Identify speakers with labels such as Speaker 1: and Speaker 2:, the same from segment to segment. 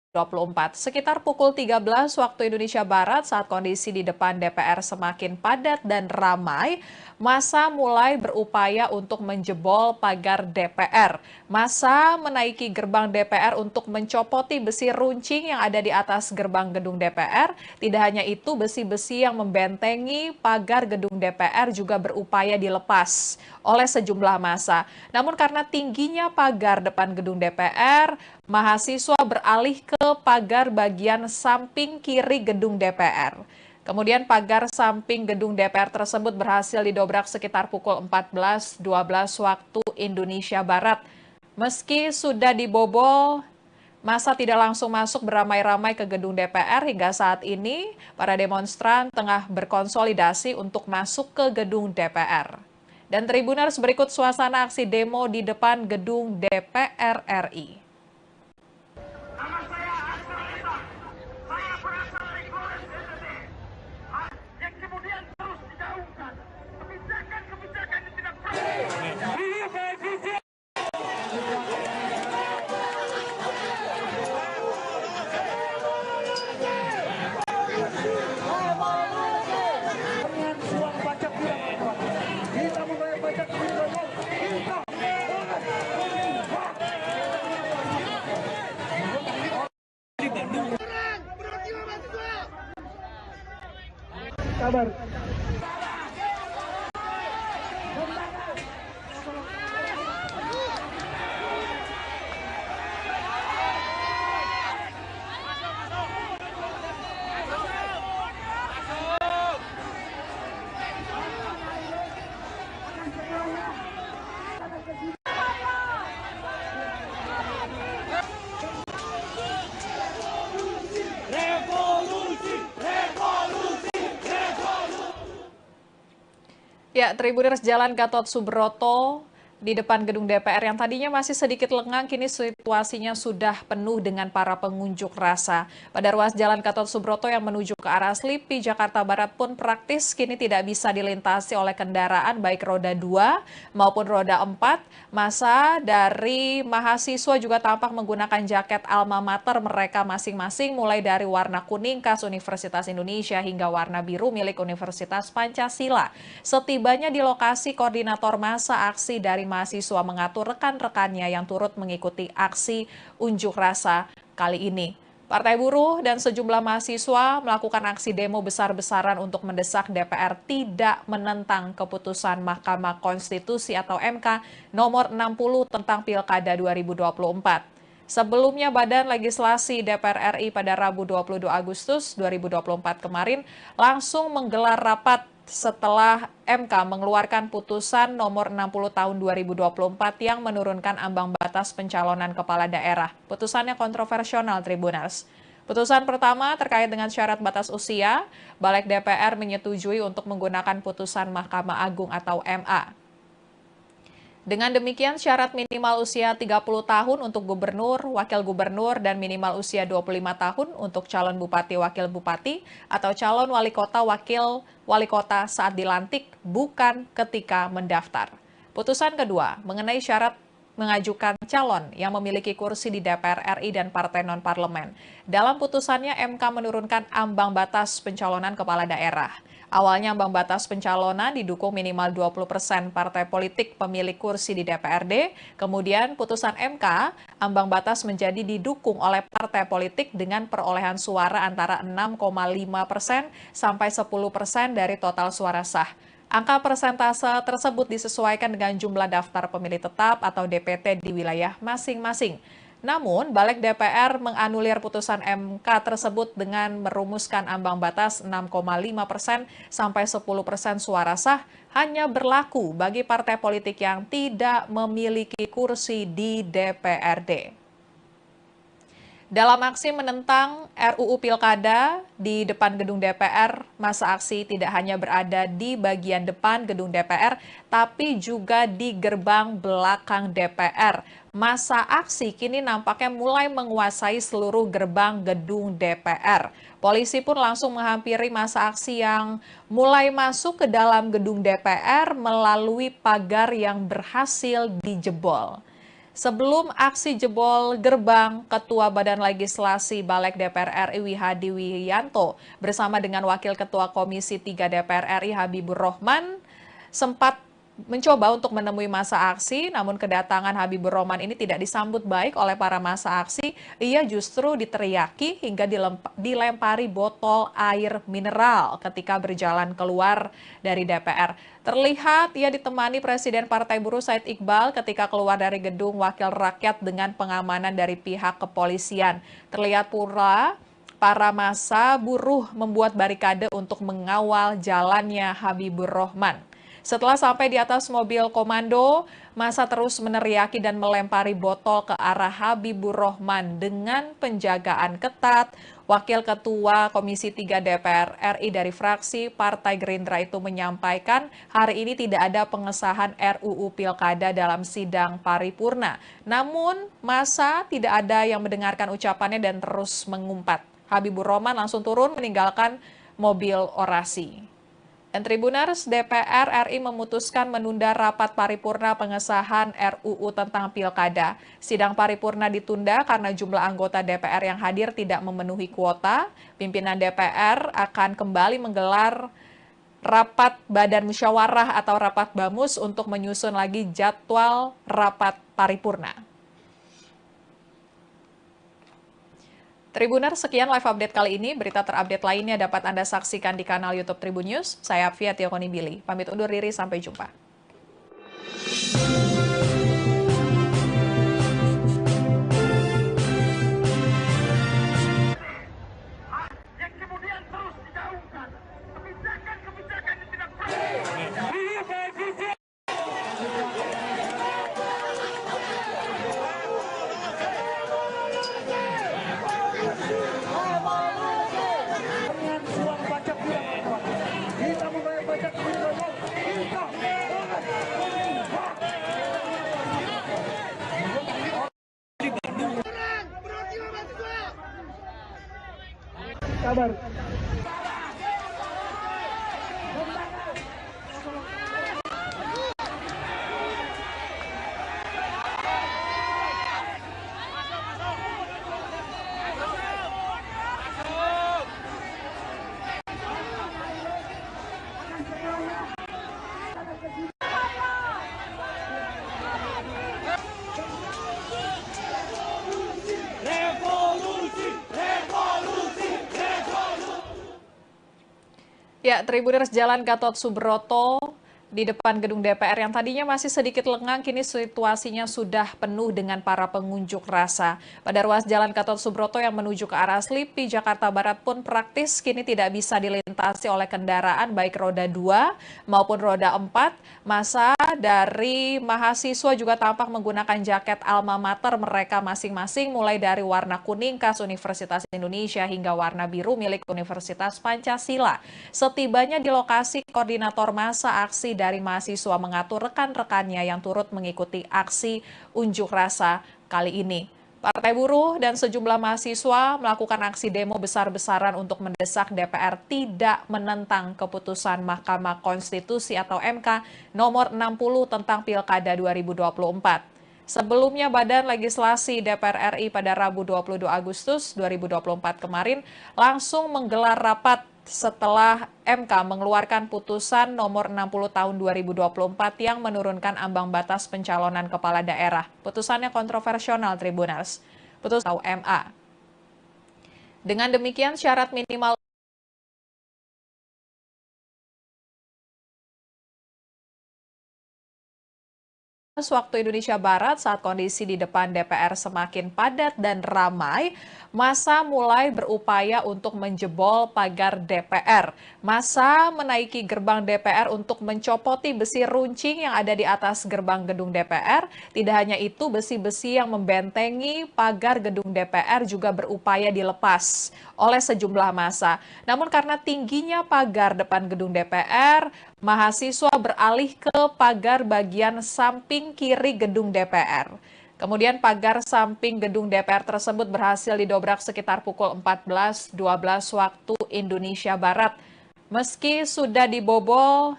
Speaker 1: 2024. Sekitar pukul 13 waktu Indonesia Barat saat kondisi di depan DPR semakin padat dan ramai, massa mulai berupaya untuk menjebol pagar DPR. Massa menaiki gerbang DPR untuk mencopoti besi runcing yang ada di atas gerbang gedung DPR. Tidak hanya itu, besi-besi yang membentengi pagar gedung DPR juga berupaya dilepas oleh sejumlah massa. Namun karena tingginya pagar depan gedung DPR, mahasiswa beralih ke pagar bagian samping kiri gedung DPR. Kemudian pagar samping gedung DPR tersebut berhasil didobrak sekitar pukul 14.12 waktu Indonesia Barat. Meski sudah dibobol, massa tidak langsung masuk beramai-ramai ke gedung DPR. Hingga saat ini, para demonstran tengah berkonsolidasi untuk masuk ke gedung DPR. Dan Tribuners, berikut suasana aksi demo di depan gedung DPR RI.
Speaker 2: Sabar.
Speaker 1: Ya, Tribuners, Jalan Gatot Subroto di depan gedung DPR yang tadinya masih sedikit lengang, kini situasinya sudah penuh dengan para pengunjuk rasa. Pada ruas Jalan Gatot Subroto yang menuju ke arah Slipi, Jakarta Barat pun praktis kini tidak bisa dilintasi oleh kendaraan baik roda 2 maupun roda 4. Massa dari mahasiswa juga tampak menggunakan jaket alma mater mereka masing-masing, mulai dari warna kuning khas Universitas Indonesia hingga warna biru milik Universitas Pancasila. Setibanya di lokasi, koordinator massa aksi dari mahasiswa mengatur rekan-rekannya yang turut mengikuti aksi unjuk rasa kali ini. Partai Buruh dan sejumlah mahasiswa melakukan aksi demo besar-besaran untuk mendesak DPR tidak menentang keputusan Mahkamah Konstitusi atau MK nomor 60 tentang Pilkada 2024. Sebelumnya, Badan Legislasi DPR RI pada Rabu 22 Agustus 2024 kemarin langsung menggelar rapat setelah MK mengeluarkan putusan nomor 60 tahun 2024 yang menurunkan ambang batas pencalonan kepala daerah. Putusannya kontroversial, Tribuners. Putusan pertama terkait dengan syarat batas usia, Balik DPR menyetujui untuk menggunakan putusan Mahkamah Agung atau MA. Dengan demikian, syarat minimal usia 30 tahun untuk gubernur, wakil gubernur, dan minimal usia 25 tahun untuk calon bupati, wakil bupati, atau calon wali kota, wakil wali kota saat dilantik, bukan ketika mendaftar. Putusan kedua, mengenai syarat mengajukan calon yang memiliki kursi di DPR RI dan partai non-parlemen. Dalam putusannya, MK menurunkan ambang batas pencalonan kepala daerah. Awalnya ambang batas pencalonan didukung minimal 20% partai politik pemilik kursi di DPRD. Kemudian putusan MK, ambang batas menjadi didukung oleh partai politik dengan perolehan suara antara 6,5% sampai 10% dari total suara sah. Angka persentase tersebut disesuaikan dengan jumlah daftar pemilih tetap atau DPT di wilayah masing-masing. Namun, Balik DPR menganulir putusan MK tersebut dengan merumuskan ambang batas 6,5% sampai 10% suara sah hanya berlaku bagi partai politik yang tidak memiliki kursi di DPRD. Dalam aksi menentang RUU Pilkada di depan gedung DPR, massa aksi tidak hanya berada di bagian depan gedung DPR, tapi juga di gerbang belakang DPR. Massa aksi kini nampaknya mulai menguasai seluruh gerbang gedung DPR. Polisi pun langsung menghampiri massa aksi yang mulai masuk ke dalam gedung DPR melalui pagar yang berhasil dijebol. Sebelum aksi jebol gerbang, Ketua Badan Legislasi Balik DPR RI Hadi Wiyanto bersama dengan Wakil Ketua Komisi 3 DPR RI Habibur Rohman sempat mencoba untuk menemui massa aksi, namun kedatangan Habibur Rohman ini tidak disambut baik oleh para massa aksi. Ia justru diteriaki hingga dilempari botol air mineral ketika berjalan keluar dari DPR. Terlihat ia ditemani Presiden Partai Buruh Said Iqbal ketika keluar dari gedung Wakil Rakyat dengan pengamanan dari pihak kepolisian. Terlihat pula para massa buruh membuat barikade untuk mengawal jalannya Habibur Rohman. Setelah sampai di atas mobil komando, massa terus meneriaki dan melempari botol ke arah Habibur Rohman dengan penjagaan ketat. Wakil Ketua Komisi 3 DPR RI dari fraksi Partai Gerindra itu menyampaikan hari ini tidak ada pengesahan RUU Pilkada dalam sidang paripurna. Namun, massa tidak ada yang mendengarkan ucapannya dan terus mengumpat. Habibur Rohman langsung turun meninggalkan mobil orasi. Dan Tribuners, DPR RI memutuskan menunda rapat paripurna pengesahan RUU tentang Pilkada. Sidang paripurna ditunda karena jumlah anggota DPR yang hadir tidak memenuhi kuota. Pimpinan DPR akan kembali menggelar rapat Badan Musyawarah atau rapat BAMUS untuk menyusun lagi jadwal rapat paripurna. Tribuners, sekian live update kali ini. Berita terupdate lainnya dapat Anda saksikan di kanal YouTube Tribun News. Saya Afia Tiokoni Billy. Pamit undur diri, sampai jumpa.
Speaker 2: Yang kemudian terus digaungkan kebijakan-kebijakan yang tidak kabar.
Speaker 1: Ya, Tribuners, Jalan Gatot Subroto di depan gedung DPR yang tadinya masih sedikit lengang, kini situasinya sudah penuh dengan para pengunjuk rasa. Pada ruas Jalan Gatot Subroto yang menuju ke arah Slipi, Jakarta Barat pun praktis kini tidak bisa dilintasi oleh kendaraan baik roda 2 maupun roda 4. Massa dari mahasiswa juga tampak menggunakan jaket alma mater mereka masing-masing, mulai dari warna kuning khas Universitas Indonesia hingga warna biru milik Universitas Pancasila. Setibanya di lokasi, koordinator massa aksi dari mahasiswa mengatur rekan-rekannya yang turut mengikuti aksi unjuk rasa kali ini. Partai Buruh dan sejumlah mahasiswa melakukan aksi demo besar-besaran untuk mendesak DPR tidak menentang keputusan Mahkamah Konstitusi atau MK nomor 60 tentang Pilkada 2024. Sebelumnya, Badan Legislasi DPR RI pada Rabu 22 Agustus 2024 kemarin langsung menggelar rapat setelah MK mengeluarkan putusan nomor 60 tahun 2024 yang menurunkan ambang batas pencalonan kepala daerah. Putusannya kontroversial, Tribuners. Putusan MA. Dengan demikian, syarat minimal waktu Indonesia Barat saat kondisi di depan DPR semakin padat dan ramai, massa mulai berupaya untuk menjebol pagar DPR. Massa menaiki gerbang DPR untuk mencopoti besi runcing yang ada di atas gerbang gedung DPR. Tidak hanya itu, besi-besi yang membentengi pagar gedung DPR juga berupaya dilepas oleh sejumlah massa. Namun karena tingginya pagar depan gedung DPR, mahasiswa beralih ke pagar bagian samping kiri gedung DPR. Kemudian pagar samping gedung DPR tersebut berhasil didobrak sekitar pukul 14.12 waktu Indonesia Barat. Meski sudah dibobol,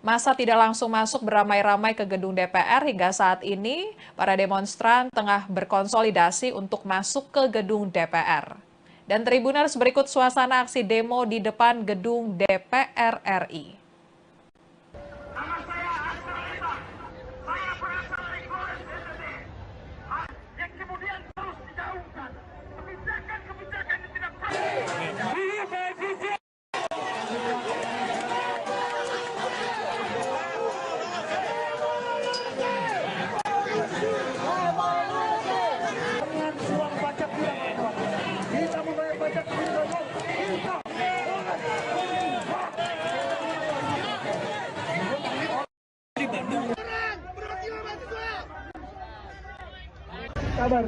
Speaker 1: Massa tidak langsung masuk beramai-ramai ke gedung DPR. Hingga saat ini, para demonstran tengah berkonsolidasi untuk masuk ke gedung DPR. Dan Tribuners, berikut suasana aksi demo di depan gedung DPR RI.
Speaker 2: Nama saya Akbar Esa. Saya berasal dari Flores, NTT. Yang kemudian terus digaungkan. Kebijakan-kebijakan yang tidak
Speaker 3: Kabar.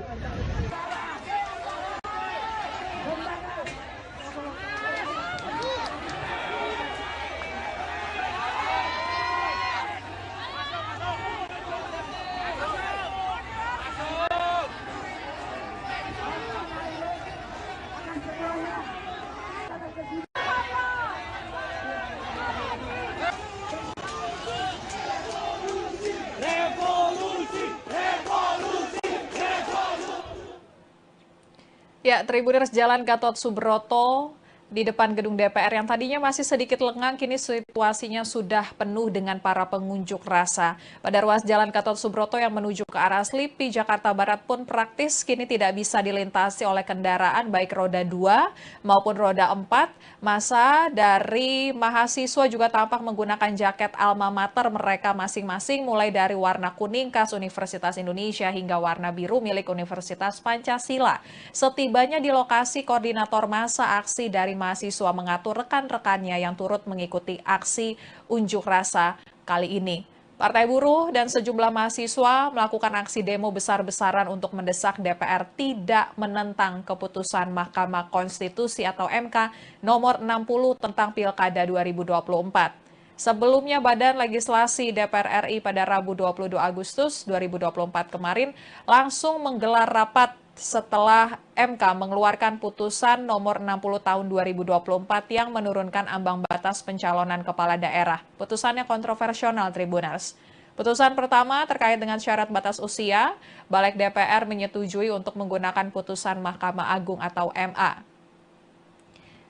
Speaker 1: Ya, Tribuners, Jalan Gatot Subroto di depan gedung DPR yang tadinya masih sedikit lengang, kini situasinya sudah penuh dengan para pengunjuk rasa. Pada ruas Jalan Gatot Subroto yang menuju ke arah Slipi, Jakarta Barat pun praktis kini tidak bisa dilintasi oleh kendaraan baik roda 2 maupun roda 4. Massa dari mahasiswa juga tampak menggunakan jaket alma mater mereka masing-masing, mulai dari warna kuning khas Universitas Indonesia hingga warna biru milik Universitas Pancasila. Setibanya di lokasi, koordinator massa aksi dari mahasiswa mengatur rekan-rekannya yang turut mengikuti aksi unjuk rasa kali ini. Partai Buruh dan sejumlah mahasiswa melakukan aksi demo besar-besaran untuk mendesak DPR tidak menentang keputusan Mahkamah Konstitusi atau MK nomor 60 tentang Pilkada 2024. Sebelumnya, Badan Legislasi DPR RI pada Rabu 22 Agustus 2024 kemarin langsung menggelar rapat setelah MK mengeluarkan putusan nomor 60 tahun 2024 yang menurunkan ambang batas pencalonan kepala daerah. Putusannya kontroversial, Tribuners. Putusan pertama terkait dengan syarat batas usia, Balik DPR menyetujui untuk menggunakan putusan Mahkamah Agung atau MA.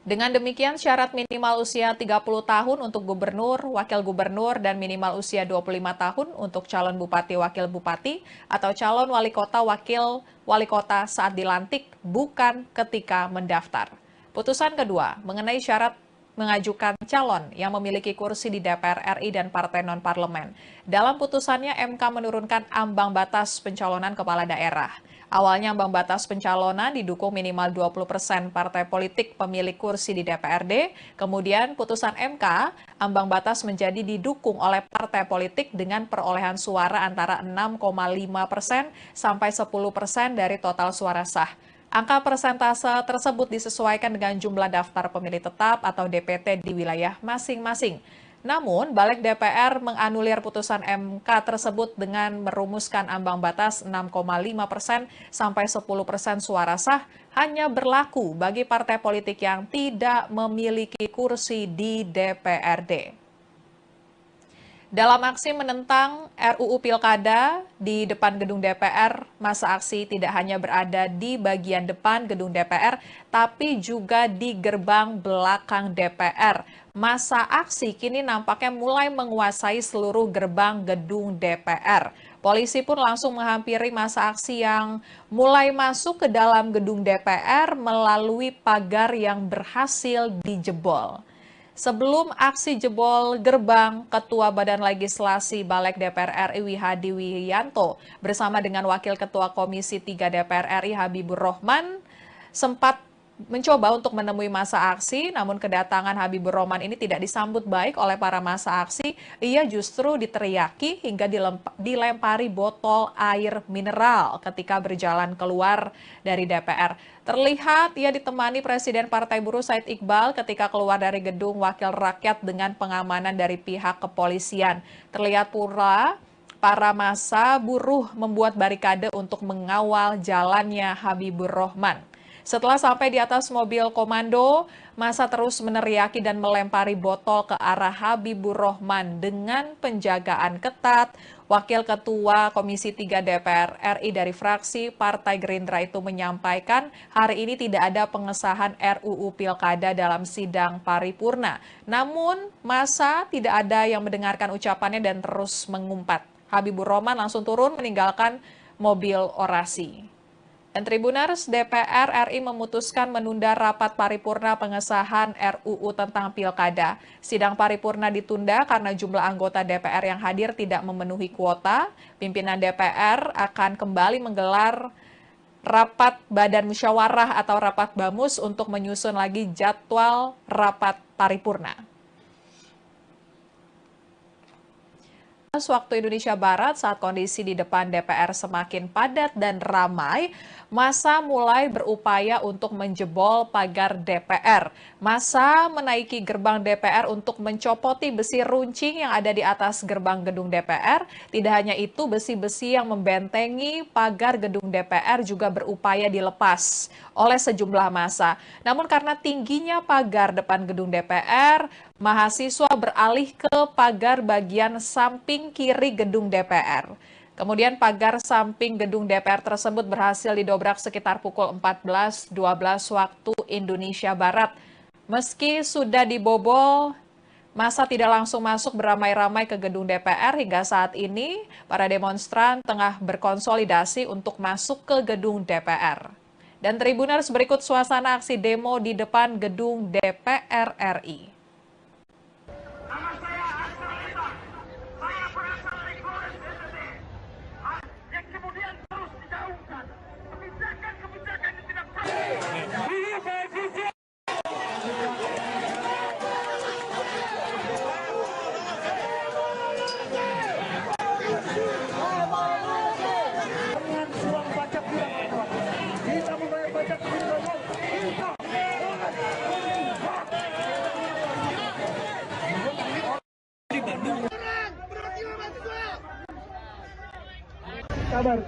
Speaker 1: Dengan demikian, syarat minimal usia 30 tahun untuk gubernur, wakil gubernur, dan minimal usia 25 tahun untuk calon bupati, wakil bupati, atau calon wali kota, wakil wali kota saat dilantik, bukan ketika mendaftar. Putusan kedua, mengenai syarat mengajukan calon yang memiliki kursi di DPR RI dan partai non-parlemen. Dalam putusannya, MK menurunkan ambang batas pencalonan kepala daerah. Awalnya ambang batas pencalonan didukung minimal 20% partai politik pemilik kursi di DPRD. Kemudian putusan MK, ambang batas menjadi didukung oleh partai politik dengan perolehan suara antara 6,5% sampai 10% dari total suara sah. Angka persentase tersebut disesuaikan dengan jumlah daftar pemilih tetap atau DPT di wilayah masing-masing. Namun, Balik DPR menganulir putusan MK tersebut dengan merumuskan ambang batas 6,5% sampai 10% suara sah hanya berlaku bagi partai politik yang tidak memiliki kursi di DPRD. Dalam aksi menentang RUU Pilkada di depan gedung DPR, massa aksi tidak hanya berada di bagian depan gedung DPR, tapi juga di gerbang belakang DPR. Massa aksi kini nampaknya mulai menguasai seluruh gerbang gedung DPR. Polisi pun langsung menghampiri massa aksi yang mulai masuk ke dalam gedung DPR melalui pagar yang berhasil dijebol. Sebelum aksi jebol gerbang, Ketua Badan Legislasi Balik DPR RI Wihadi Wiyanto bersama dengan Wakil Ketua Komisi 3 DPR RI Habibur Rohman sempat mencoba untuk menemui massa aksi, namun kedatangan Habibur Rohman ini tidak disambut baik oleh para massa aksi. Ia justru diteriaki hingga dilempari botol air mineral ketika berjalan keluar dari DPR. Terlihat ia ditemani Presiden Partai Buruh Said Iqbal ketika keluar dari gedung Wakil Rakyat dengan pengamanan dari pihak kepolisian. Terlihat pula para massa buruh membuat barikade untuk mengawal jalannya Habibur Rohman. Setelah sampai di atas mobil komando, massa terus meneriaki dan melempari botol ke arah Habibur Rahman dengan penjagaan ketat. Wakil Ketua Komisi 3 DPR RI dari fraksi Partai Gerindra itu menyampaikan hari ini tidak ada pengesahan RUU Pilkada dalam sidang paripurna. Namun, massa tidak ada yang mendengarkan ucapannya dan terus mengumpat. Habibur Rahman langsung turun meninggalkan mobil orasi. Dan Tribuners, DPR RI memutuskan menunda rapat paripurna pengesahan RUU tentang Pilkada. Sidang paripurna ditunda karena jumlah anggota DPR yang hadir tidak memenuhi kuota. Pimpinan DPR akan kembali menggelar rapat Badan Musyawarah atau rapat BAMUS untuk menyusun lagi jadwal rapat paripurna. Waktu Indonesia Barat, saat kondisi di depan DPR semakin padat dan ramai, massa mulai berupaya untuk menjebol pagar DPR. Massa menaiki gerbang DPR untuk mencopoti besi runcing yang ada di atas gerbang gedung DPR. Tidak hanya itu, besi-besi yang membentengi pagar gedung DPR juga berupaya dilepas oleh sejumlah massa. Namun karena tingginya pagar depan gedung DPR, mahasiswa beralih ke pagar bagian samping kiri gedung DPR. Kemudian pagar samping gedung DPR tersebut berhasil didobrak sekitar pukul 14.12 waktu Indonesia Barat. Meski sudah dibobol, massa tidak langsung masuk beramai-ramai ke gedung DPR. Hingga saat ini, para demonstran tengah berkonsolidasi untuk masuk ke gedung DPR. Dan Tribuners, berikut suasana aksi demo di depan gedung DPR RI.
Speaker 2: Nama saya Astra Lita. Saya berasal dari Flores NTT. Yang kemudian terus digaungkan. Kebijakan-kebijakan yang tidak
Speaker 3: kabar.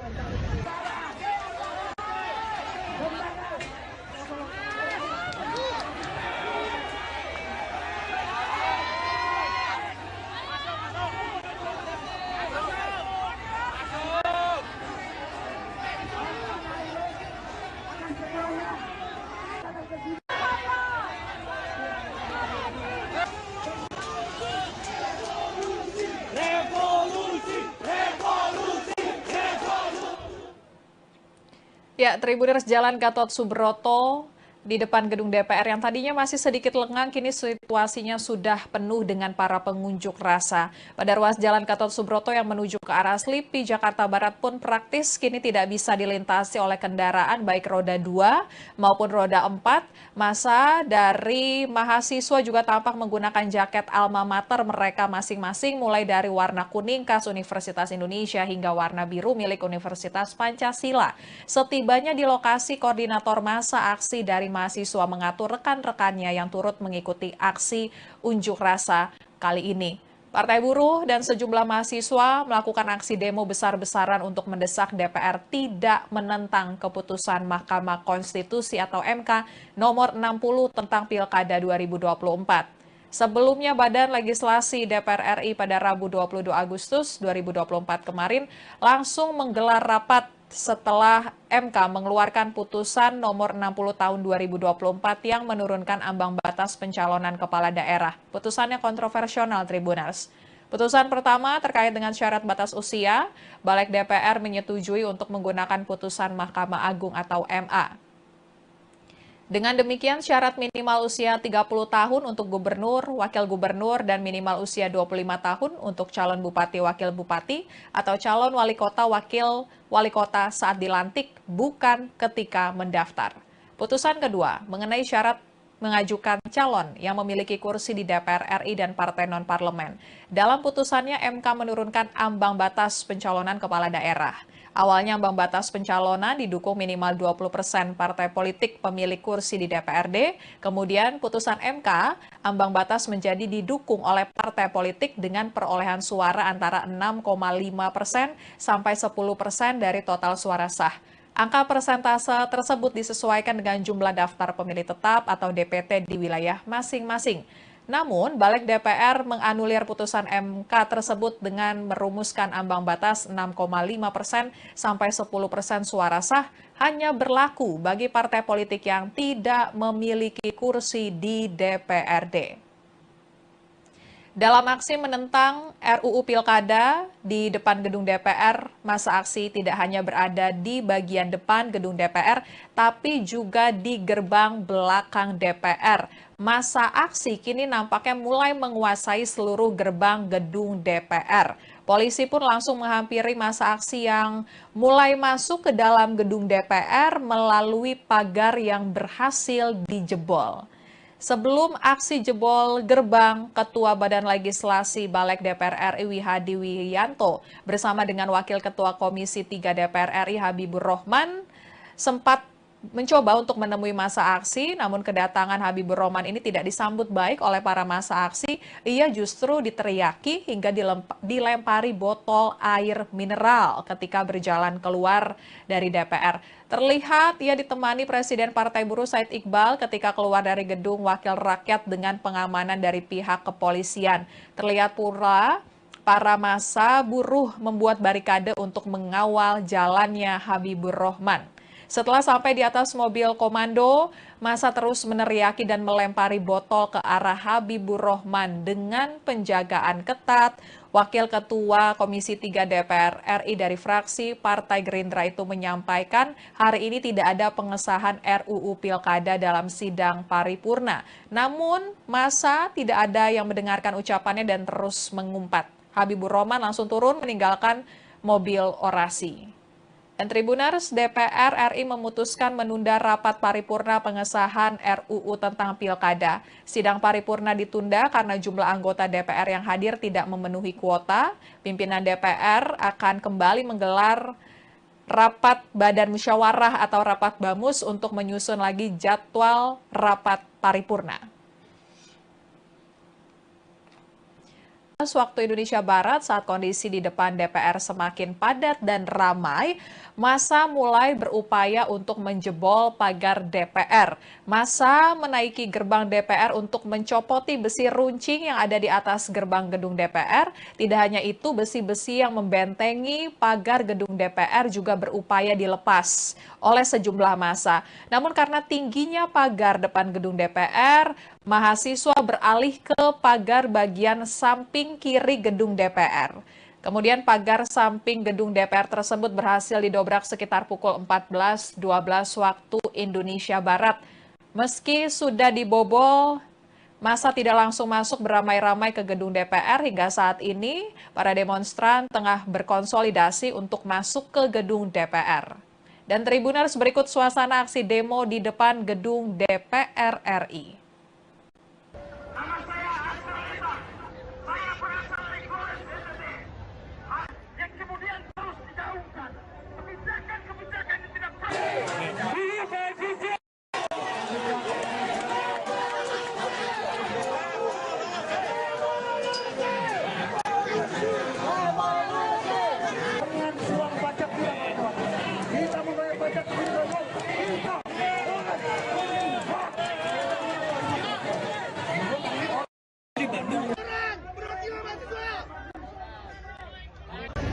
Speaker 1: Ya, Tribuners, Jalan Gatot Subroto di depan gedung DPR yang tadinya masih sedikit lengang, kini situasinya sudah penuh dengan para pengunjuk rasa. Pada ruas Jalan Gatot Subroto yang menuju ke arah Slipi, Jakarta Barat pun praktis kini tidak bisa dilintasi oleh kendaraan baik roda 2 maupun roda 4. Massa dari mahasiswa juga tampak menggunakan jaket alma mater mereka masing-masing, mulai dari warna kuning khas Universitas Indonesia hingga warna biru milik Universitas Pancasila. Setibanya di lokasi, koordinator massa aksi dari mahasiswa mengatur rekan-rekannya yang turut mengikuti aksi unjuk rasa kali ini. Partai Buruh dan sejumlah mahasiswa melakukan aksi demo besar-besaran untuk mendesak DPR tidak menentang keputusan Mahkamah Konstitusi atau MK nomor 60 tentang Pilkada 2024. Sebelumnya, Badan Legislasi DPR RI pada Rabu 22 Agustus 2024 kemarin langsung menggelar rapat setelah MK mengeluarkan putusan nomor 60 tahun 2024 yang menurunkan ambang batas pencalonan kepala daerah. Putusannya kontroversial, Tribuners. Putusan pertama terkait dengan syarat batas usia, Balik DPR menyetujui untuk menggunakan putusan Mahkamah Agung atau MA. Dengan demikian, syarat minimal usia 30 tahun untuk gubernur, wakil gubernur, dan minimal usia 25 tahun untuk calon bupati, wakil bupati, atau calon wali kota, wakil wali kota saat dilantik, bukan ketika mendaftar. Putusan kedua, mengenai syarat mengajukan calon yang memiliki kursi di DPR RI dan partai non-parlemen. Dalam putusannya, MK menurunkan ambang batas pencalonan kepala daerah. Awalnya ambang batas pencalonan didukung minimal 20% partai politik pemilik kursi di DPRD. Kemudian putusan MK, ambang batas menjadi didukung oleh partai politik dengan perolehan suara antara 6,5% sampai 10% dari total suara sah. Angka persentase tersebut disesuaikan dengan jumlah daftar pemilih tetap atau DPT di wilayah masing-masing. Namun, Balik DPR menganulir putusan MK tersebut dengan merumuskan ambang batas 6,5% sampai 10% suara sah hanya berlaku bagi partai politik yang tidak memiliki kursi di DPRD. Dalam aksi menentang RUU Pilkada di depan gedung DPR, masa aksi tidak hanya berada di bagian depan gedung DPR, tapi juga di gerbang belakang DPR. Masa aksi kini nampaknya mulai menguasai seluruh gerbang gedung DPR. Polisi pun langsung menghampiri masa aksi yang mulai masuk ke dalam gedung DPR melalui pagar yang berhasil dijebol. Sebelum aksi jebol gerbang, Ketua Badan Legislasi Balik DPR RI Wihadi Wiyanto bersama dengan Wakil Ketua Komisi 3 DPR RI Habibur Rohman sempat mencoba untuk menemui masa aksi, namun kedatangan Habibur Rohman ini tidak disambut baik oleh para masa aksi. Ia justru diteriaki hingga dilempari botol air mineral ketika berjalan keluar dari DPR. Terlihat ia ditemani Presiden Partai Buruh Said Iqbal ketika keluar dari gedung Wakil Rakyat dengan pengamanan dari pihak kepolisian. Terlihat pula para massa buruh membuat barikade untuk mengawal jalannya Habibur Rohman. Setelah sampai di atas mobil komando, massa terus meneriaki dan melempari botol ke arah Habibur Rohman dengan penjagaan ketat. Wakil Ketua Komisi 3 DPR RI dari fraksi Partai Gerindra itu menyampaikan hari ini tidak ada pengesahan RUU Pilkada dalam sidang paripurna. Namun, massa tidak ada yang mendengarkan ucapannya dan terus mengumpat. Habibur Rohman langsung turun meninggalkan mobil orasi. Dan Tribuners DPR RI memutuskan menunda rapat paripurna pengesahan RUU tentang Pilkada. Sidang paripurna ditunda karena jumlah anggota DPR yang hadir tidak memenuhi kuota. Pimpinan DPR akan kembali menggelar rapat Badan Musyawarah atau rapat BAMUS untuk menyusun lagi jadwal rapat paripurna. Waktu Indonesia Barat saat kondisi di depan DPR semakin padat dan ramai, massa mulai berupaya untuk menjebol pagar DPR. Massa menaiki gerbang DPR untuk mencopoti besi runcing yang ada di atas gerbang gedung DPR. Tidak hanya itu, besi-besi yang membentengi pagar gedung DPR juga berupaya dilepas oleh sejumlah massa. Namun karena tingginya pagar depan gedung DPR, mahasiswa beralih ke pagar bagian samping kiri gedung DPR. Kemudian pagar samping gedung DPR tersebut berhasil didobrak sekitar pukul 14.12 waktu Indonesia Barat. Meski sudah dibobol, massa tidak langsung masuk beramai-ramai ke gedung DPR. Hingga saat ini, para demonstran tengah berkonsolidasi untuk masuk ke gedung DPR. Dan Tribuners, berikut suasana aksi demo di depan gedung DPR RI.
Speaker 2: Nama saya Astra Lita. Saya berasal dari Flores, NTT. Yang kemudian terus digaungkan. Kebijakan-kebijakan yang tidak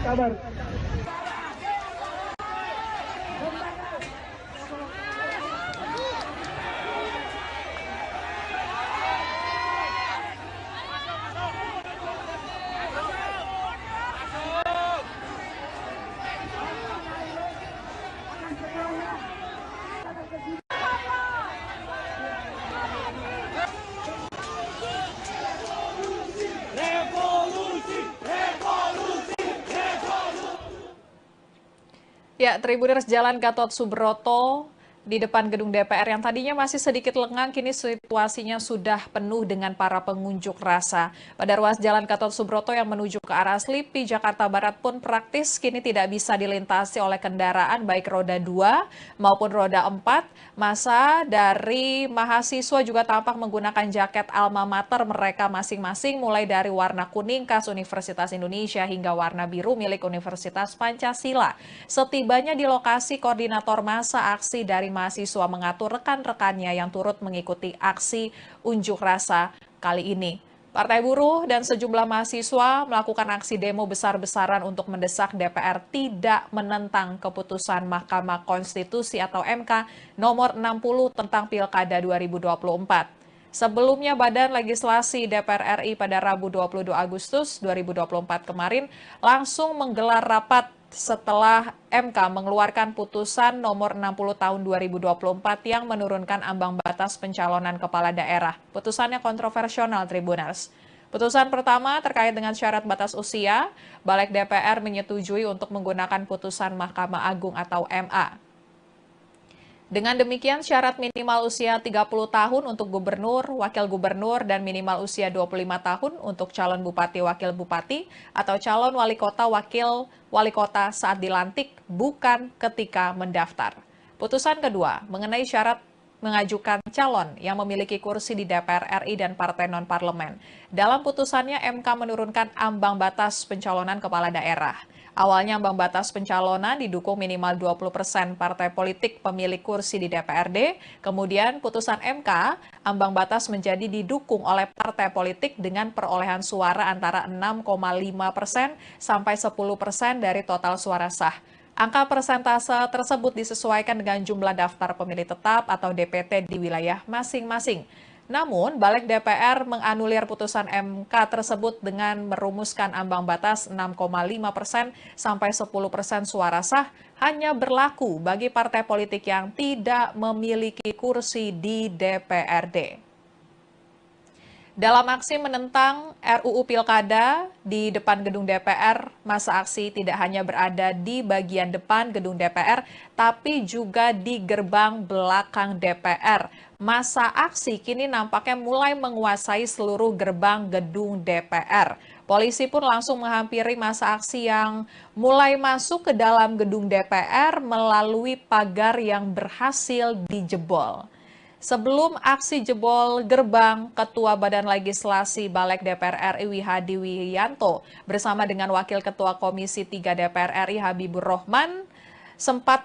Speaker 3: kabar.
Speaker 1: Ya, Tribuners, Jalan Gatot Subroto Di depan gedung DPR yang tadinya masih sedikit lengang, kini situasinya sudah penuh dengan para pengunjuk rasa. Pada ruas Jalan Gatot Subroto yang menuju ke arah Slipi, Jakarta Barat pun praktis kini tidak bisa dilintasi oleh kendaraan baik roda 2 maupun roda 4. Masa dari mahasiswa juga tampak menggunakan jaket alma mater mereka masing-masing, mulai dari warna kuning khas Universitas Indonesia hingga warna biru milik Universitas Pancasila. Setibanya di lokasi, koordinator masa aksi dari mahasiswa mengatur rekan-rekannya yang turut mengikuti aksi unjuk rasa kali ini. Partai Buruh dan sejumlah mahasiswa melakukan aksi demo besar-besaran untuk mendesak DPR tidak menentang keputusan Mahkamah Konstitusi atau MK nomor 60 tentang Pilkada 2024. Sebelumnya, Badan Legislasi DPR RI pada Rabu 22 Agustus 2024 kemarin langsung menggelar rapat setelah MK mengeluarkan putusan nomor 60 tahun 2024 yang menurunkan ambang batas pencalonan kepala daerah. Putusannya kontroversial, Tribuners. Putusan pertama terkait dengan syarat batas usia, Balik DPR menyetujui untuk menggunakan putusan Mahkamah Agung atau MA. Dengan demikian, syarat minimal usia 30 tahun untuk gubernur, wakil gubernur, dan minimal usia 25 tahun untuk calon bupati, wakil bupati, atau calon wali kota, wakil wali kota saat dilantik, bukan ketika mendaftar. Putusan kedua, mengenai syarat mengajukan calon yang memiliki kursi di DPR RI dan partai non-parlemen. Dalam putusannya, MK menurunkan ambang batas pencalonan kepala daerah. Awalnya ambang batas pencalonan didukung minimal 20% partai politik pemilik kursi di DPRD. Kemudian putusan MK, ambang batas menjadi didukung oleh partai politik dengan perolehan suara antara 6,5% sampai 10% dari total suara sah. Angka persentase tersebut disesuaikan dengan jumlah daftar pemilih tetap atau DPT di wilayah masing-masing. Namun, Balik DPR menganulir putusan MK tersebut dengan merumuskan ambang batas 6,5% sampai 10% suara sah hanya berlaku bagi partai politik yang tidak memiliki kursi di DPRD. Dalam aksi menentang RUU Pilkada di depan gedung DPR, masa aksi tidak hanya berada di bagian depan gedung DPR, tapi juga di gerbang belakang DPR. Masa aksi kini nampaknya mulai menguasai seluruh gerbang gedung DPR. Polisi pun langsung menghampiri masa aksi yang mulai masuk ke dalam gedung DPR melalui pagar yang berhasil dijebol. Sebelum aksi jebol gerbang, Ketua Badan Legislasi Balik DPR RI Wihadi Wiyanto bersama dengan Wakil Ketua Komisi 3 DPR RI Habibur Rohman sempat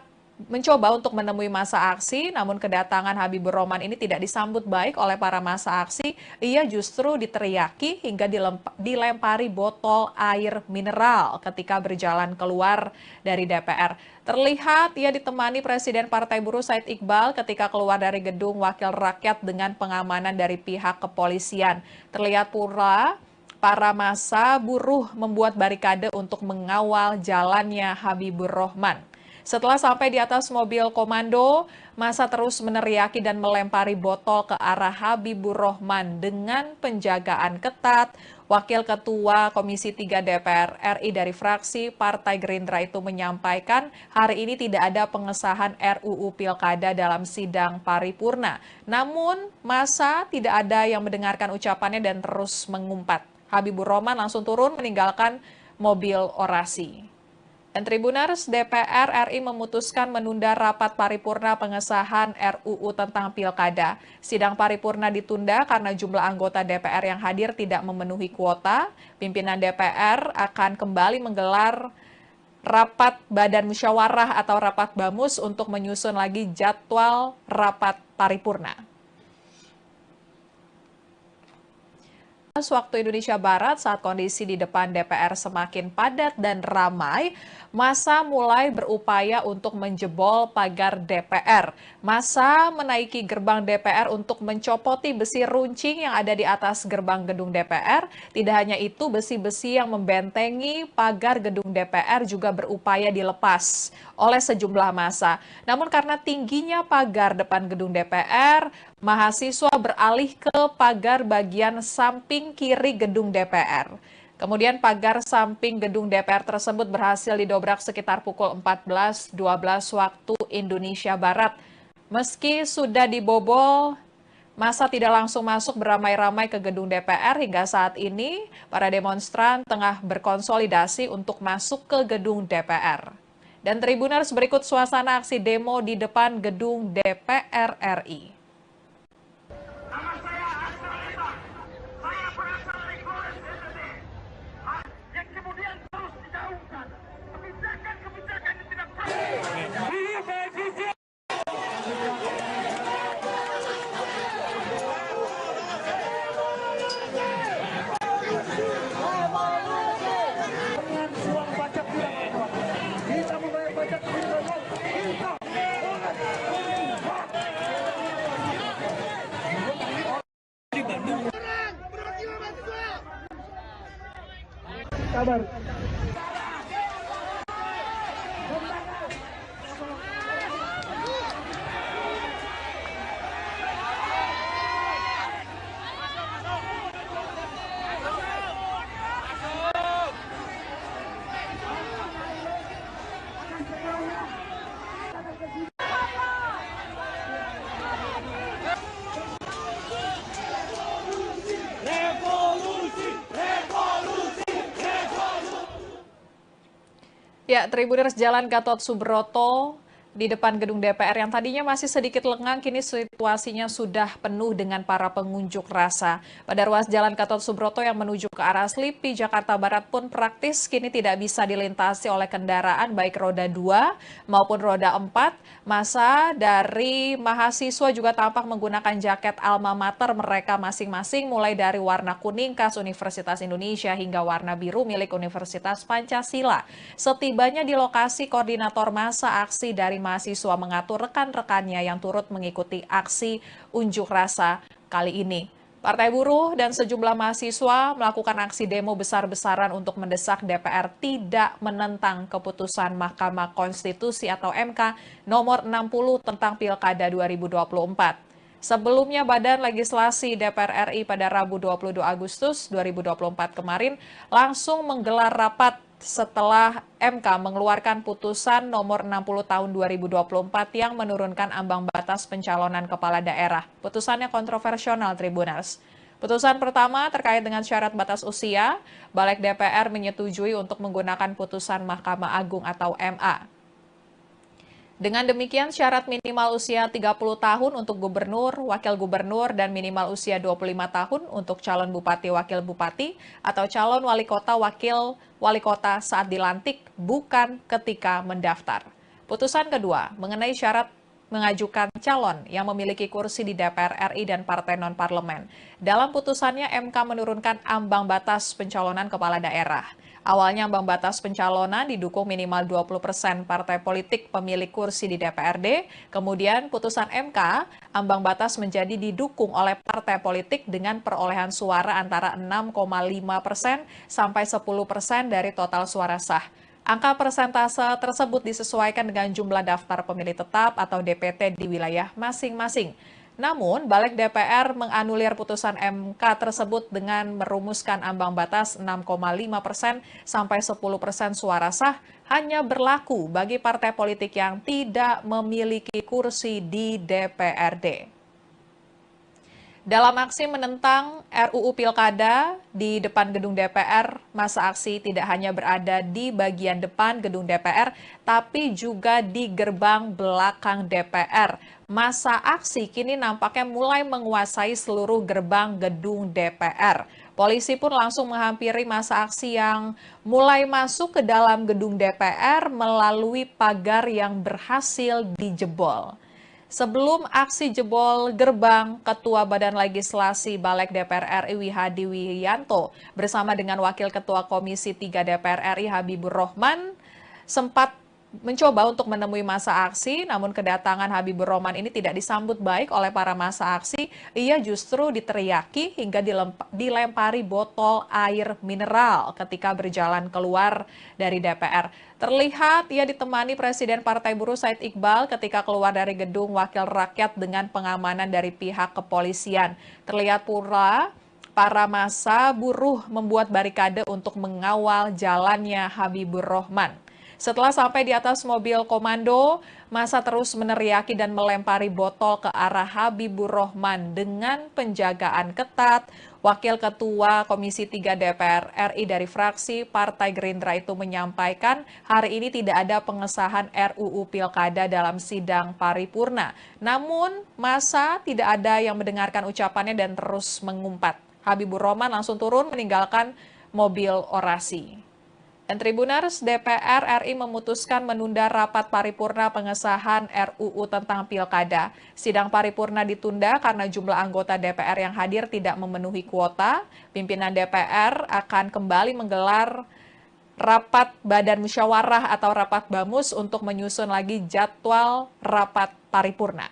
Speaker 1: mencoba untuk menemui masa aksi, namun kedatangan Habibur Rohman ini tidak disambut baik oleh para masa aksi. Ia justru diteriaki hingga dilempari botol air mineral ketika berjalan keluar dari DPR. Terlihat ia ditemani Presiden Partai Buruh Said Iqbal ketika keluar dari gedung Wakil Rakyat dengan pengamanan dari pihak kepolisian. Terlihat pula para massa buruh membuat barikade untuk mengawal jalannya Habibur Rohman. Setelah sampai di atas mobil komando, massa terus meneriaki dan melempari botol ke arah Habibur Rohman dengan penjagaan ketat. Wakil Ketua Komisi 3 DPR RI dari fraksi Partai Gerindra itu menyampaikan hari ini tidak ada pengesahan RUU Pilkada dalam sidang paripurna. Namun, massa tidak ada yang mendengarkan ucapannya dan terus mengumpat. Habibur Rohman langsung turun meninggalkan mobil orasi. Dan Tribuners, DPR RI memutuskan menunda rapat paripurna pengesahan RUU tentang Pilkada. Sidang paripurna ditunda karena jumlah anggota DPR yang hadir tidak memenuhi kuota. Pimpinan DPR akan kembali menggelar rapat Badan Musyawarah atau rapat BAMUS untuk menyusun lagi jadwal rapat paripurna. Waktu Indonesia Barat, saat kondisi di depan DPR semakin padat dan ramai, massa mulai berupaya untuk menjebol pagar DPR. Massa menaiki gerbang DPR untuk mencopoti besi runcing yang ada di atas gerbang gedung DPR. Tidak hanya itu, besi-besi yang membentengi pagar gedung DPR juga berupaya dilepas oleh sejumlah massa. Namun karena tingginya pagar depan gedung DPR, mahasiswa beralih ke pagar bagian samping kiri gedung DPR. Kemudian pagar samping gedung DPR tersebut berhasil didobrak sekitar pukul 14.12 waktu Indonesia Barat. Meski sudah dibobol, massa tidak langsung masuk beramai-ramai ke gedung DPR. Hingga saat ini, para demonstran tengah berkonsolidasi untuk masuk ke gedung DPR. Dan Tribuners, berikut suasana aksi demo di depan gedung DPR RI.
Speaker 2: Nama saya Astra Lita. Saya berasal dari Flores, NTT. Yang kemudian terus digaungkan. Kebijakan-kebijakan yang tidak kabar.
Speaker 1: Ya, Tribuners, Jalan Gatot Subroto di depan gedung DPR yang tadinya masih sedikit lengang, kini situasinya sudah penuh dengan para pengunjuk rasa. Pada ruas Jalan Gatot Subroto yang menuju ke arah Slipi, Jakarta Barat pun praktis kini tidak bisa dilintasi oleh kendaraan baik roda 2 maupun roda 4. Massa dari mahasiswa juga tampak menggunakan jaket alma mater mereka masing-masing, mulai dari warna kuning khas Universitas Indonesia hingga warna biru milik Universitas Pancasila. Setibanya di lokasi, koordinator massa aksi dari mahasiswa mengatur rekan-rekannya yang turut mengikuti aksi unjuk rasa kali ini. Partai Buruh dan sejumlah mahasiswa melakukan aksi demo besar-besaran untuk mendesak DPR tidak menentang keputusan Mahkamah Konstitusi atau MK nomor 60 tentang Pilkada 2024. Sebelumnya, Badan Legislasi DPR RI pada Rabu 22 Agustus 2024 kemarin langsung menggelar rapat setelah MK mengeluarkan putusan nomor 60 tahun 2024 yang menurunkan ambang batas pencalonan kepala daerah. Putusannya kontroversial, Tribuners. Putusan pertama terkait dengan syarat batas usia, Balik DPR menyetujui untuk menggunakan putusan Mahkamah Agung atau MA. Dengan demikian, syarat minimal usia 30 tahun untuk gubernur, wakil gubernur, dan minimal usia 25 tahun untuk calon bupati, wakil bupati, atau calon wali kota, wakil wali kota saat dilantik, bukan ketika mendaftar. Putusan kedua, mengenai syarat mengajukan calon yang memiliki kursi di DPR RI dan partai non-parlemen. Dalam putusannya, MK menurunkan ambang batas pencalonan kepala daerah. Awalnya ambang batas pencalonan didukung minimal 20% partai politik pemilik kursi di DPRD. Kemudian putusan MK, ambang batas menjadi didukung oleh partai politik dengan perolehan suara antara 6,5% sampai 10% dari total suara sah. Angka persentase tersebut disesuaikan dengan jumlah daftar pemilih tetap atau DPT di wilayah masing-masing. Namun, Balik DPR menganulir putusan MK tersebut dengan merumuskan ambang batas 6,5% sampai 10% suara sah hanya berlaku bagi partai politik yang tidak memiliki kursi di DPRD. Dalam aksi menentang RUU Pilkada di depan gedung DPR, massa aksi tidak hanya berada di bagian depan gedung DPR, tapi juga di gerbang belakang DPR. Massa aksi kini nampaknya mulai menguasai seluruh gerbang gedung DPR. Polisi pun langsung menghampiri massa aksi yang mulai masuk ke dalam gedung DPR melalui pagar yang berhasil dijebol. Sebelum aksi jebol gerbang, Ketua Badan Legislasi Balik DPR RI Wihadi Wiyanto bersama dengan Wakil Ketua Komisi 3 DPR RI Habibur Rahman sempat mencoba untuk menemui massa aksi, namun kedatangan Habibur Rahman ini tidak disambut baik oleh para massa aksi. Ia justru diteriaki hingga dilempari botol air mineral ketika berjalan keluar dari DPR. Terlihat ia ditemani Presiden Partai Buruh Said Iqbal ketika keluar dari gedung Wakil Rakyat dengan pengamanan dari pihak kepolisian. Terlihat pula para massa buruh membuat barikade untuk mengawal jalannya Habibur Rahman. Setelah sampai di atas mobil komando, massa terus meneriaki dan melempari botol ke arah Habibur Rahman dengan penjagaan ketat. Wakil Ketua Komisi 3 DPR RI dari fraksi Partai Gerindra itu menyampaikan hari ini tidak ada pengesahan RUU Pilkada dalam sidang paripurna. Namun, massa tidak ada yang mendengarkan ucapannya dan terus mengumpat. Habibur Rahman langsung turun meninggalkan mobil orasi. Dan Tribuners, DPR RI memutuskan menunda rapat paripurna pengesahan RUU tentang Pilkada. Sidang paripurna ditunda karena jumlah anggota DPR yang hadir tidak memenuhi kuota. Pimpinan DPR akan kembali menggelar rapat Badan Musyawarah atau rapat BAMUS untuk menyusun lagi jadwal rapat paripurna.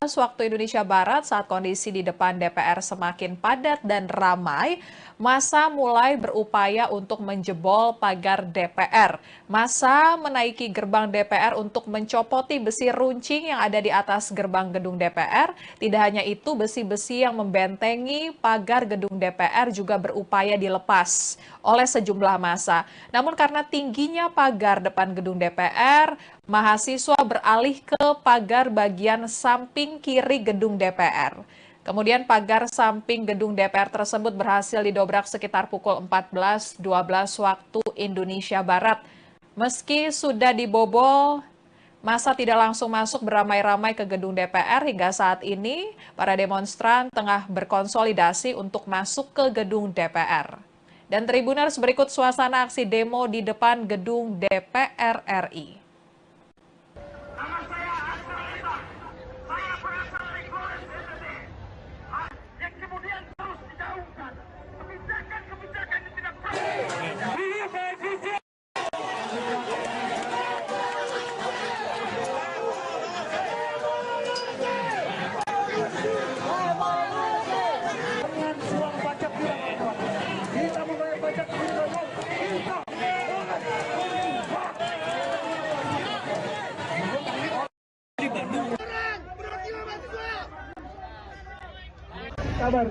Speaker 1: Waktu Indonesia Barat, saat kondisi di depan DPR semakin padat dan ramai, massa mulai berupaya untuk menjebol pagar DPR. Massa menaiki gerbang DPR untuk mencopoti besi runcing yang ada di atas gerbang gedung DPR. Tidak hanya itu, besi-besi yang membentengi pagar gedung DPR juga berupaya dilepas oleh sejumlah massa. Namun karena tingginya pagar depan gedung DPR, mahasiswa beralih ke pagar bagian samping kiri gedung DPR. Kemudian pagar samping gedung DPR tersebut berhasil didobrak sekitar pukul 14.12 waktu Indonesia Barat. Meski sudah dibobol, massa tidak langsung masuk beramai-ramai ke gedung DPR. Hingga saat ini, para demonstran tengah berkonsolidasi untuk masuk ke gedung DPR. Dan Tribuners, berikut suasana aksi demo di depan gedung DPR RI.
Speaker 2: Nama saya Astra Lita. Saya berasal dari Flores NTT. Yang kemudian terus digaungkan. Kebijakan-kebijakan yang tidak
Speaker 3: kabar.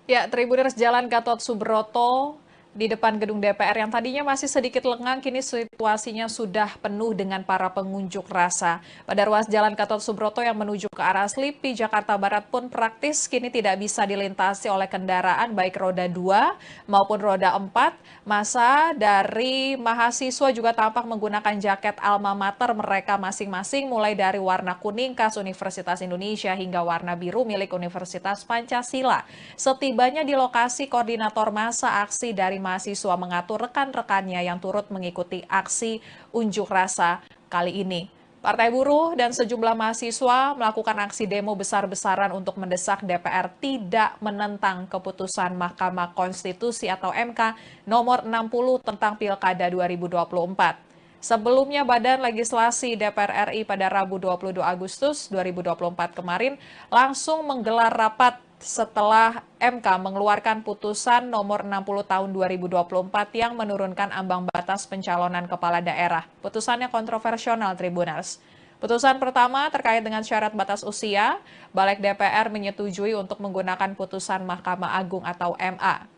Speaker 1: Ya, Tribuners, Jalan Gatot Subroto di depan gedung DPR yang tadinya masih sedikit lengang, kini situasinya sudah penuh dengan para pengunjuk rasa. Pada ruas Jalan Gatot Subroto yang menuju ke arah Slipi, Jakarta Barat pun praktis kini tidak bisa dilintasi oleh kendaraan baik roda 2 maupun roda 4. Massa dari mahasiswa juga tampak menggunakan jaket alma mater mereka masing-masing, mulai dari warna kuning khas Universitas Indonesia hingga warna biru milik Universitas Pancasila. Setibanya di lokasi, koordinator massa aksi dari mahasiswa mengatur rekan-rekannya yang turut mengikuti aksi unjuk rasa kali ini. Partai Buruh dan sejumlah mahasiswa melakukan aksi demo besar-besaran untuk mendesak DPR tidak menentang keputusan Mahkamah Konstitusi atau MK nomor 60 tentang Pilkada 2024. Sebelumnya, Badan Legislasi DPR RI pada Rabu 22 Agustus 2024 kemarin langsung menggelar rapat setelah MK mengeluarkan putusan nomor 60 tahun 2024 yang menurunkan ambang batas pencalonan kepala daerah. Putusannya kontroversial, Tribuners. Putusan pertama terkait dengan syarat batas usia, Balik DPR menyetujui untuk menggunakan putusan Mahkamah Agung atau MA.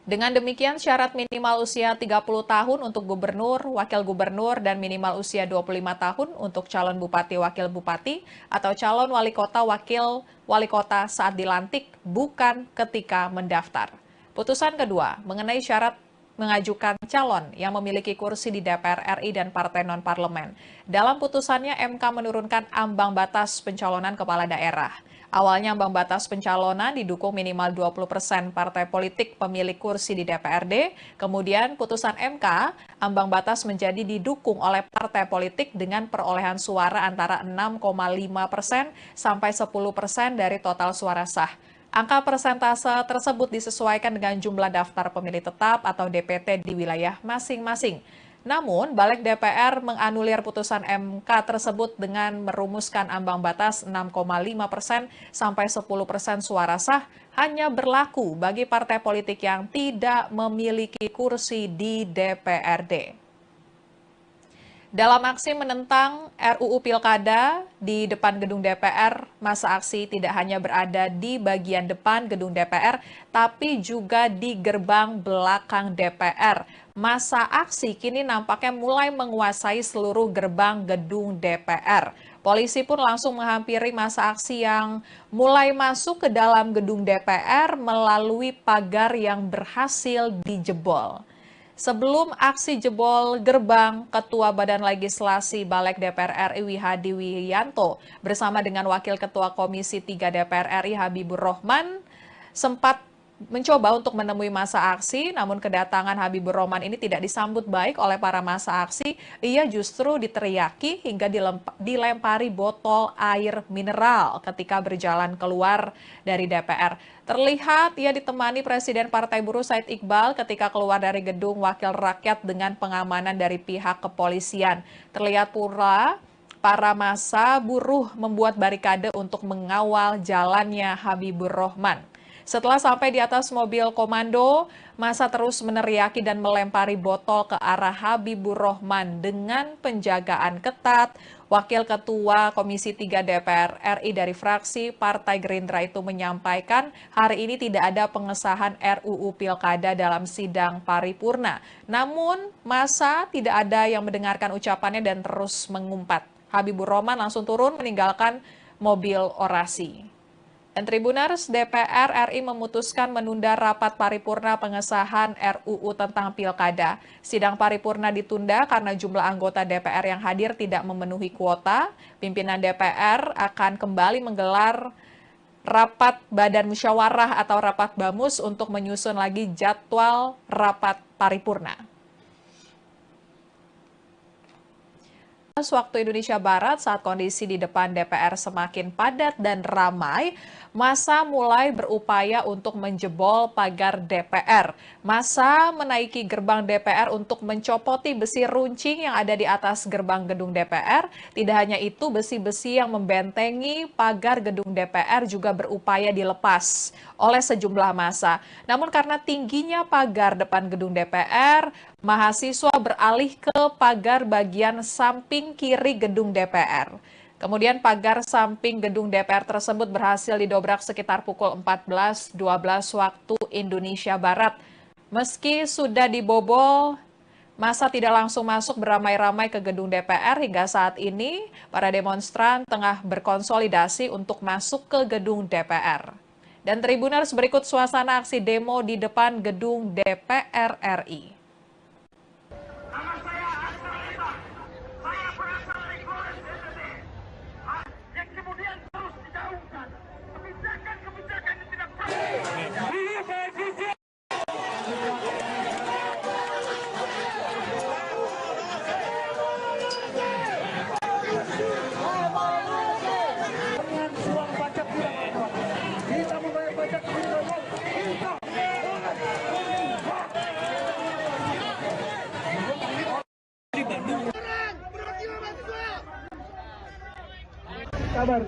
Speaker 1: Dengan demikian, syarat minimal usia 30 tahun untuk gubernur, wakil gubernur, dan minimal usia 25 tahun untuk calon bupati, wakil bupati, atau calon wali kota, wakil wali kota saat dilantik, bukan ketika mendaftar. Putusan kedua, mengenai syarat mengajukan calon yang memiliki kursi di DPR RI dan partai non-parlemen. Dalam putusannya, MK menurunkan ambang batas pencalonan kepala daerah. Awalnya ambang batas pencalonan didukung minimal 20% partai politik pemilik kursi di DPRD. Kemudian putusan MK, ambang batas menjadi didukung oleh partai politik dengan perolehan suara antara 6,5% sampai 10% dari total suara sah. Angka persentase tersebut disesuaikan dengan jumlah daftar pemilih tetap atau DPT di wilayah masing-masing. Namun, Balik DPR menganulir putusan MK tersebut dengan merumuskan ambang batas 6,5% sampai 10% suara sah hanya berlaku bagi partai politik yang tidak memiliki kursi di DPRD. Dalam aksi menentang RUU Pilkada di depan gedung DPR, masa aksi tidak hanya berada di bagian depan gedung DPR, tapi juga di gerbang belakang DPR. Masa aksi kini nampaknya mulai menguasai seluruh gerbang gedung DPR. Polisi pun langsung menghampiri masa aksi yang mulai masuk ke dalam gedung DPR melalui pagar yang berhasil dijebol. Sebelum aksi jebol gerbang, Ketua Badan Legislasi Balik DPR RI Wihadi Wiyanto bersama dengan Wakil Ketua Komisi 3 DPR RI Habibur Rohman sempat mencoba untuk menemui masa aksi, namun kedatangan Habibur Rohman ini tidak disambut baik oleh para masa aksi. Ia justru diteriaki hingga dilempari botol air mineral ketika berjalan keluar dari DPR. Terlihat ia ditemani Presiden Partai Buruh Said Iqbal ketika keluar dari gedung Wakil Rakyat dengan pengamanan dari pihak kepolisian. Terlihat pula para massa buruh membuat barikade untuk mengawal jalannya Habibur Rohman. Setelah sampai di atas mobil komando, massa terus meneriaki dan melempari botol ke arah Habibur Rohman dengan penjagaan ketat. Wakil Ketua Komisi 3 DPR RI dari fraksi Partai Gerindra itu menyampaikan hari ini tidak ada pengesahan RUU Pilkada dalam sidang paripurna. Namun, massa tidak ada yang mendengarkan ucapannya dan terus mengumpat. Habibur Rohman langsung turun meninggalkan mobil orasi. Dan Tribuners, DPR RI memutuskan menunda rapat paripurna pengesahan RUU tentang Pilkada. Sidang paripurna ditunda karena jumlah anggota DPR yang hadir tidak memenuhi kuota. Pimpinan DPR akan kembali menggelar rapat Badan Musyawarah atau rapat BAMUS untuk menyusun lagi jadwal rapat paripurna. Waktu Indonesia Barat, saat kondisi di depan DPR semakin padat dan ramai, massa mulai berupaya untuk menjebol pagar DPR. Massa menaiki gerbang DPR untuk mencopoti besi runcing yang ada di atas gerbang gedung DPR. Tidak hanya itu, besi-besi yang membentengi pagar gedung DPR juga berupaya dilepas oleh sejumlah massa. Namun karena tingginya pagar depan gedung DPR, mahasiswa beralih ke pagar bagian samping kiri gedung DPR. Kemudian pagar samping gedung DPR tersebut berhasil didobrak sekitar pukul 14.12 waktu Indonesia Barat. Meski sudah dibobol, massa tidak langsung masuk beramai-ramai ke gedung DPR. Hingga saat ini, para demonstran tengah berkonsolidasi untuk masuk ke gedung DPR. Dan Tribuners, berikut suasana aksi demo di depan gedung DPR RI.
Speaker 2: Nama saya Astra Lita. Saya berasal dari Flores, NTT. Yang kemudian terus digaungkan. Kebijakan-kebijakan yang tidak kita membayar pajak kabar.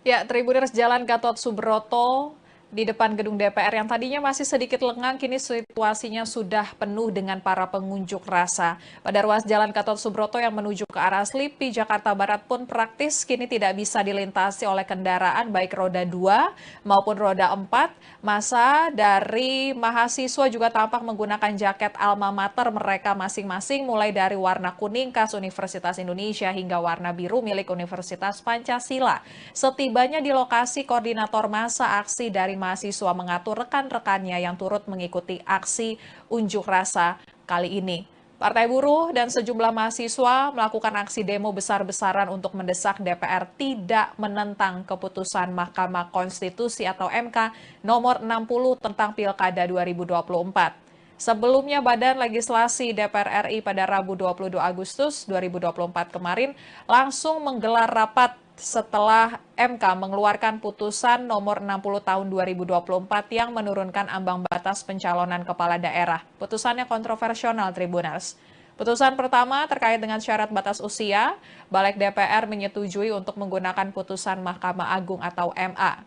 Speaker 1: Ya, Tribuners, Jalan Gatot Subroto Di depan gedung DPR yang tadinya masih sedikit lengang, kini situasinya sudah penuh dengan para pengunjuk rasa. Pada ruas Jalan Gatot Subroto yang menuju ke arah Slipi, Jakarta Barat pun praktis kini tidak bisa dilintasi oleh kendaraan baik roda 2 maupun roda 4. Masa dari mahasiswa juga tampak menggunakan jaket alma mater mereka masing-masing, mulai dari warna kuning khas Universitas Indonesia hingga warna biru milik Universitas Pancasila. Setibanya di lokasi, koordinator masa aksi dari mahasiswa mengatur rekan-rekannya yang turut mengikuti aksi unjuk rasa kali ini. Partai Buruh dan sejumlah mahasiswa melakukan aksi demo besar-besaran untuk mendesak DPR tidak menentang keputusan Mahkamah Konstitusi atau MK nomor 60 tentang Pilkada 2024. Sebelumnya, Badan Legislasi DPR RI pada Rabu 22 Agustus 2024 kemarin langsung menggelar rapat setelah MK mengeluarkan putusan nomor 60 tahun 2024 yang menurunkan ambang batas pencalonan kepala daerah. Putusannya kontroversial, Tribuners. Putusan pertama terkait dengan syarat batas usia, Balik DPR menyetujui untuk menggunakan putusan Mahkamah Agung atau MA.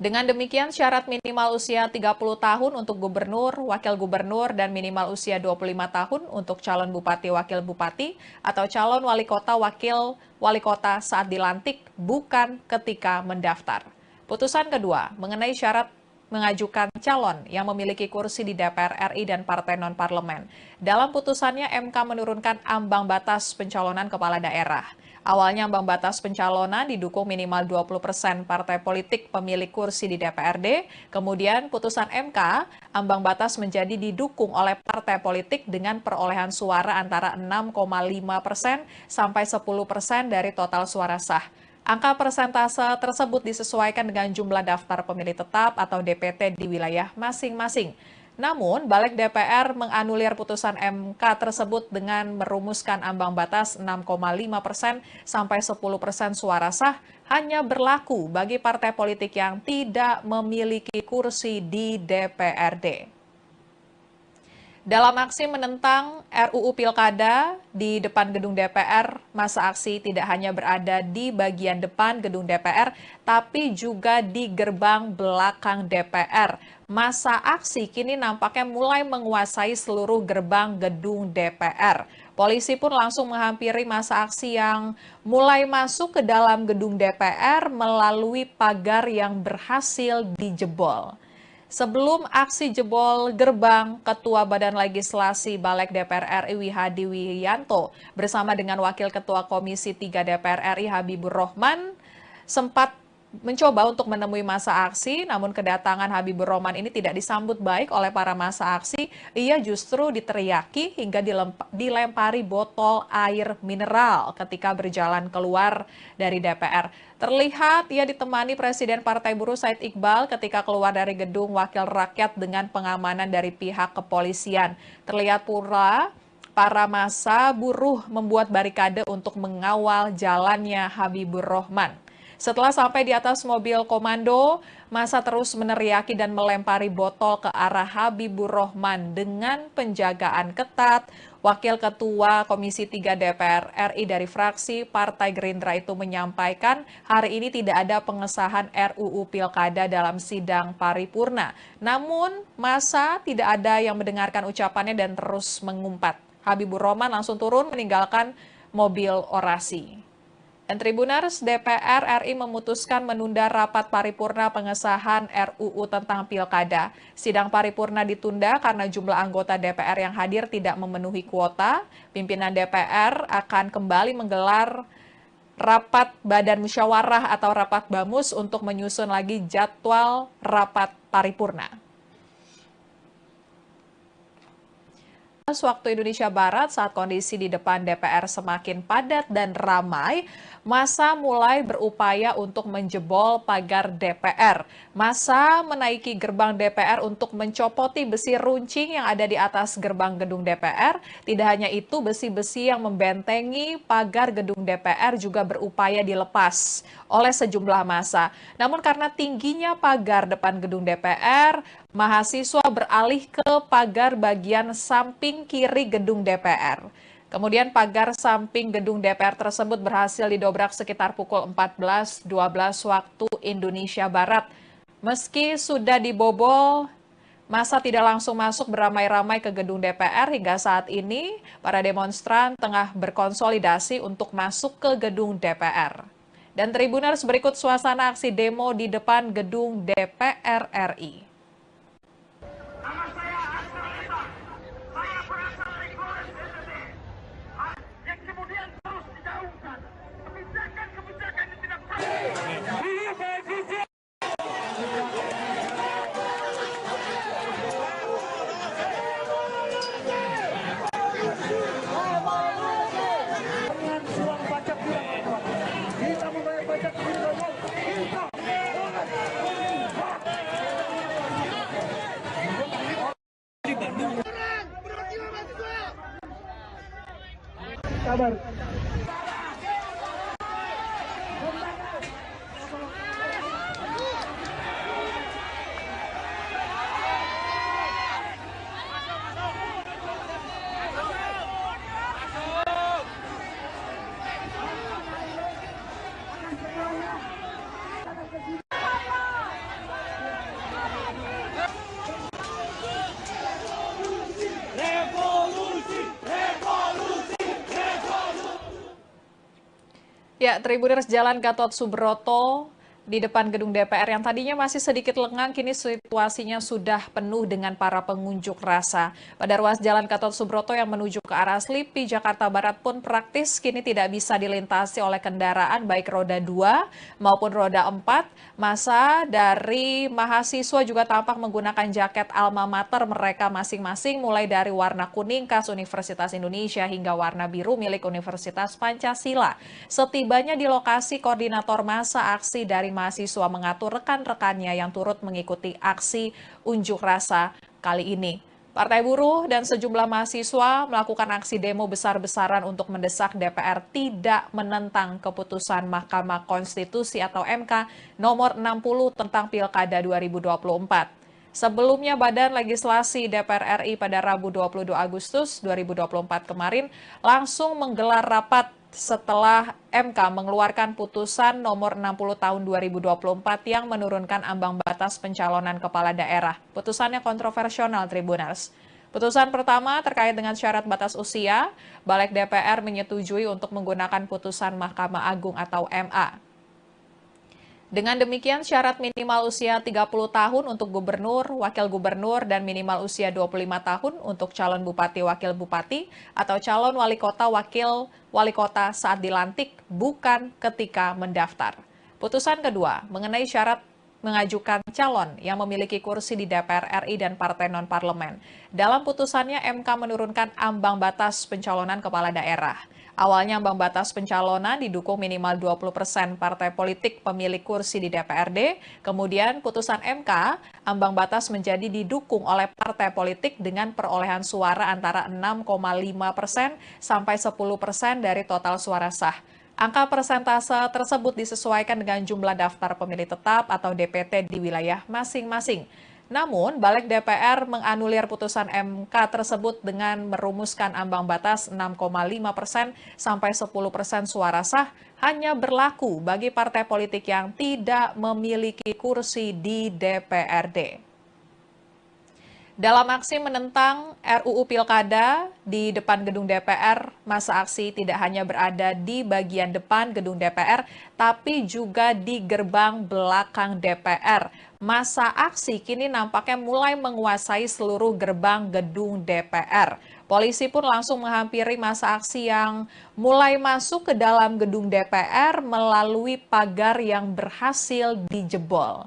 Speaker 1: Dengan demikian, syarat minimal usia 30 tahun untuk gubernur, wakil gubernur, dan minimal usia 25 tahun untuk calon bupati, wakil bupati, atau calon wali kota, wakil wali kota saat dilantik, bukan ketika mendaftar. Putusan kedua, mengenai syarat mengajukan calon yang memiliki kursi di DPR RI dan partai non-parlemen. Dalam putusannya, MK menurunkan ambang batas pencalonan kepala daerah. Awalnya ambang batas pencalonan didukung minimal 20% partai politik pemilik kursi di DPRD. Kemudian putusan MK, ambang batas menjadi didukung oleh partai politik dengan perolehan suara antara 6,5% sampai 10% dari total suara sah. Angka persentase tersebut disesuaikan dengan jumlah daftar pemilih tetap atau DPT di wilayah masing-masing. Namun, Balik DPR menganulir putusan MK tersebut dengan merumuskan ambang batas 6,5% sampai 10% suara sah hanya berlaku bagi partai politik yang tidak memiliki kursi di DPRD. Dalam aksi menentang RUU Pilkada di depan gedung DPR, masa aksi tidak hanya berada di bagian depan gedung DPR, tapi juga di gerbang belakang DPR. Masa aksi kini nampaknya mulai menguasai seluruh gerbang gedung DPR. Polisi pun langsung menghampiri masa aksi yang mulai masuk ke dalam gedung DPR melalui pagar yang berhasil dijebol. Sebelum aksi jebol gerbang, Ketua Badan Legislasi Balik DPR RI Wihadi Wiyanto bersama dengan Wakil Ketua Komisi 3 DPR RI Habibur Rahman sempat mencoba untuk menemui masa aksi, namun kedatangan Habibur Rahman ini tidak disambut baik oleh para masa aksi. Ia justru diteriaki hingga dilempari botol air mineral ketika berjalan keluar dari DPR. Terlihat ia ditemani Presiden Partai Buruh Said Iqbal ketika keluar dari gedung Wakil Rakyat dengan pengamanan dari pihak kepolisian. Terlihat pula para massa buruh membuat barikade untuk mengawal jalannya Habibur Rahman. Setelah sampai di atas mobil komando, massa terus meneriaki dan melempari botol ke arah Habibur Rahman dengan penjagaan ketat. Wakil Ketua Komisi 3 DPR RI dari fraksi Partai Gerindra itu menyampaikan hari ini tidak ada pengesahan RUU Pilkada dalam sidang paripurna. Namun, massa tidak ada yang mendengarkan ucapannya dan terus mengumpat. Habibur Rahman langsung turun meninggalkan mobil orasi. Dan Tribuners, DPR RI memutuskan menunda rapat paripurna pengesahan RUU tentang Pilkada. Sidang paripurna ditunda karena jumlah anggota DPR yang hadir tidak memenuhi kuota. Pimpinan DPR akan kembali menggelar rapat Badan Musyawarah atau rapat BAMUS untuk menyusun lagi jadwal rapat paripurna. Waktu Indonesia Barat, saat kondisi di depan DPR semakin padat dan ramai, massa mulai berupaya untuk menjebol pagar DPR. Massa menaiki gerbang DPR untuk mencopoti besi runcing yang ada di atas gerbang gedung DPR. Tidak hanya itu, besi-besi yang membentengi pagar gedung DPR juga berupaya dilepas oleh sejumlah massa. Namun karena tingginya pagar depan gedung DPR, mahasiswa beralih ke pagar bagian samping kiri gedung DPR. Kemudian pagar samping gedung DPR tersebut berhasil didobrak sekitar pukul 14.12 waktu Indonesia Barat. Meski sudah dibobol, massa tidak langsung masuk beramai-ramai ke gedung DPR. Hingga saat ini, para demonstran tengah berkonsolidasi untuk masuk ke gedung DPR. Dan Tribuners, berikut suasana aksi demo di depan gedung DPR RI.
Speaker 2: Nama saya Astra Lita. Saya berasal dari Flores, NTT. Yang kemudian terus digaungkan. Kebijakan-kebijakan yang tidak
Speaker 3: Kabar.
Speaker 1: Ya, Tribuners, Jalan Gatot Subroto di depan gedung DPR yang tadinya masih sedikit lengang, kini situasinya sudah penuh dengan para pengunjuk rasa. Pada ruas Jalan Gatot Subroto yang menuju ke arah Slipi, Jakarta Barat pun praktis kini tidak bisa dilintasi oleh kendaraan baik roda 2 maupun roda 4. Massa dari mahasiswa juga tampak menggunakan jaket alma mater mereka masing-masing, mulai dari warna kuning khas Universitas Indonesia hingga warna biru milik Universitas Pancasila. Setibanya di lokasi, koordinator massa aksi dari mahasiswa mengatur rekan-rekannya yang turut mengikuti aksi unjuk rasa kali ini. Partai Buruh dan sejumlah mahasiswa melakukan aksi demo besar-besaran untuk mendesak DPR tidak menentang keputusan Mahkamah Konstitusi atau MK nomor 60 tentang Pilkada 2024. Sebelumnya, Badan Legislasi DPR RI pada Rabu 22 Agustus 2024 kemarin langsung menggelar rapat setelah MK mengeluarkan putusan nomor 60 tahun 2024 yang menurunkan ambang batas pencalonan kepala daerah. Putusannya kontroversial, Tribuners. Putusan pertama terkait dengan syarat batas usia, Balik DPR menyetujui untuk menggunakan putusan Mahkamah Agung atau MA. Dengan demikian, syarat minimal usia 30 tahun untuk gubernur, wakil gubernur, dan minimal usia 25 tahun untuk calon bupati, wakil bupati, atau calon wali kota, wakil wali kota saat dilantik, bukan ketika mendaftar. Putusan kedua, mengenai syarat mengajukan calon yang memiliki kursi di DPR RI dan partai non-parlemen. Dalam putusannya, MK menurunkan ambang batas pencalonan kepala daerah. Awalnya ambang batas pencalonan didukung minimal 20% partai politik pemilik kursi di DPRD. Kemudian putusan MK, ambang batas menjadi didukung oleh partai politik dengan perolehan suara antara 6,5% sampai 10% dari total suara sah. Angka persentase tersebut disesuaikan dengan jumlah daftar pemilih tetap atau DPT di wilayah masing-masing. Namun, Balik DPR menganulir putusan MK tersebut dengan merumuskan ambang batas 6,5% sampai 10% suara sah hanya berlaku bagi partai politik yang tidak memiliki kursi di DPRD. Dalam aksi menentang RUU Pilkada di depan gedung DPR, massa aksi tidak hanya berada di bagian depan gedung DPR, tapi juga di gerbang belakang DPR. Massa aksi kini nampaknya mulai menguasai seluruh gerbang gedung DPR. Polisi pun langsung menghampiri massa aksi yang mulai masuk ke dalam gedung DPR melalui pagar yang berhasil dijebol.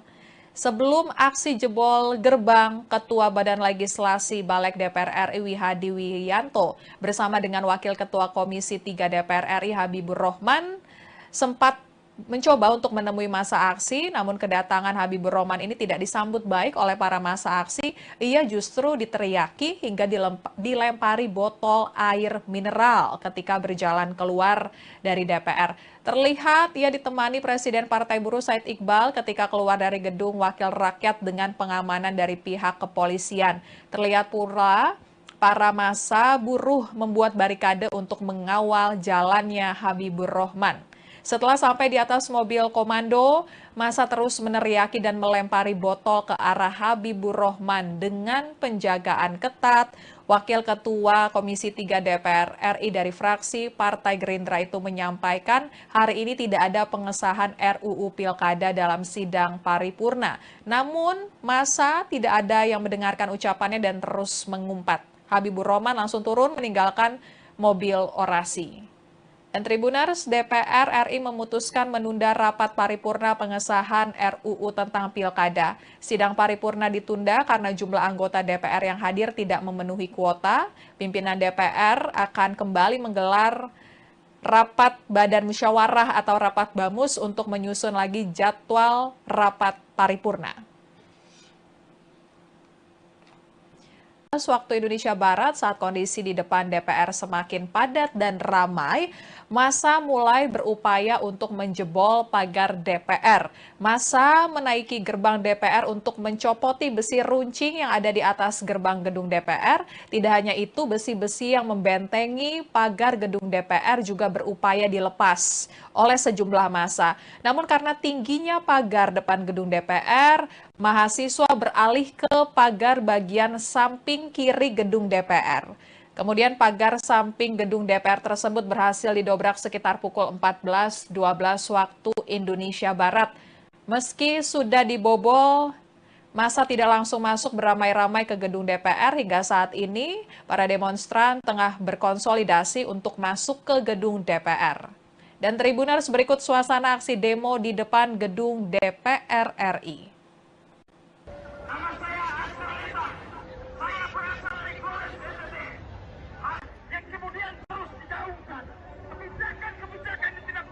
Speaker 1: Sebelum aksi jebol gerbang, Ketua Badan Legislasi Balik DPR RI Wihadi Wiyanto bersama dengan Wakil Ketua Komisi 3 DPR RI Habibur Rohman sempat mencoba untuk menemui massa aksi, namun kedatangan Habibur Rohman ini tidak disambut baik oleh para massa aksi. Ia justru diteriaki hingga dilempari botol air mineral ketika berjalan keluar dari DPR. Terlihat ia ditemani Presiden Partai Buruh Said Iqbal ketika keluar dari gedung Wakil Rakyat dengan pengamanan dari pihak kepolisian. Terlihat pula para massa buruh membuat barikade untuk mengawal jalannya Habibur Rohman. Setelah sampai di atas mobil komando, massa terus meneriaki dan melempari botol ke arah Habibur Rahman dengan penjagaan ketat. Wakil Ketua Komisi 3 DPR RI dari fraksi Partai Gerindra itu menyampaikan hari ini tidak ada pengesahan RUU Pilkada dalam sidang paripurna. Namun, massa tidak ada yang mendengarkan ucapannya dan terus mengumpat. Habibur Rahman langsung turun meninggalkan mobil orasi. Dan Tribuners, DPR RI memutuskan menunda rapat paripurna pengesahan RUU tentang Pilkada. Sidang paripurna ditunda karena jumlah anggota DPR yang hadir tidak memenuhi kuota. Pimpinan DPR akan kembali menggelar rapat Badan Musyawarah atau rapat BAMUS untuk menyusun lagi jadwal rapat paripurna. Waktu Indonesia Barat, saat kondisi di depan DPR semakin padat dan ramai, massa mulai berupaya untuk menjebol pagar DPR. Massa menaiki gerbang DPR untuk mencopoti besi runcing yang ada di atas gerbang gedung DPR. Tidak hanya itu, besi-besi yang membentengi pagar gedung DPR juga berupaya dilepas oleh sejumlah massa. Namun karena tingginya pagar depan gedung DPR, mahasiswa beralih ke pagar bagian samping kiri gedung DPR. Kemudian pagar samping gedung DPR tersebut berhasil didobrak sekitar pukul 14.12 waktu Indonesia Barat. Meski sudah dibobol, massa tidak langsung masuk beramai-ramai ke gedung DPR. Hingga saat ini, para demonstran tengah berkonsolidasi untuk masuk ke gedung DPR. Dan Tribuners, berikut suasana aksi demo di depan gedung DPR RI.
Speaker 2: Nama saya Astra Lita. Saya berasal dari Flores NTT. Yang kemudian terus digaungkan. Kebijakan-kebijakan yang tidak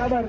Speaker 3: kabar.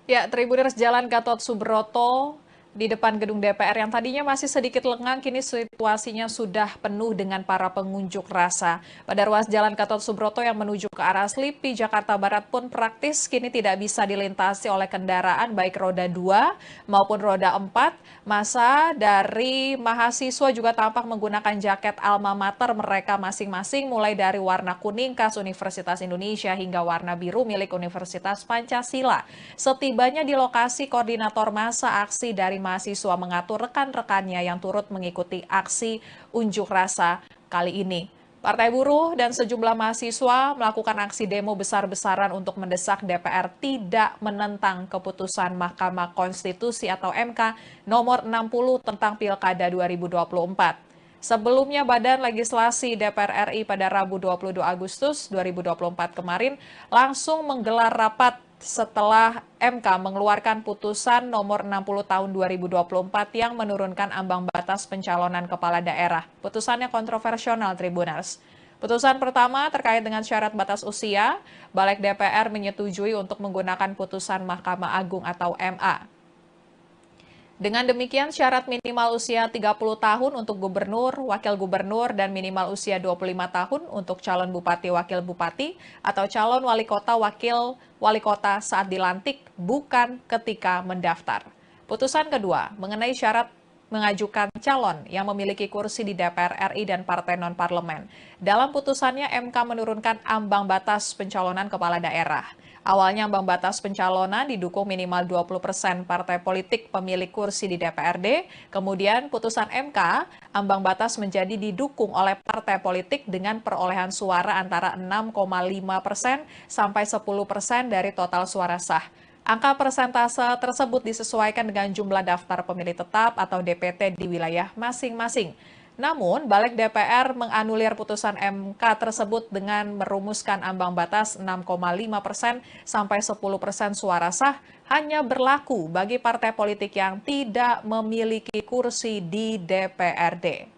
Speaker 1: Ya, Tribuners, Jalan Gatot Subroto di depan gedung DPR yang tadinya masih sedikit lengang, kini situasinya sudah penuh dengan para pengunjuk rasa. Pada ruas Jalan Gatot Subroto yang menuju ke arah Slipi, Jakarta Barat pun praktis kini tidak bisa dilintasi oleh kendaraan baik roda 2 maupun roda 4. Massa dari mahasiswa juga tampak menggunakan jaket alma mater mereka masing-masing, mulai dari warna kuning khas Universitas Indonesia hingga warna biru milik Universitas Pancasila. Setibanya di lokasi, koordinator massa aksi dari mahasiswa mengatur rekan-rekannya yang turut mengikuti aksi unjuk rasa kali ini. Partai Buruh dan sejumlah mahasiswa melakukan aksi demo besar-besaran untuk mendesak DPR tidak menentang keputusan Mahkamah Konstitusi atau MK nomor 60 tentang Pilkada 2024. Sebelumnya, Badan Legislasi DPR RI pada Rabu 22 Agustus 2024 kemarin langsung menggelar rapat setelah MK mengeluarkan putusan nomor 60 tahun 2024 yang menurunkan ambang batas pencalonan kepala daerah. Putusannya kontroversial, Tribuners. Putusan pertama terkait dengan syarat batas usia, Balik DPR menyetujui untuk menggunakan putusan Mahkamah Agung atau MA. Dengan demikian, syarat minimal usia 30 tahun untuk gubernur, wakil gubernur, dan minimal usia 25 tahun untuk calon bupati, wakil bupati, atau calon wali kota, wakil wali kota saat dilantik, bukan ketika mendaftar. Putusan kedua, mengenai syarat mengajukan calon yang memiliki kursi di DPR RI dan partai non-parlemen. Dalam putusannya, MK menurunkan ambang batas pencalonan kepala daerah. Awalnya ambang batas pencalonan didukung minimal 20% partai politik pemilik kursi di DPRD. Kemudian putusan MK, ambang batas menjadi didukung oleh partai politik dengan perolehan suara antara 6,5% sampai 10% dari total suara sah. Angka persentase tersebut disesuaikan dengan jumlah daftar pemilih tetap atau DPT di wilayah masing-masing. Namun, Balik DPR menganulir putusan MK tersebut dengan merumuskan ambang batas 6,5% sampai 10% suara sah hanya berlaku bagi partai politik yang tidak memiliki kursi di DPRD.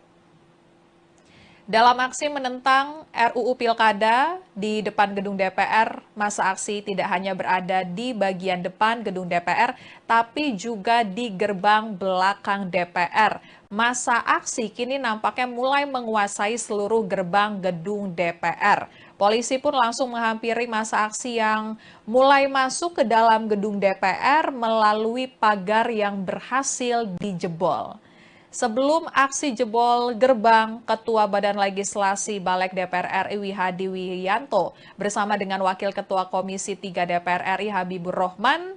Speaker 1: Dalam aksi menentang RUU Pilkada di depan gedung DPR, masa aksi tidak hanya berada di bagian depan gedung DPR, tapi juga di gerbang belakang DPR. Masa aksi kini nampaknya mulai menguasai seluruh gerbang gedung DPR. Polisi pun langsung menghampiri masa aksi yang mulai masuk ke dalam gedung DPR melalui pagar yang berhasil dijebol. Sebelum aksi jebol gerbang, Ketua Badan Legislasi Balik DPR RI Wihadi Wiyanto bersama dengan Wakil Ketua Komisi 3 DPR RI Habibur Rohman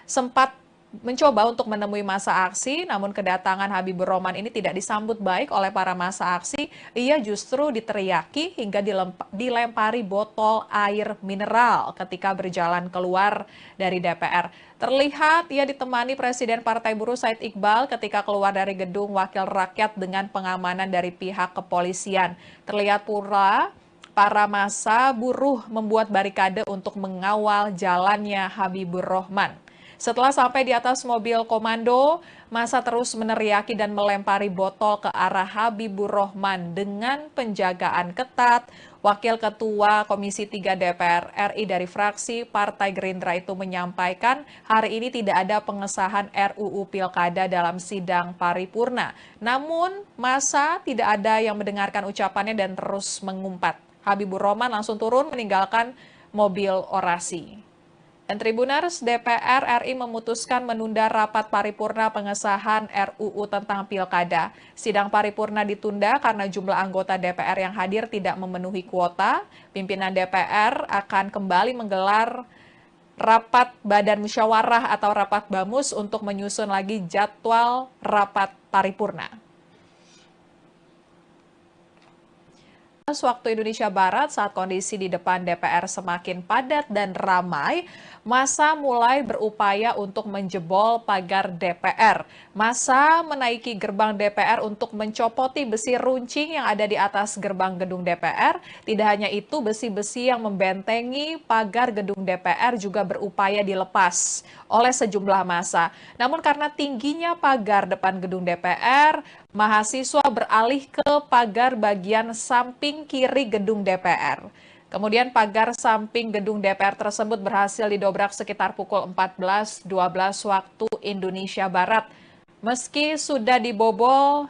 Speaker 1: sempat mencoba untuk menemui masa aksi, namun kedatangan Habibur Rohman ini tidak disambut baik oleh para masa aksi. Ia justru diteriaki hingga dilempari botol air mineral ketika berjalan keluar dari DPR. Terlihat ia ditemani Presiden Partai Buruh Said Iqbal ketika keluar dari gedung Wakil Rakyat dengan pengamanan dari pihak kepolisian. Terlihat pula para massa buruh membuat barikade untuk mengawal jalannya Habibur Rohman. Setelah sampai di atas mobil komando, massa terus meneriaki dan melempari botol ke arah Habibur Rohman dengan penjagaan ketat. Wakil Ketua Komisi 3 DPR RI dari fraksi Partai Gerindra itu menyampaikan hari ini tidak ada pengesahan RUU Pilkada dalam sidang paripurna. Namun, massa tidak ada yang mendengarkan ucapannya dan terus mengumpat. Habibur Rohman langsung turun meninggalkan mobil orasi. Dan Tribuners DPR RI memutuskan menunda rapat paripurna pengesahan RUU tentang Pilkada. Sidang paripurna ditunda karena jumlah anggota DPR yang hadir tidak memenuhi kuota. Pimpinan DPR akan kembali menggelar rapat Badan Musyawarah atau rapat BAMUS untuk menyusun lagi jadwal rapat paripurna. Waktu Indonesia Barat saat kondisi di depan DPR semakin padat dan ramai, massa mulai berupaya untuk menjebol pagar DPR. Massa menaiki gerbang DPR untuk mencopoti besi runcing yang ada di atas gerbang gedung DPR. Tidak hanya itu, besi-besi yang membentengi pagar gedung DPR juga berupaya dilepas oleh sejumlah massa. Namun karena tingginya pagar depan gedung DPR, mahasiswa beralih ke pagar bagian samping kiri gedung DPR. Kemudian pagar samping gedung DPR tersebut berhasil didobrak sekitar pukul 14.12 waktu Indonesia Barat. Meski sudah dibobol,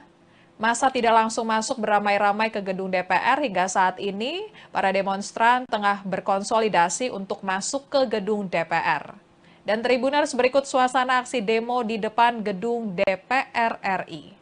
Speaker 1: massa tidak langsung masuk beramai-ramai ke gedung DPR. Hingga saat ini, para demonstran tengah berkonsolidasi untuk masuk ke gedung DPR. Dan Tribuners, berikut suasana aksi demo di depan gedung DPR RI.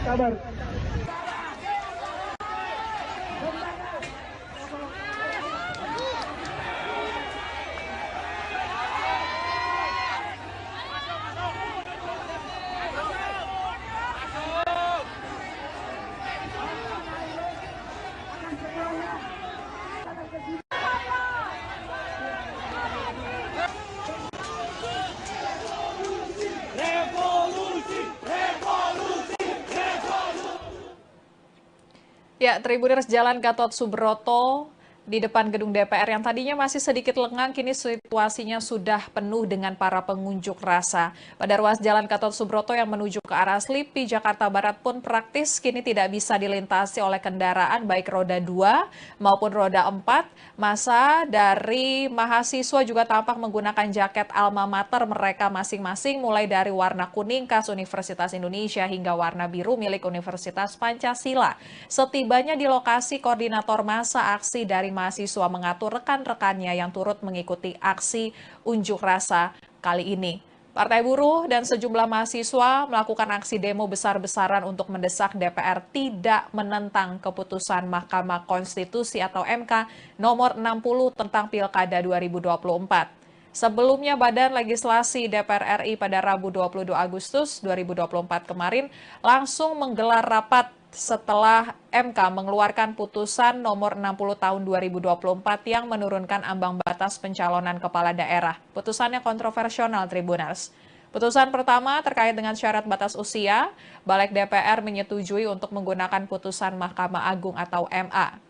Speaker 2: Kabar.
Speaker 1: Ya, Tribuners, Jalan Gatot Subroto di depan gedung DPR yang tadinya masih sedikit lengang, kini situasinya sudah penuh dengan para pengunjuk rasa. Pada ruas Jalan Gatot Subroto yang menuju ke arah Slipi, Jakarta Barat pun praktis kini tidak bisa dilintasi oleh kendaraan baik roda 2 maupun roda 4. Masa dari mahasiswa juga tampak menggunakan jaket alma mater mereka masing-masing, mulai dari warna kuning khas Universitas Indonesia hingga warna biru milik Universitas Pancasila. Setibanya di lokasi, koordinator masa aksi dari mahasiswa mengatur rekan-rekannya yang turut mengikuti aksi unjuk rasa kali ini. Partai Buruh dan sejumlah mahasiswa melakukan aksi demo besar-besaran untuk mendesak DPR tidak menentang keputusan Mahkamah Konstitusi atau MK nomor 60 tentang Pilkada 2024. Sebelumnya, Badan Legislasi DPR RI pada Rabu 22 Agustus 2024 kemarin langsung menggelar rapat setelah MK mengeluarkan putusan nomor 60 tahun 2024 yang menurunkan ambang batas pencalonan kepala daerah. Putusannya kontroversial, Tribuners. Putusan pertama terkait dengan syarat batas usia, Balik DPR menyetujui untuk menggunakan putusan Mahkamah Agung atau MA.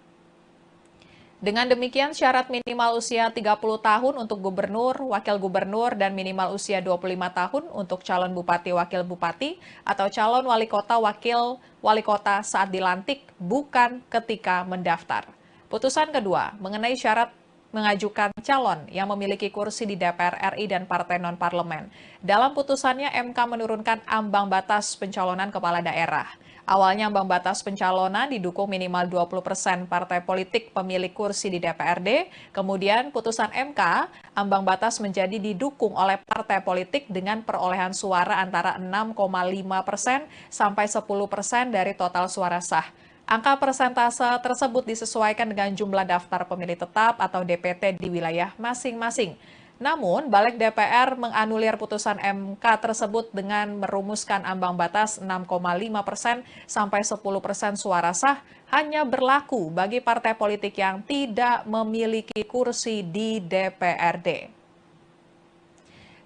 Speaker 1: Dengan demikian, syarat minimal usia 30 tahun untuk gubernur, wakil gubernur, dan minimal usia 25 tahun untuk calon bupati, wakil bupati, atau calon wali kota, wakil wali kota saat dilantik, bukan ketika mendaftar. Putusan kedua, mengenai syarat mengajukan calon yang memiliki kursi di DPR RI dan partai non-parlemen. Dalam putusannya, MK menurunkan ambang batas pencalonan kepala daerah. Awalnya ambang batas pencalonan didukung minimal 20% partai politik pemilik kursi di DPRD. Kemudian putusan MK, ambang batas menjadi didukung oleh partai politik dengan perolehan suara antara 6,5% sampai 10% dari total suara sah. Angka persentase tersebut disesuaikan dengan jumlah daftar pemilih tetap atau DPT di wilayah masing-masing. Namun, Balik DPR menganulir putusan MK tersebut dengan merumuskan ambang batas 6,5% sampai 10% suara sah hanya berlaku bagi partai politik yang tidak memiliki kursi di DPRD.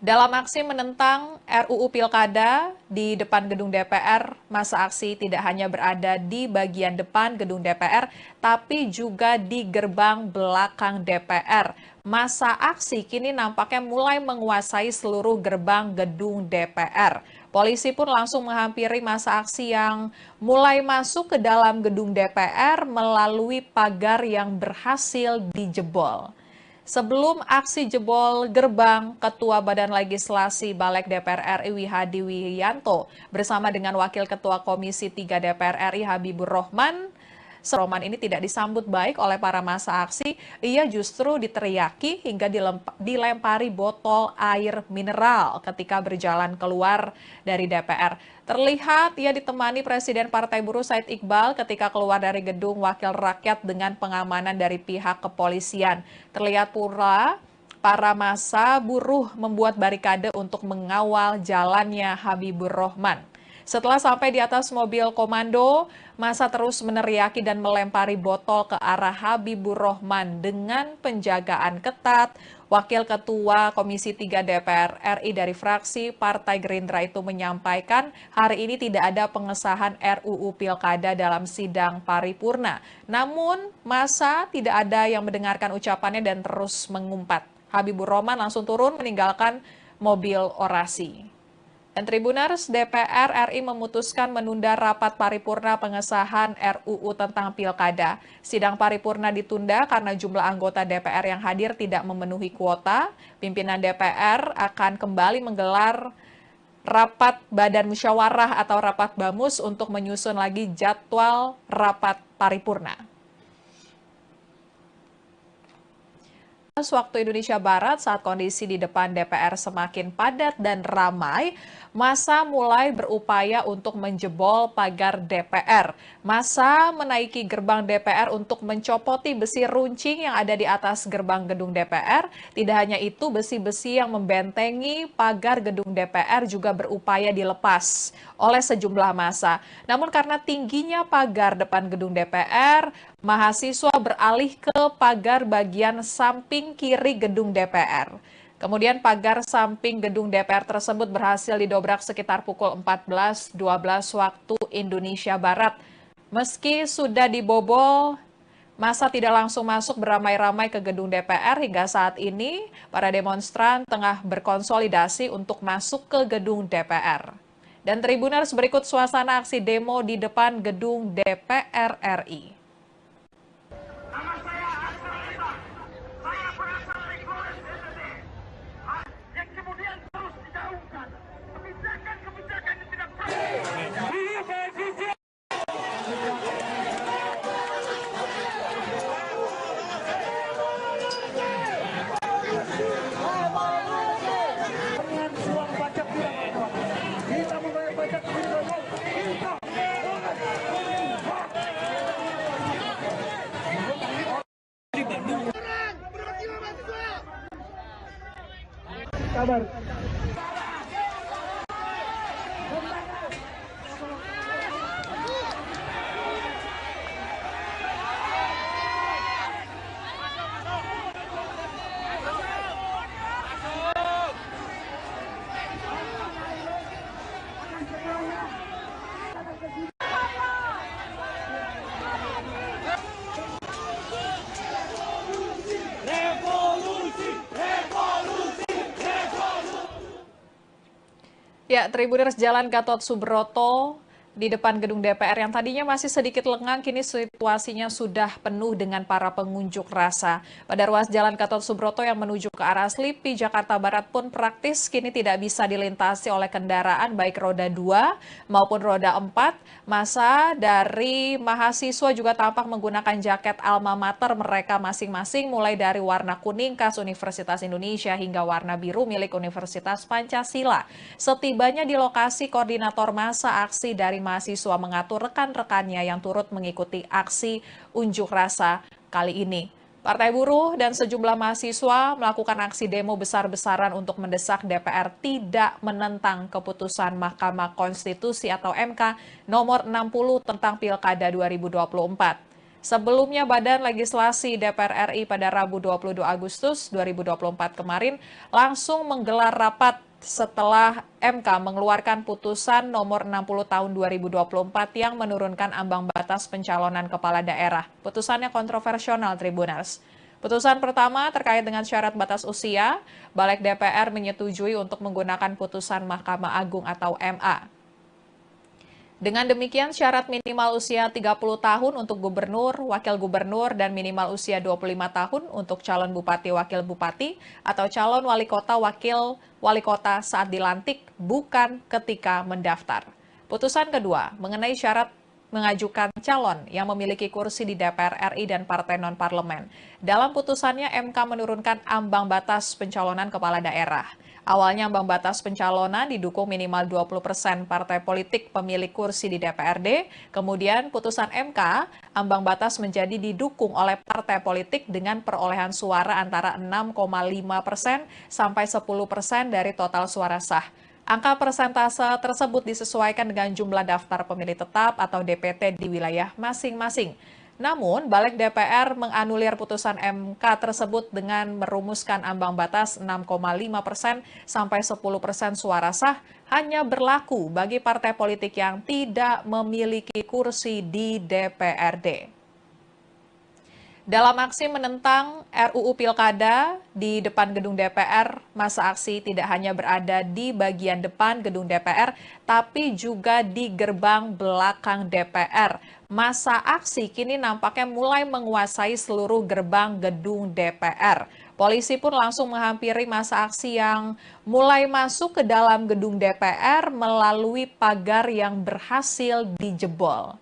Speaker 1: Dalam aksi menentang RUU Pilkada di depan gedung DPR, masa aksi tidak hanya berada di bagian depan gedung DPR, tapi juga di gerbang belakang DPR. Masa aksi kini nampaknya mulai menguasai seluruh gerbang gedung DPR. Polisi pun langsung menghampiri masa aksi yang mulai masuk ke dalam gedung DPR melalui pagar yang berhasil dijebol. Sebelum aksi jebol gerbang, Ketua Badan Legislasi Balik DPR RI Wihadi Wiyanto bersama dengan Wakil Ketua Komisi 3 DPR RI Habibur Rohman ini tidak disambut baik oleh para massa aksi. Ia justru diteriaki hingga dilempari botol air mineral ketika berjalan keluar dari DPR. Terlihat ia ditemani Presiden Partai Buruh Said Iqbal ketika keluar dari gedung Wakil Rakyat dengan pengamanan dari pihak kepolisian. Terlihat pula para massa buruh membuat barikade untuk mengawal jalannya Habibur Rohman. Setelah sampai di atas mobil komando, massa terus meneriaki dan melempari botol ke arah Habibur Rohman dengan penjagaan ketat. Wakil Ketua Komisi 3 DPR RI dari fraksi Partai Gerindra itu menyampaikan hari ini tidak ada pengesahan RUU Pilkada dalam sidang paripurna. Namun, massa tidak ada yang mendengarkan ucapannya dan terus mengumpat. Habibur Rohman langsung turun meninggalkan mobil orasi. Dan Tribuners, DPR RI memutuskan menunda rapat paripurna pengesahan RUU tentang Pilkada. Sidang paripurna ditunda karena jumlah anggota DPR yang hadir tidak memenuhi kuota. Pimpinan DPR akan kembali menggelar rapat Badan Musyawarah atau rapat BAMUS untuk menyusun lagi jadwal rapat paripurna. Waktu Indonesia Barat, saat kondisi di depan DPR semakin padat dan ramai, massa mulai berupaya untuk menjebol pagar DPR. Massa menaiki gerbang DPR untuk mencopoti besi runcing yang ada di atas gerbang gedung DPR. Tidak hanya itu, besi-besi yang membentengi pagar gedung DPR juga berupaya dilepas oleh sejumlah massa. Namun karena tingginya pagar depan gedung DPR, mahasiswa beralih ke pagar bagian samping kiri gedung DPR. Kemudian pagar samping gedung DPR tersebut berhasil didobrak sekitar pukul 14.12 waktu Indonesia Barat. Meski sudah dibobol, Massa tidak langsung masuk beramai-ramai ke gedung DPR. Hingga saat ini, para demonstran tengah berkonsolidasi untuk masuk ke gedung DPR. Dan Tribuners, berikut suasana aksi demo di depan gedung DPR RI.
Speaker 2: Nama saya Astra Lita. Saya berasal dari Flores NTT. Yang kemudian terus digaungkan kebijakan-kebijakan yang tidak kita membayar pajak kita kabar.
Speaker 1: Ya, Tribuners, Jalan Gatot Subroto di depan gedung DPR yang tadinya masih sedikit lengang, kini situasinya sudah penuh dengan para pengunjuk rasa. Pada ruas Jalan Gatot Subroto yang menuju ke arah Slipi, Jakarta Barat pun praktis kini tidak bisa dilintasi oleh kendaraan baik roda 2 maupun roda 4. Massa dari mahasiswa juga tampak menggunakan jaket alma mater mereka masing-masing, mulai dari warna kuning khas Universitas Indonesia hingga warna biru milik Universitas Pancasila. Setibanya di lokasi, koordinator massa aksi dari mahasiswa mengatur rekan-rekannya yang turut mengikuti aksi unjuk rasa kali ini. Partai Buruh dan sejumlah mahasiswa melakukan aksi demo besar-besaran untuk mendesak DPR tidak menentang keputusan Mahkamah Konstitusi atau MK nomor 60 tentang Pilkada 2024. Sebelumnya, Badan Legislasi DPR RI pada Rabu 22 Agustus 2024 kemarin langsung menggelar rapat setelah MK mengeluarkan putusan nomor 60 tahun 2024 yang menurunkan ambang batas pencalonan kepala daerah. Putusannya kontroversial, Tribuners. Putusan pertama terkait dengan syarat batas usia, Balik DPR menyetujui untuk menggunakan putusan Mahkamah Agung atau MA. Dengan demikian, syarat minimal usia 30 tahun untuk gubernur, wakil gubernur, dan minimal usia 25 tahun untuk calon bupati, wakil bupati, atau calon wali kota, wakil wali kota saat dilantik, bukan ketika mendaftar. Putusan kedua, mengenai syarat mengajukan calon yang memiliki kursi di DPR RI dan partai non-parlemen. Dalam putusannya, MK menurunkan ambang batas pencalonan kepala daerah. Awalnya ambang batas pencalonan didukung minimal 20% partai politik pemilik kursi di DPRD. Kemudian putusan MK, ambang batas menjadi didukung oleh partai politik dengan perolehan suara antara 6,5% sampai 10% dari total suara sah. Angka persentase tersebut disesuaikan dengan jumlah daftar pemilih tetap atau DPT di wilayah masing-masing. Namun, Balik DPR menganulir putusan MK tersebut dengan merumuskan ambang batas 6,5% sampai 10% suara sah hanya berlaku bagi partai politik yang tidak memiliki kursi di DPRD. Dalam aksi menentang RUU Pilkada di depan gedung DPR, massa aksi tidak hanya berada di bagian depan gedung DPR, tapi juga di gerbang belakang DPR. Massa aksi kini nampaknya mulai menguasai seluruh gerbang gedung DPR. Polisi pun langsung menghampiri massa aksi yang mulai masuk ke dalam gedung DPR melalui pagar yang berhasil dijebol.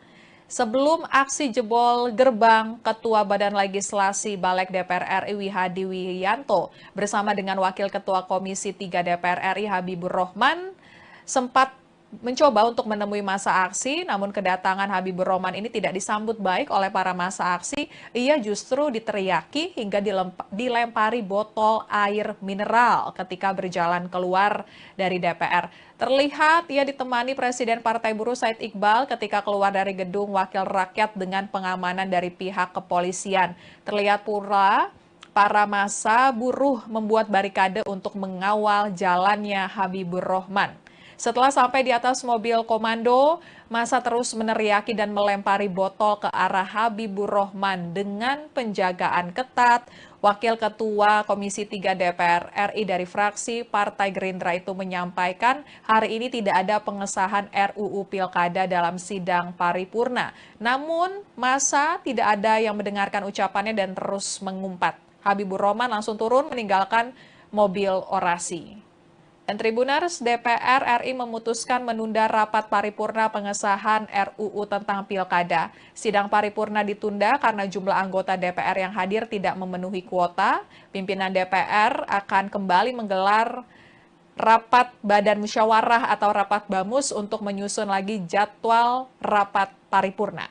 Speaker 1: Sebelum aksi jebol gerbang, Ketua Badan Legislasi Balik DPR RI Hadi Wiyanto bersama dengan Wakil Ketua Komisi 3 DPR RI Habibur Rahman sempat mencoba untuk menemui massa aksi, namun kedatangan Habibur Rahman ini tidak disambut baik oleh para massa aksi. Ia justru diteriaki hingga dilempari botol air mineral ketika berjalan keluar dari DPR. Terlihat ia ditemani Presiden Partai Buruh Said Iqbal ketika keluar dari gedung Wakil Rakyat dengan pengamanan dari pihak kepolisian. Terlihat pula para massa buruh membuat barikade untuk mengawal jalannya Habibur Rahman. Setelah sampai di atas mobil komando, massa terus meneriaki dan melempari botol ke arah Habibur Rahman dengan penjagaan ketat. Wakil Ketua Komisi 3 DPR RI dari fraksi Partai Gerindra itu menyampaikan hari ini tidak ada pengesahan RUU Pilkada dalam sidang paripurna. Namun, massa tidak ada yang mendengarkan ucapannya dan terus mengumpat. Habibur Rahman langsung turun meninggalkan mobil orasi. Dan Tribuners, DPR RI memutuskan menunda rapat paripurna pengesahan RUU tentang Pilkada. Sidang paripurna ditunda karena jumlah anggota DPR yang hadir tidak memenuhi kuota. Pimpinan DPR akan kembali menggelar rapat Badan Musyawarah atau rapat BAMUS untuk menyusun lagi jadwal rapat paripurna.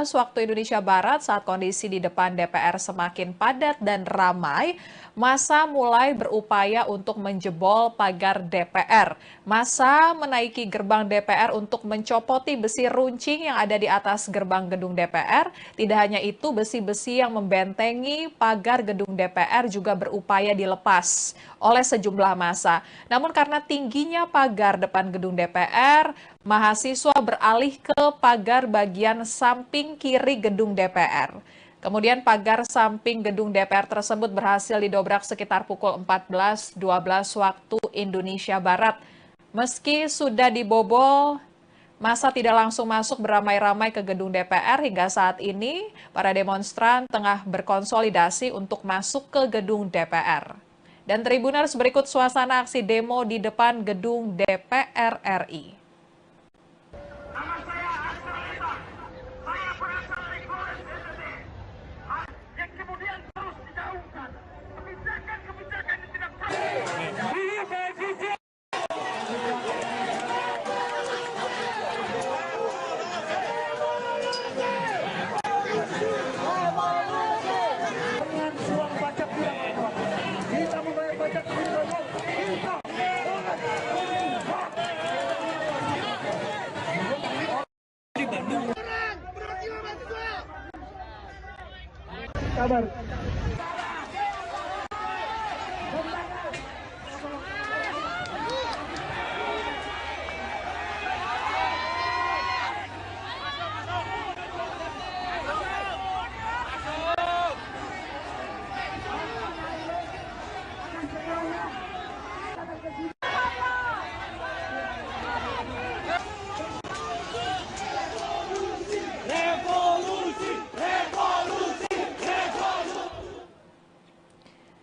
Speaker 1: Waktu Indonesia Barat, saat kondisi di depan DPR semakin padat dan ramai, massa mulai berupaya untuk menjebol pagar DPR. Massa menaiki gerbang DPR untuk mencopoti besi runcing yang ada di atas gerbang gedung DPR. Tidak hanya itu, besi-besi yang membentengi pagar gedung DPR juga berupaya dilepas oleh sejumlah massa. Namun karena tingginya pagar depan gedung DPR, mahasiswa beralih ke pagar bagian samping kiri gedung DPR. Kemudian pagar samping gedung DPR tersebut berhasil didobrak sekitar pukul 14.12 waktu Indonesia Barat. Meski sudah dibobol, massa tidak langsung masuk beramai-ramai ke gedung DPR. Hingga saat ini, para demonstran tengah berkonsolidasi untuk masuk ke gedung DPR. Dan Tribuners, berikut suasana aksi demo di depan gedung DPR RI.
Speaker 2: Nama saya Astra Lita. Saya berasal dari Flores NTT. Yang kemudian terus digaungkan. Kebijakan-kebijakan yang tidak
Speaker 3: kabar.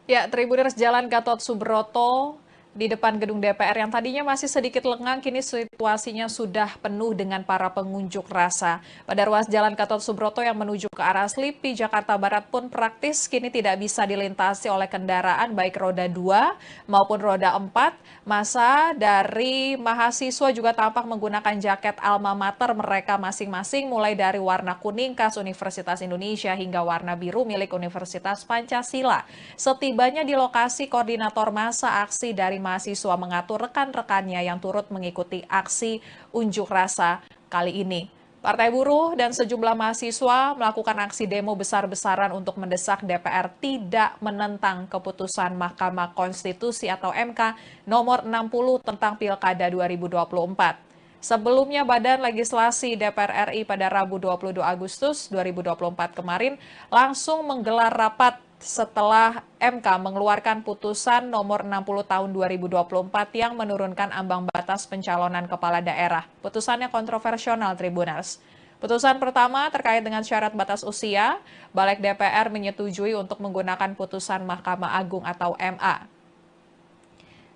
Speaker 1: Ya, Tribuners, Jalan Gatot Subroto di depan gedung DPR yang tadinya masih sedikit lengang, kini situasinya sudah penuh dengan para pengunjuk rasa. Pada ruas Jalan Gatot Subroto yang menuju ke arah Slipi, Jakarta Barat pun praktis kini tidak bisa dilintasi oleh kendaraan baik roda 2 maupun roda 4. Massa dari mahasiswa juga tampak menggunakan jaket alma mater mereka masing-masing, mulai dari warna kuning khas Universitas Indonesia hingga warna biru milik Universitas Pancasila. Setibanya di lokasi, koordinator massa aksi dari mahasiswa mengatur rekan-rekannya yang turut mengikuti aksi unjuk rasa kali ini. Partai Buruh dan sejumlah mahasiswa melakukan aksi demo besar-besaran untuk mendesak DPR tidak menentang keputusan Mahkamah Konstitusi atau MK nomor 60 tentang Pilkada 2024. Sebelumnya, Badan Legislasi DPR RI pada Rabu 22 Agustus 2024 kemarin langsung menggelar rapat setelah MK mengeluarkan putusan nomor 60 tahun 2024 yang menurunkan ambang batas pencalonan kepala daerah. Putusannya kontroversial, Tribuners. Putusan pertama terkait dengan syarat batas usia, Balik DPR menyetujui untuk menggunakan putusan Mahkamah Agung atau MA.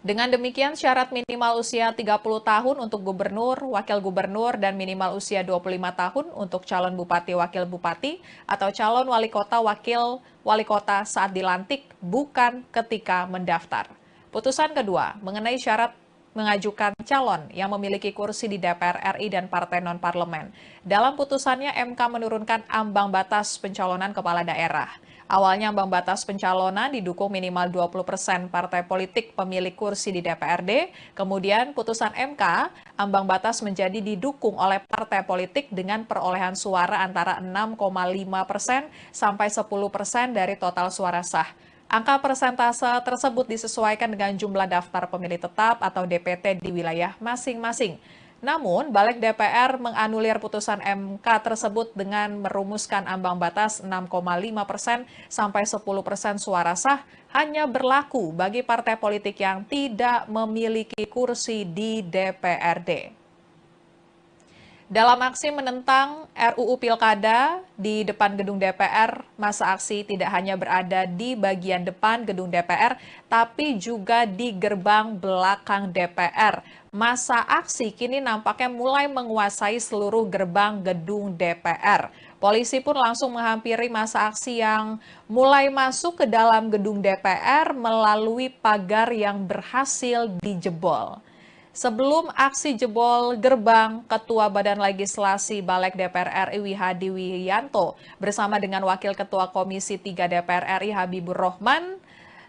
Speaker 1: Dengan demikian, syarat minimal usia 30 tahun untuk gubernur, wakil gubernur, dan minimal usia 25 tahun untuk calon bupati, wakil bupati, atau calon wali kota, wakil wali kota saat dilantik, bukan ketika mendaftar. Putusan kedua, mengenai syarat mengajukan calon yang memiliki kursi di DPR RI dan partai non-parlemen. Dalam putusannya, MK menurunkan ambang batas pencalonan kepala daerah. Awalnya ambang batas pencalonan didukung minimal 20% partai politik pemilik kursi di DPRD. Kemudian putusan MK, ambang batas menjadi didukung oleh partai politik dengan perolehan suara antara 6,5% sampai 10% dari total suara sah. Angka persentase tersebut disesuaikan dengan jumlah daftar pemilih tetap atau DPT di wilayah masing-masing. Namun, Balik DPR menganulir putusan MK tersebut dengan merumuskan ambang batas 6,5% sampai 10% suara sah hanya berlaku bagi partai politik yang tidak memiliki kursi di DPRD. Dalam aksi menentang RUU Pilkada di depan gedung DPR, masa aksi tidak hanya berada di bagian depan gedung DPR, tapi juga di gerbang belakang DPR. Masa aksi kini nampaknya mulai menguasai seluruh gerbang gedung DPR. Polisi pun langsung menghampiri masa aksi yang mulai masuk ke dalam gedung DPR melalui pagar yang berhasil dijebol. Sebelum aksi jebol gerbang, Ketua Badan Legislasi Balik DPR RI Wihadi Wiyanto bersama dengan Wakil Ketua Komisi 3 DPR RI Habibur Rohman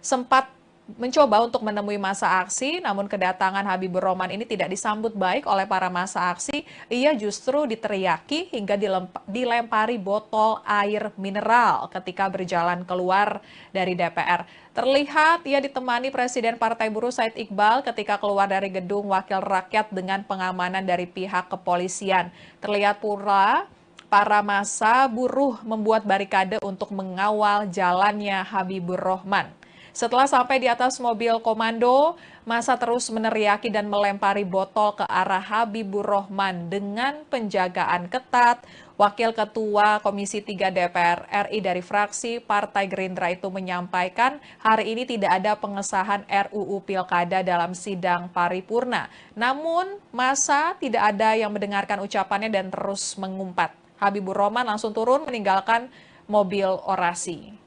Speaker 1: sempat mencoba untuk menemui masa aksi, namun kedatangan Habibur Rohman ini tidak disambut baik oleh para masa aksi. Ia justru diteriaki hingga dilempari botol air mineral ketika berjalan keluar dari DPR. Terlihat ia ditemani Presiden Partai Buruh Said Iqbal ketika keluar dari gedung Wakil Rakyat dengan pengamanan dari pihak kepolisian. Terlihat pula para massa buruh membuat barikade untuk mengawal jalannya Habibur Rohman. Setelah sampai di atas mobil komando, massa terus meneriaki dan melempari botol ke arah Habibur Rohman dengan penjagaan ketat. Wakil Ketua Komisi 3 DPR RI dari fraksi Partai Gerindra itu menyampaikan hari ini tidak ada pengesahan RUU Pilkada dalam sidang paripurna. Namun, massa tidak ada yang mendengarkan ucapannya dan terus mengumpat. Habibur Rohman langsung turun meninggalkan mobil orasi.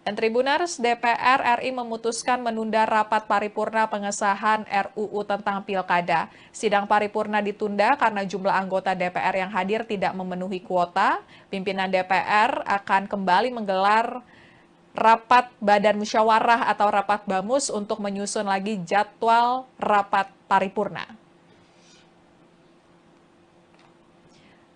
Speaker 1: Dan Tribuners, DPR RI memutuskan menunda rapat paripurna pengesahan RUU tentang Pilkada. Sidang paripurna ditunda karena jumlah anggota DPR yang hadir tidak memenuhi kuota. Pimpinan DPR akan kembali menggelar rapat Badan Musyawarah atau rapat BAMUS untuk menyusun lagi jadwal rapat paripurna.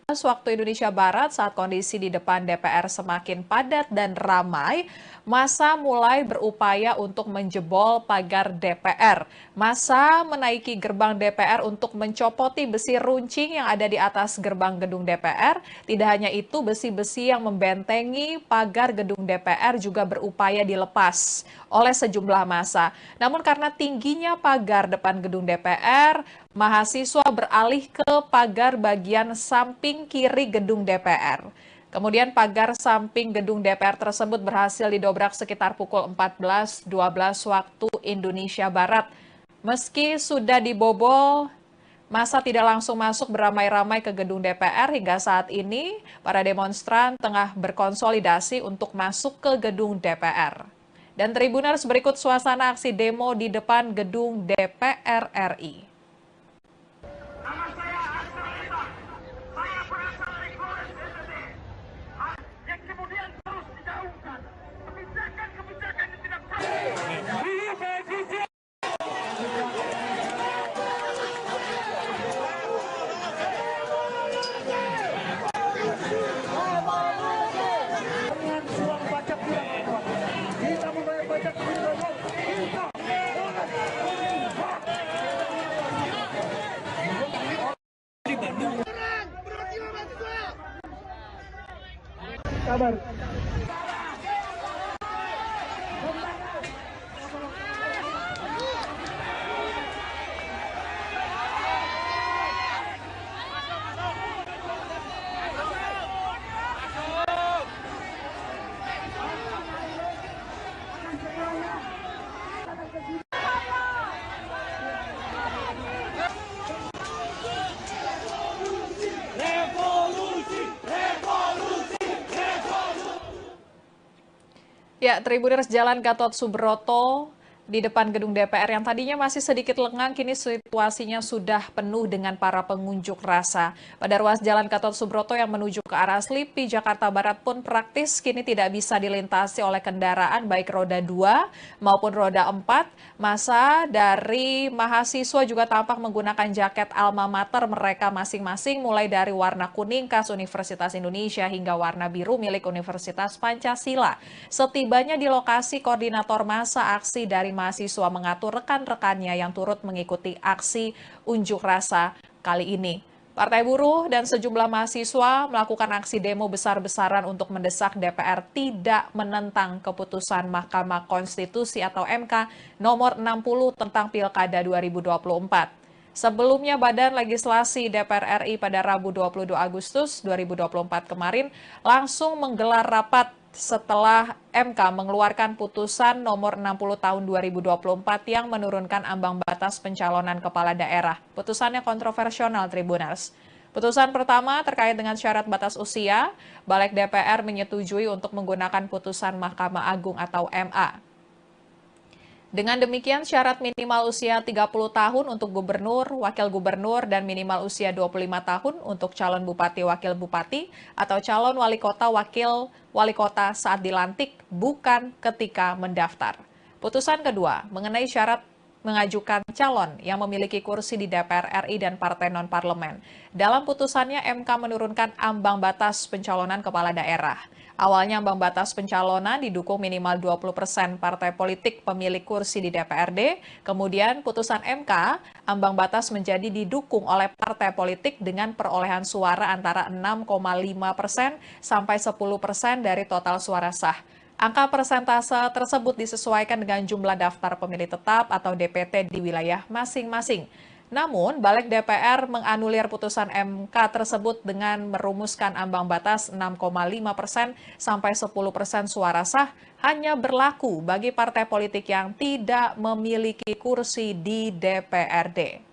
Speaker 1: Waktu Indonesia Barat, saat kondisi di depan DPR semakin padat dan ramai, massa mulai berupaya untuk menjebol pagar DPR. Massa menaiki gerbang DPR untuk mencopoti besi runcing yang ada di atas gerbang gedung DPR. Tidak hanya itu, besi-besi yang membentengi pagar gedung DPR juga berupaya dilepas oleh sejumlah massa. Namun karena tingginya pagar depan gedung DPR, mahasiswa beralih ke pagar bagian samping kiri gedung DPR. Kemudian pagar samping gedung DPR tersebut berhasil didobrak sekitar pukul 14.12 waktu Indonesia Barat. Meski sudah dibobol, massa tidak langsung masuk beramai-ramai ke gedung DPR. Hingga saat ini, para demonstran tengah berkonsolidasi untuk masuk ke gedung DPR. Dan Tribuners, berikut suasana aksi demo di depan gedung DPR RI.
Speaker 2: Nama saya Astra Lita. Saya berasal dari Flores, NTT. Yang kemudian terus digaungkan. Kebijakan-kebijakan yang tidak
Speaker 3: kabar.
Speaker 1: Ya, Tribuners, Jalan Gatot Subroto Di depan gedung DPR yang tadinya masih sedikit lengang, kini situasinya sudah penuh dengan para pengunjuk rasa. Pada ruas Jalan Gatot Subroto yang menuju ke arah Slipi, Jakarta Barat pun praktis kini tidak bisa dilintasi oleh kendaraan baik roda 2 maupun roda 4. Masa dari mahasiswa juga tampak menggunakan jaket alma mater mereka masing-masing, mulai dari warna kuning khas Universitas Indonesia hingga warna biru milik Universitas Pancasila. Setibanya di lokasi, koordinator masa aksi dari mahasiswa mengatur rekan-rekannya yang turut mengikuti aksi unjuk rasa kali ini. Partai Buruh dan sejumlah mahasiswa melakukan aksi demo besar-besaran untuk mendesak DPR tidak menentang keputusan Mahkamah Konstitusi atau MK nomor 60 tentang Pilkada 2024. Sebelumnya, Badan Legislasi DPR RI pada Rabu 22 Agustus 2024 kemarin langsung menggelar rapat setelah MK mengeluarkan putusan nomor 60 tahun 2024 yang menurunkan ambang batas pencalonan kepala daerah. Putusannya kontroversial, Tribuners. Putusan pertama terkait dengan syarat batas usia, Balik DPR menyetujui untuk menggunakan putusan Mahkamah Agung atau MA. Dengan demikian, syarat minimal usia 30 tahun untuk gubernur, wakil gubernur, dan minimal usia 25 tahun untuk calon bupati, wakil bupati, atau calon wali kota, wakil wali kota saat dilantik, bukan ketika mendaftar. Putusan kedua, mengenai syarat mengajukan calon yang memiliki kursi di DPR RI dan partai non-parlemen. Dalam putusannya, MK menurunkan ambang batas pencalonan kepala daerah. Awalnya ambang batas pencalonan didukung minimal 20% partai politik pemilik kursi di DPRD. Kemudian putusan MK, ambang batas menjadi didukung oleh partai politik dengan perolehan suara antara 6,5% sampai 10% dari total suara sah. Angka persentase tersebut disesuaikan dengan jumlah daftar pemilih tetap atau DPT di wilayah masing-masing. Namun, Balik DPR menganulir putusan MK tersebut dengan merumuskan ambang batas 6,5% sampai 10% suara sah hanya berlaku bagi partai politik yang tidak memiliki kursi di DPRD.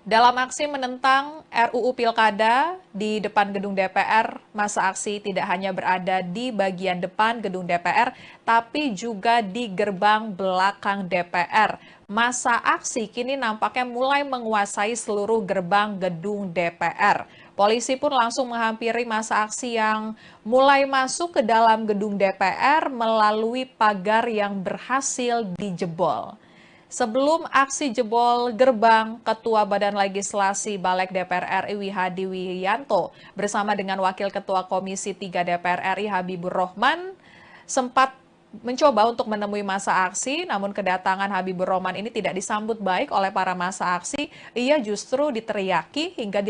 Speaker 1: Dalam aksi menentang RUU Pilkada di depan gedung DPR, masa aksi tidak hanya berada di bagian depan gedung DPR, tapi juga di gerbang belakang DPR. Masa aksi kini nampaknya mulai menguasai seluruh gerbang gedung DPR. Polisi pun langsung menghampiri masa aksi yang mulai masuk ke dalam gedung DPR melalui pagar yang berhasil dijebol. Sebelum aksi jebol gerbang, Ketua Badan Legislasi Balik DPR RI Wihadi Wiyanto bersama dengan Wakil Ketua Komisi 3 DPR RI Habibur Rohman sempat mencoba untuk menemui masa aksi, namun kedatangan Habibur Rohman ini tidak disambut baik oleh para masa aksi. Ia justru diteriaki hingga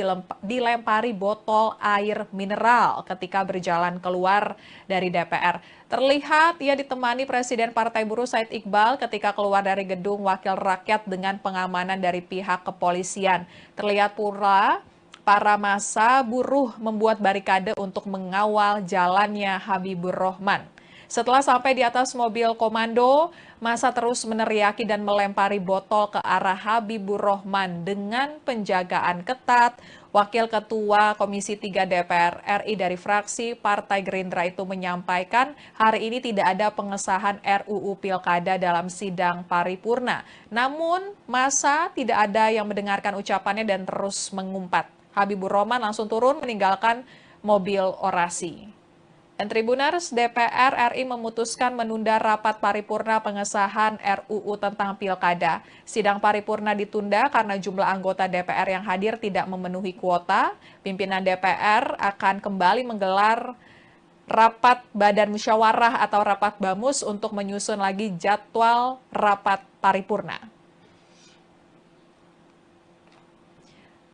Speaker 1: dilempari botol air mineral ketika berjalan keluar dari DPR. Terlihat ia ditemani Presiden Partai Buruh Said Iqbal ketika keluar dari gedung Wakil Rakyat dengan pengamanan dari pihak kepolisian. Terlihat pula para massa buruh membuat barikade untuk mengawal jalannya Habibur Rohman. Setelah sampai di atas mobil komando, massa terus meneriaki dan melempari botol ke arah Habibur Rohman dengan penjagaan ketat. Wakil Ketua Komisi 3 DPR RI dari fraksi Partai Gerindra itu menyampaikan hari ini tidak ada pengesahan RUU Pilkada dalam sidang paripurna. Namun, massa tidak ada yang mendengarkan ucapannya dan terus mengumpat. Habibur Rohman langsung turun meninggalkan mobil orasi. Dan Tribuners, DPR RI memutuskan menunda rapat paripurna pengesahan RUU tentang Pilkada. Sidang paripurna ditunda karena jumlah anggota DPR yang hadir tidak memenuhi kuota. Pimpinan DPR akan kembali menggelar rapat Badan Musyawarah atau rapat BAMUS untuk menyusun lagi jadwal rapat paripurna.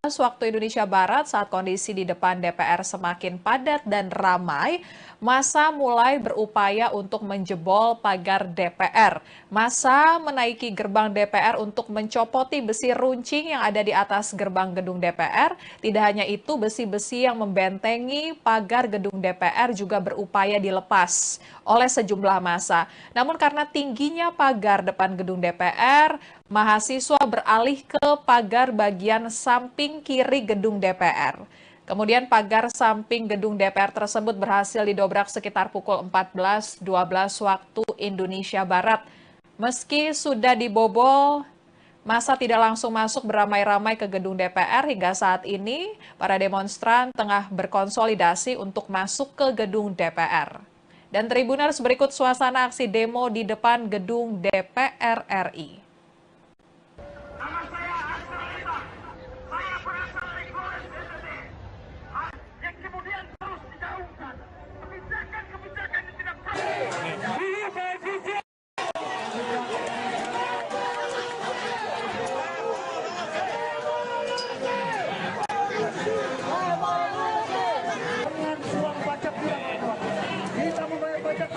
Speaker 1: Waktu Indonesia Barat, saat kondisi di depan DPR semakin padat dan ramai, massa mulai berupaya untuk menjebol pagar DPR. Massa menaiki gerbang DPR untuk mencopoti besi runcing yang ada di atas gerbang gedung DPR. Tidak hanya itu, besi-besi yang membentengi pagar gedung DPR juga berupaya dilepas oleh sejumlah massa. Namun karena tingginya pagar depan gedung DPR, mahasiswa beralih ke pagar bagian samping kiri gedung DPR. Kemudian pagar samping gedung DPR tersebut berhasil didobrak sekitar pukul 14.12 waktu Indonesia Barat. Meski sudah dibobol, massa tidak langsung masuk beramai-ramai ke gedung DPR. Hingga saat ini, para demonstran tengah berkonsolidasi untuk masuk ke gedung DPR. Dan Tribuners, berikut suasana aksi demo di depan gedung DPR RI.
Speaker 2: Nama saya Astra Lita. Saya berasal dari Flores, NTT. Yang kemudian terus digaungkan kebijakan-kebijakan yang tidak kita membayar pajak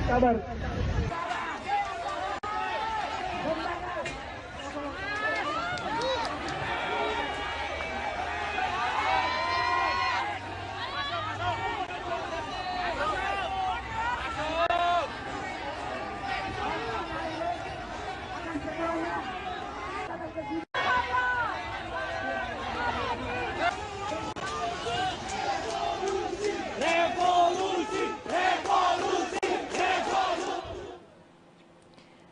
Speaker 2: kabar.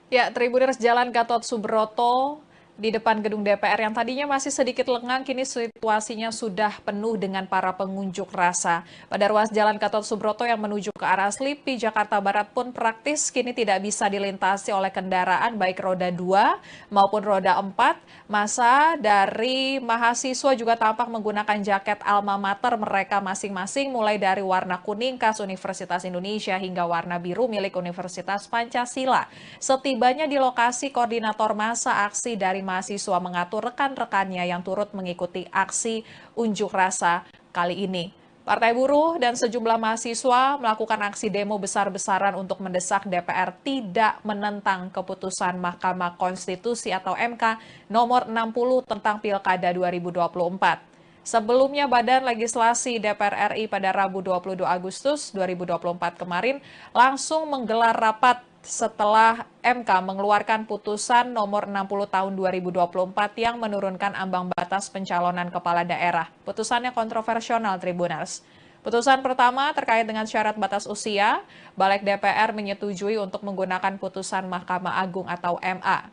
Speaker 1: Ya, Tribuners, Jalan Gatot Subroto di depan gedung DPR yang tadinya masih sedikit lengang, kini situasinya sudah penuh dengan para pengunjuk rasa. Pada ruas Jalan Gatot Subroto yang menuju ke arah Slipi, Jakarta Barat pun praktis kini tidak bisa dilintasi oleh kendaraan baik roda 2 maupun roda 4. Massa dari mahasiswa juga tampak menggunakan jaket alma mater mereka masing-masing, mulai dari warna kuning khas Universitas Indonesia hingga warna biru milik Universitas Pancasila. Setibanya di lokasi, koordinator massa aksi dari mahasiswa mengatur rekan-rekannya yang turut mengikuti aksi unjuk rasa kali ini. Partai Buruh dan sejumlah mahasiswa melakukan aksi demo besar-besaran untuk mendesak DPR tidak menentang keputusan Mahkamah Konstitusi atau MK nomor 60 tentang Pilkada 2024. Sebelumnya, Badan Legislasi DPR RI pada Rabu 22 Agustus 2024 kemarin langsung menggelar rapat setelah MK mengeluarkan putusan nomor 60 tahun 2024 yang menurunkan ambang batas pencalonan kepala daerah. Putusannya kontroversial, Tribuners. Putusan pertama terkait dengan syarat batas usia, Balik DPR menyetujui untuk menggunakan putusan Mahkamah Agung atau MA.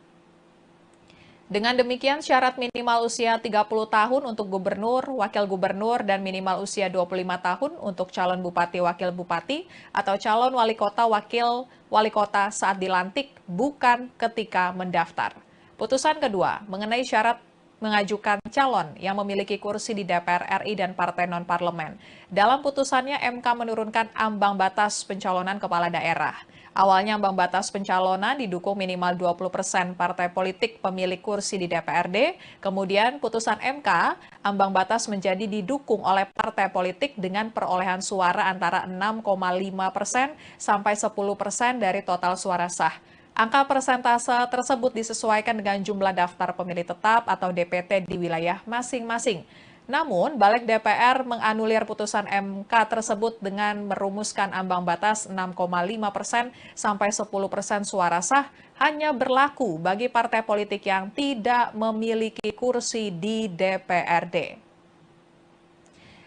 Speaker 1: Dengan demikian, syarat minimal usia 30 tahun untuk gubernur, wakil gubernur, dan minimal usia 25 tahun untuk calon bupati, wakil bupati, atau calon wali kota, wakil wali kota saat dilantik, bukan ketika mendaftar. Putusan kedua, mengenai syarat mengajukan calon yang memiliki kursi di DPR RI dan partai non-parlemen. Dalam putusannya, MK menurunkan ambang batas pencalonan kepala daerah. Awalnya ambang batas pencalonan didukung minimal 20% partai politik pemilik kursi di DPRD. Kemudian putusan MK, ambang batas menjadi didukung oleh partai politik dengan perolehan suara antara 6,5% sampai 10% dari total suara sah. Angka persentase tersebut disesuaikan dengan jumlah daftar pemilih tetap atau DPT di wilayah masing-masing. Namun, Balik DPR menganulir putusan MK tersebut dengan merumuskan ambang batas 6,5% sampai 10% suara sah hanya berlaku bagi partai politik yang tidak memiliki kursi di DPRD.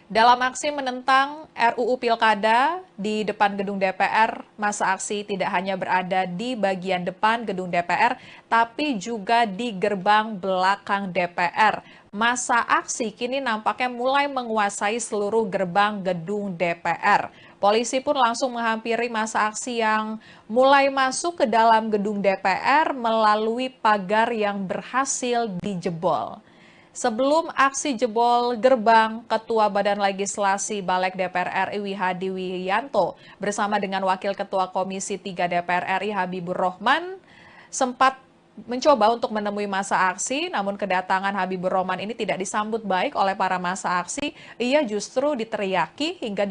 Speaker 1: Dalam aksi menentang RUU Pilkada di depan gedung DPR, massa aksi tidak hanya berada di bagian depan gedung DPR, tapi juga di gerbang belakang DPR. Massa aksi kini nampaknya mulai menguasai seluruh gerbang gedung DPR. Polisi pun langsung menghampiri massa aksi yang mulai masuk ke dalam gedung DPR melalui pagar yang berhasil dijebol. Sebelum aksi jebol gerbang, Ketua Badan Legislasi Balik DPR RI Wihadi Wiyanto bersama dengan Wakil Ketua Komisi 3 DPR RI Habibur Rohman sempat mencoba untuk menemui massa aksi, namun kedatangan Habibur Rohman ini tidak disambut baik oleh para massa aksi. Ia justru diteriaki hingga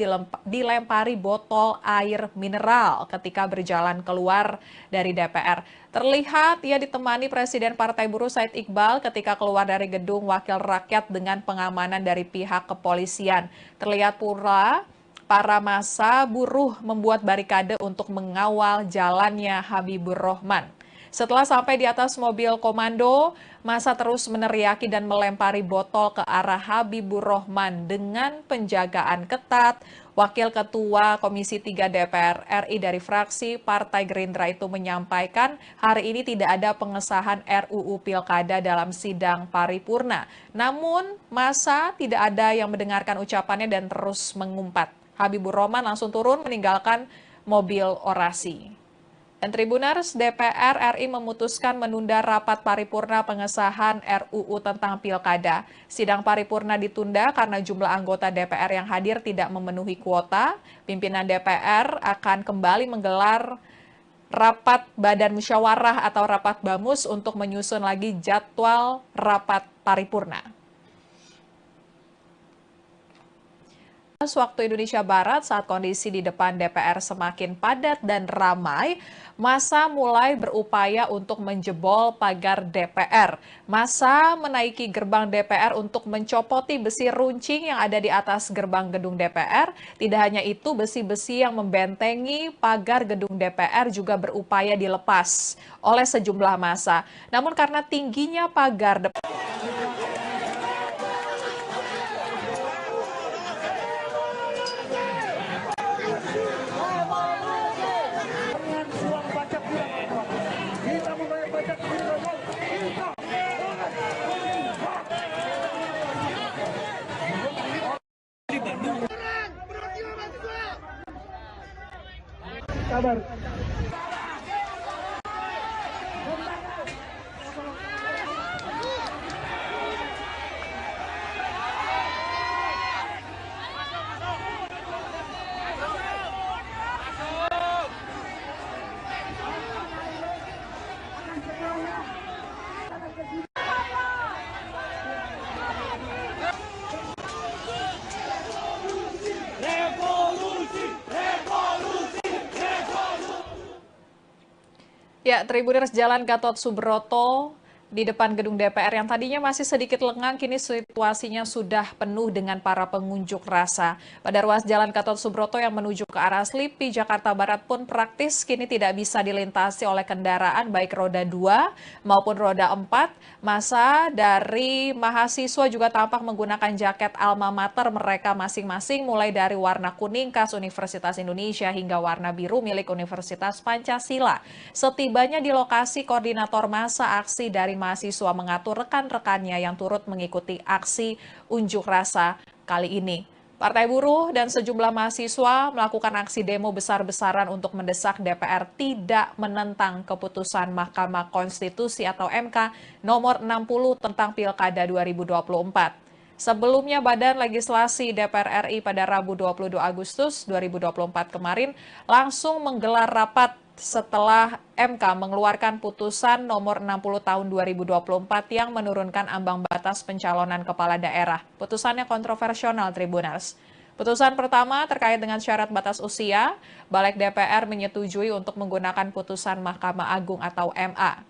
Speaker 1: dilempari botol air mineral ketika berjalan keluar dari DPR. Terlihat ia ditemani Presiden Partai Buruh Said Iqbal ketika keluar dari gedung Wakil Rakyat dengan pengamanan dari pihak kepolisian. Terlihat pula para massa buruh membuat barikade untuk mengawal jalannya Habibur Rohman. Setelah sampai di atas mobil komando, massa terus meneriaki dan melempari botol ke arah Habibur Rahman dengan penjagaan ketat. Wakil Ketua Komisi 3 DPR RI dari fraksi Partai Gerindra itu menyampaikan hari ini tidak ada pengesahan RUU Pilkada dalam sidang paripurna. Namun, massa tidak ada yang mendengarkan ucapannya dan terus mengumpat. Habibur Rahman langsung turun meninggalkan mobil orasi. Dan Tribuners, DPR RI memutuskan menunda rapat paripurna pengesahan RUU tentang Pilkada. Sidang paripurna ditunda karena jumlah anggota DPR yang hadir tidak memenuhi kuota. Pimpinan DPR akan kembali menggelar rapat Badan Musyawarah atau rapat BAMUS untuk menyusun lagi jadwal rapat paripurna. Waktu Indonesia Barat, saat kondisi di depan DPR semakin padat dan ramai, massa mulai berupaya untuk menjebol pagar DPR. Massa menaiki gerbang DPR untuk mencopoti besi runcing yang ada di atas gerbang gedung DPR. Tidak hanya itu, besi-besi yang membentengi pagar gedung DPR juga berupaya dilepas oleh sejumlah massa. Namun karena tingginya pagar
Speaker 2: Sabar.
Speaker 1: Ya, Tribuners, Jalan Gatot Subroto di depan gedung DPR yang tadinya masih sedikit lengang, kini situasinya sudah penuh dengan para pengunjuk rasa. Pada ruas Jalan Gatot Subroto yang menuju ke arah Slipi, Jakarta Barat pun praktis kini tidak bisa dilintasi oleh kendaraan baik roda 2 maupun roda 4. Massa dari mahasiswa juga tampak menggunakan jaket alma mater mereka masing-masing, mulai dari warna kuning khas Universitas Indonesia hingga warna biru milik Universitas Pancasila. Setibanya di lokasi, koordinator massa aksi dari mahasiswa mengatur rekan-rekannya yang turut mengikuti aksi unjuk rasa kali ini. Partai Buruh dan sejumlah mahasiswa melakukan aksi demo besar-besaran untuk mendesak DPR tidak menentang keputusan Mahkamah Konstitusi atau MK nomor 60 tentang Pilkada 2024. Sebelumnya, Badan Legislasi DPR RI pada Rabu 22 Agustus 2024 kemarin langsung menggelar rapat setelah MK mengeluarkan putusan nomor 60 tahun 2024 yang menurunkan ambang batas pencalonan kepala daerah. Putusannya kontroversial, Tribuners. Putusan pertama terkait dengan syarat batas usia, Balik DPR menyetujui untuk menggunakan putusan Mahkamah Agung atau MA.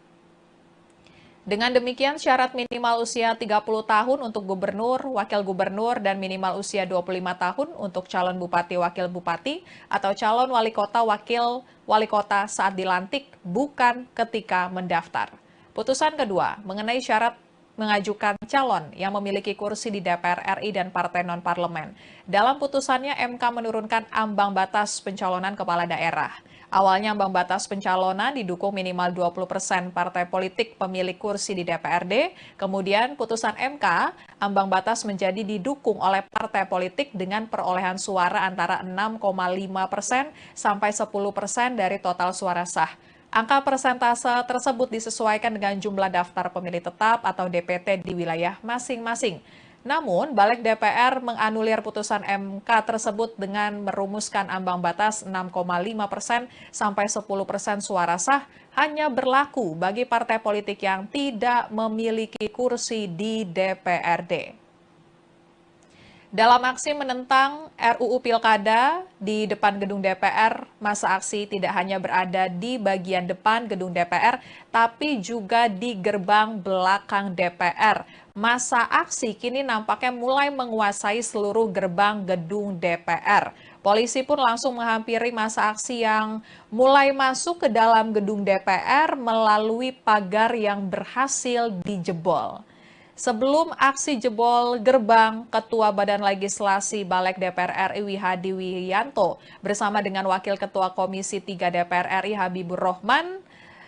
Speaker 1: Dengan demikian, syarat minimal usia 30 tahun untuk gubernur, wakil gubernur, dan minimal usia 25 tahun untuk calon bupati, wakil bupati, atau calon wali kota, wakil wali kota saat dilantik, bukan ketika mendaftar. Putusan kedua, mengenai syarat mengajukan calon yang memiliki kursi di DPR RI dan partai non-parlemen. Dalam putusannya, MK menurunkan ambang batas pencalonan kepala daerah. Awalnya ambang batas pencalonan didukung minimal 20% partai politik pemilik kursi di DPRD. Kemudian putusan MK, ambang batas menjadi didukung oleh partai politik dengan perolehan suara antara 6,5% sampai 10% dari total suara sah. Angka persentase tersebut disesuaikan dengan jumlah daftar pemilih tetap atau DPT di wilayah masing-masing. Namun, Balik DPR menganulir putusan MK tersebut dengan merumuskan ambang batas 6,5% sampai 10% suara sah hanya berlaku bagi partai politik yang tidak memiliki kursi di DPRD. Dalam aksi menentang RUU Pilkada di depan gedung DPR, massa aksi tidak hanya berada di bagian depan gedung DPR, tapi juga di gerbang belakang DPR. Massa aksi kini nampaknya mulai menguasai seluruh gerbang gedung DPR. Polisi pun langsung menghampiri massa aksi yang mulai masuk ke dalam gedung DPR melalui pagar yang berhasil dijebol. Sebelum aksi jebol gerbang, Ketua Badan Legislasi Balik DPR RI Hadi Wiyanto bersama dengan Wakil Ketua Komisi 3 DPR RI Habibur Rahman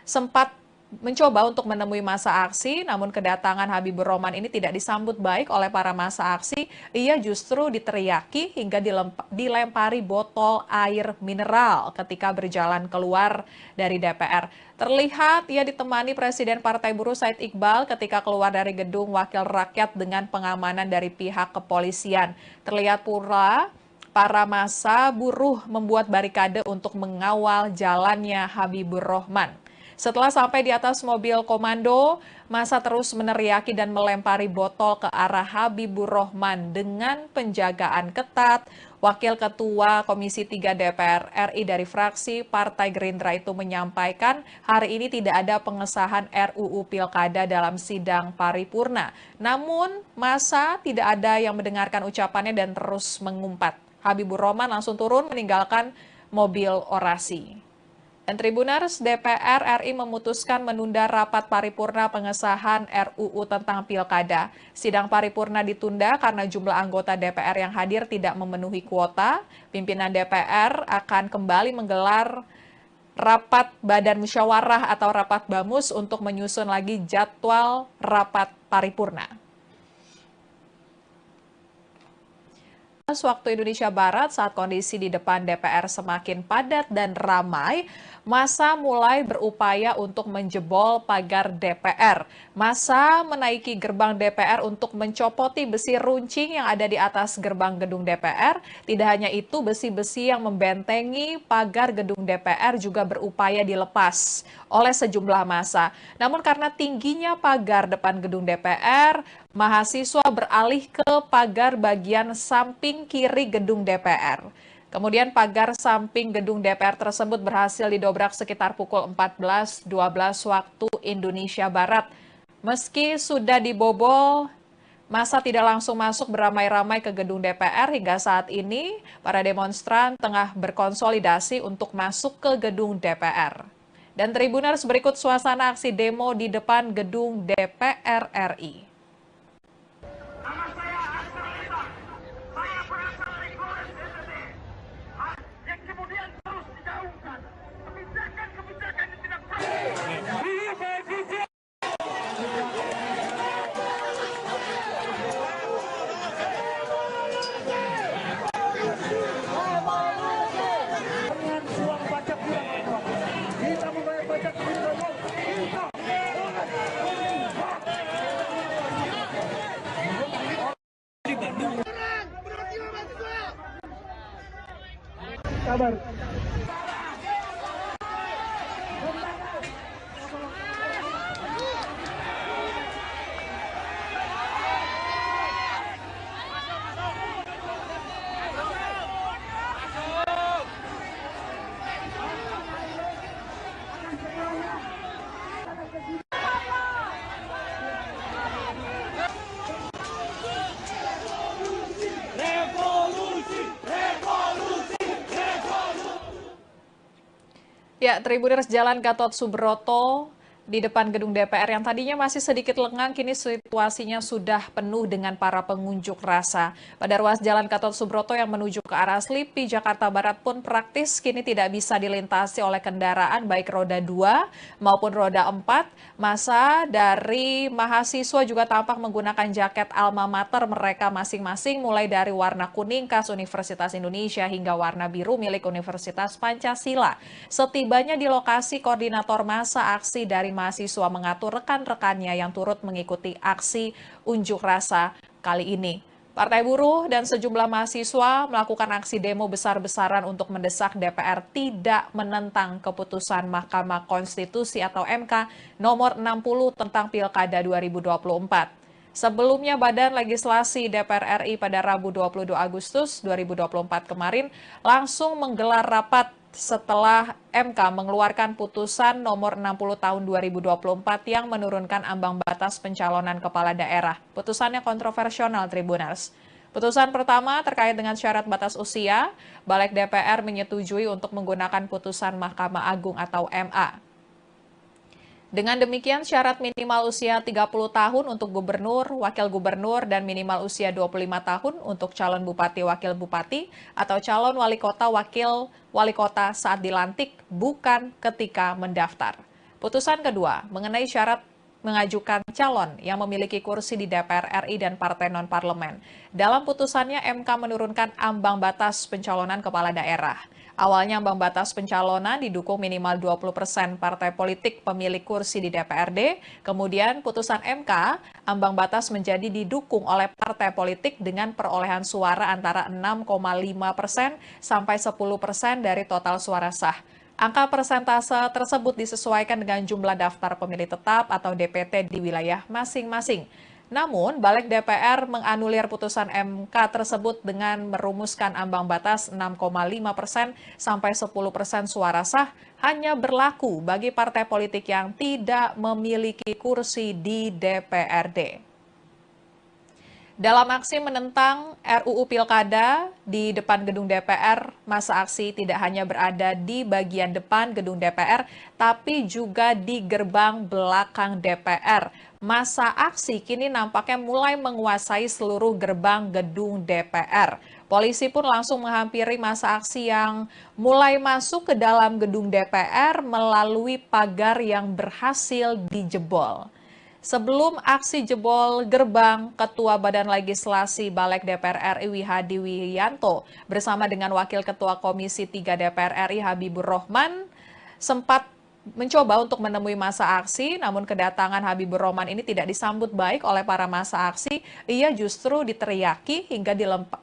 Speaker 1: sempat mencoba untuk menemui massa aksi, namun kedatangan Habibur Rahman ini tidak disambut baik oleh para massa aksi. Ia justru diteriaki hingga dilempari botol air mineral ketika berjalan keluar dari DPR. Terlihat ia ditemani Presiden Partai Buruh Said Iqbal ketika keluar dari gedung Wakil Rakyat dengan pengamanan dari pihak kepolisian. Terlihat pula para massa buruh membuat barikade untuk mengawal jalannya Habibur Rahman. Setelah sampai di atas mobil komando, massa terus meneriaki dan melempari botol ke arah Habibur Rahman dengan penjagaan ketat. Wakil Ketua Komisi 3 DPR RI dari fraksi Partai Gerindra itu menyampaikan hari ini tidak ada pengesahan RUU Pilkada dalam sidang paripurna. Namun, massa tidak ada yang mendengarkan ucapannya dan terus mengumpat. Habibur Rahman langsung turun meninggalkan mobil orasi. Dan Tribuners, DPR RI memutuskan menunda rapat paripurna pengesahan RUU tentang Pilkada. Sidang paripurna ditunda karena jumlah anggota DPR yang hadir tidak memenuhi kuota. Pimpinan DPR akan kembali menggelar rapat Badan Musyawarah atau rapat BAMUS untuk menyusun lagi jadwal rapat paripurna. Waktu Indonesia Barat, saat kondisi di depan DPR semakin padat dan ramai, massa mulai berupaya untuk menjebol pagar DPR. Massa menaiki gerbang DPR untuk mencopoti besi runcing yang ada di atas gerbang gedung DPR. Tidak hanya itu, besi-besi yang membentengi pagar gedung DPR juga berupaya dilepas oleh sejumlah massa. Namun karena tingginya pagar depan gedung DPR, mahasiswa beralih ke pagar bagian samping kiri gedung DPR. Kemudian pagar samping gedung DPR tersebut berhasil didobrak sekitar pukul 14.12 waktu Indonesia Barat. Meski sudah dibobol, massa tidak langsung masuk beramai-ramai ke gedung DPR. Hingga saat ini, para demonstran tengah berkonsolidasi untuk masuk ke gedung DPR. Dan Tribuners, berikut suasana aksi demo di depan gedung DPR RI.
Speaker 2: Nama saya Astra Lita. Saya berasal dari Flores NTT. Yang kemudian terus digaungkan. Kebijakan-kebijakan yang tidak
Speaker 3: kabar.
Speaker 1: Ya, Tribuners, Jalan Gatot Subroto di depan gedung DPR yang tadinya masih sedikit lengang, kini situasinya sudah penuh dengan para pengunjuk rasa. Pada ruas Jalan Gatot Subroto yang menuju ke arah Slipi, Jakarta Barat pun praktis kini tidak bisa dilintasi oleh kendaraan baik roda 2 maupun roda 4. Massa dari mahasiswa juga tampak menggunakan jaket alma mater mereka masing-masing, mulai dari warna kuning khas Universitas Indonesia hingga warna biru milik Universitas Pancasila. Setibanya di lokasi, koordinator massa aksi dari mahasiswa mengatur rekan-rekannya yang turut mengikuti aksi unjuk rasa kali ini. Partai Buruh dan sejumlah mahasiswa melakukan aksi demo besar-besaran untuk mendesak DPR tidak menentang keputusan Mahkamah Konstitusi atau MK nomor 60 tentang Pilkada 2024. Sebelumnya, Badan Legislasi DPR RI pada Rabu 22 Agustus 2024 kemarin langsung menggelar rapat setelah MK mengeluarkan putusan nomor 60 tahun 2024 yang menurunkan ambang batas pencalonan kepala daerah. Putusannya kontroversial, Tribuners. Putusan pertama terkait dengan syarat batas usia, Balik DPR menyetujui untuk menggunakan putusan Mahkamah Agung atau MA. Dengan demikian, syarat minimal usia 30 tahun untuk gubernur, wakil gubernur, dan minimal usia 25 tahun untuk calon bupati, wakil bupati, atau calon wali kota, wakil wali kota saat dilantik, bukan ketika mendaftar. Putusan kedua, mengenai syarat mengajukan calon yang memiliki kursi di DPR RI dan partai non-parlemen. Dalam putusannya, MK menurunkan ambang batas pencalonan kepala daerah. Awalnya ambang batas pencalonan didukung minimal 20% partai politik pemilik kursi di DPRD, kemudian putusan MK, ambang batas menjadi didukung oleh partai politik dengan perolehan suara antara 6,5% sampai 10% dari total suara sah. Angka persentase tersebut disesuaikan dengan jumlah daftar pemilih tetap atau DPT di wilayah masing-masing. Namun, Balik DPR menganulir putusan MK tersebut dengan merumuskan ambang batas 6,5% sampai 10% suara sah hanya berlaku bagi partai politik yang tidak memiliki kursi di DPRD. Dalam aksi menentang RUU Pilkada di depan gedung DPR, masa aksi tidak hanya berada di bagian depan gedung DPR, tapi juga di gerbang belakang DPR. Masa aksi kini nampaknya mulai menguasai seluruh gerbang gedung DPR. Polisi pun langsung menghampiri masa aksi yang mulai masuk ke dalam gedung DPR melalui pagar yang berhasil dijebol. Sebelum aksi jebol gerbang, Ketua Badan Legislasi Balik DPR RI Wihadi Wiyanto bersama dengan Wakil Ketua Komisi 3 DPR RI Habibur Rohman sempat mencoba untuk menemui masa aksi, namun kedatangan Habibur Rohman ini tidak disambut baik oleh para masa aksi. Ia justru diteriaki hingga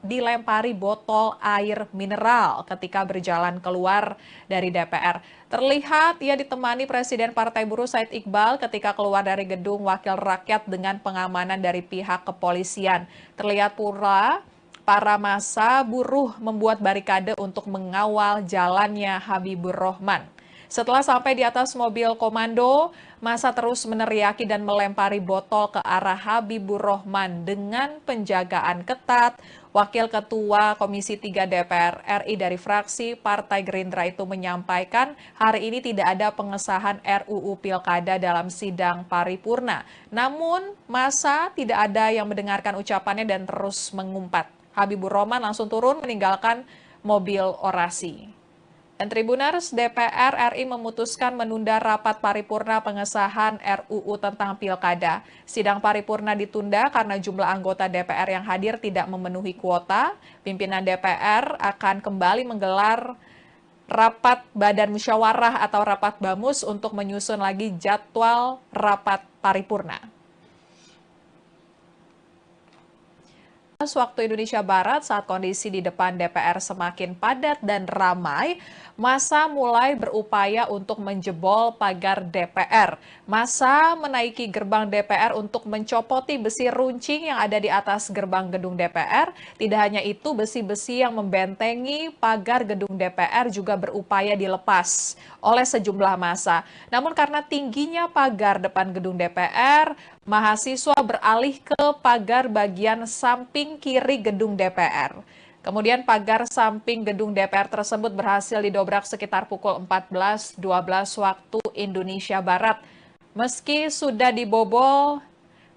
Speaker 1: dilempari botol air mineral ketika berjalan keluar dari DPR. Terlihat ia ditemani Presiden Partai Buruh Said Iqbal ketika keluar dari gedung Wakil Rakyat dengan pengamanan dari pihak kepolisian. Terlihat pula para massa buruh membuat barikade untuk mengawal jalannya Habibur Rohman. Setelah sampai di atas mobil komando, massa terus meneriaki dan melempari botol ke arah Habibur Rohman dengan penjagaan ketat. Wakil Ketua Komisi 3 DPR RI dari fraksi Partai Gerindra itu menyampaikan hari ini tidak ada pengesahan RUU Pilkada dalam sidang paripurna. Namun, massa tidak ada yang mendengarkan ucapannya dan terus mengumpat. Habibur Rohman langsung turun meninggalkan mobil orasi. Dan Tribuners, DPR RI memutuskan menunda rapat paripurna pengesahan RUU tentang Pilkada. Sidang paripurna ditunda karena jumlah anggota DPR yang hadir tidak memenuhi kuota. Pimpinan DPR akan kembali menggelar rapat Badan Musyawarah atau rapat BAMUS untuk menyusun lagi jadwal rapat paripurna. Waktu Indonesia Barat, saat kondisi di depan DPR semakin padat dan ramai, massa mulai berupaya untuk menjebol pagar DPR. Massa menaiki gerbang DPR untuk mencopoti besi runcing yang ada di atas gerbang gedung DPR. Tidak hanya itu, besi-besi yang membentengi pagar gedung DPR juga berupaya dilepas oleh sejumlah massa. Namun karena tingginya pagar depan gedung DPR, mahasiswa beralih ke pagar bagian samping kiri gedung DPR. Kemudian pagar samping gedung DPR tersebut berhasil didobrak sekitar pukul 14.12 waktu Indonesia Barat. Meski sudah dibobol,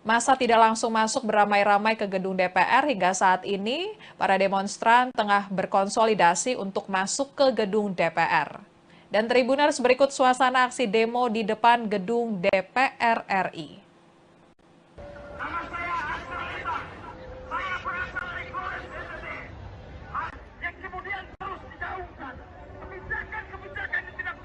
Speaker 1: massa tidak langsung masuk beramai-ramai ke gedung DPR. Hingga saat ini, para demonstran tengah berkonsolidasi untuk masuk ke gedung DPR. Dan Tribuners, berikut suasana aksi demo di depan gedung DPR RI.
Speaker 2: Nama saya Astra Lita. Saya berasal dari Flores, NTT. Yang kemudian terus digaungkan. Kebijakan-kebijakan yang tidak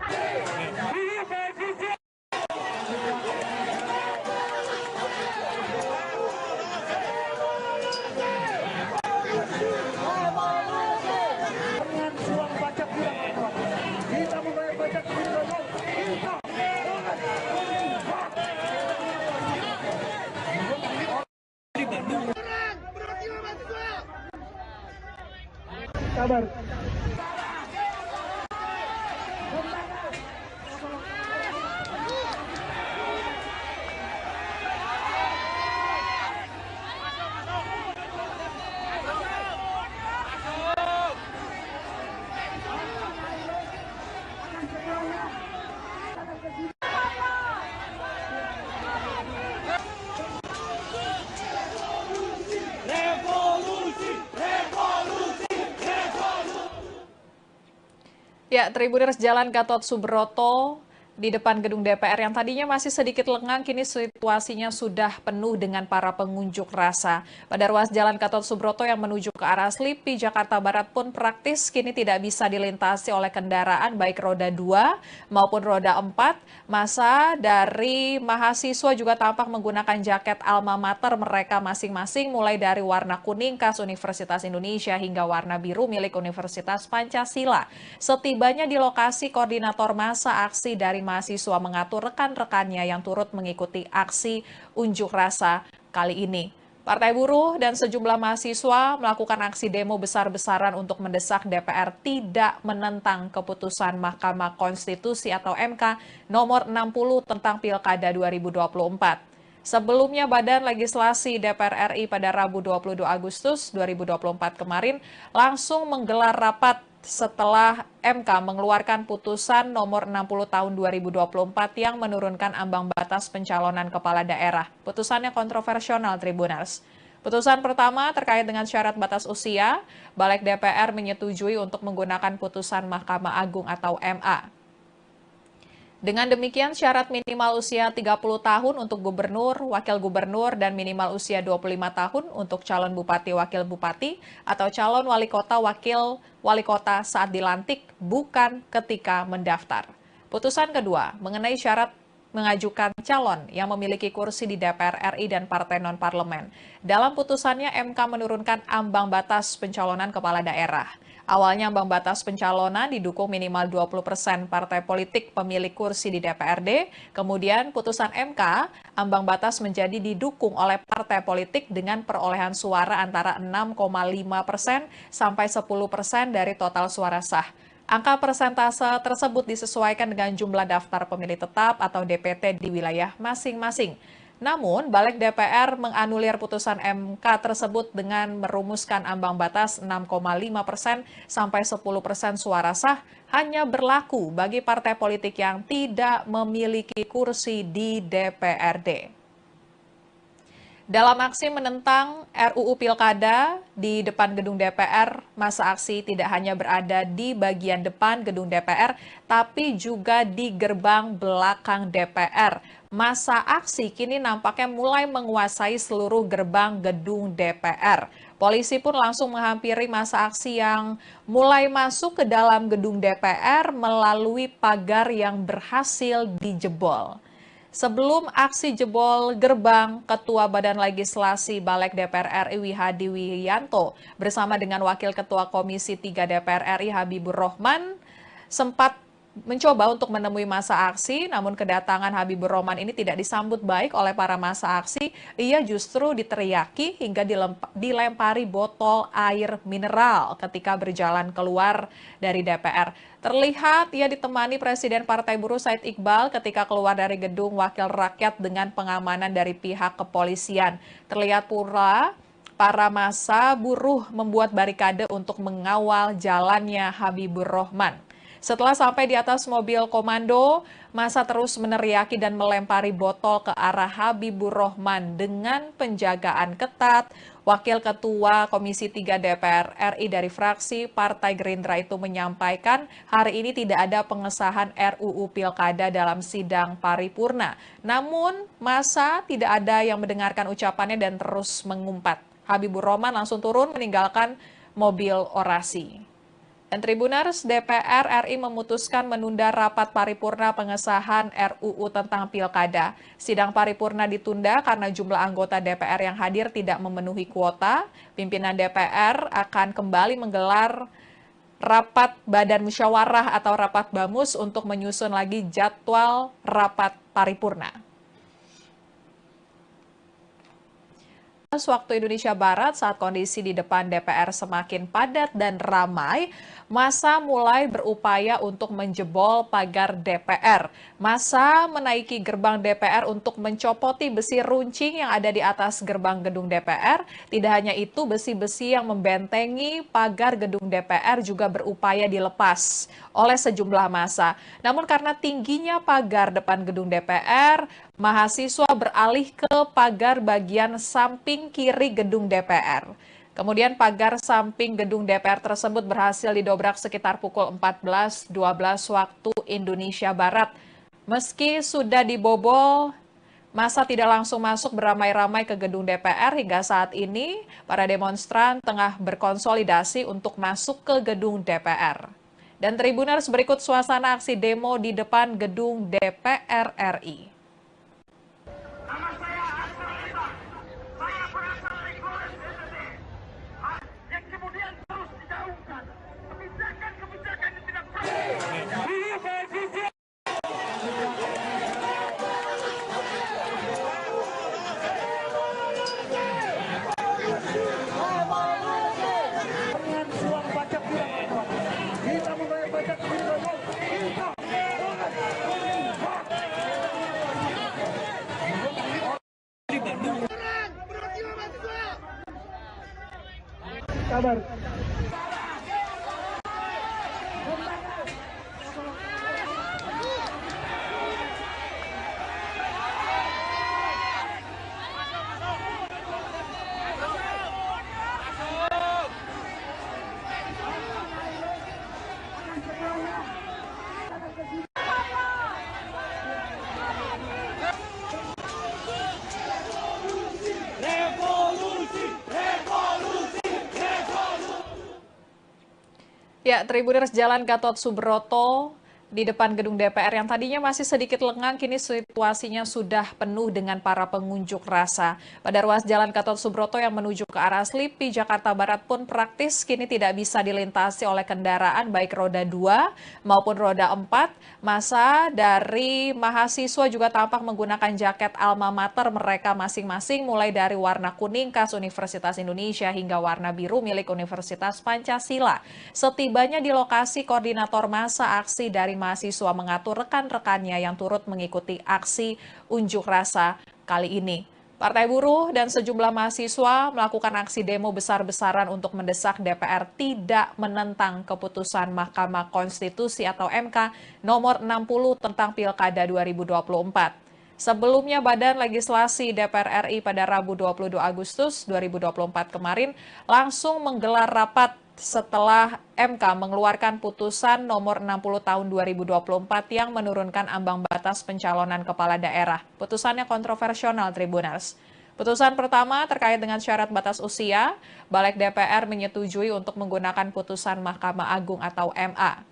Speaker 3: Sabar.
Speaker 1: Ya, Tribuners Jalan Gatot Subroto di depan gedung DPR yang tadinya masih sedikit lengang, kini situasinya sudah penuh dengan para pengunjuk rasa. Pada ruas Jalan Gatot Subroto yang menuju ke arah Slipi, Jakarta Barat pun praktis kini tidak bisa dilintasi oleh kendaraan baik roda 2 maupun roda 4. Masa dari mahasiswa juga tampak menggunakan jaket alma mater mereka masing-masing, mulai dari warna kuning khas Universitas Indonesia hingga warna biru milik Universitas Pancasila. Setibanya di lokasi, koordinator masa aksi dari mahasiswa mengatur rekan-rekannya yang turut mengikuti aksi unjuk rasa kali ini. Partai Buruh dan sejumlah mahasiswa melakukan aksi demo besar-besaran untuk mendesak DPR tidak menentang keputusan Mahkamah Konstitusi atau MK nomor 60 tentang Pilkada 2024. Sebelumnya, Badan Legislasi DPR RI pada Rabu 22 Agustus 2024 kemarin langsung menggelar rapat setelah MK mengeluarkan putusan nomor 60 tahun 2024 yang menurunkan ambang batas pencalonan kepala daerah. Putusannya kontroversial, Tribuners. Putusan pertama terkait dengan syarat batas usia, Balik DPR menyetujui untuk menggunakan putusan Mahkamah Agung atau MA. Dengan demikian, syarat minimal usia 30 tahun untuk gubernur, wakil gubernur, dan minimal usia 25 tahun untuk calon bupati, wakil bupati, atau calon wali kota, wakil wali kota saat dilantik, bukan ketika mendaftar. Putusan kedua, mengenai syarat mengajukan calon yang memiliki kursi di DPR RI dan partai non-parlemen. Dalam putusannya, MK menurunkan ambang batas pencalonan kepala daerah. Awalnya ambang batas pencalonan didukung minimal 20% partai politik pemilik kursi di DPRD. Kemudian putusan MK, ambang batas menjadi didukung oleh partai politik dengan perolehan suara antara 6,5% sampai 10% dari total suara sah. Angka persentase tersebut disesuaikan dengan jumlah daftar pemilih tetap atau DPT di wilayah masing-masing. Namun, Balik DPR menganulir putusan MK tersebut dengan merumuskan ambang batas 6,5% sampai 10% suara sah hanya berlaku bagi partai politik yang tidak memiliki kursi di DPRD. Dalam aksi menentang RUU Pilkada di depan gedung DPR, masa aksi tidak hanya berada di bagian depan gedung DPR, tapi juga di gerbang belakang DPR. Masa aksi kini nampaknya mulai menguasai seluruh gerbang gedung DPR. Polisi pun langsung menghampiri masa aksi yang mulai masuk ke dalam gedung DPR melalui pagar yang berhasil dijebol. Sebelum aksi jebol gerbang, Ketua Badan Legislasi Balik DPR RI Hadi Wiyanto bersama dengan Wakil Ketua Komisi 3 DPR RI Habibur Rahman sempat mencoba untuk menemui masa aksi, namun kedatangan Habibur Rahman ini tidak disambut baik oleh para masa aksi. Ia justru diteriaki hingga dilempari botol air mineral ketika berjalan keluar dari DPR. Terlihat ia ditemani Presiden Partai Buruh Said Iqbal ketika keluar dari gedung Wakil Rakyat dengan pengamanan dari pihak kepolisian. Terlihat pula para massa buruh membuat barikade untuk mengawal jalannya Habibur Rahman. Setelah sampai di atas mobil komando, massa terus meneriaki dan melempari botol ke arah Habibur Rahman dengan penjagaan ketat. Wakil Ketua Komisi 3 DPR RI dari fraksi Partai Gerindra itu menyampaikan hari ini tidak ada pengesahan RUU Pilkada dalam sidang paripurna. Namun, massa tidak ada yang mendengarkan ucapannya dan terus mengumpat. Habibur Rahman langsung turun meninggalkan mobil orasi. Dan Tribuners, DPR RI memutuskan menunda rapat paripurna pengesahan RUU tentang Pilkada. Sidang paripurna ditunda karena jumlah anggota DPR yang hadir tidak memenuhi kuota. Pimpinan DPR akan kembali menggelar rapat Badan Musyawarah atau rapat BAMUS untuk menyusun lagi jadwal rapat paripurna. waktu Indonesia Barat, saat kondisi di depan DPR semakin padat dan ramai, massa mulai berupaya untuk menjebol pagar DPR. Massa menaiki gerbang DPR untuk mencopoti besi runcing yang ada di atas gerbang gedung DPR. Tidak hanya itu, besi-besi yang membentengi pagar gedung DPR juga berupaya dilepas oleh sejumlah massa. Namun karena tingginya pagar depan gedung DPR, mahasiswa beralih ke pagar bagian samping kiri gedung DPR. Kemudian pagar samping gedung DPR tersebut berhasil didobrak sekitar pukul 14.12 waktu Indonesia Barat. Meski sudah dibobol, massa tidak langsung masuk beramai-ramai ke gedung DPR. Hingga saat ini, para demonstran tengah berkonsolidasi untuk masuk ke gedung DPR. Dan Tribuners, berikut suasana aksi demo di depan gedung DPR RI.
Speaker 2: Nama saya Astra Lita. Saya berasal dari Flores NTT. Yang kemudian terus digaungkan kebijakan-kebijakan yang tidak kabar.
Speaker 1: Ya, Tribuners, Jalan Gatot Subroto di depan gedung DPR yang tadinya masih sedikit lengang, kini situasinya sudah penuh dengan para pengunjuk rasa. Pada ruas Jalan Gatot Subroto yang menuju ke arah Slipi, Jakarta Barat pun praktis kini tidak bisa dilintasi oleh kendaraan baik roda 2 maupun roda 4. Massa dari mahasiswa juga tampak menggunakan jaket alma mater mereka masing-masing, mulai dari warna kuning khas Universitas Indonesia hingga warna biru milik Universitas Pancasila. Setibanya di lokasi, koordinator massa aksi dari mahasiswa mengatur rekan-rekannya yang turut mengikuti aksi unjuk rasa kali ini. Partai Buruh dan sejumlah mahasiswa melakukan aksi demo besar-besaran untuk mendesak DPR tidak menentang keputusan Mahkamah Konstitusi atau MK nomor 60 tentang Pilkada 2024. Sebelumnya, Badan Legislasi DPR RI pada Rabu 22 Agustus 2024 kemarin langsung menggelar rapat setelah MK mengeluarkan putusan nomor 60 tahun 2024 yang menurunkan ambang batas pencalonan kepala daerah. Putusannya kontroversial, Tribuners. Putusan pertama terkait dengan syarat batas usia, Balik DPR menyetujui untuk menggunakan putusan Mahkamah Agung atau MA.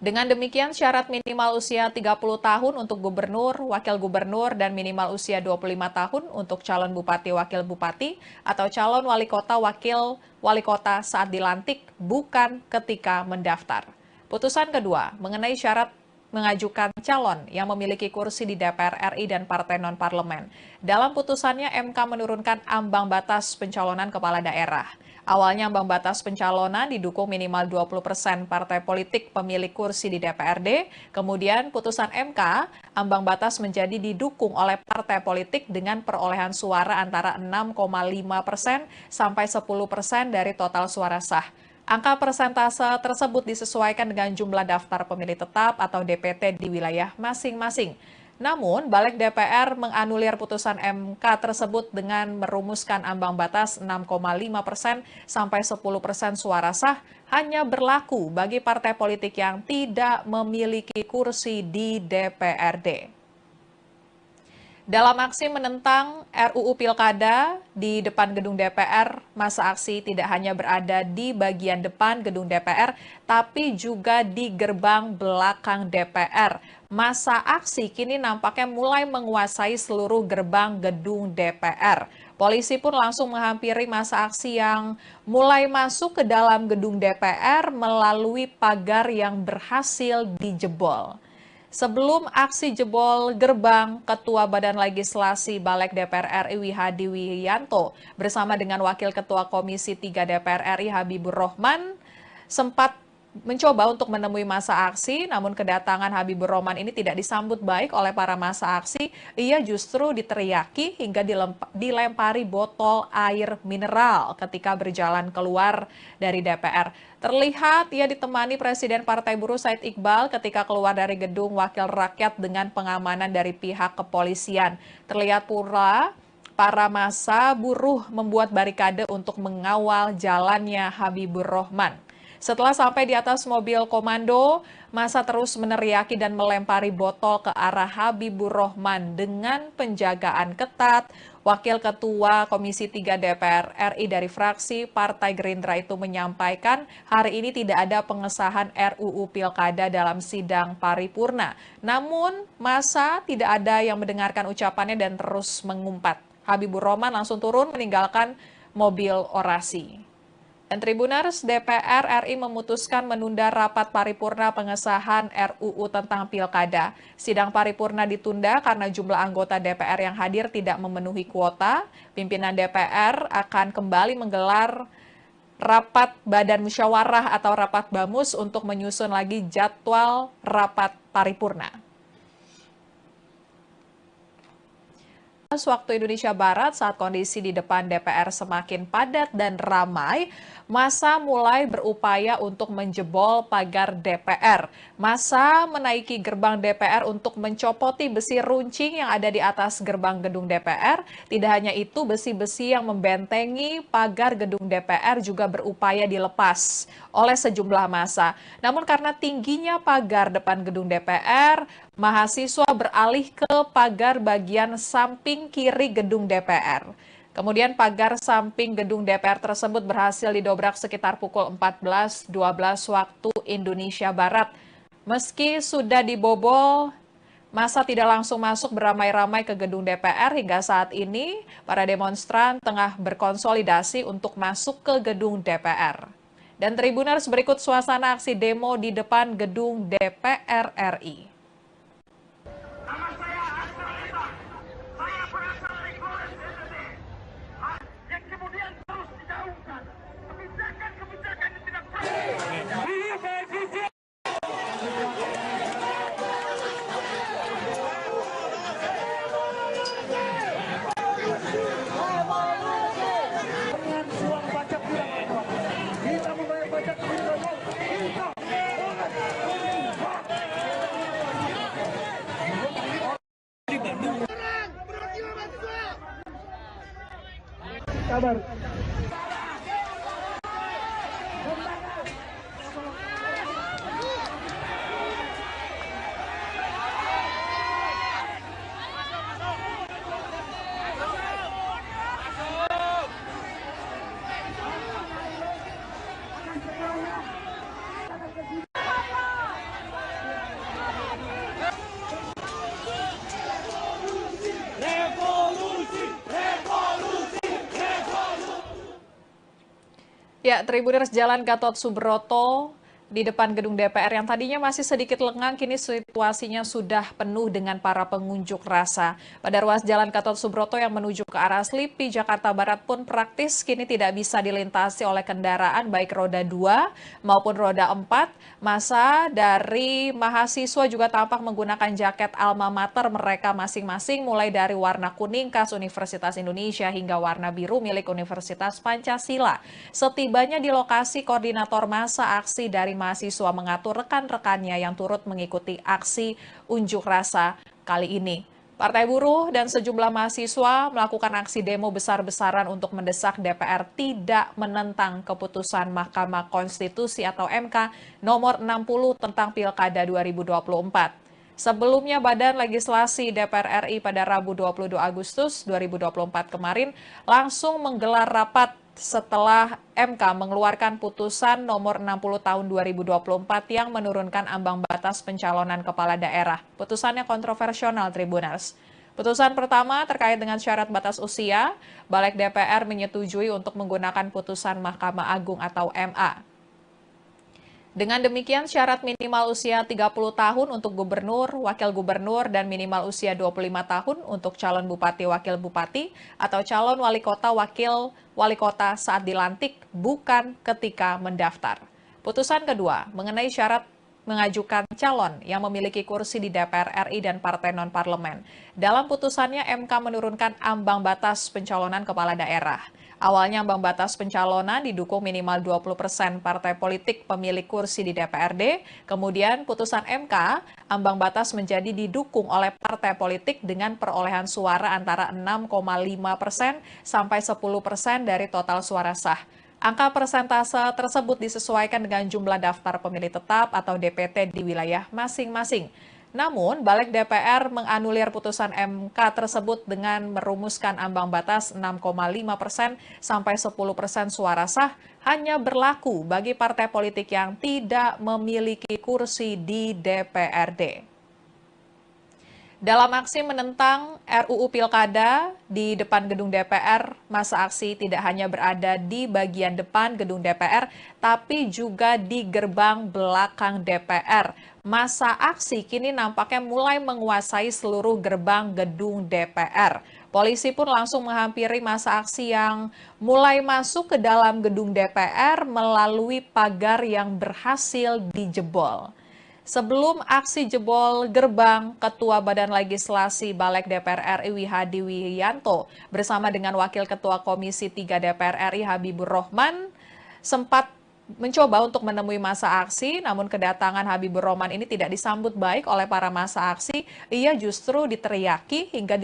Speaker 1: Dengan demikian, syarat minimal usia 30 tahun untuk gubernur, wakil gubernur, dan minimal usia 25 tahun untuk calon bupati, wakil bupati, atau calon wali kota, wakil wali kota saat dilantik, bukan ketika mendaftar. Putusan kedua, mengenai syarat mengajukan calon yang memiliki kursi di DPR RI dan partai non-parlemen. Dalam putusannya, MK menurunkan ambang batas pencalonan kepala daerah. Awalnya ambang batas pencalonan didukung minimal 20% partai politik pemilik kursi di DPRD. Kemudian putusan MK, ambang batas menjadi didukung oleh partai politik dengan perolehan suara antara 6,5% sampai 10% dari total suara sah. Angka persentase tersebut disesuaikan dengan jumlah daftar pemilih tetap atau DPT di wilayah masing-masing. Namun, Balik DPR menganulir putusan MK tersebut dengan merumuskan ambang batas 6,5% sampai 10% suara sah hanya berlaku bagi partai politik yang tidak memiliki kursi di DPRD. Dalam aksi menentang RUU Pilkada di depan gedung DPR, massa aksi tidak hanya berada di bagian depan gedung DPR, tapi juga di gerbang belakang DPR. Massa aksi kini nampaknya mulai menguasai seluruh gerbang gedung DPR. Polisi pun langsung menghampiri massa aksi yang mulai masuk ke dalam gedung DPR melalui pagar yang berhasil dijebol. Sebelum aksi jebol gerbang, Ketua Badan Legislasi Balik DPR RI Wihadi Wiyanto bersama dengan Wakil Ketua Komisi 3 DPR RI Habibur Rohman sempat mencoba untuk menemui massa aksi, namun kedatangan Habibur Rohman ini tidak disambut baik oleh para massa aksi. Ia justru diteriaki hingga dilempari botol air mineral ketika berjalan keluar dari DPR. Terlihat ia ditemani Presiden Partai Buruh Said Iqbal ketika keluar dari gedung Wakil Rakyat dengan pengamanan dari pihak kepolisian. Terlihat pula para massa buruh membuat barikade untuk mengawal jalannya Habibur Rohman. Setelah sampai di atas mobil komando, massa terus meneriaki dan melempari botol ke arah Habibur Rohman dengan penjagaan ketat. Wakil Ketua Komisi 3 DPR RI dari fraksi Partai Gerindra itu menyampaikan hari ini tidak ada pengesahan RUU Pilkada dalam sidang paripurna. Namun, massa tidak ada yang mendengarkan ucapannya dan terus mengumpat. Habibur Rohman langsung turun meninggalkan mobil orasi. Dan Tribuners, DPR RI memutuskan menunda rapat paripurna pengesahan RUU tentang Pilkada. Sidang paripurna ditunda karena jumlah anggota DPR yang hadir tidak memenuhi kuota. Pimpinan DPR akan kembali menggelar rapat Badan Musyawarah atau rapat BAMUS untuk menyusun lagi jadwal rapat paripurna. Waktu Indonesia Barat, saat kondisi di depan DPR semakin padat dan ramai, massa mulai berupaya untuk menjebol pagar DPR. Massa menaiki gerbang DPR untuk mencopoti besi runcing yang ada di atas gerbang gedung DPR. Tidak hanya itu, besi-besi yang membentengi pagar gedung DPR juga berupaya dilepas oleh sejumlah massa. Namun karena tingginya pagar depan gedung DPR, mahasiswa beralih ke pagar bagian samping kiri gedung DPR. Kemudian pagar samping gedung DPR tersebut berhasil didobrak sekitar pukul 14.12 waktu Indonesia Barat. Meski sudah dibobol, massa tidak langsung masuk beramai-ramai ke gedung DPR. Hingga saat ini, para demonstran tengah berkonsolidasi untuk masuk ke gedung DPR. Dan Tribuners, berikut suasana aksi demo di depan gedung DPR RI.
Speaker 2: Nama saya Astra Lita. Saya berasal dari Flores, NTT. Yang kemudian terus digaungkan. Kebijakan-kebijakan yang tidak kita membayar pajak kabar.
Speaker 1: Ya, Tribuners, Jalan Gatot Subroto di depan gedung DPR yang tadinya masih sedikit lengang, kini situasinya sudah penuh dengan para pengunjuk rasa. Pada ruas Jalan Gatot Subroto yang menuju ke arah Slipi, Jakarta Barat pun praktis kini tidak bisa dilintasi oleh kendaraan baik roda 2 maupun roda 4. Massa dari mahasiswa juga tampak menggunakan jaket alma mater mereka masing-masing, mulai dari warna kuning khas Universitas Indonesia hingga warna biru milik Universitas Pancasila. Setibanya di lokasi, koordinator massa aksi dari mahasiswa mengatur rekan-rekannya yang turut mengikuti aksi unjuk rasa kali ini. Partai Buruh dan sejumlah mahasiswa melakukan aksi demo besar-besaran untuk mendesak DPR tidak menentang keputusan Mahkamah Konstitusi atau MK nomor 60 tentang Pilkada 2024. Sebelumnya, Badan Legislasi DPR RI pada Rabu 22 Agustus 2024 kemarin langsung menggelar rapat setelah MK mengeluarkan putusan nomor 60 tahun 2024 yang menurunkan ambang batas pencalonan kepala daerah. Putusannya kontroversial, Tribuners. Putusan pertama terkait dengan syarat batas usia, Balik DPR menyetujui untuk menggunakan putusan Mahkamah Agung atau MA. Dengan demikian, syarat minimal usia 30 tahun untuk gubernur, wakil gubernur, dan minimal usia 25 tahun untuk calon bupati, wakil bupati, atau calon wali kota, wakil wali kota saat dilantik, bukan ketika mendaftar. Putusan kedua, mengenai syarat mengajukan calon yang memiliki kursi di DPR RI dan partai non-parlemen. Dalam putusannya, MK menurunkan ambang batas pencalonan kepala daerah. Awalnya ambang batas pencalonan didukung minimal 20% partai politik pemilik kursi di DPRD. Kemudian putusan MK, ambang batas menjadi didukung oleh partai politik dengan perolehan suara antara 6,5% sampai 10% dari total suara sah. Angka persentase tersebut disesuaikan dengan jumlah daftar pemilih tetap atau DPT di wilayah masing-masing. Namun, Balik DPR menganulir putusan MK tersebut dengan merumuskan ambang batas 6,5% sampai 10% suara sah hanya berlaku bagi partai politik yang tidak memiliki kursi di DPRD. Dalam aksi menentang RUU Pilkada di depan gedung DPR, masa aksi tidak hanya berada di bagian depan gedung DPR, tapi juga di gerbang belakang DPR. Masa aksi kini nampaknya mulai menguasai seluruh gerbang gedung DPR. Polisi pun langsung menghampiri masa aksi yang mulai masuk ke dalam gedung DPR melalui pagar yang berhasil dijebol. Sebelum aksi jebol gerbang, Ketua Badan Legislasi Balik DPR RI Wihadi Wiyanto bersama dengan Wakil Ketua Komisi 3 DPR RI Habibur Rohman sempat mencoba untuk menemui masa aksi, namun kedatangan Habibur Rohman ini tidak disambut baik oleh para masa aksi. Ia justru diteriaki hingga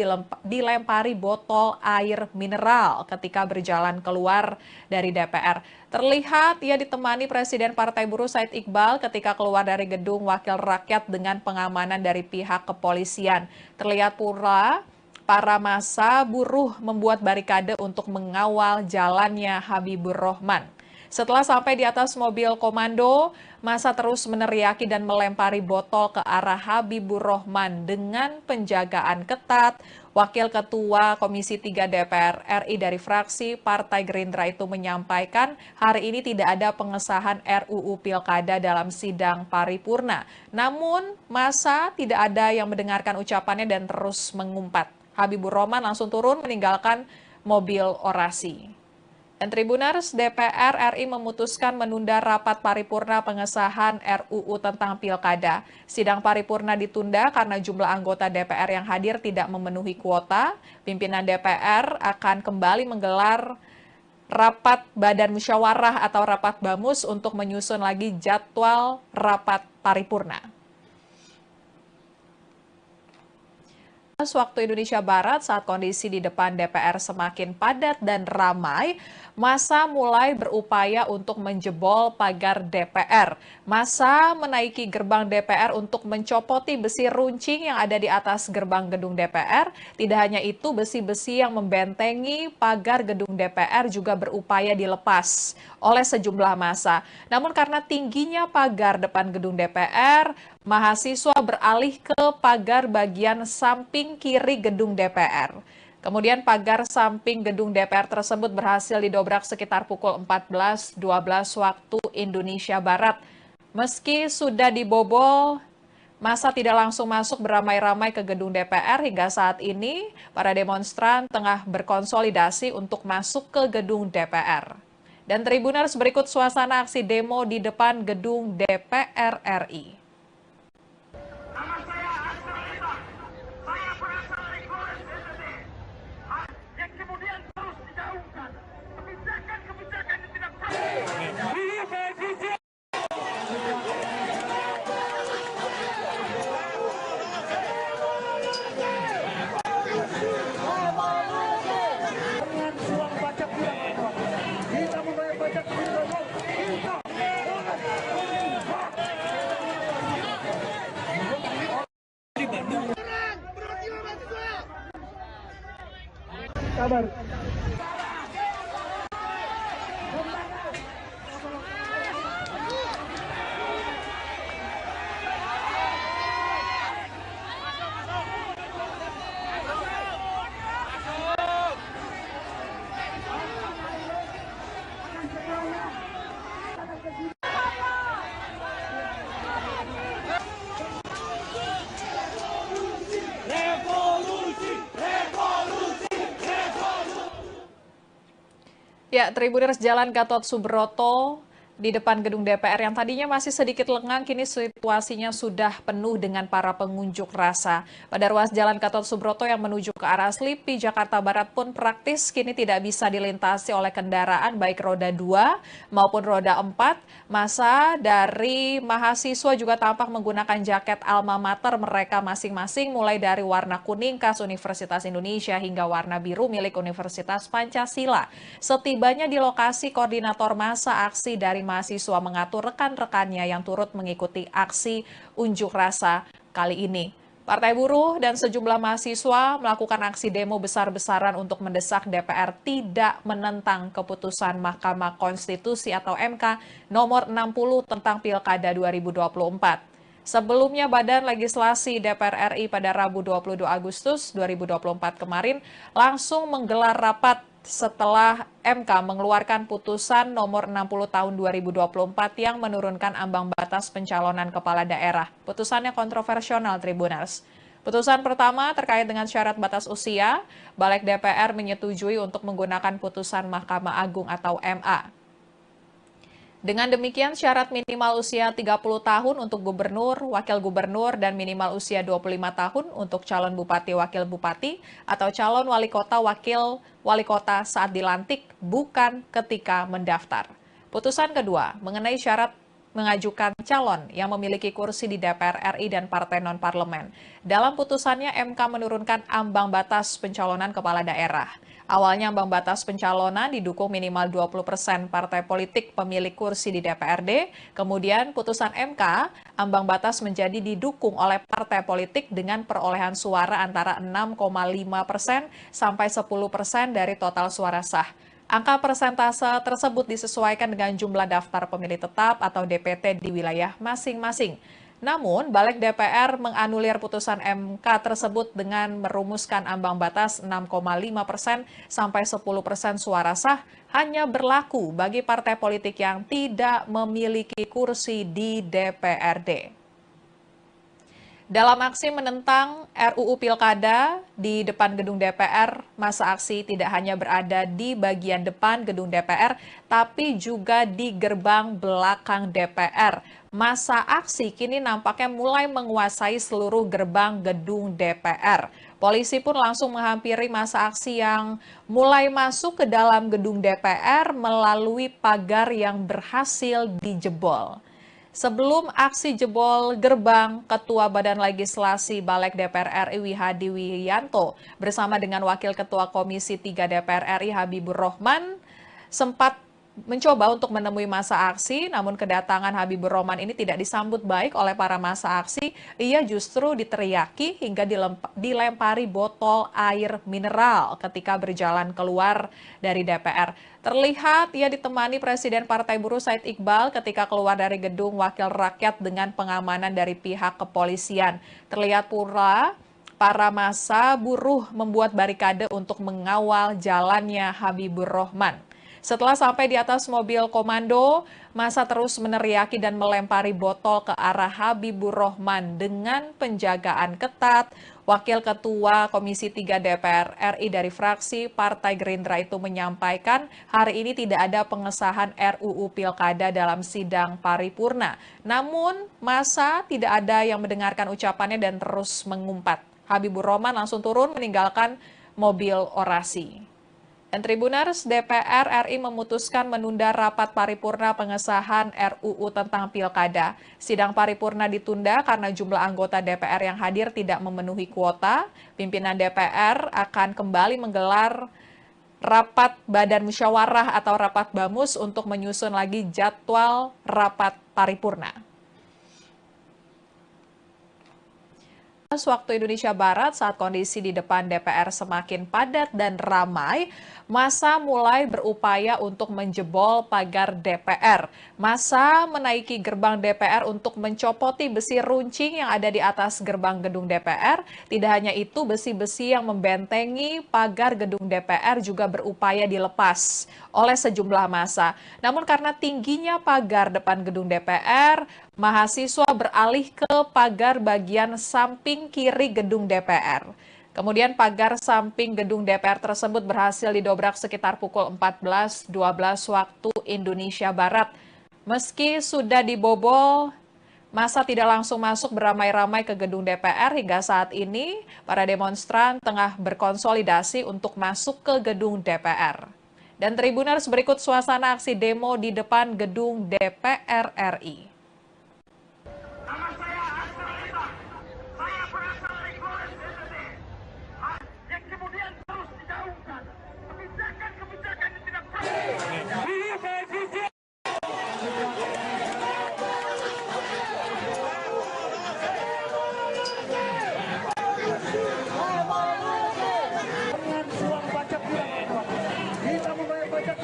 Speaker 1: dilempari botol air mineral ketika berjalan keluar dari DPR. Terlihat ia ditemani Presiden Partai Buruh Said Iqbal ketika keluar dari gedung Wakil Rakyat dengan pengamanan dari pihak kepolisian. Terlihat pula para massa buruh membuat barikade untuk mengawal jalannya Habibur Rohman. Setelah sampai di atas mobil komando, massa terus meneriaki dan melempari botol ke arah Habibur Rohman dengan penjagaan ketat. Wakil Ketua Komisi 3 DPR RI dari fraksi Partai Gerindra itu menyampaikan hari ini tidak ada pengesahan RUU Pilkada dalam sidang paripurna. Namun, massa tidak ada yang mendengarkan ucapannya dan terus mengumpat. Habibur Rohman langsung turun meninggalkan mobil orasi. Dan Tribuners, DPR RI memutuskan menunda rapat paripurna pengesahan RUU tentang Pilkada. Sidang paripurna ditunda karena jumlah anggota DPR yang hadir tidak memenuhi kuota. Pimpinan DPR akan kembali menggelar rapat Badan Musyawarah atau rapat BAMUS untuk menyusun lagi jadwal rapat paripurna. Waktu Indonesia Barat, saat kondisi di depan DPR semakin padat dan ramai, massa mulai berupaya untuk menjebol pagar DPR. Massa menaiki gerbang DPR untuk mencopoti besi runcing yang ada di atas gerbang gedung DPR. Tidak hanya itu, besi-besi yang membentengi pagar gedung DPR juga berupaya dilepas oleh sejumlah massa. Namun karena tingginya pagar depan gedung DPR, mahasiswa beralih ke pagar bagian samping kiri gedung DPR. Kemudian pagar samping gedung DPR tersebut berhasil didobrak sekitar pukul 14.12 waktu Indonesia Barat. Meski sudah dibobol, massa tidak langsung masuk beramai-ramai ke gedung DPR. Hingga saat ini, para demonstran tengah berkonsolidasi untuk masuk ke gedung DPR. Dan Tribuners, berikut suasana aksi demo di depan gedung DPR RI.
Speaker 2: Nama saya Astra Esa. Saya berasal dari Flores, NTT. Yang kemudian terus digaungkan. Kebijakan-kebijakan yang tidak
Speaker 3: Sabar.
Speaker 1: Ya, Tribuners Jalan Gatot Subroto di depan gedung DPR yang tadinya masih sedikit lengang, kini situasinya sudah penuh dengan para pengunjuk rasa. Pada ruas Jalan Gatot Subroto yang menuju ke arah Slipi, Jakarta Barat pun praktis kini tidak bisa dilintasi oleh kendaraan baik roda 2 maupun roda 4. Masa dari mahasiswa juga tampak menggunakan jaket alma mater mereka masing-masing, mulai dari warna kuning khas Universitas Indonesia hingga warna biru milik Universitas Pancasila. Setibanya di lokasi, koordinator masa aksi dari mahasiswa mengatur rekan-rekannya yang turut mengikuti aksi unjuk rasa kali ini. Partai Buruh dan sejumlah mahasiswa melakukan aksi demo besar-besaran untuk mendesak DPR tidak menentang keputusan Mahkamah Konstitusi atau MK nomor 60 tentang Pilkada 2024. Sebelumnya, Badan Legislasi DPR RI pada Rabu 22 Agustus 2024 kemarin langsung menggelar rapat setelah MK mengeluarkan putusan nomor 60 tahun 2024 yang menurunkan ambang batas pencalonan kepala daerah. Putusannya kontroversial, Tribuners. Putusan pertama terkait dengan syarat batas usia, Balik DPR menyetujui untuk menggunakan putusan Mahkamah Agung atau MA. Dengan demikian, syarat minimal usia 30 tahun untuk gubernur, wakil gubernur, dan minimal usia 25 tahun untuk calon bupati, wakil bupati, atau calon wali kota, wakil wali kota saat dilantik, bukan ketika mendaftar. Putusan kedua, mengenai syarat mengajukan calon yang memiliki kursi di DPR RI dan partai non-parlemen. Dalam putusannya, MK menurunkan ambang batas pencalonan kepala daerah. Awalnya ambang batas pencalonan didukung minimal 20% partai politik pemilik kursi di DPRD. Kemudian putusan MK, ambang batas menjadi didukung oleh partai politik dengan perolehan suara antara 6,5% sampai 10% dari total suara sah. Angka persentase tersebut disesuaikan dengan jumlah daftar pemilih tetap atau DPT di wilayah masing-masing. Namun, Balik DPR menganulir putusan MK tersebut dengan merumuskan ambang batas 6,5% sampai 10% suara sah hanya berlaku bagi partai politik yang tidak memiliki kursi di DPRD. Dalam aksi menentang RUU Pilkada di depan gedung DPR, masa aksi tidak hanya berada di bagian depan gedung DPR, tapi juga di gerbang belakang DPR. Masa aksi kini nampaknya mulai menguasai seluruh gerbang gedung DPR. Polisi pun langsung menghampiri masa aksi yang mulai masuk ke dalam gedung DPR melalui pagar yang berhasil dijebol. Sebelum aksi jebol gerbang, Ketua Badan Legislasi Balik DPR RI Wihadi Wiyanto bersama dengan Wakil Ketua Komisi 3 DPR RI Habibur Rahman sempat mencoba untuk menemui masa aksi, namun kedatangan Habibur Rahman ini tidak disambut baik oleh para masa aksi. Ia justru diteriaki hingga dilempari botol air mineral ketika berjalan keluar dari DPR. Terlihat ia ditemani Presiden Partai Buruh Said Iqbal ketika keluar dari gedung Wakil Rakyat dengan pengamanan dari pihak kepolisian. Terlihat pula para massa buruh membuat barikade untuk mengawal jalannya Habibur Rahman. Setelah sampai di atas mobil komando, massa terus meneriaki dan melempari botol ke arah Habibur Rahman dengan penjagaan ketat. Wakil Ketua Komisi 3 DPR RI dari fraksi Partai Gerindra itu menyampaikan hari ini tidak ada pengesahan RUU Pilkada dalam sidang paripurna. Namun, massa tidak ada yang mendengarkan ucapannya dan terus mengumpat. Habibur Rahman langsung turun meninggalkan mobil orasi. Dan Tribuners, DPR RI memutuskan menunda rapat paripurna pengesahan RUU tentang Pilkada. Sidang paripurna ditunda karena jumlah anggota DPR yang hadir tidak memenuhi kuota. Pimpinan DPR akan kembali menggelar rapat Badan Musyawarah atau rapat BAMUS untuk menyusun lagi jadwal rapat paripurna. Waktu Indonesia Barat, saat kondisi di depan DPR semakin padat dan ramai, massa mulai berupaya untuk menjebol pagar DPR. Massa menaiki gerbang DPR untuk mencopoti besi runcing yang ada di atas gerbang gedung DPR. Tidak hanya itu, besi-besi yang membentengi pagar gedung DPR juga berupaya dilepas oleh sejumlah massa. Namun karena tingginya pagar depan gedung DPR, mahasiswa beralih ke pagar bagian samping kiri gedung DPR. Kemudian pagar samping gedung DPR tersebut berhasil didobrak sekitar pukul 14.12 waktu Indonesia Barat. Meski sudah dibobol, massa tidak langsung masuk beramai-ramai ke gedung DPR. Hingga saat ini, para demonstran tengah berkonsolidasi untuk masuk ke gedung DPR. Dan Tribuners, berikut suasana aksi demo di depan gedung DPR RI.
Speaker 2: Nama saya Astra Lita. Saya berasal dari Flores NTT. Yang kemudian terus digaungkan. Kebijakan-kebijakan yang tidak kita membayar pajak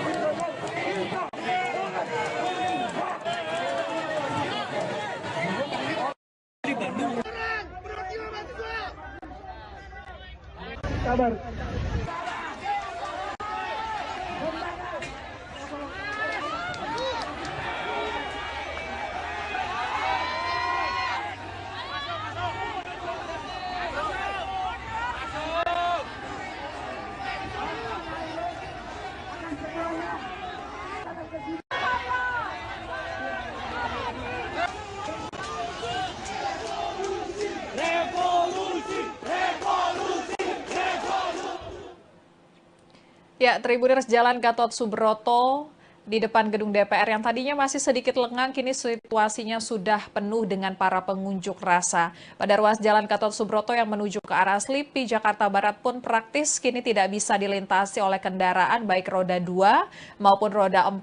Speaker 2: kabar.
Speaker 1: Ya, Tribuners, Jalan Gatot Subroto di depan gedung DPR yang tadinya masih sedikit lengang, kini situasinya sudah penuh dengan para pengunjuk rasa. Pada ruas Jalan Gatot Subroto yang menuju ke arah Slipi, Jakarta Barat pun praktis kini tidak bisa dilintasi oleh kendaraan baik roda 2 maupun roda 4.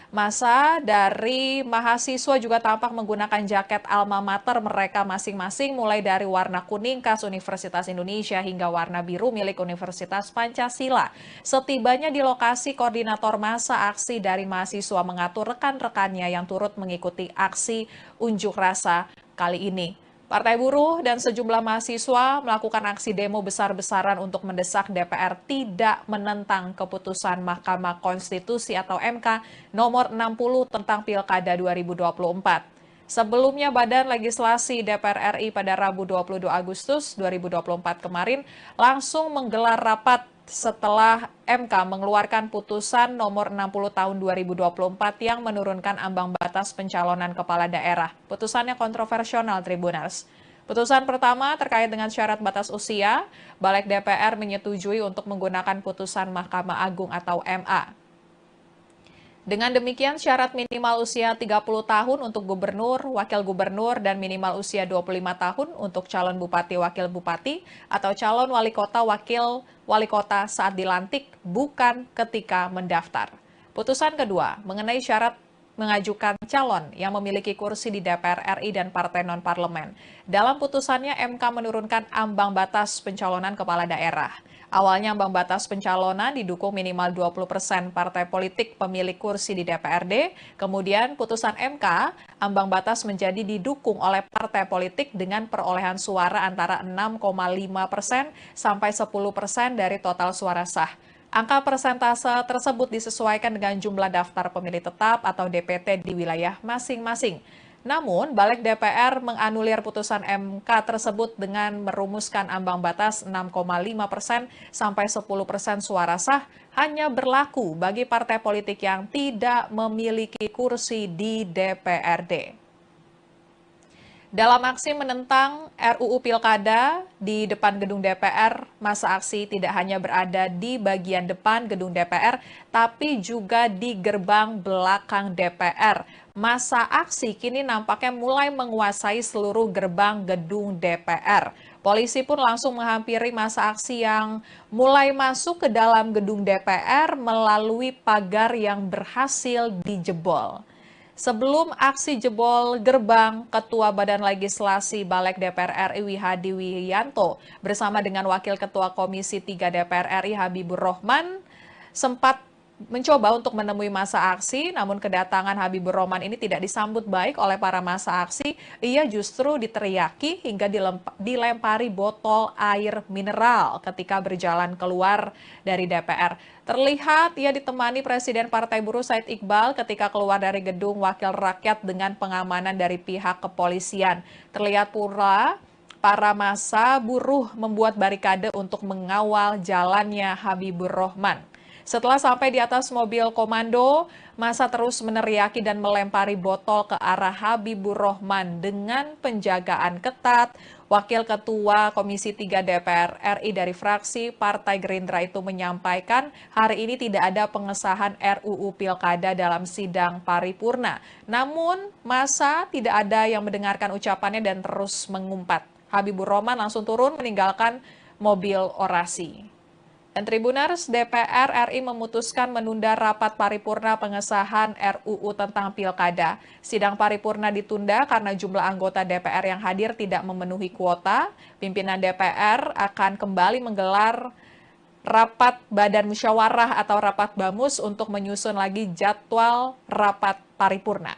Speaker 1: Massa dari mahasiswa juga tampak menggunakan jaket alma mater mereka masing-masing, mulai dari warna kuning khas Universitas Indonesia hingga warna biru milik Universitas Pancasila. Setibanya di lokasi, koordinator massa aksi dari mahasiswa mengatur rekan-rekannya yang turut mengikuti aksi unjuk rasa kali ini. Partai Buruh dan sejumlah mahasiswa melakukan aksi demo besar-besaran untuk mendesak DPR tidak menentang keputusan Mahkamah Konstitusi atau MK nomor 60 tentang Pilkada 2024. Sebelumnya, Badan Legislasi DPR RI pada Rabu 22 Agustus 2024 kemarin langsung menggelar rapat setelah MK mengeluarkan putusan nomor 60 tahun 2024 yang menurunkan ambang batas pencalonan kepala daerah. Putusannya kontroversial, Tribuners. Putusan pertama terkait dengan syarat batas usia, Balik DPR menyetujui untuk menggunakan putusan Mahkamah Agung atau MA. Dengan demikian, syarat minimal usia 30 tahun untuk gubernur, wakil gubernur, dan minimal usia 25 tahun untuk calon bupati, wakil bupati, atau calon wali kota, wakil wali kota saat dilantik, bukan ketika mendaftar. Putusan kedua, mengenai syarat mengajukan calon yang memiliki kursi di DPR RI dan partai non-parlemen. Dalam putusannya, MK menurunkan ambang batas pencalonan kepala daerah. Awalnya ambang batas pencalonan didukung minimal 20% partai politik pemilik kursi di DPRD. Kemudian putusan MK, ambang batas menjadi didukung oleh partai politik dengan perolehan suara antara 6,5% sampai 10% dari total suara sah. Angka persentase tersebut disesuaikan dengan jumlah daftar pemilih tetap atau DPT di wilayah masing-masing. Namun, Balik DPR menganulir putusan MK tersebut dengan merumuskan ambang batas 6,5% sampai 10% suara sah hanya berlaku bagi partai politik yang tidak memiliki kursi di DPRD. Dalam aksi menentang RUU Pilkada di depan gedung DPR, massa aksi tidak hanya berada di bagian depan gedung DPR, tapi juga di gerbang belakang DPR. Massa aksi kini nampaknya mulai menguasai seluruh gerbang gedung DPR. Polisi pun langsung menghampiri massa aksi yang mulai masuk ke dalam gedung DPR melalui pagar yang berhasil dijebol. Sebelum aksi jebol gerbang, Ketua Badan Legislasi Balik DPR RI Hadi Wiyanto bersama dengan Wakil Ketua Komisi 3 DPR RI Habibur Rahman sempat mencoba untuk menemui massa aksi, namun kedatangan Habibur Rahman ini tidak disambut baik oleh para massa aksi. Ia justru diteriaki hingga dilempari botol air mineral ketika berjalan keluar dari DPR. Terlihat ia ditemani Presiden Partai Buruh Said Iqbal ketika keluar dari gedung Wakil Rakyat dengan pengamanan dari pihak kepolisian. Terlihat pula para massa buruh membuat barikade untuk mengawal jalannya Habibur Rahman. Setelah sampai di atas mobil komando, massa terus meneriaki dan melempari botol ke arah Habibur Rahman dengan penjagaan ketat. Wakil Ketua Komisi 3 DPR RI dari fraksi Partai Gerindra itu menyampaikan hari ini tidak ada pengesahan RUU Pilkada dalam sidang paripurna. Namun, massa tidak ada yang mendengarkan ucapannya dan terus mengumpat. Habibur Rahman langsung turun meninggalkan mobil orasi. Dan Tribuners, DPR RI memutuskan menunda rapat paripurna pengesahan RUU tentang Pilkada. Sidang paripurna ditunda karena jumlah anggota DPR yang hadir tidak memenuhi kuota. Pimpinan DPR akan kembali menggelar rapat Badan Musyawarah atau rapat BAMUS untuk menyusun lagi jadwal rapat paripurna.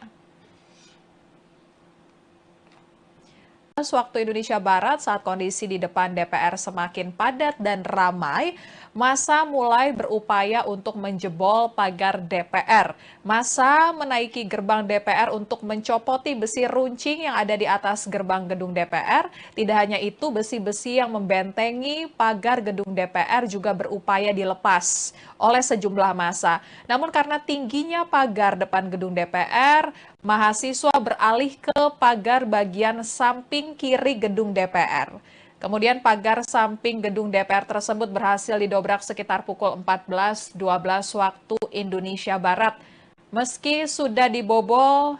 Speaker 1: Waktu Indonesia Barat, saat kondisi di depan DPR semakin padat dan ramai, massa mulai berupaya untuk menjebol pagar DPR. Massa menaiki gerbang DPR untuk mencopoti besi runcing yang ada di atas gerbang gedung DPR. Tidak hanya itu, besi-besi yang membentengi pagar gedung DPR juga berupaya dilepas oleh sejumlah massa. Namun karena tingginya pagar depan gedung DPR, mahasiswa beralih ke pagar bagian samping kiri gedung DPR. Kemudian pagar samping gedung DPR tersebut berhasil didobrak sekitar pukul 14.12 waktu Indonesia Barat. Meski sudah dibobol,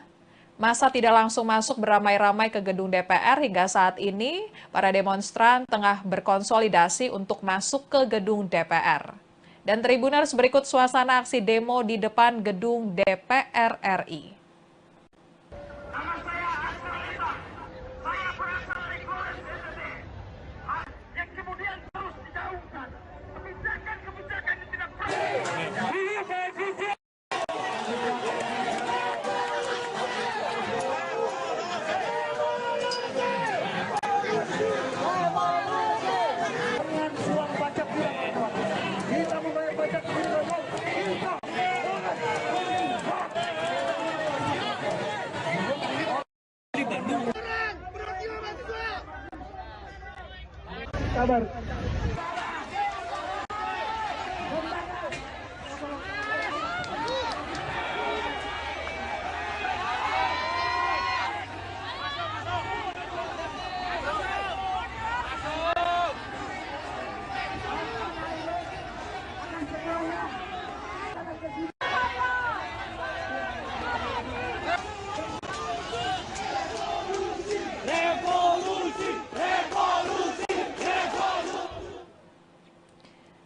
Speaker 1: massa tidak langsung masuk beramai-ramai ke gedung DPR. Hingga saat ini, para demonstran tengah berkonsolidasi untuk masuk ke gedung DPR. Dan Tribuners, berikut suasana aksi demo di depan gedung DPR RI.
Speaker 2: Nama saya Astra Lita. Saya berasal dari Flores NTT. Yang kemudian terus digaungkan. Kebijakan-kebijakan yang tidak pernah.
Speaker 3: Kabar.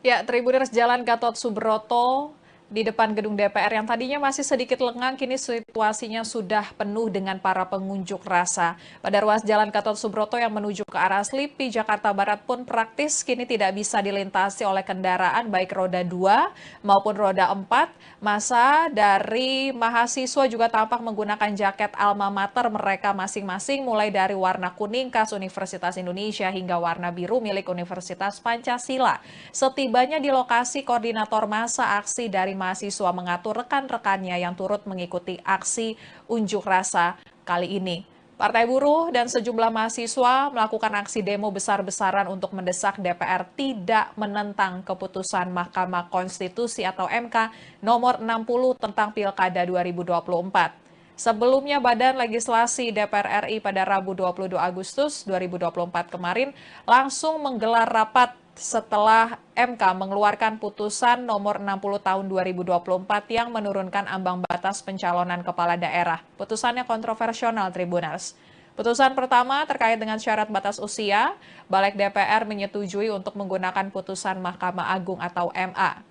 Speaker 1: Ya, Tribuners, Jalan Gatot Subroto di depan gedung DPR yang tadinya masih sedikit lengang, kini situasinya sudah penuh dengan para pengunjuk rasa. Pada ruas Jalan Gatot Subroto yang menuju ke arah Slipi, Jakarta Barat pun praktis kini tidak bisa dilintasi oleh kendaraan baik roda 2 maupun roda 4. Massa dari mahasiswa juga tampak menggunakan jaket alma mater mereka masing-masing, mulai dari warna kuning khas Universitas Indonesia hingga warna biru milik Universitas Pancasila. Setibanya di lokasi, koordinator massa aksi dari mahasiswa mengatur rekan-rekannya yang turut mengikuti aksi unjuk rasa kali ini. Partai Buruh dan sejumlah mahasiswa melakukan aksi demo besar-besaran untuk mendesak DPR tidak menentang keputusan Mahkamah Konstitusi atau MK nomor 60 tentang Pilkada 2024. Sebelumnya, Badan Legislasi DPR RI pada Rabu 22 Agustus 2024 kemarin langsung menggelar rapat setelah MK mengeluarkan putusan nomor 60 tahun 2024 yang menurunkan ambang batas pencalonan kepala daerah. Putusannya kontroversial, Tribuners. Putusan pertama terkait dengan syarat batas usia, Balik DPR menyetujui untuk menggunakan putusan Mahkamah Agung atau MA.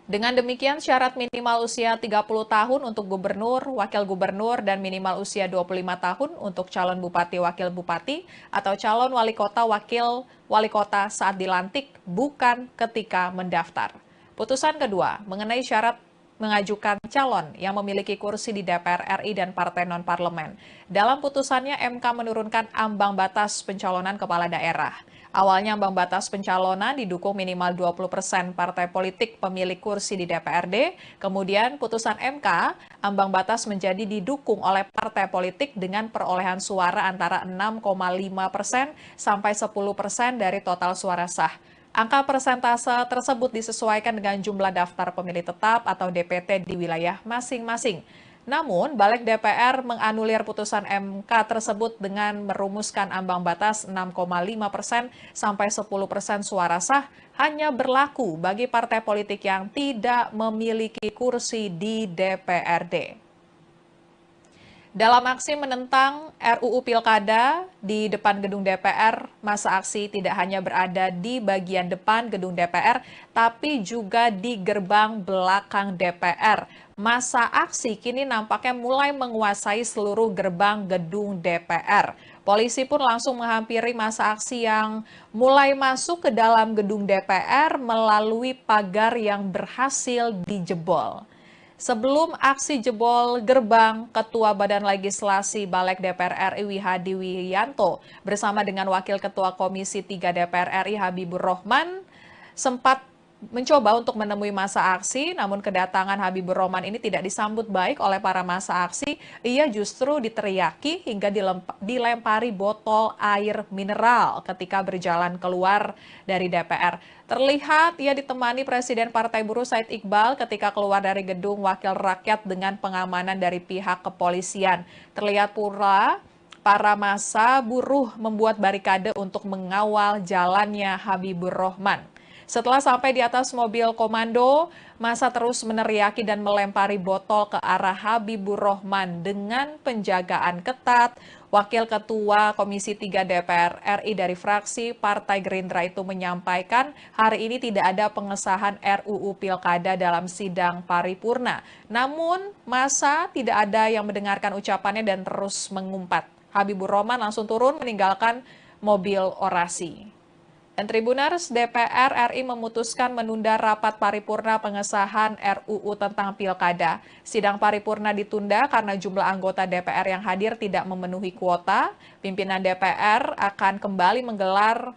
Speaker 1: Dengan demikian, syarat minimal usia 30 tahun untuk gubernur, wakil gubernur, dan minimal usia 25 tahun untuk calon bupati, wakil bupati, atau calon wali kota, wakil wali kota saat dilantik, bukan ketika mendaftar. Putusan kedua, mengenai syarat mengajukan calon yang memiliki kursi di DPR RI dan partai non-parlemen. Dalam putusannya, MK menurunkan ambang batas pencalonan kepala daerah. Awalnya ambang batas pencalonan didukung minimal 20% partai politik pemilik kursi di DPRD, kemudian putusan MK, ambang batas menjadi didukung oleh partai politik dengan perolehan suara antara 6,5% sampai 10% dari total suara sah. Angka persentase tersebut disesuaikan dengan jumlah daftar pemilih tetap atau DPT di wilayah masing-masing. Namun, Balik DPR menganulir putusan MK tersebut dengan merumuskan ambang batas 6,5% sampai 10% suara sah hanya berlaku bagi partai politik yang tidak memiliki kursi di DPRD. Dalam aksi menentang RUU Pilkada di depan gedung DPR, masa aksi tidak hanya berada di bagian depan gedung DPR, tapi juga di gerbang belakang DPR. Masa aksi kini nampaknya mulai menguasai seluruh gerbang gedung DPR. Polisi pun langsung menghampiri masa aksi yang mulai masuk ke dalam gedung DPR melalui pagar yang berhasil dijebol. Sebelum aksi jebol gerbang, Ketua Badan Legislasi Balik DPR RI Wihadi Wiyanto bersama dengan Wakil Ketua Komisi 3 DPR RI Habibur Rohman sempat mencoba untuk menemui masa aksi, namun kedatangan Habibur Rohman ini tidak disambut baik oleh para masa aksi. Ia justru diteriaki hingga dilempari botol air mineral ketika berjalan keluar dari DPR. Terlihat ia ditemani Presiden Partai Buruh Said Iqbal ketika keluar dari gedung Wakil Rakyat dengan pengamanan dari pihak kepolisian. Terlihat pula para massa buruh membuat barikade untuk mengawal jalannya Habibur Rohman. Setelah sampai di atas mobil komando, massa terus meneriaki dan melempari botol ke arah Habibur Rohman dengan penjagaan ketat. Wakil Ketua Komisi 3 DPR RI dari fraksi Partai Gerindra itu menyampaikan hari ini tidak ada pengesahan RUU Pilkada dalam sidang paripurna. Namun, massa tidak ada yang mendengarkan ucapannya dan terus mengumpat. Habibur Rohman langsung turun meninggalkan mobil orasi. Dan Tribuners, DPR RI memutuskan menunda rapat paripurna pengesahan RUU tentang Pilkada. Sidang paripurna ditunda karena jumlah anggota DPR yang hadir tidak memenuhi kuota. Pimpinan DPR akan kembali menggelar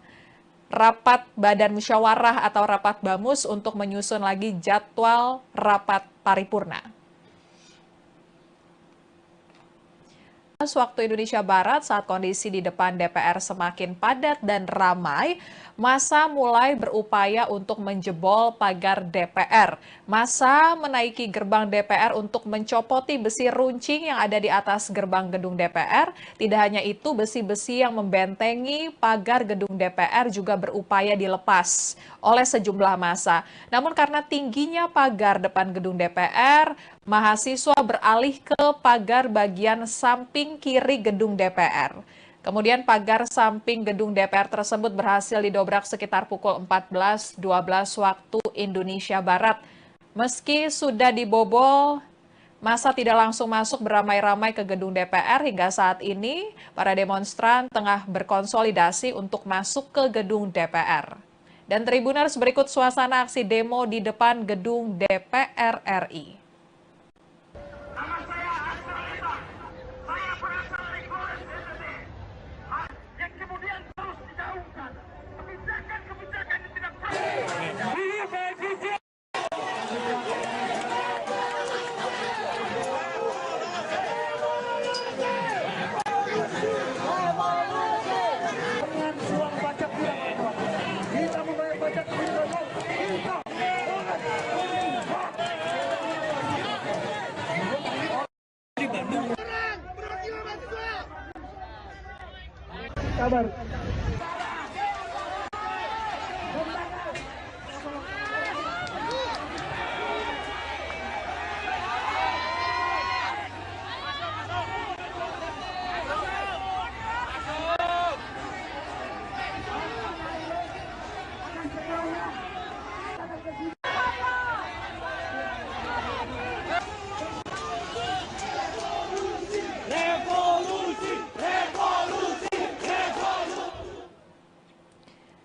Speaker 1: rapat Badan Musyawarah atau rapat BAMUS untuk menyusun lagi jadwal rapat paripurna. Waktu Indonesia Barat, saat kondisi di depan DPR semakin padat dan ramai, massa mulai berupaya untuk menjebol pagar DPR. Massa menaiki gerbang DPR untuk mencopoti besi runcing yang ada di atas gerbang gedung DPR. Tidak hanya itu, besi-besi yang membentengi pagar gedung DPR juga berupaya dilepas oleh sejumlah massa. Namun karena tingginya pagar depan gedung DPR, mahasiswa beralih ke pagar bagian samping kiri gedung DPR. Kemudian pagar samping gedung DPR tersebut berhasil didobrak sekitar pukul 14.12 waktu Indonesia Barat. Meski sudah dibobol, massa tidak langsung masuk beramai-ramai ke gedung DPR. Hingga saat ini, para demonstran tengah berkonsolidasi untuk masuk ke gedung DPR. Dan Tribuners, berikut suasana aksi demo di depan gedung DPR RI.
Speaker 2: Kabar.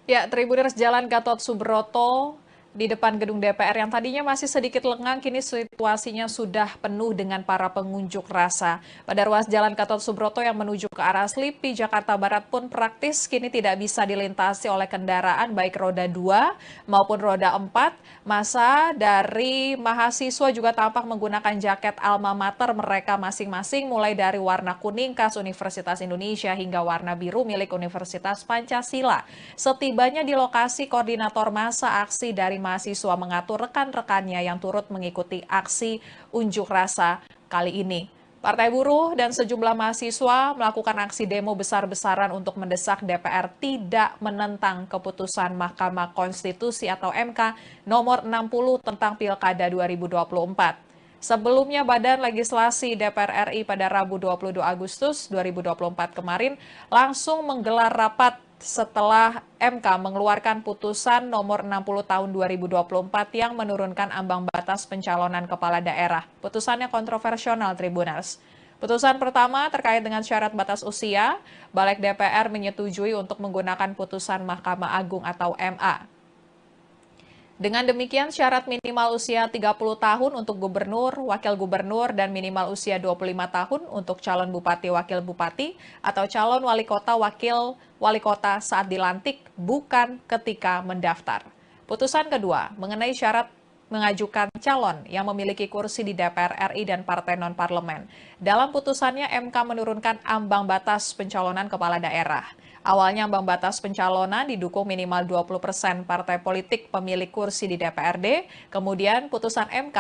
Speaker 1: Ya, Tribuners, Jalan Gatot Subroto Di depan gedung DPR yang tadinya masih sedikit lengang, kini situasinya sudah penuh dengan para pengunjuk rasa. Pada ruas Jalan Gatot Subroto yang menuju ke arah Slipi, Jakarta Barat pun praktis kini tidak bisa dilintasi oleh kendaraan baik roda 2 maupun roda 4. Masa dari mahasiswa juga tampak menggunakan jaket alma mater mereka masing-masing, mulai dari warna kuning khas Universitas Indonesia hingga warna biru milik Universitas Pancasila. Setibanya di lokasi, koordinator masa aksi dari mahasiswa mengatur rekan-rekannya yang turut mengikuti aksi unjuk rasa kali ini. Partai Buruh dan sejumlah mahasiswa melakukan aksi demo besar-besaran untuk mendesak DPR tidak menentang keputusan Mahkamah Konstitusi atau MK nomor 60 tentang Pilkada 2024. Sebelumnya, Badan Legislasi DPR RI pada Rabu 22 Agustus 2024 kemarin langsung menggelar rapat setelah MK mengeluarkan putusan nomor 60 tahun 2024 yang menurunkan ambang batas pencalonan kepala daerah. Putusannya kontroversial, Tribuners. Putusan pertama terkait dengan syarat batas usia, Balik DPR menyetujui untuk menggunakan putusan Mahkamah Agung atau MA. Dengan demikian, syarat minimal usia 30 tahun untuk gubernur, wakil gubernur, dan minimal usia 25 tahun untuk calon bupati, wakil bupati, atau calon wali kota, wakil wali kota saat dilantik, bukan ketika mendaftar. Putusan kedua, mengenai syarat mengajukan calon yang memiliki kursi di DPR RI dan partai non-parlemen. Dalam putusannya, MK menurunkan ambang batas pencalonan kepala daerah. Awalnya ambang batas pencalonan didukung minimal 20% partai politik pemilik kursi di DPRD. Kemudian putusan MK,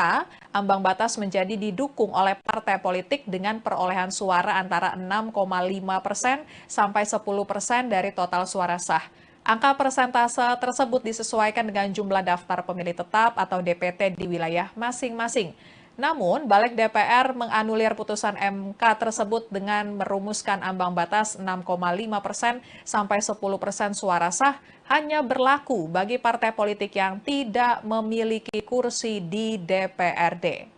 Speaker 1: ambang batas menjadi didukung oleh partai politik dengan perolehan suara antara 6,5% sampai 10% dari total suara sah. Angka persentase tersebut disesuaikan dengan jumlah daftar pemilih tetap atau DPT di wilayah masing-masing. Namun, Balik DPR menganulir putusan MK tersebut dengan merumuskan ambang batas 6,5% sampai 10% suara sah hanya berlaku bagi partai politik yang tidak memiliki kursi di DPRD.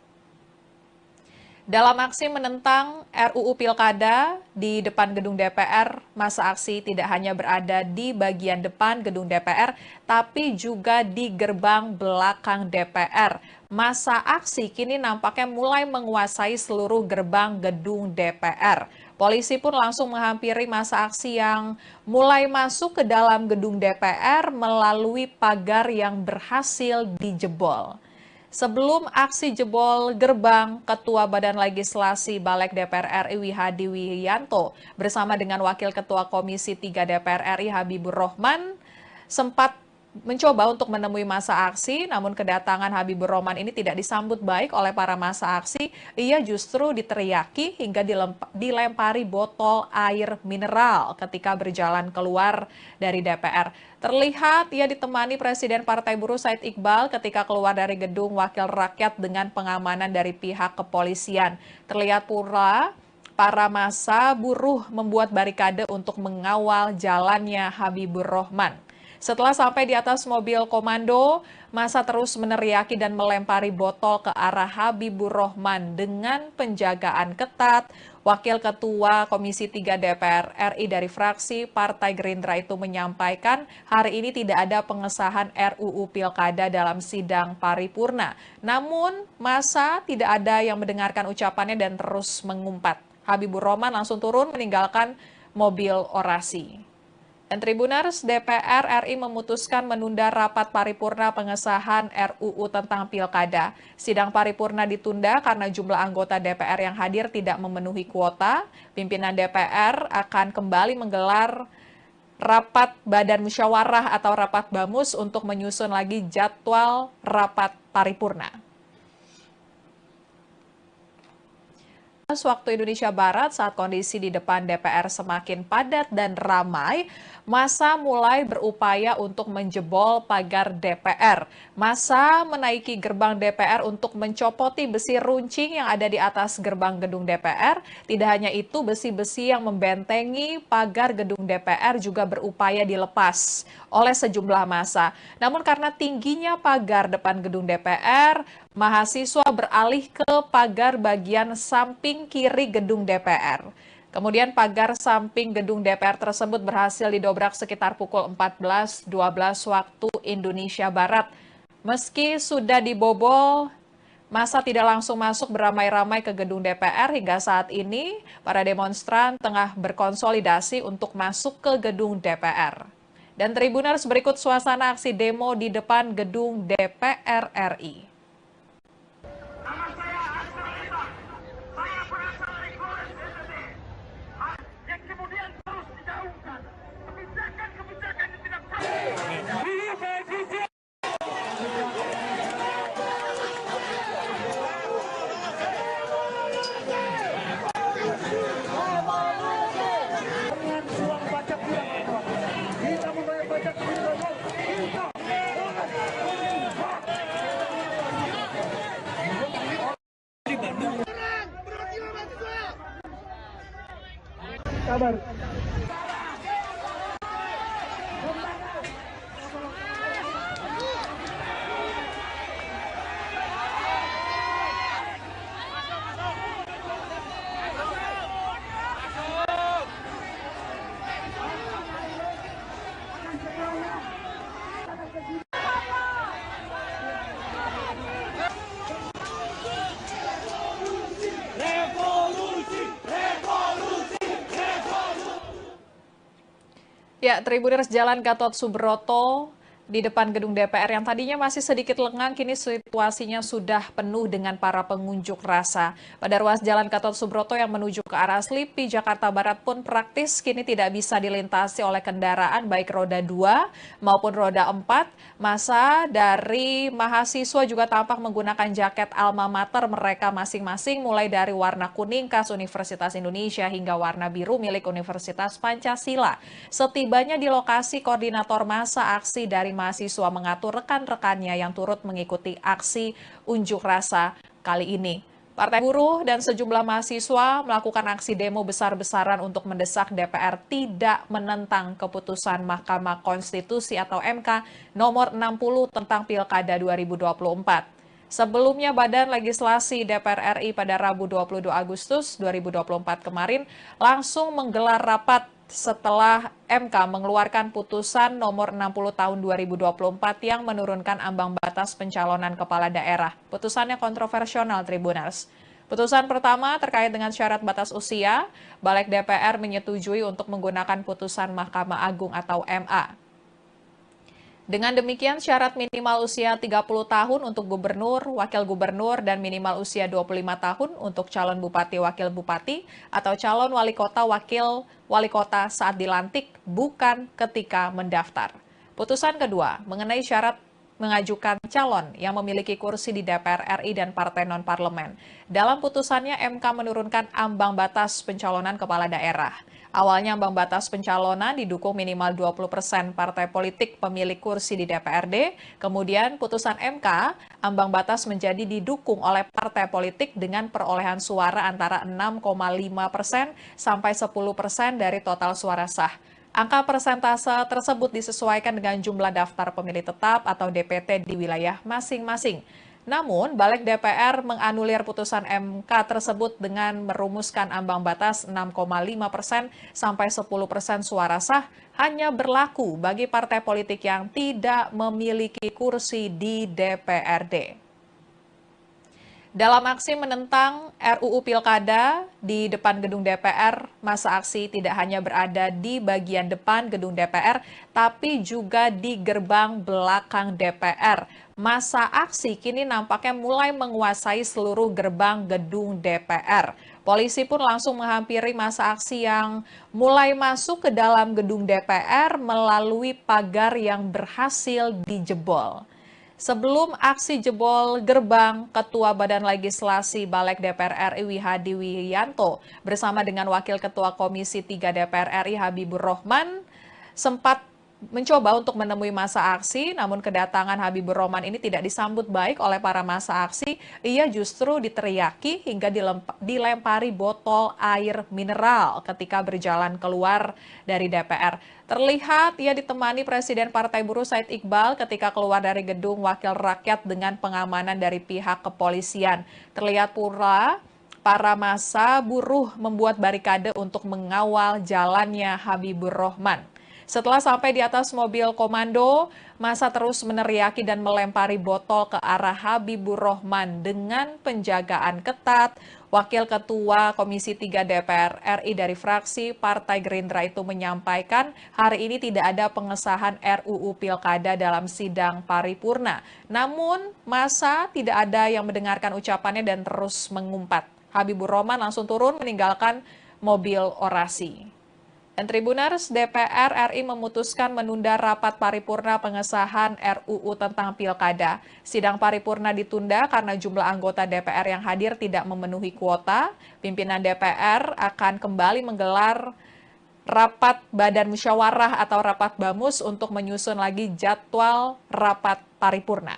Speaker 1: Dalam aksi menentang RUU Pilkada di depan gedung DPR, masa aksi tidak hanya berada di bagian depan gedung DPR, tapi juga di gerbang belakang DPR. Masa aksi kini nampaknya mulai menguasai seluruh gerbang gedung DPR. Polisi pun langsung menghampiri masa aksi yang mulai masuk ke dalam gedung DPR melalui pagar yang berhasil dijebol. Sebelum aksi jebol gerbang, Ketua Badan Legislasi Balik DPR RI Wihadi Wiyanto bersama dengan Wakil Ketua Komisi 3 DPR RI Habibur Rohman sempat mencoba untuk menemui masa aksi, namun kedatangan Habibur Rohman ini tidak disambut baik oleh para masa aksi. Ia justru diteriaki hingga dilempari botol air mineral ketika berjalan keluar dari DPR. Terlihat ia ditemani Presiden Partai Buruh Said Iqbal ketika keluar dari gedung Wakil Rakyat dengan pengamanan dari pihak kepolisian. Terlihat pula para massa buruh membuat barikade untuk mengawal jalannya Habibur Rohman. Setelah sampai di atas mobil komando, massa terus meneriaki dan melempari botol ke arah Habibur Rohman dengan penjagaan ketat. Wakil Ketua Komisi 3 DPR RI dari fraksi Partai Gerindra itu menyampaikan hari ini tidak ada pengesahan RUU Pilkada dalam sidang paripurna. Namun, massa tidak ada yang mendengarkan ucapannya dan terus mengumpat. Habibur Rohman langsung turun meninggalkan mobil orasi. Dan Tribuners, DPR RI memutuskan menunda rapat paripurna pengesahan RUU tentang Pilkada. Sidang paripurna ditunda karena jumlah anggota DPR yang hadir tidak memenuhi kuota. Pimpinan DPR akan kembali menggelar rapat Badan Musyawarah atau rapat BAMUS untuk menyusun lagi jadwal rapat paripurna. Waktu Indonesia Barat, saat kondisi di depan DPR semakin padat dan ramai, massa mulai berupaya untuk menjebol pagar DPR. Massa menaiki gerbang DPR untuk mencopoti besi runcing yang ada di atas gerbang gedung DPR. Tidak hanya itu, besi-besi yang membentengi pagar gedung DPR juga berupaya dilepas oleh sejumlah massa. Namun karena tingginya pagar depan gedung DPR, mahasiswa beralih ke pagar bagian samping kiri gedung DPR. Kemudian pagar samping gedung DPR tersebut berhasil didobrak sekitar pukul 14.12 waktu Indonesia Barat. Meski sudah dibobol, massa tidak langsung masuk beramai-ramai ke gedung DPR. Hingga saat ini, para demonstran tengah berkonsolidasi untuk masuk ke gedung DPR. Dan Tribuners, berikut suasana aksi demo di depan gedung DPR RI.
Speaker 2: Nama saya Astra Lita. Saya berasal dari Flores, NTT. Yang kemudian terus digaungkan kebijakan-kebijakan yang tidak kabar.
Speaker 1: Ya, Tribuners, Jalan Gatot Subroto di depan gedung DPR yang tadinya masih sedikit lengang, kini situasinya sudah penuh dengan para pengunjuk rasa. Pada ruas Jalan Gatot Subroto yang menuju ke arah Slipi, Jakarta Barat pun praktis kini tidak bisa dilintasi oleh kendaraan baik roda 2 maupun roda 4. Massa dari mahasiswa juga tampak menggunakan jaket alma mater mereka masing-masing, mulai dari warna kuning khas Universitas Indonesia hingga warna biru milik Universitas Pancasila. Setibanya di lokasi, koordinator massa aksi dari mahasiswa mengatur rekan-rekannya yang turut mengikuti aksi unjuk rasa kali ini. Partai Buruh dan sejumlah mahasiswa melakukan aksi demo besar-besaran untuk mendesak DPR tidak menentang keputusan Mahkamah Konstitusi atau MK nomor 60 tentang Pilkada 2024. Sebelumnya, Badan Legislasi DPR RI pada Rabu 22 Agustus 2024 kemarin langsung menggelar rapat setelah MK mengeluarkan putusan nomor 60 tahun 2024 yang menurunkan ambang batas pencalonan kepala daerah. Putusannya kontroversial, Tribuners. Putusan pertama terkait dengan syarat batas usia, Balik DPR menyetujui untuk menggunakan putusan Mahkamah Agung atau MA. Dengan demikian, syarat minimal usia 30 tahun untuk gubernur, wakil gubernur, dan minimal usia 25 tahun untuk calon bupati, wakil bupati, atau calon wali kota, wakil wali kota saat dilantik, bukan ketika mendaftar. Putusan kedua, mengenai syarat mengajukan calon yang memiliki kursi di DPR RI dan partai non-parlemen. Dalam putusannya, MK menurunkan ambang batas pencalonan kepala daerah. Awalnya ambang batas pencalonan didukung minimal 20% partai politik pemilik kursi di DPRD. Kemudian putusan MK, ambang batas menjadi didukung oleh partai politik dengan perolehan suara antara 6,5% sampai 10% dari total suara sah. Angka persentase tersebut disesuaikan dengan jumlah daftar pemilih tetap atau DPT di wilayah masing-masing. Namun, Balik DPR menganulir putusan MK tersebut dengan merumuskan ambang batas 6,5% sampai 10% suara sah hanya berlaku bagi partai politik yang tidak memiliki kursi di DPRD. Dalam aksi menentang RUU Pilkada di depan gedung DPR, massa aksi tidak hanya berada di bagian depan gedung DPR, tapi juga di gerbang belakang DPR. Massa aksi kini nampaknya mulai menguasai seluruh gerbang gedung DPR. Polisi pun langsung menghampiri massa aksi yang mulai masuk ke dalam gedung DPR melalui pagar yang berhasil dijebol. Sebelum aksi jebol gerbang, Ketua Badan Legislasi Balik DPR RI Wihadi Wiyanto bersama dengan Wakil Ketua Komisi 3 DPR RI Habibur Rahman sempat mencoba untuk menemui massa aksi, namun kedatangan Habibur Rahman ini tidak disambut baik oleh para massa aksi. Ia justru diteriaki hingga dilempari botol air mineral ketika berjalan keluar dari DPR. Terlihat ia ditemani Presiden Partai Buruh Said Iqbal ketika keluar dari gedung Wakil Rakyat dengan pengamanan dari pihak kepolisian. Terlihat pula para massa buruh membuat barikade untuk mengawal jalannya Habibur Rahman. Setelah sampai di atas mobil komando, massa terus meneriaki dan melempari botol ke arah Habibur Rahman dengan penjagaan ketat. Wakil Ketua Komisi 3 DPR RI dari fraksi Partai Gerindra itu menyampaikan hari ini tidak ada pengesahan RUU Pilkada dalam sidang paripurna. Namun, massa tidak ada yang mendengarkan ucapannya dan terus mengumpat. Habibur Rahman langsung turun meninggalkan mobil orasi. Dan Tribuners, DPR RI memutuskan menunda rapat paripurna pengesahan RUU tentang Pilkada. Sidang paripurna ditunda karena jumlah anggota DPR yang hadir tidak memenuhi kuota. Pimpinan DPR akan kembali menggelar rapat Badan Musyawarah atau rapat BAMUS untuk menyusun lagi jadwal rapat paripurna.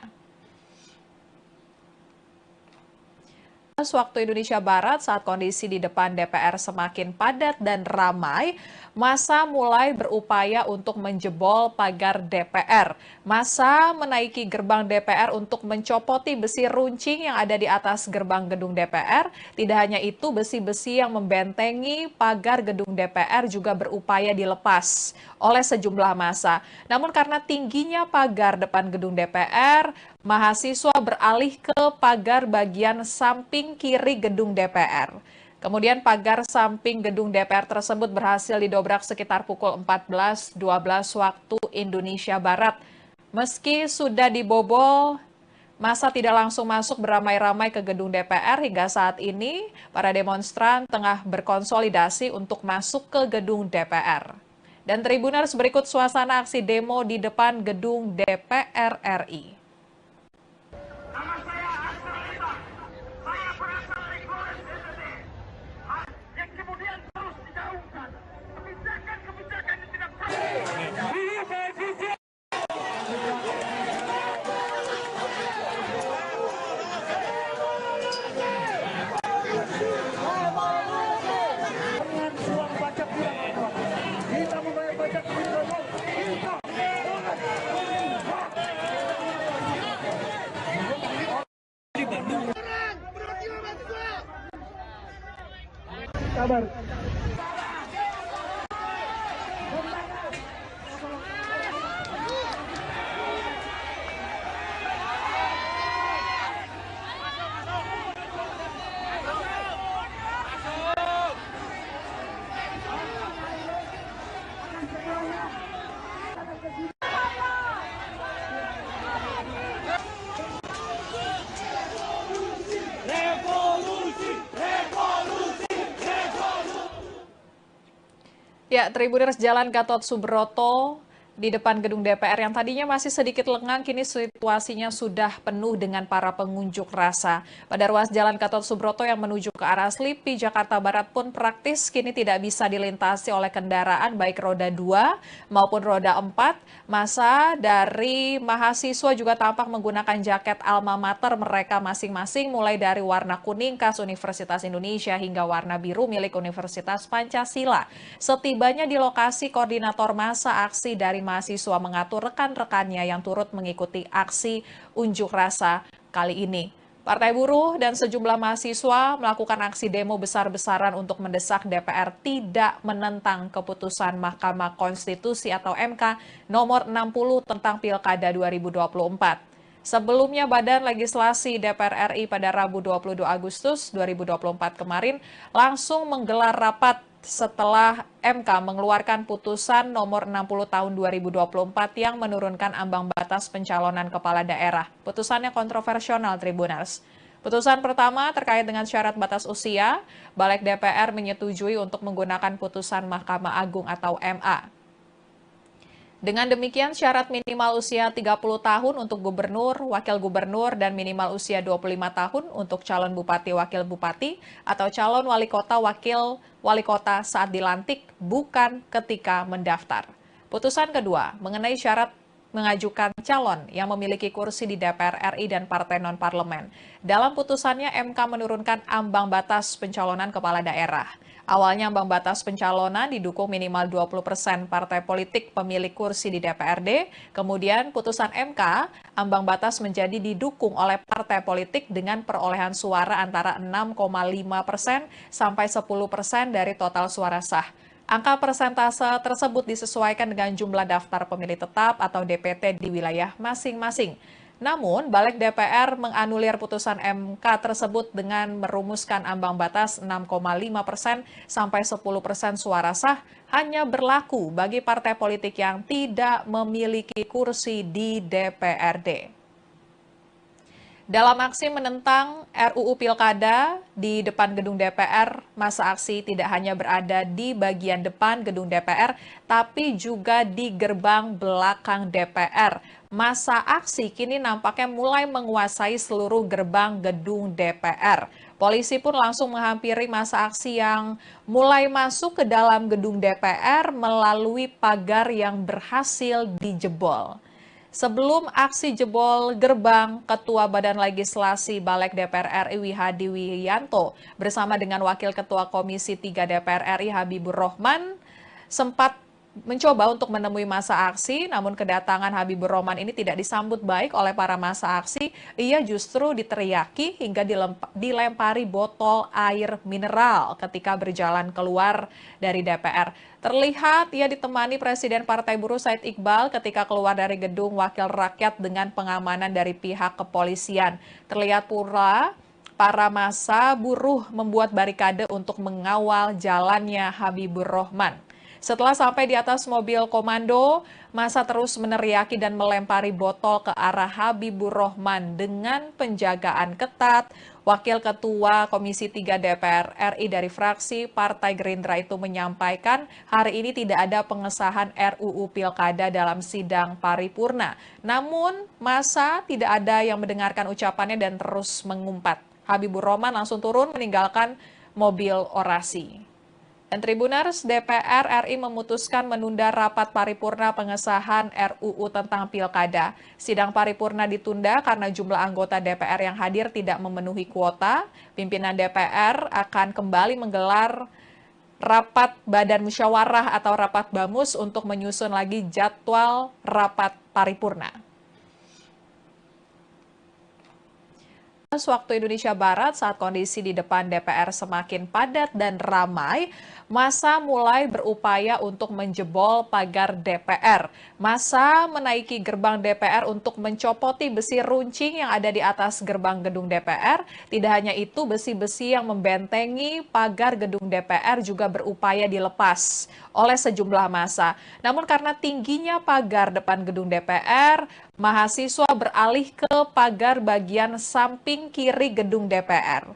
Speaker 1: Waktu Indonesia Barat, saat kondisi di depan DPR semakin padat dan ramai, massa mulai berupaya untuk menjebol pagar DPR. Massa menaiki gerbang DPR untuk mencopoti besi runcing yang ada di atas gerbang gedung DPR. Tidak hanya itu, besi-besi yang membentengi pagar gedung DPR juga berupaya dilepas oleh sejumlah massa. Namun karena tingginya pagar depan gedung DPR, mahasiswa beralih ke pagar bagian samping kiri gedung DPR. Kemudian pagar samping gedung DPR tersebut berhasil didobrak sekitar pukul 14.12 waktu Indonesia Barat. Meski sudah dibobol, massa tidak langsung masuk beramai-ramai ke gedung DPR. Hingga saat ini, para demonstran tengah berkonsolidasi untuk masuk ke gedung DPR. Dan Tribuners, berikut suasana aksi demo di depan gedung DPR RI.
Speaker 2: Nama saya Astra Lita. Saya berasal dari Flores NTT. Yang kemudian terus digaungkan kebijakan-kebijakan yang tidak
Speaker 3: kabar.
Speaker 1: Ya, Tribuners, Jalan Gatot Subroto di depan gedung DPR yang tadinya masih sedikit lengang, kini situasinya sudah penuh dengan para pengunjuk rasa. Pada ruas Jalan Gatot Subroto yang menuju ke arah Slipi, Jakarta Barat pun praktis kini tidak bisa dilintasi oleh kendaraan baik roda 2 maupun roda 4. Massa dari mahasiswa juga tampak menggunakan jaket alma mater mereka masing-masing, mulai dari warna kuning khas Universitas Indonesia hingga warna biru milik Universitas Pancasila. Setibanya di lokasi, koordinator massa aksi dari mahasiswa mengatur rekan-rekannya yang turut mengikuti aksi unjuk rasa kali ini. Partai Buruh dan sejumlah mahasiswa melakukan aksi demo besar-besaran untuk mendesak DPR tidak menentang keputusan Mahkamah Konstitusi atau MK nomor 60 tentang Pilkada 2024. Sebelumnya, Badan Legislasi DPR RI pada Rabu 22 Agustus 2024 kemarin langsung menggelar rapat setelah MK mengeluarkan putusan nomor 60 tahun 2024 yang menurunkan ambang batas pencalonan kepala daerah. Putusannya kontroversial, Tribuners. Putusan pertama terkait dengan syarat batas usia, Balik DPR menyetujui untuk menggunakan putusan Mahkamah Agung atau MA. Dengan demikian, syarat minimal usia 30 tahun untuk gubernur, wakil gubernur, dan minimal usia 25 tahun untuk calon bupati, wakil bupati, atau calon wali kota, wakil wali kota saat dilantik, bukan ketika mendaftar. Putusan kedua, mengenai syarat mengajukan calon yang memiliki kursi di DPR RI dan partai non-parlemen. Dalam putusannya, MK menurunkan ambang batas pencalonan kepala daerah. Awalnya ambang batas pencalonan didukung minimal 20% partai politik pemilik kursi di DPRD. Kemudian putusan MK, ambang batas menjadi didukung oleh partai politik dengan perolehan suara antara 6,5% sampai 10% dari total suara sah. Angka persentase tersebut disesuaikan dengan jumlah daftar pemilih tetap atau DPT di wilayah masing-masing. Namun, Balik DPR menganulir putusan MK tersebut dengan merumuskan ambang batas 6,5% sampai 10% suara sah hanya berlaku bagi partai politik yang tidak memiliki kursi di DPRD. Dalam aksi menentang RUU Pilkada di depan gedung DPR, masa aksi tidak hanya berada di bagian depan gedung DPR, tapi juga di gerbang belakang DPR. Masa aksi kini nampaknya mulai menguasai seluruh gerbang gedung DPR. Polisi pun langsung menghampiri masa aksi yang mulai masuk ke dalam gedung DPR melalui pagar yang berhasil dijebol. Sebelum aksi jebol gerbang, Ketua Badan Legislasi Balik DPR RI Wihadi Wiyanto bersama dengan Wakil Ketua Komisi 3 DPR RI Habibur Rohman sempat mencoba untuk menemui masa aksi, namun kedatangan Habibur Rohman ini tidak disambut baik oleh para masa aksi. Ia justru diteriaki hingga dilempari botol air mineral ketika berjalan keluar dari DPR. Terlihat ia ditemani Presiden Partai Buruh Said Iqbal ketika keluar dari gedung Wakil Rakyat dengan pengamanan dari pihak kepolisian. Terlihat pula para massa buruh membuat barikade untuk mengawal jalannya Habibur Rohman. Setelah sampai di atas mobil komando, massa terus meneriaki dan melempari botol ke arah Habibur Rohman dengan penjagaan ketat. Wakil Ketua Komisi 3 DPR RI dari fraksi Partai Gerindra itu menyampaikan hari ini tidak ada pengesahan RUU Pilkada dalam sidang paripurna. Namun, massa tidak ada yang mendengarkan ucapannya dan terus mengumpat. Habibur Rohman langsung turun meninggalkan mobil orasi. Dan Tribuners, DPR RI memutuskan menunda rapat paripurna pengesahan RUU tentang Pilkada. Sidang paripurna ditunda karena jumlah anggota DPR yang hadir tidak memenuhi kuota. Pimpinan DPR akan kembali menggelar rapat Badan Musyawarah atau rapat BAMUS untuk menyusun lagi jadwal rapat paripurna. Waktu Indonesia Barat, saat kondisi di depan DPR semakin padat dan ramai, massa mulai berupaya untuk menjebol pagar DPR. Massa menaiki gerbang DPR untuk mencopoti besi runcing yang ada di atas gerbang gedung DPR. Tidak hanya itu, besi-besi yang membentengi pagar gedung DPR juga berupaya dilepas oleh sejumlah massa. Namun karena tingginya pagar depan gedung DPR, mahasiswa beralih ke pagar bagian samping kiri gedung DPR.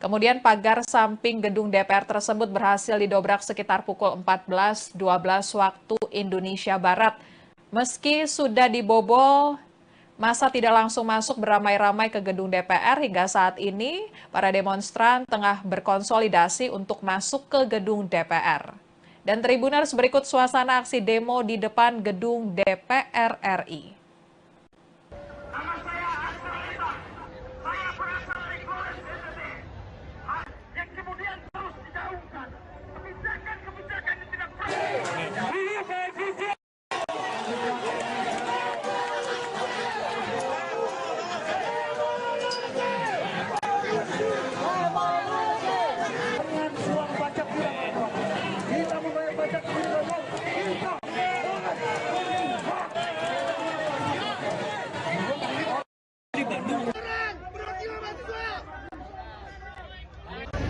Speaker 1: Kemudian pagar samping gedung DPR tersebut berhasil didobrak sekitar pukul 14.12 waktu Indonesia Barat. Meski sudah dibobol, massa tidak langsung masuk beramai-ramai ke gedung DPR. Hingga saat ini, para demonstran tengah berkonsolidasi untuk masuk ke gedung DPR. Dan Tribuners, berikut suasana aksi demo di depan gedung DPR RI.
Speaker 2: Nama saya Astra Lita. Saya berasal dari Flores, NTT. Yang kemudian terus digaungkan. Kebijakan-kebijakan yang tidak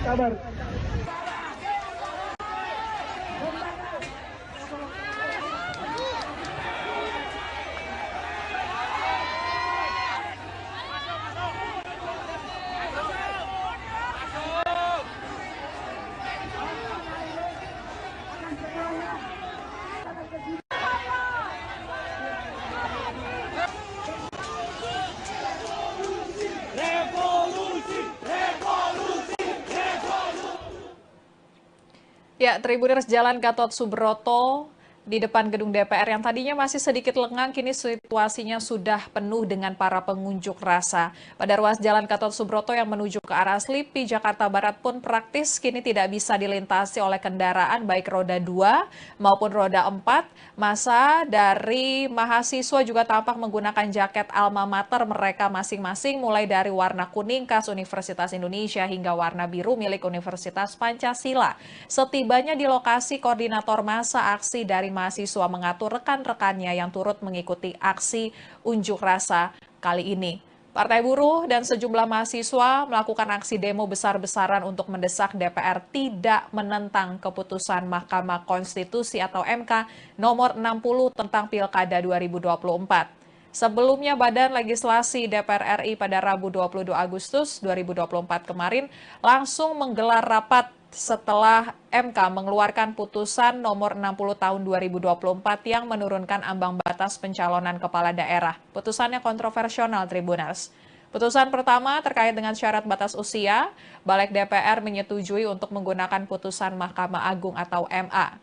Speaker 3: Sabar.
Speaker 1: Ya, Tribuners, Jalan Gatot Subroto Di depan gedung DPR yang tadinya masih sedikit lengang, kini situasinya sudah penuh dengan para pengunjuk rasa. Pada ruas Jalan Gatot Subroto yang menuju ke arah Slipi, Jakarta Barat pun praktis kini tidak bisa dilintasi oleh kendaraan baik roda 2 maupun roda 4. Masa dari mahasiswa juga tampak menggunakan jaket alma mater mereka masing-masing, mulai dari warna kuning khas Universitas Indonesia hingga warna biru milik Universitas Pancasila. Setibanya di lokasi, koordinator masa aksi dari mahasiswa mengatur rekan-rekannya yang turut mengikuti aksi unjuk rasa kali ini. Partai Buruh dan sejumlah mahasiswa melakukan aksi demo besar-besaran untuk mendesak DPR tidak menentang keputusan Mahkamah Konstitusi atau MK nomor 60 tentang Pilkada 2024. Sebelumnya, Badan Legislasi DPR RI pada Rabu 22 Agustus 2024 kemarin langsung menggelar rapat setelah MK mengeluarkan putusan nomor 60 tahun 2024 yang menurunkan ambang batas pencalonan kepala daerah. Putusannya kontroversial, Tribuners. Putusan pertama terkait dengan syarat batas usia, Balik DPR menyetujui untuk menggunakan putusan Mahkamah Agung atau MA.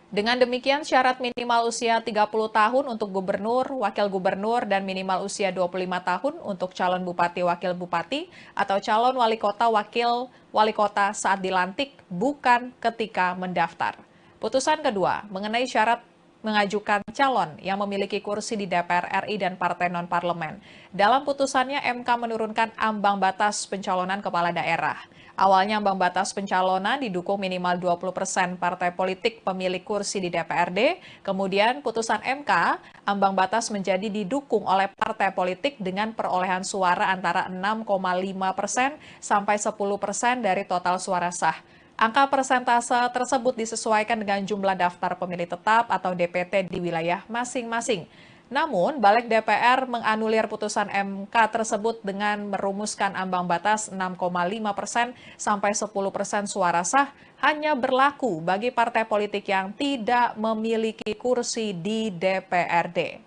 Speaker 1: Dengan demikian, syarat minimal usia 30 tahun untuk gubernur, wakil gubernur, dan minimal usia 25 tahun untuk calon bupati, wakil bupati, atau calon wali kota, wakil wali kota saat dilantik, bukan ketika mendaftar. Putusan kedua, mengenai syarat mengajukan calon yang memiliki kursi di DPR RI dan partai non-parlemen. Dalam putusannya, MK menurunkan ambang batas pencalonan kepala daerah. Awalnya ambang batas pencalonan didukung minimal 20% partai politik pemilik kursi di DPRD. Kemudian putusan MK, ambang batas menjadi didukung oleh partai politik dengan perolehan suara antara 6,5% sampai 10% dari total suara sah. Angka persentase tersebut disesuaikan dengan jumlah daftar pemilih tetap atau DPT di wilayah masing-masing. Namun, Balik DPR menganulir putusan MK tersebut dengan merumuskan ambang batas 6,5% sampai 10% suara sah hanya berlaku bagi partai politik yang tidak memiliki kursi di DPRD.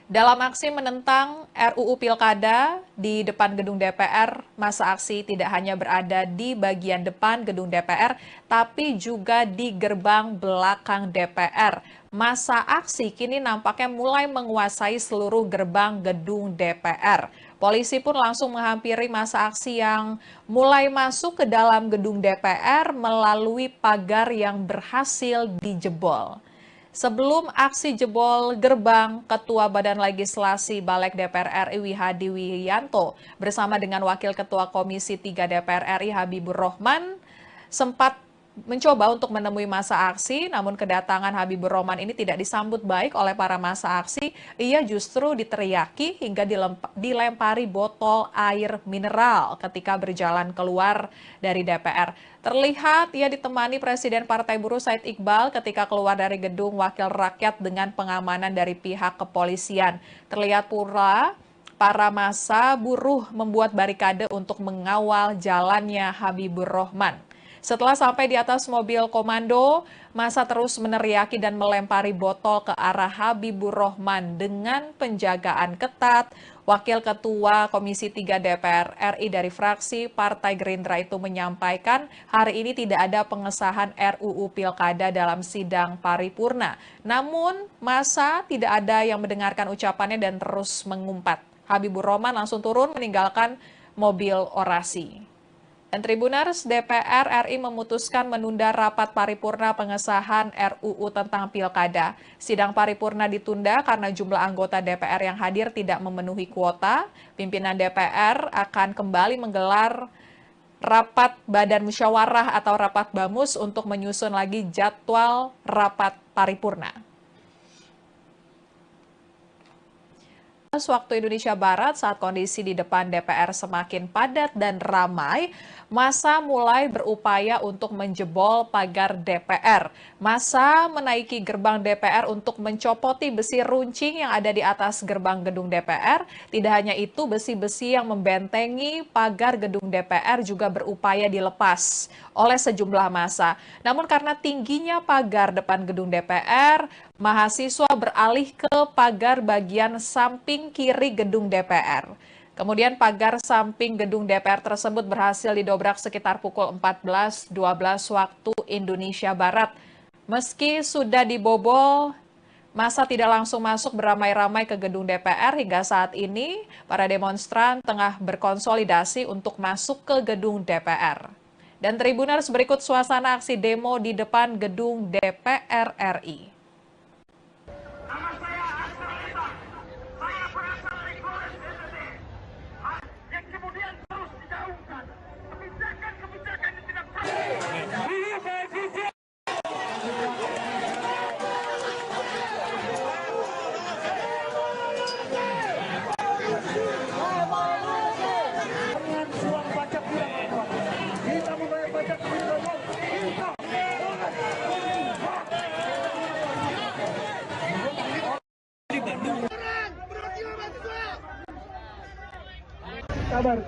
Speaker 1: Dalam aksi menentang RUU Pilkada di depan gedung DPR, masa aksi tidak hanya berada di bagian depan gedung DPR, tapi juga di gerbang belakang DPR. Masa aksi kini nampaknya mulai menguasai seluruh gerbang gedung DPR. Polisi pun langsung menghampiri masa aksi yang mulai masuk ke dalam gedung DPR melalui pagar yang berhasil dijebol. Sebelum aksi jebol gerbang, Ketua Badan Legislasi Balik DPR RI Wihadi Wiyanto bersama dengan Wakil Ketua Komisi 3 DPR RI Habibur Rohman sempat mencoba untuk menemui masa aksi, namun kedatangan Habibur Rohman ini tidak disambut baik oleh para masa aksi. Ia justru diteriaki hingga dilempari botol air mineral ketika berjalan keluar dari DPR. Terlihat ia ditemani Presiden Partai Buruh Said Iqbal ketika keluar dari gedung Wakil Rakyat dengan pengamanan dari pihak kepolisian. Terlihat pula para massa buruh membuat barikade untuk mengawal jalannya Habibur Rohman. Setelah sampai di atas mobil komando, massa terus meneriaki dan melempari botol ke arah Habibur Rohman dengan penjagaan ketat. Wakil Ketua Komisi 3 DPR RI dari fraksi Partai Gerindra itu menyampaikan hari ini tidak ada pengesahan RUU Pilkada dalam sidang paripurna. Namun, massa tidak ada yang mendengarkan ucapannya dan terus mengumpat. Habibur Rohman langsung turun meninggalkan mobil orasi. Dan Tribuners, DPR RI memutuskan menunda rapat paripurna pengesahan RUU tentang Pilkada. Sidang paripurna ditunda karena jumlah anggota DPR yang hadir tidak memenuhi kuota. Pimpinan DPR akan kembali menggelar rapat Badan Musyawarah atau rapat BAMUS untuk menyusun lagi jadwal rapat paripurna. Waktu Indonesia Barat, saat kondisi di depan DPR semakin padat dan ramai, massa mulai berupaya untuk menjebol pagar DPR. Massa menaiki gerbang DPR untuk mencopoti besi runcing yang ada di atas gerbang gedung DPR. Tidak hanya itu, besi-besi yang membentengi pagar gedung DPR juga berupaya dilepas oleh sejumlah massa. Namun karena tingginya pagar depan gedung DPR, mahasiswa beralih ke pagar bagian samping kiri gedung DPR. Kemudian pagar samping gedung DPR tersebut berhasil didobrak sekitar pukul 14.12 waktu Indonesia Barat. Meski sudah dibobol, massa tidak langsung masuk beramai-ramai ke gedung DPR. Hingga saat ini, para demonstran tengah berkonsolidasi untuk masuk ke gedung DPR. Dan Tribuners, berikut suasana aksi demo di depan gedung DPR RI.
Speaker 2: Nama saya Astra Lita. Saya berasal dari Flores NTT. Yang kemudian terus digaungkan. Kebijakan-kebijakan yang tidak
Speaker 3: Sabar.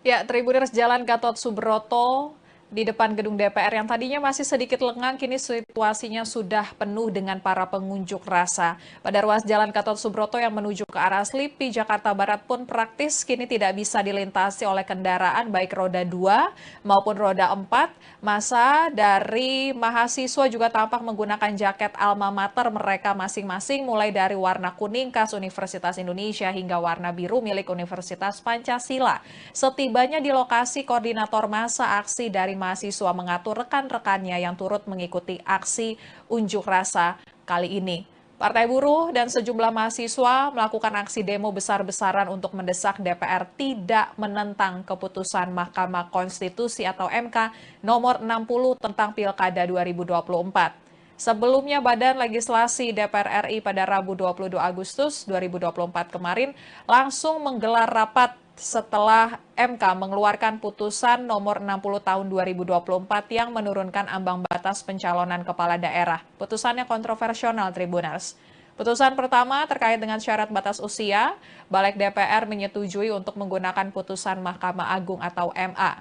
Speaker 1: Ya, Tribuners, Jalan Gatot Subroto di depan gedung DPR yang tadinya masih sedikit lengang, kini situasinya sudah penuh dengan para pengunjuk rasa. Pada ruas Jalan Gatot Subroto yang menuju ke arah Slipi, Jakarta Barat pun praktis kini tidak bisa dilintasi oleh kendaraan baik roda 2 maupun roda 4. Massa dari mahasiswa juga tampak menggunakan jaket alma mater mereka masing-masing, mulai dari warna kuning khas Universitas Indonesia hingga warna biru milik Universitas Pancasila. Setibanya di lokasi, koordinator massa aksi dari mahasiswa mengatur rekan-rekannya yang turut mengikuti aksi unjuk rasa kali ini. Partai Buruh dan sejumlah mahasiswa melakukan aksi demo besar-besaran untuk mendesak DPR tidak menentang keputusan Mahkamah Konstitusi atau MK nomor 60 tentang Pilkada 2024. Sebelumnya, Badan Legislasi DPR RI pada Rabu 22 Agustus 2024 kemarin langsung menggelar rapat setelah MK mengeluarkan putusan nomor 60 tahun 2024 yang menurunkan ambang batas pencalonan kepala daerah. Putusannya kontroversial, Tribuners. Putusan pertama terkait dengan syarat batas usia, Balik DPR menyetujui untuk menggunakan putusan Mahkamah Agung atau MA.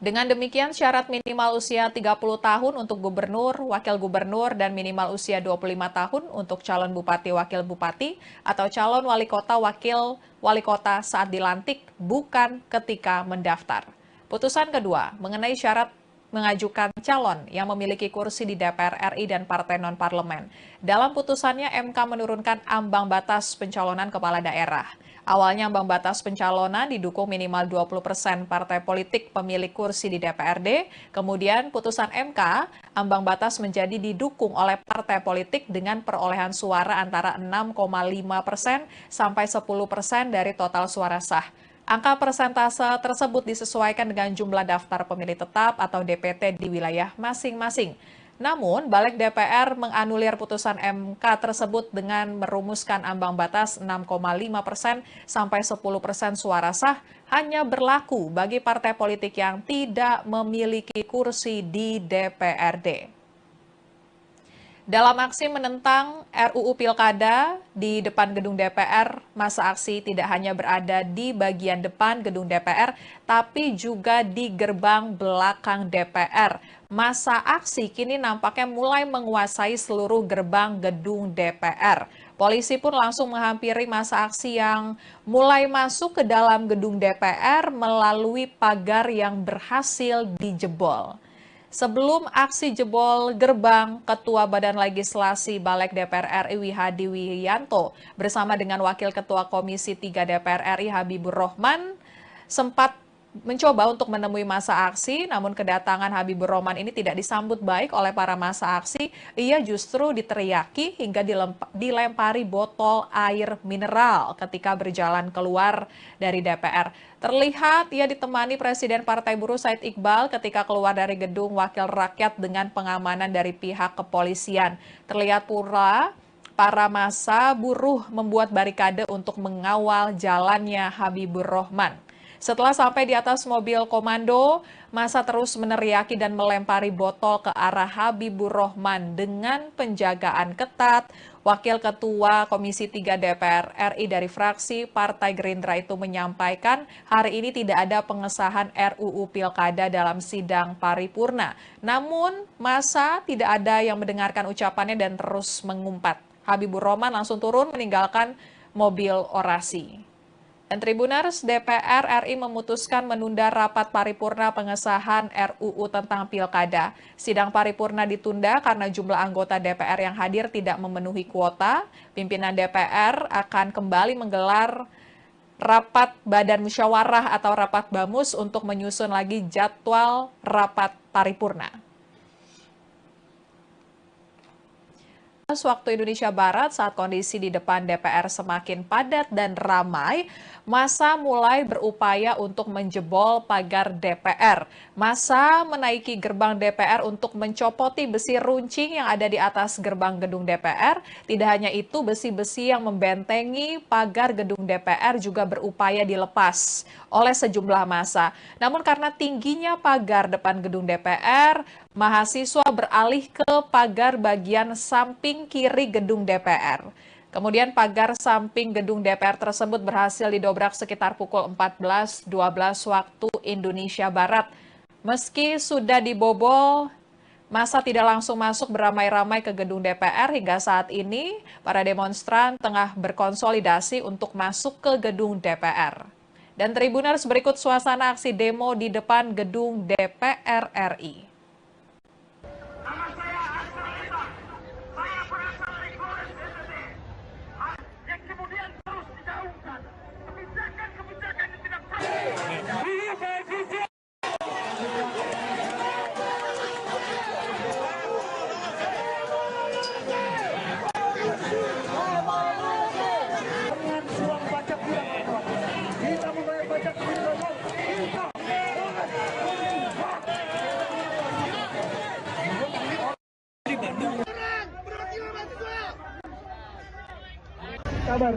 Speaker 1: Dengan demikian, syarat minimal usia 30 tahun untuk gubernur, wakil gubernur, dan minimal usia 25 tahun untuk calon bupati, wakil bupati, atau calon wali kota, wakil wali kota saat dilantik, bukan ketika mendaftar. Putusan kedua, mengenai syarat mengajukan calon yang memiliki kursi di DPR RI dan partai non-parlemen. Dalam putusannya, MK menurunkan ambang batas pencalonan kepala daerah. Awalnya ambang batas pencalonan didukung minimal 20% partai politik pemilik kursi di DPRD. Kemudian putusan MK, ambang batas menjadi didukung oleh partai politik dengan perolehan suara antara 6,5% sampai 10% dari total suara sah. Angka persentase tersebut disesuaikan dengan jumlah daftar pemilih tetap atau DPT di wilayah masing-masing. Namun, Balik DPR menganulir putusan MK tersebut dengan merumuskan ambang batas 6,5% sampai 10% suara sah hanya berlaku bagi partai politik yang tidak memiliki kursi di DPRD. Dalam aksi menentang RUU Pilkada di depan gedung DPR, massa aksi tidak hanya berada di bagian depan gedung DPR, tapi juga di gerbang belakang DPR. Massa aksi kini nampaknya mulai menguasai seluruh gerbang gedung DPR. Polisi pun langsung menghampiri massa aksi yang mulai masuk ke dalam gedung DPR melalui pagar yang berhasil dijebol. Sebelum aksi jebol gerbang, Ketua Badan Legislasi Balik DPR RI Wihadi Wiyanto bersama dengan Wakil Ketua Komisi 3 DPR RI Habibur Rahman sempat mencoba untuk menemui massa aksi, namun kedatangan Habibur Rahman ini tidak disambut baik oleh para massa aksi. Ia justru diteriaki hingga dilempari botol air mineral ketika berjalan keluar dari DPR. Terlihat ia ditemani Presiden Partai Buruh Said Iqbal ketika keluar dari gedung Wakil Rakyat dengan pengamanan dari pihak kepolisian. Terlihat pula para massa buruh membuat barikade untuk mengawal jalannya Habibur Rahman. Setelah sampai di atas mobil komando, massa terus meneriaki dan melempari botol ke arah Habibur Rahman dengan penjagaan ketat. Wakil Ketua Komisi 3 DPR RI dari fraksi Partai Gerindra itu menyampaikan hari ini tidak ada pengesahan RUU Pilkada dalam sidang paripurna. Namun, massa tidak ada yang mendengarkan ucapannya dan terus mengumpat. Habibur Rahman langsung turun meninggalkan mobil orasi. Dan Tribuners, DPR RI memutuskan menunda rapat paripurna pengesahan RUU tentang Pilkada. Sidang paripurna ditunda karena jumlah anggota DPR yang hadir tidak memenuhi kuota. Pimpinan DPR akan kembali menggelar rapat Badan Musyawarah atau rapat BAMUS untuk menyusun lagi jadwal rapat paripurna. Waktu Indonesia Barat, saat kondisi di depan DPR semakin padat dan ramai, massa mulai berupaya untuk menjebol pagar DPR. Massa menaiki gerbang DPR untuk mencopoti besi runcing yang ada di atas gerbang gedung DPR. Tidak hanya itu, besi-besi yang membentengi pagar gedung DPR juga berupaya dilepas oleh sejumlah massa. Namun karena tingginya pagar depan gedung DPR, mahasiswa beralih ke pagar bagian samping kiri gedung DPR. Kemudian pagar samping gedung DPR tersebut berhasil didobrak sekitar pukul 14.12 waktu Indonesia Barat. Meski sudah dibobol, massa tidak langsung masuk beramai-ramai ke gedung DPR. Hingga saat ini, para demonstran tengah berkonsolidasi untuk masuk ke gedung DPR. Dan Tribuners, berikut suasana aksi demo di depan gedung DPR RI.
Speaker 2: Nama saya Astra Lita. Saya berasal dari Flores NTT. Yang kemudian terus digaungkan. Kebijakan-kebijakan yang tidak
Speaker 3: kabar.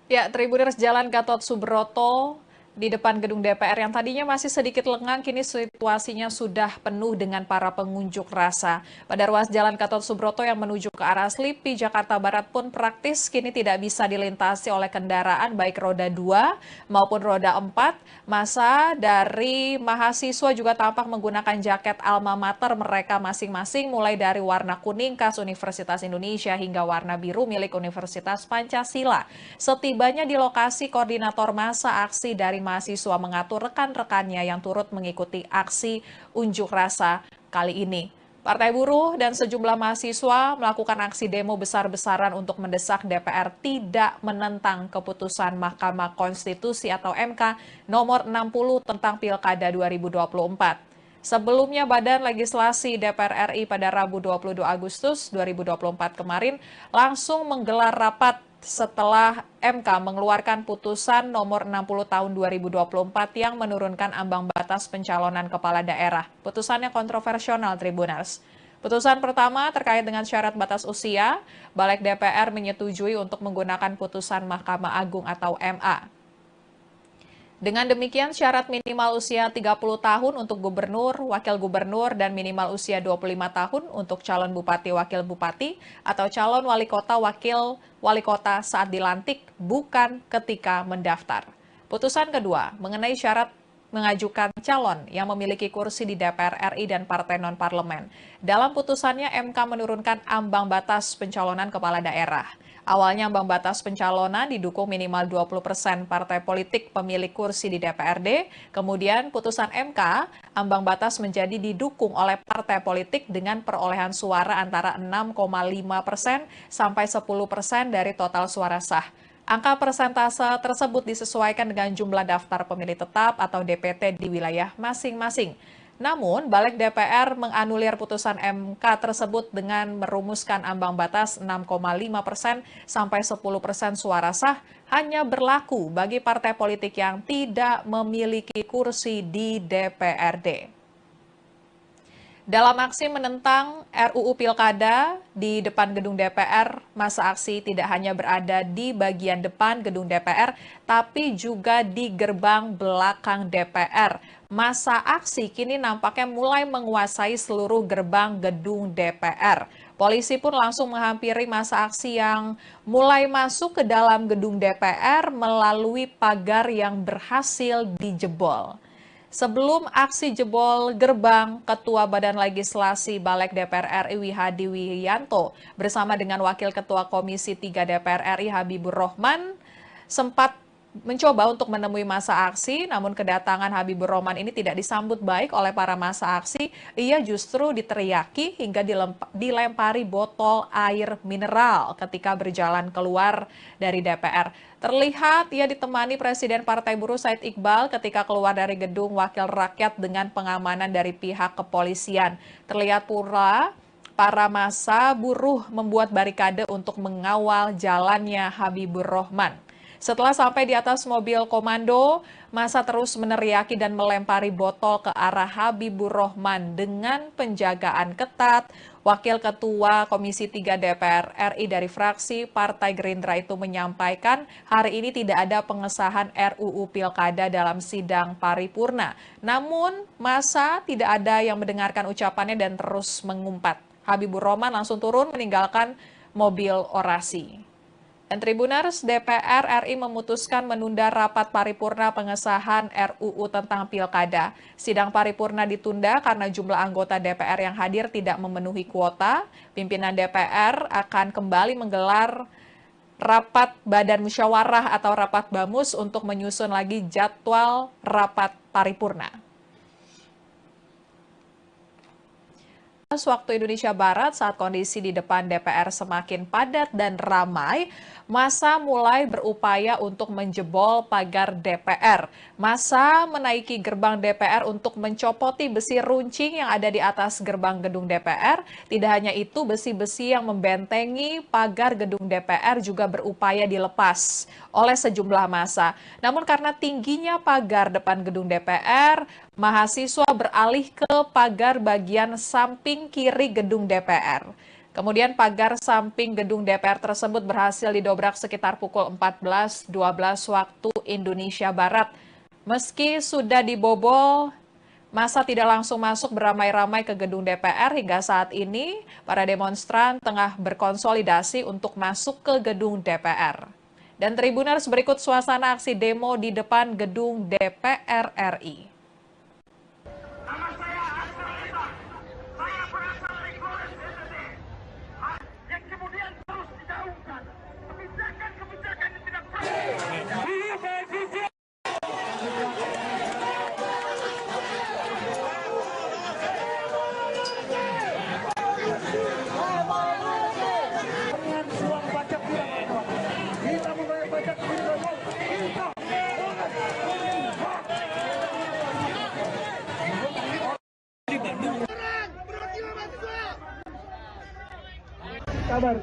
Speaker 1: Ya, Tribuners, Jalan Gatot Subroto di depan gedung DPR yang tadinya masih sedikit lengang, kini situasinya sudah penuh dengan para pengunjuk rasa. Pada ruas Jalan Gatot Subroto yang menuju ke arah Slipi, Jakarta Barat pun praktis kini tidak bisa dilintasi oleh kendaraan baik roda 2 maupun roda 4. Massa dari mahasiswa juga tampak menggunakan jaket alma mater mereka masing-masing, mulai dari warna kuning khas Universitas Indonesia hingga warna biru milik Universitas Pancasila. Setibanya di lokasi, koordinator massa aksi dari mahasiswa mengatur rekan-rekannya yang turut mengikuti aksi unjuk rasa kali ini. Partai Buruh dan sejumlah mahasiswa melakukan aksi demo besar-besaran untuk mendesak DPR tidak menentang keputusan Mahkamah Konstitusi atau MK nomor 60 tentang Pilkada 2024. Sebelumnya, Badan Legislasi DPR RI pada Rabu 22 Agustus 2024 kemarin langsung menggelar rapat setelah MK mengeluarkan putusan nomor 60 tahun 2024 yang menurunkan ambang batas pencalonan kepala daerah. Putusannya kontroversial, Tribuners. Putusan pertama terkait dengan syarat batas usia, Balik DPR menyetujui untuk menggunakan putusan Mahkamah Agung atau MA. Dengan demikian, syarat minimal usia 30 tahun untuk gubernur, wakil gubernur, dan minimal usia 25 tahun untuk calon bupati, wakil bupati, atau calon wali kota, wakil wali kota saat dilantik, bukan ketika mendaftar. Putusan kedua, mengenai syarat mengajukan calon yang memiliki kursi di DPR RI dan partai non-parlemen. Dalam putusannya, MK menurunkan ambang batas pencalonan kepala daerah. Awalnya ambang batas pencalonan didukung minimal 20% partai politik pemilik kursi di DPRD. Kemudian putusan MK, ambang batas menjadi didukung oleh partai politik dengan perolehan suara antara 6,5% sampai 10% dari total suara sah. Angka persentase tersebut disesuaikan dengan jumlah daftar pemilih tetap atau DPT di wilayah masing-masing. Namun, Balik DPR menganulir putusan MK tersebut dengan merumuskan ambang batas 6,5% sampai 10% suara sah hanya berlaku bagi partai politik yang tidak memiliki kursi di DPRD. Dalam aksi menentang RUU Pilkada di depan gedung DPR, masa aksi tidak hanya berada di bagian depan gedung DPR, tapi juga di gerbang belakang DPR. Masa aksi kini nampaknya mulai menguasai seluruh gerbang gedung DPR. Polisi pun langsung menghampiri masa aksi yang mulai masuk ke dalam gedung DPR melalui pagar yang berhasil dijebol. Sebelum aksi jebol gerbang, Ketua Badan Legislasi Balik DPR RI Wihadi Wiyanto bersama dengan Wakil Ketua Komisi 3 DPR RI Habibur Rohman sempat mencoba untuk menemui masa aksi, namun kedatangan Habibur Rohman ini tidak disambut baik oleh para masa aksi. Ia justru diteriaki hingga dilempari botol air mineral ketika berjalan keluar dari DPR. Terlihat ia ditemani Presiden Partai Buruh Said Iqbal ketika keluar dari gedung Wakil Rakyat dengan pengamanan dari pihak kepolisian. Terlihat pula para massa buruh membuat barikade untuk mengawal jalannya Habibur Rohman. Setelah sampai di atas mobil komando, massa terus meneriaki dan melempari botol ke arah Habibur Rohman dengan penjagaan ketat. Wakil Ketua Komisi 3 DPR RI dari fraksi Partai Gerindra itu menyampaikan hari ini tidak ada pengesahan RUU Pilkada dalam sidang paripurna. Namun, massa tidak ada yang mendengarkan ucapannya dan terus mengumpat. Habibur Rohman langsung turun meninggalkan mobil orasi. Dan Tribuners, DPR RI memutuskan menunda rapat paripurna pengesahan RUU tentang Pilkada. Sidang paripurna ditunda karena jumlah anggota DPR yang hadir tidak memenuhi kuota. Pimpinan DPR akan kembali menggelar rapat Badan Musyawarah atau rapat BAMUS untuk menyusun lagi jadwal rapat paripurna. Waktu Indonesia Barat, saat kondisi di depan DPR semakin padat dan ramai, massa mulai berupaya untuk menjebol pagar DPR. Massa menaiki gerbang DPR untuk mencopoti besi runcing yang ada di atas gerbang gedung DPR. Tidak hanya itu, besi-besi yang membentengi pagar gedung DPR juga berupaya dilepas oleh sejumlah massa. Namun karena tingginya pagar depan gedung DPR, mahasiswa beralih ke pagar bagian samping kiri gedung DPR. Kemudian pagar samping gedung DPR tersebut berhasil didobrak sekitar pukul 14.12 waktu Indonesia Barat. Meski sudah dibobol, massa tidak langsung masuk beramai-ramai ke gedung DPR. Hingga saat ini, para demonstran tengah berkonsolidasi untuk masuk ke gedung DPR. Dan Tribuners, berikut suasana aksi demo di depan gedung DPR RI.
Speaker 2: Nama saya Astra Lita. Saya berasal dari Flores, NTT. Yang kemudian terus digaungkan. Kebijakan-kebijakan yang tidak
Speaker 3: kabar.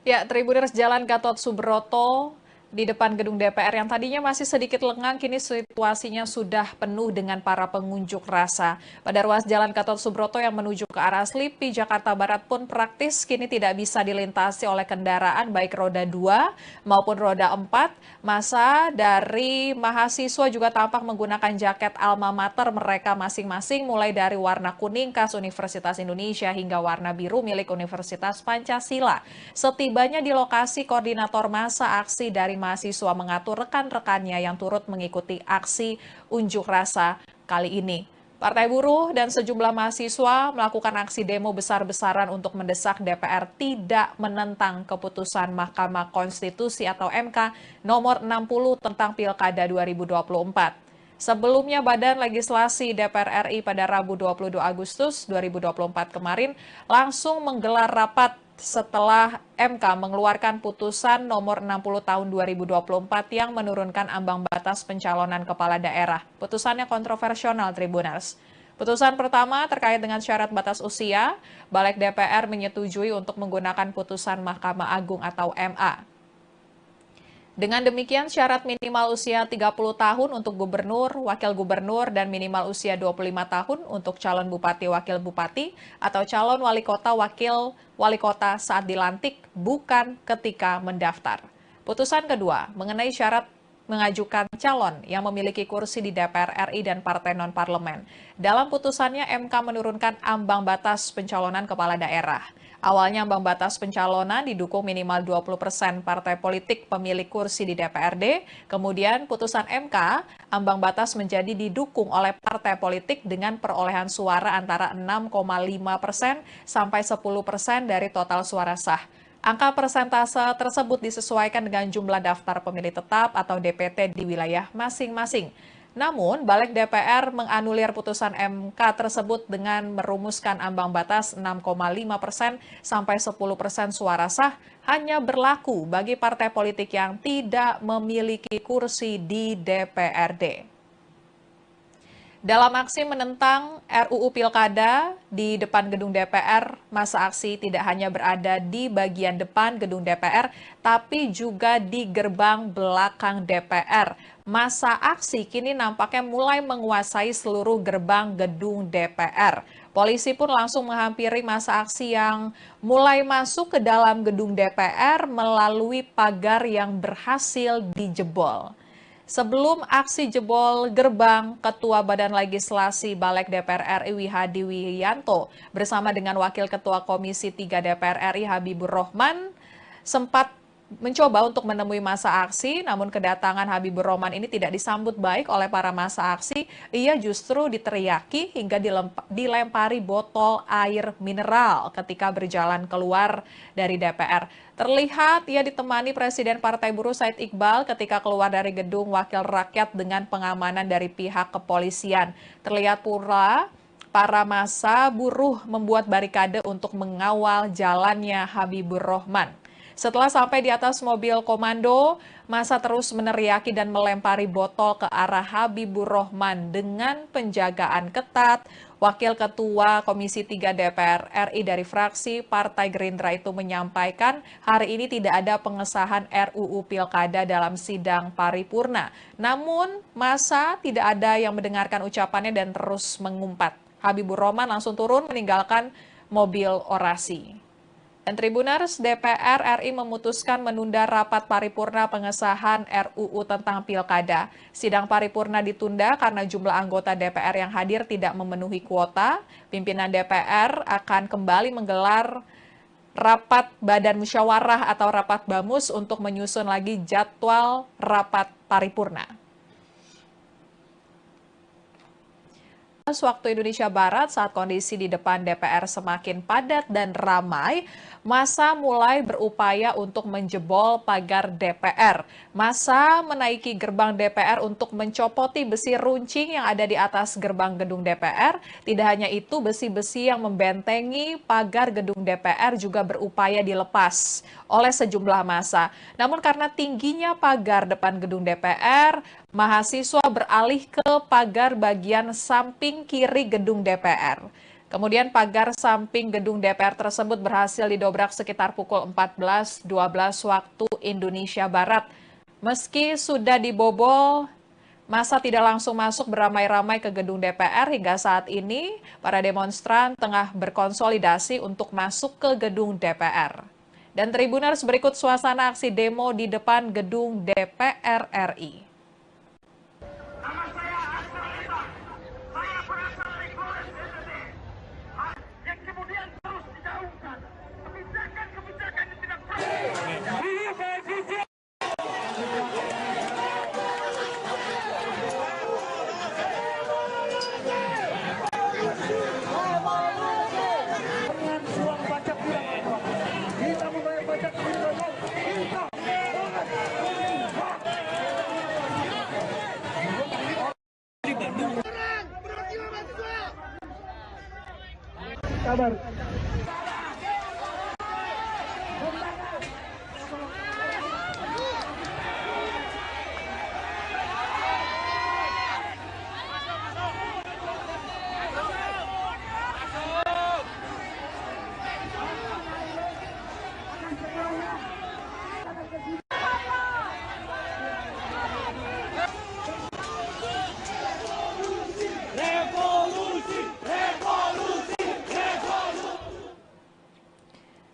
Speaker 1: Ya, Tribuners, Jalan Gatot Subroto Di depan gedung DPR yang tadinya masih sedikit lengang, kini situasinya sudah penuh dengan para pengunjuk rasa. Pada ruas Jalan Gatot Subroto yang menuju ke arah Slipi, Jakarta Barat pun praktis kini tidak bisa dilintasi oleh kendaraan baik roda 2 maupun roda 4. Masa dari mahasiswa juga tampak menggunakan jaket alma mater mereka masing-masing, mulai dari warna kuning khas Universitas Indonesia hingga warna biru milik Universitas Pancasila. Setibanya di lokasi, koordinator masa aksi dari mahasiswa mengatur rekan-rekannya yang turut mengikuti aksi unjuk rasa kali ini. Partai Buruh dan sejumlah mahasiswa melakukan aksi demo besar-besaran untuk mendesak DPR tidak menentang keputusan Mahkamah Konstitusi atau MK nomor 60 tentang Pilkada 2024. Sebelumnya, Badan Legislasi DPR RI pada Rabu 22 Agustus 2024 kemarin langsung menggelar rapat setelah MK mengeluarkan putusan nomor 60 tahun 2024 yang menurunkan ambang batas pencalonan kepala daerah. Putusannya kontroversial, Tribuners. Putusan pertama terkait dengan syarat batas usia, Balik DPR menyetujui untuk menggunakan putusan Mahkamah Agung atau MA. Dengan demikian, syarat minimal usia 30 tahun untuk gubernur, wakil gubernur, dan minimal usia 25 tahun untuk calon bupati, wakil bupati, atau calon wali kota, wakil wali kota saat dilantik, bukan ketika mendaftar. Putusan kedua, mengenai syarat mengajukan calon yang memiliki kursi di DPR RI dan partai non-parlemen. Dalam putusannya, MK menurunkan ambang batas pencalonan kepala daerah. Awalnya ambang batas pencalonan didukung minimal 20% partai politik pemilik kursi di DPRD. Kemudian putusan MK, ambang batas menjadi didukung oleh partai politik dengan perolehan suara antara 6,5% sampai 10% dari total suara sah. Angka persentase tersebut disesuaikan dengan jumlah daftar pemilih tetap atau DPT di wilayah masing-masing. Namun, Balik DPR menganulir putusan MK tersebut dengan merumuskan ambang batas 6,5% sampai 10% suara sah hanya berlaku bagi partai politik yang tidak memiliki kursi di DPRD. Dalam aksi menentang RUU Pilkada di depan gedung DPR, masa aksi tidak hanya berada di bagian depan gedung DPR, tapi juga di gerbang belakang DPR. Masa aksi kini nampaknya mulai menguasai seluruh gerbang gedung DPR. Polisi pun langsung menghampiri masa aksi yang mulai masuk ke dalam gedung DPR melalui pagar yang berhasil dijebol. Sebelum aksi jebol gerbang, Ketua Badan Legislasi Balik DPR RI Wihadi Wiyanto bersama dengan Wakil Ketua Komisi 3 DPR RI Habibur Rohman sempat mencoba untuk menemui masa aksi, namun kedatangan Habibur Rohman ini tidak disambut baik oleh para masa aksi. Ia justru diteriaki hingga dilempari botol air mineral ketika berjalan keluar dari DPR. Terlihat ia ditemani Presiden Partai Buruh Said Iqbal ketika keluar dari gedung Wakil Rakyat dengan pengamanan dari pihak kepolisian. Terlihat pula para massa buruh membuat barikade untuk mengawal jalannya Habibur Rohman. Setelah sampai di atas mobil komando, massa terus meneriaki dan melempari botol ke arah Habibur Rohman dengan penjagaan ketat. Wakil Ketua Komisi 3 DPR RI dari fraksi Partai Gerindra itu menyampaikan hari ini tidak ada pengesahan RUU Pilkada dalam sidang paripurna. Namun, massa tidak ada yang mendengarkan ucapannya dan terus mengumpat. Habibur Rohman langsung turun meninggalkan mobil orasi. Dan Tribuners, DPR RI memutuskan menunda rapat paripurna pengesahan RUU tentang Pilkada. Sidang paripurna ditunda karena jumlah anggota DPR yang hadir tidak memenuhi kuota. Pimpinan DPR akan kembali menggelar rapat Badan Musyawarah atau rapat BAMUS untuk menyusun lagi jadwal rapat paripurna. Waktu Indonesia Barat, saat kondisi di depan DPR semakin padat dan ramai, massa mulai berupaya untuk menjebol pagar DPR. Massa menaiki gerbang DPR untuk mencopoti besi runcing yang ada di atas gerbang gedung DPR. Tidak hanya itu, besi-besi yang membentengi pagar gedung DPR juga berupaya dilepas oleh sejumlah massa. Namun karena tingginya pagar depan gedung DPR, mahasiswa beralih ke pagar bagian samping kiri gedung DPR. Kemudian pagar samping gedung DPR tersebut berhasil didobrak sekitar pukul 14.12 waktu Indonesia Barat. Meski sudah dibobol, massa tidak langsung masuk beramai-ramai ke gedung DPR. Hingga saat ini, para demonstran tengah berkonsolidasi untuk masuk ke gedung DPR. Dan Tribuners, berikut suasana aksi demo di depan gedung DPR RI.
Speaker 2: Nama saya Astra Lita. Saya berasal dari Flores NTT. Yang kemudian terus digaungkan. Kebijakan-kebijakan yang tidak
Speaker 3: Kabar.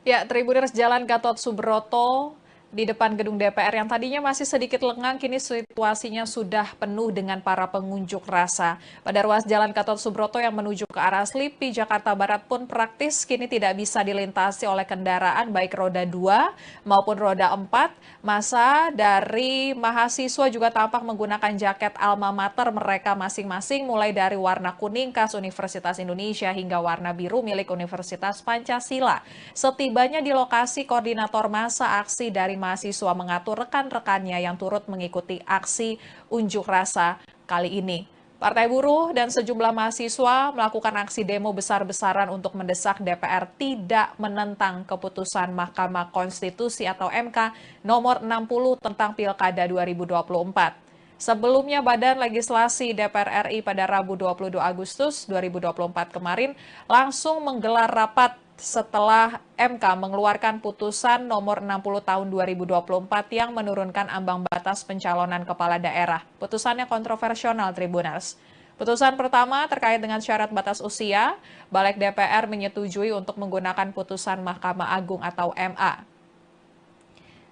Speaker 1: Ya, Tribuners, Jalan Gatot Subroto di depan gedung DPR yang tadinya masih sedikit lengang, kini situasinya sudah penuh dengan para pengunjuk rasa. Pada ruas Jalan Gatot Subroto yang menuju ke arah Slipi, Jakarta Barat pun praktis kini tidak bisa dilintasi oleh kendaraan baik roda 2 maupun roda 4. Massa dari mahasiswa juga tampak menggunakan jaket alma mater mereka masing-masing, mulai dari warna kuning khas Universitas Indonesia hingga warna biru milik Universitas Pancasila. Setibanya di lokasi, koordinator massa aksi dari mahasiswa mengatur rekan-rekannya yang turut mengikuti aksi unjuk rasa kali ini. Partai Buruh dan sejumlah mahasiswa melakukan aksi demo besar-besaran untuk mendesak DPR tidak menentang keputusan Mahkamah Konstitusi atau MK nomor 60 tentang Pilkada 2024. Sebelumnya, Badan Legislasi DPR RI pada Rabu 22 Agustus 2024 kemarin langsung menggelar rapat setelah MK mengeluarkan putusan nomor 60 tahun 2024 yang menurunkan ambang batas pencalonan kepala daerah. Putusannya kontroversial, Tribuners. Putusan pertama terkait dengan syarat batas usia, Balik DPR menyetujui untuk menggunakan putusan Mahkamah Agung atau MA.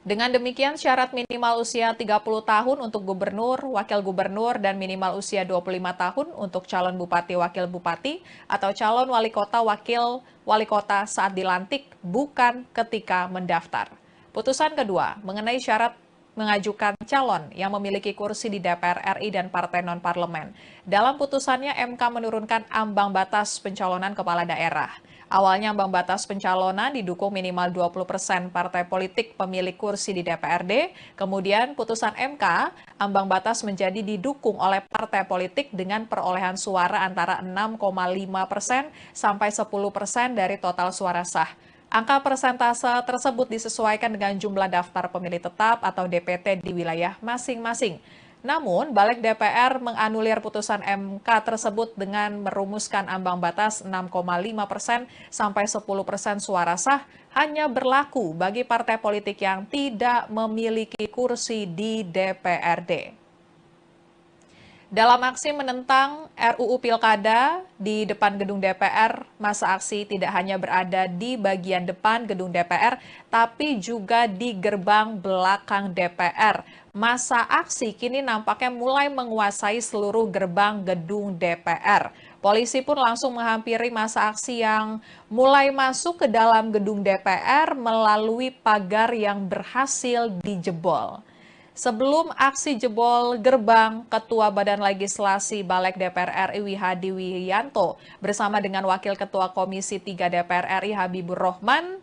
Speaker 1: Dengan demikian, syarat minimal usia 30 tahun untuk gubernur, wakil gubernur, dan minimal usia 25 tahun untuk calon bupati, wakil bupati, atau calon wali kota, wakil wali kota saat dilantik, bukan ketika mendaftar. Putusan kedua, mengenai syarat mengajukan calon yang memiliki kursi di DPR RI dan partai non-parlemen. Dalam putusannya, MK menurunkan ambang batas pencalonan kepala daerah. Awalnya ambang batas pencalonan didukung minimal 20% partai politik pemilik kursi di DPRD. Kemudian putusan MK, ambang batas menjadi didukung oleh partai politik dengan perolehan suara antara 6,5% sampai 10% dari total suara sah. Angka persentase tersebut disesuaikan dengan jumlah daftar pemilih tetap atau DPT di wilayah masing-masing. Namun, Balik DPR menganulir putusan MK tersebut dengan merumuskan ambang batas 6,5% sampai 10% suara sah hanya berlaku bagi partai politik yang tidak memiliki kursi di DPRD. Dalam aksi menentang RUU Pilkada di depan gedung DPR, massa aksi tidak hanya berada di bagian depan gedung DPR, tapi juga di gerbang belakang DPR. Massa aksi kini nampaknya mulai menguasai seluruh gerbang gedung DPR. Polisi pun langsung menghampiri massa aksi yang mulai masuk ke dalam gedung DPR melalui pagar yang berhasil dijebol. Sebelum aksi jebol gerbang, Ketua Badan Legislasi Balik DPR RI Wihadi Wiyanto bersama dengan Wakil Ketua Komisi 3 DPR RI Habibur Rohman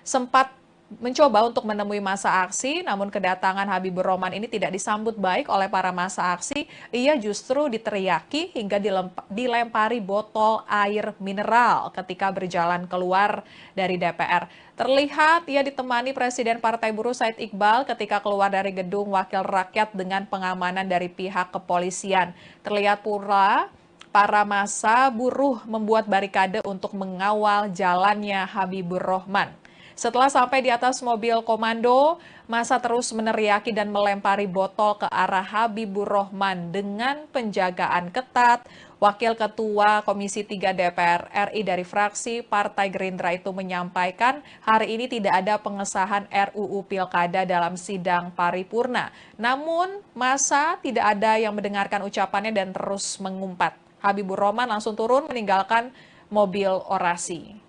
Speaker 1: sempat mencoba untuk menemui massa aksi, namun kedatangan Habibur Rohman ini tidak disambut baik oleh para massa aksi. Ia justru diteriaki hingga dilempari botol air mineral ketika berjalan keluar dari DPR. Terlihat ia ditemani Presiden Partai Buruh Said Iqbal ketika keluar dari gedung Wakil Rakyat dengan pengamanan dari pihak kepolisian. Terlihat pula para massa buruh membuat barikade untuk mengawal jalannya Habibur Rohman. Setelah sampai di atas mobil komando, massa terus meneriaki dan melempari botol ke arah Habibur Rahman dengan penjagaan ketat. Wakil Ketua Komisi 3 DPR RI dari fraksi Partai Gerindra itu menyampaikan hari ini tidak ada pengesahan RUU Pilkada dalam sidang paripurna. Namun, massa tidak ada yang mendengarkan ucapannya dan terus mengumpat. Habibur Rahman langsung turun meninggalkan mobil orasi.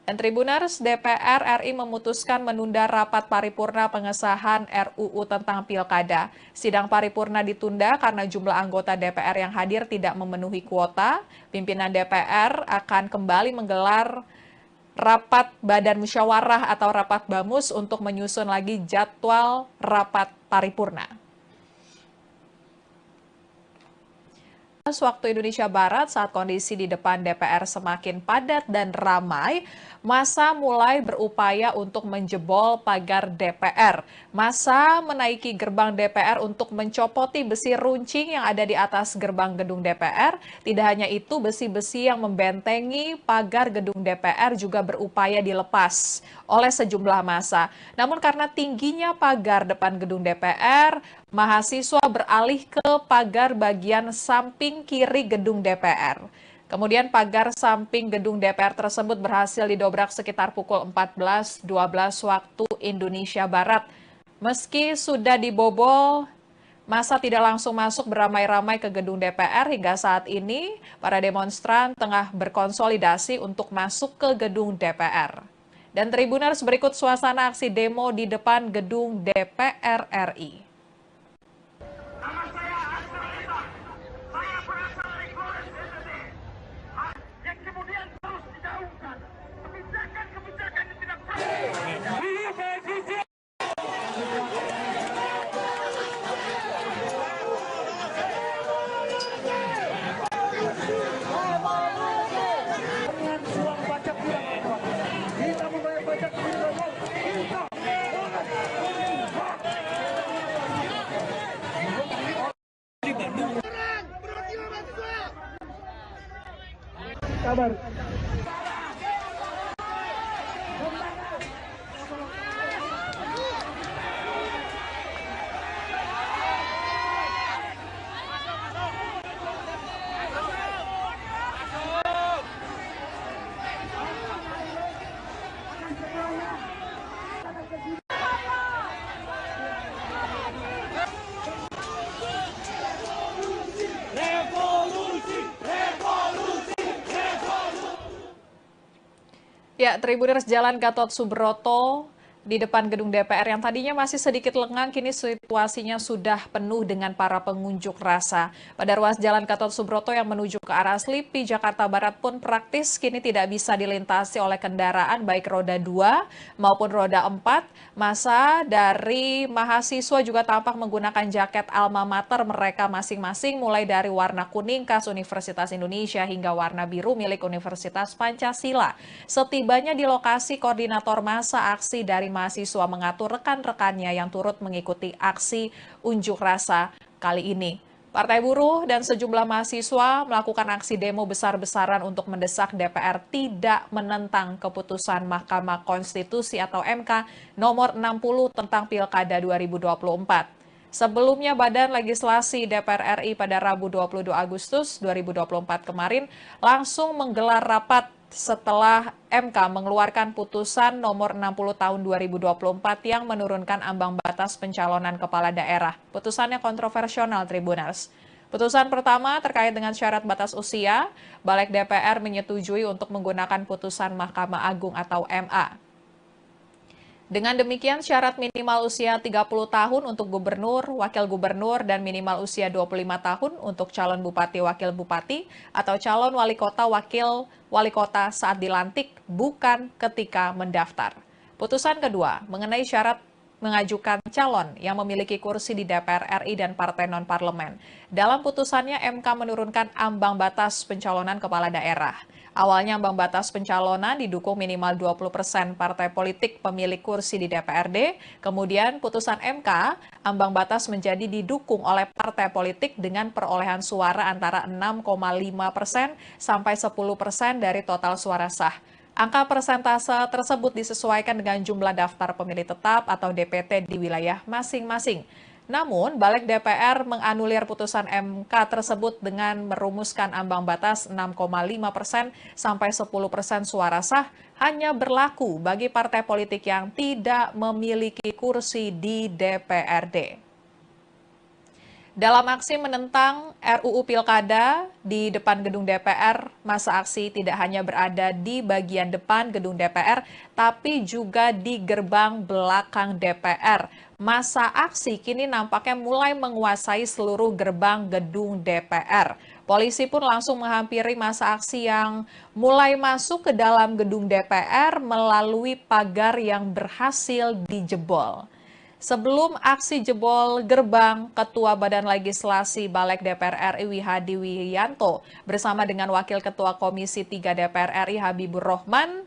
Speaker 1: Dan Tribuners, DPR RI memutuskan menunda rapat paripurna pengesahan RUU tentang Pilkada. Sidang paripurna ditunda karena jumlah anggota DPR yang hadir tidak memenuhi kuota. Pimpinan DPR akan kembali menggelar rapat Badan Musyawarah atau rapat BAMUS untuk menyusun lagi jadwal rapat paripurna. Waktu Indonesia Barat, saat kondisi di depan DPR semakin padat dan ramai, massa mulai berupaya untuk menjebol pagar DPR. Massa menaiki gerbang DPR untuk mencopoti besi runcing yang ada di atas gerbang gedung DPR. Tidak hanya itu, besi-besi yang membentengi pagar gedung DPR juga berupaya dilepas oleh sejumlah massa. Namun karena tingginya pagar depan gedung DPR, mahasiswa beralih ke pagar bagian samping kiri gedung DPR. Kemudian pagar samping gedung DPR tersebut berhasil didobrak sekitar pukul 14.12 waktu Indonesia Barat. Meski sudah dibobol, massa tidak langsung masuk beramai-ramai ke gedung DPR. Hingga saat ini, para demonstran tengah berkonsolidasi untuk masuk ke gedung DPR. Dan Tribuners, berikut suasana aksi demo di depan gedung DPR RI.
Speaker 2: Nama saya Astra Lita. Saya berasal dari Flores NTT. Yang kemudian terus digaungkan. Kebijakan-kebijakan yang tidak
Speaker 3: kabar.
Speaker 1: Ya, Tribuners, Jalan Gatot Subroto di depan gedung DPR yang tadinya masih sedikit lengang, kini situasinya sudah penuh dengan para pengunjuk rasa. Pada ruas Jalan Gatot Subroto yang menuju ke arah Slipi, Jakarta Barat pun praktis kini tidak bisa dilintasi oleh kendaraan baik roda 2 maupun roda 4. Massa dari mahasiswa juga tampak menggunakan jaket alma mater mereka masing-masing, mulai dari warna kuning khas Universitas Indonesia hingga warna biru milik Universitas Pancasila. Setibanya di lokasi, koordinator massa aksi dari mahasiswa mengatur rekan-rekannya yang turut mengikuti aksi unjuk rasa kali ini. Partai Buruh dan sejumlah mahasiswa melakukan aksi demo besar-besaran untuk mendesak DPR tidak menentang keputusan Mahkamah Konstitusi atau MK nomor 60 tentang Pilkada 2024. Sebelumnya, Badan Legislasi DPR RI pada Rabu 22 Agustus 2024 kemarin langsung menggelar rapat setelah MK mengeluarkan putusan nomor 60 tahun 2024 yang menurunkan ambang batas pencalonan kepala daerah. Putusannya kontroversial, Tribuners. Putusan pertama terkait dengan syarat batas usia, Balik DPR menyetujui untuk menggunakan putusan Mahkamah Agung atau MA. Dengan demikian, syarat minimal usia 30 tahun untuk gubernur, wakil gubernur, dan minimal usia 25 tahun untuk calon bupati, wakil bupati, atau calon wali kota, wakil wali kota saat dilantik, bukan ketika mendaftar. Putusan kedua, mengenai syarat mengajukan calon yang memiliki kursi di DPR RI dan partai non-parlemen. Dalam putusannya, MK menurunkan ambang batas pencalonan kepala daerah. Awalnya ambang batas pencalonan didukung minimal 20% partai politik pemilik kursi di DPRD. Kemudian putusan MK, ambang batas menjadi didukung oleh partai politik dengan perolehan suara antara 6,5% sampai 10% dari total suara sah. Angka persentase tersebut disesuaikan dengan jumlah daftar pemilih tetap atau DPT di wilayah masing-masing. Namun, Balik DPR menganulir putusan MK tersebut dengan merumuskan ambang batas 6,5% sampai 10% suara sah hanya berlaku bagi partai politik yang tidak memiliki kursi di DPRD. Dalam aksi menentang RUU Pilkada di depan gedung DPR, masa aksi tidak hanya berada di bagian depan gedung DPR, tapi juga di gerbang belakang DPR. Masa aksi kini nampaknya mulai menguasai seluruh gerbang gedung DPR. Polisi pun langsung menghampiri masa aksi yang mulai masuk ke dalam gedung DPR melalui pagar yang berhasil dijebol. Sebelum aksi jebol gerbang, Ketua Badan Legislasi Balik DPR RI Wihadi Wiyanto bersama dengan Wakil Ketua Komisi 3 DPR RI Habibur Rohman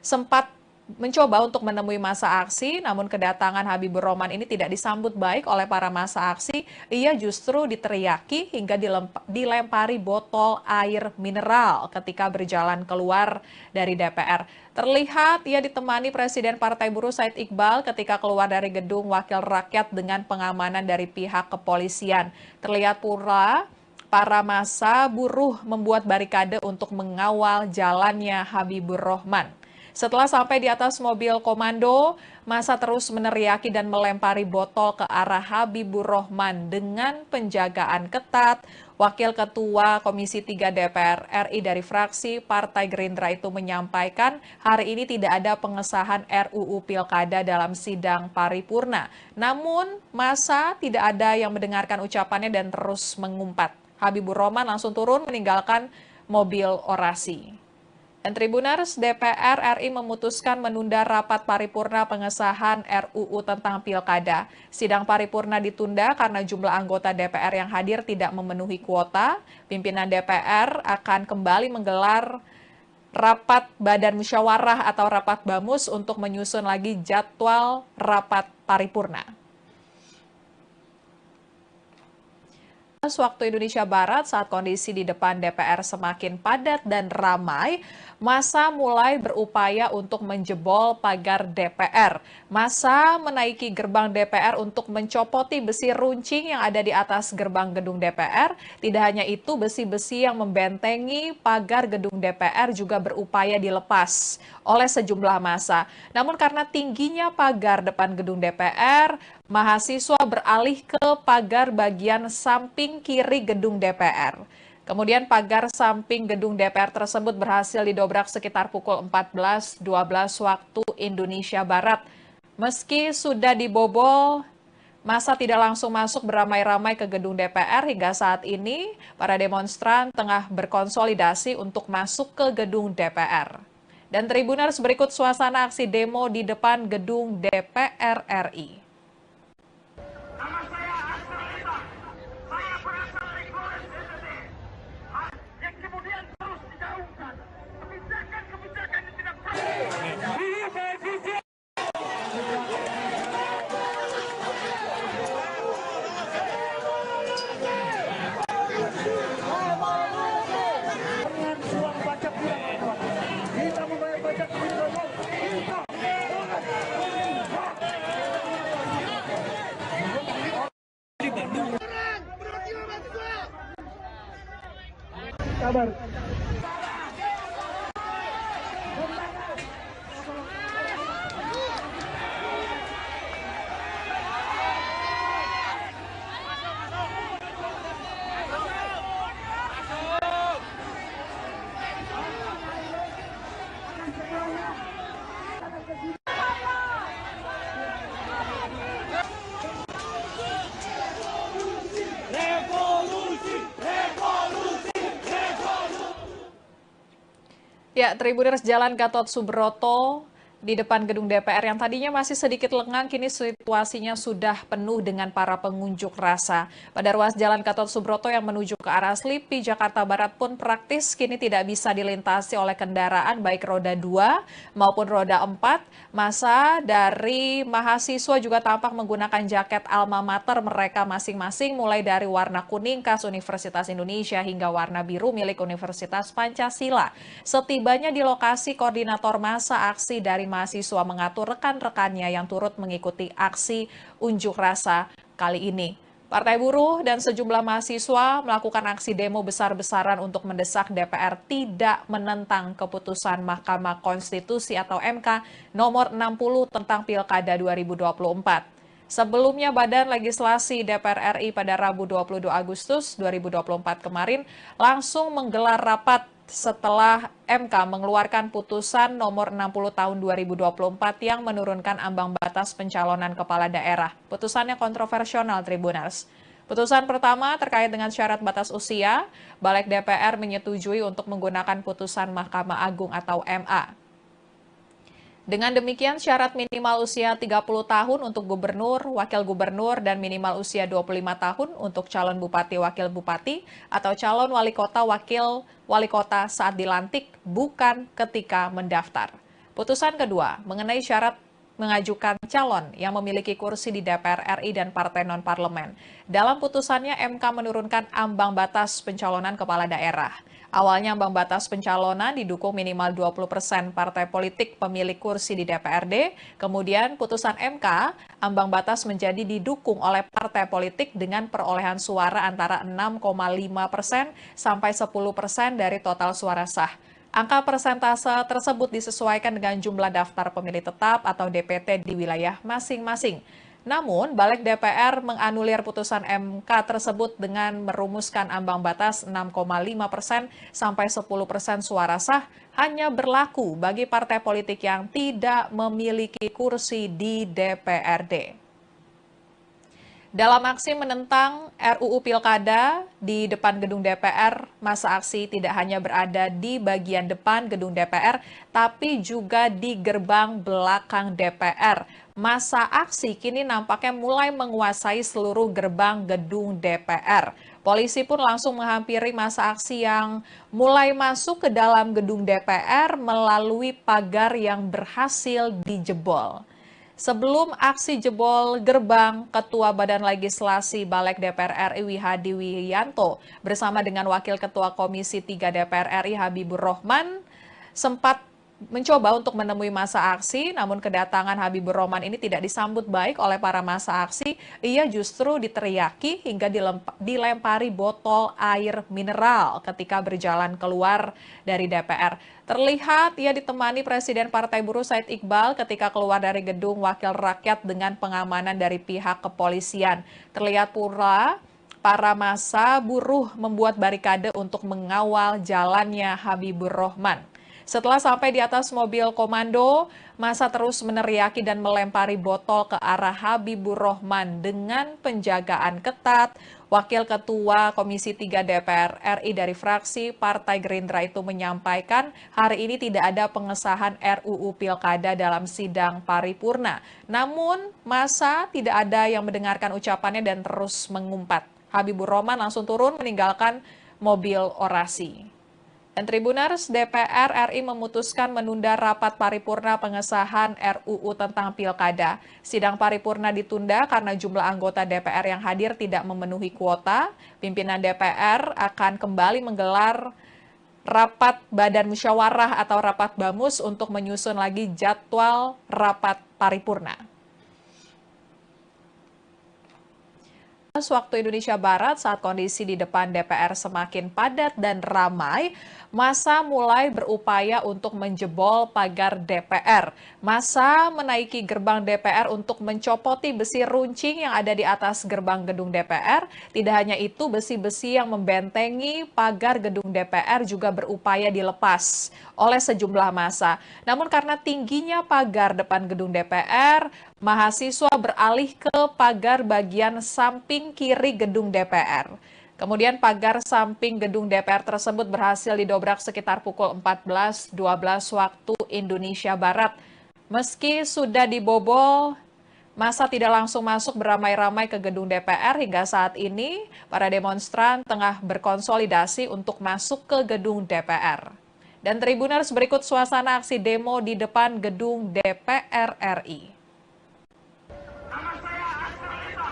Speaker 1: sempat mencoba untuk menemui masa aksi, namun kedatangan Habibur Rohman ini tidak disambut baik oleh para masa aksi. Ia justru diteriaki hingga dilempari botol air mineral ketika berjalan keluar dari DPR. Terlihat ia ditemani Presiden Partai Buruh Said Iqbal ketika keluar dari gedung Wakil Rakyat dengan pengamanan dari pihak kepolisian. Terlihat pula para massa buruh membuat barikade untuk mengawal jalannya Habibur Rohman. Setelah sampai di atas mobil komando, massa terus meneriaki dan melempari botol ke arah Habibur Rohman dengan penjagaan ketat. Wakil Ketua Komisi 3 DPR RI dari fraksi Partai Gerindra itu menyampaikan hari ini tidak ada pengesahan RUU Pilkada dalam sidang paripurna. Namun, massa tidak ada yang mendengarkan ucapannya dan terus mengumpat. Habibur Rohman langsung turun meninggalkan mobil orasi. Dan Tribuners, DPR RI memutuskan menunda rapat paripurna pengesahan RUU tentang Pilkada. Sidang paripurna ditunda karena jumlah anggota DPR yang hadir tidak memenuhi kuota. Pimpinan DPR akan kembali menggelar rapat Badan Musyawarah atau rapat BAMUS untuk menyusun lagi jadwal rapat paripurna. Waktu Indonesia Barat, saat kondisi di depan DPR semakin padat dan ramai, massa mulai berupaya untuk menjebol pagar DPR. Massa menaiki gerbang DPR untuk mencopoti besi runcing yang ada di atas gerbang gedung DPR. Tidak hanya itu, besi-besi yang membentengi pagar gedung DPR juga berupaya dilepas oleh sejumlah massa. Namun karena tingginya pagar depan gedung DPR, mahasiswa beralih ke pagar bagian samping kiri gedung DPR. Kemudian pagar samping gedung DPR tersebut berhasil didobrak sekitar pukul 14.12 waktu Indonesia Barat. Meski sudah dibobol, massa tidak langsung masuk beramai-ramai ke gedung DPR. Hingga saat ini, para demonstran tengah berkonsolidasi untuk masuk ke gedung DPR. Dan Tribuners, berikut suasana aksi demo di depan gedung DPR RI.
Speaker 2: Nama saya Astra Lita. Saya berasal dari Flores, NTT. Yang kemudian terus digaungkan. Kebijakan-kebijakan yang tidak
Speaker 3: kabar.
Speaker 1: Ya, Tribuners, Jalan Gatot Subroto Di depan gedung DPR yang tadinya masih sedikit lengang, kini situasinya sudah penuh dengan para pengunjuk rasa. Pada ruas Jalan Gatot Subroto yang menuju ke arah Slipi, Jakarta Barat pun praktis kini tidak bisa dilintasi oleh kendaraan baik roda 2 maupun roda 4. Masa dari mahasiswa juga tampak menggunakan jaket alma mater mereka masing-masing, mulai dari warna kuning khas Universitas Indonesia hingga warna biru milik Universitas Pancasila. Setibanya di lokasi, koordinator masa aksi dari mahasiswa mengatur rekan-rekannya yang turut mengikuti aksi unjuk rasa kali ini. Partai Buruh dan sejumlah mahasiswa melakukan aksi demo besar-besaran untuk mendesak DPR tidak menentang keputusan Mahkamah Konstitusi atau MK nomor 60 tentang Pilkada 2024. Sebelumnya, Badan Legislasi DPR RI pada Rabu 22 Agustus 2024 kemarin langsung menggelar rapat setelah MK mengeluarkan putusan nomor 60 tahun 2024 yang menurunkan ambang batas pencalonan kepala daerah. Putusannya kontroversial, Tribuners. Putusan pertama terkait dengan syarat batas usia, Balik DPR menyetujui untuk menggunakan putusan Mahkamah Agung atau MA. Dengan demikian, syarat minimal usia 30 tahun untuk gubernur, wakil gubernur, dan minimal usia 25 tahun untuk calon bupati, wakil bupati, atau calon wali kota, wakil wali kota saat dilantik, bukan ketika mendaftar. Putusan kedua, mengenai syarat mengajukan calon yang memiliki kursi di DPR RI dan partai non-parlemen. Dalam putusannya, MK menurunkan ambang batas pencalonan kepala daerah. Awalnya ambang batas pencalonan didukung minimal 20% partai politik pemilik kursi di DPRD. Kemudian putusan MK, ambang batas menjadi didukung oleh partai politik dengan perolehan suara antara 6,5% sampai 10% dari total suara sah. Angka persentase tersebut disesuaikan dengan jumlah daftar pemilih tetap atau DPT di wilayah masing-masing. Namun, Balik DPR menganulir putusan MK tersebut dengan merumuskan ambang batas 6,5% sampai 10% suara sah hanya berlaku bagi partai politik yang tidak memiliki kursi di DPRD. Dalam aksi menentang RUU Pilkada di depan gedung DPR, masa aksi tidak hanya berada di bagian depan gedung DPR, tapi juga di gerbang belakang DPR. Masa aksi kini nampaknya mulai menguasai seluruh gerbang gedung DPR. Polisi pun langsung menghampiri masa aksi yang mulai masuk ke dalam gedung DPR melalui pagar yang berhasil dijebol. Sebelum aksi jebol gerbang, Ketua Badan Legislasi Balik DPR RI Hadi Wiyanto bersama dengan Wakil Ketua Komisi 3 DPR RI Habibur Rahman sempat mencoba untuk menemui masa aksi, namun kedatangan Habibur Rahman ini tidak disambut baik oleh para masa aksi. Ia justru diteriaki hingga dilempari botol air mineral ketika berjalan keluar dari DPR. Terlihat ia ditemani Presiden Partai Buruh Said Iqbal ketika keluar dari gedung Wakil Rakyat dengan pengamanan dari pihak kepolisian. Terlihat pula para massa buruh membuat barikade untuk mengawal jalannya Habibur Rahman. Setelah sampai di atas mobil komando, massa terus meneriaki dan melempari botol ke arah Habibur Rahman dengan penjagaan ketat. Wakil Ketua Komisi 3 DPR RI dari fraksi Partai Gerindra itu menyampaikan hari ini tidak ada pengesahan RUU Pilkada dalam sidang paripurna. Namun, massa tidak ada yang mendengarkan ucapannya dan terus mengumpat. Habibur Rahman langsung turun meninggalkan mobil orasi. Dan Tribuners, DPR RI memutuskan menunda rapat paripurna pengesahan RUU tentang Pilkada. Sidang paripurna ditunda karena jumlah anggota DPR yang hadir tidak memenuhi kuota. Pimpinan DPR akan kembali menggelar rapat Badan Musyawarah atau rapat BAMUS untuk menyusun lagi jadwal rapat paripurna. Waktu Indonesia Barat, saat kondisi di depan DPR semakin padat dan ramai, massa mulai berupaya untuk menjebol pagar DPR. Massa menaiki gerbang DPR untuk mencopoti besi runcing yang ada di atas gerbang gedung DPR. Tidak hanya itu, besi-besi yang membentengi pagar gedung DPR juga berupaya dilepas oleh sejumlah massa. Namun karena tingginya pagar depan gedung DPR, mahasiswa beralih ke pagar bagian samping kiri gedung DPR. Kemudian pagar samping gedung DPR tersebut berhasil didobrak sekitar pukul 14.12 waktu Indonesia Barat. Meski sudah dibobol, massa tidak langsung masuk beramai-ramai ke gedung DPR. Hingga saat ini, para demonstran tengah berkonsolidasi untuk masuk ke gedung DPR. Dan Tribuners, berikut suasana aksi demo di depan gedung DPR RI.
Speaker 2: Nama saya Astra Lita.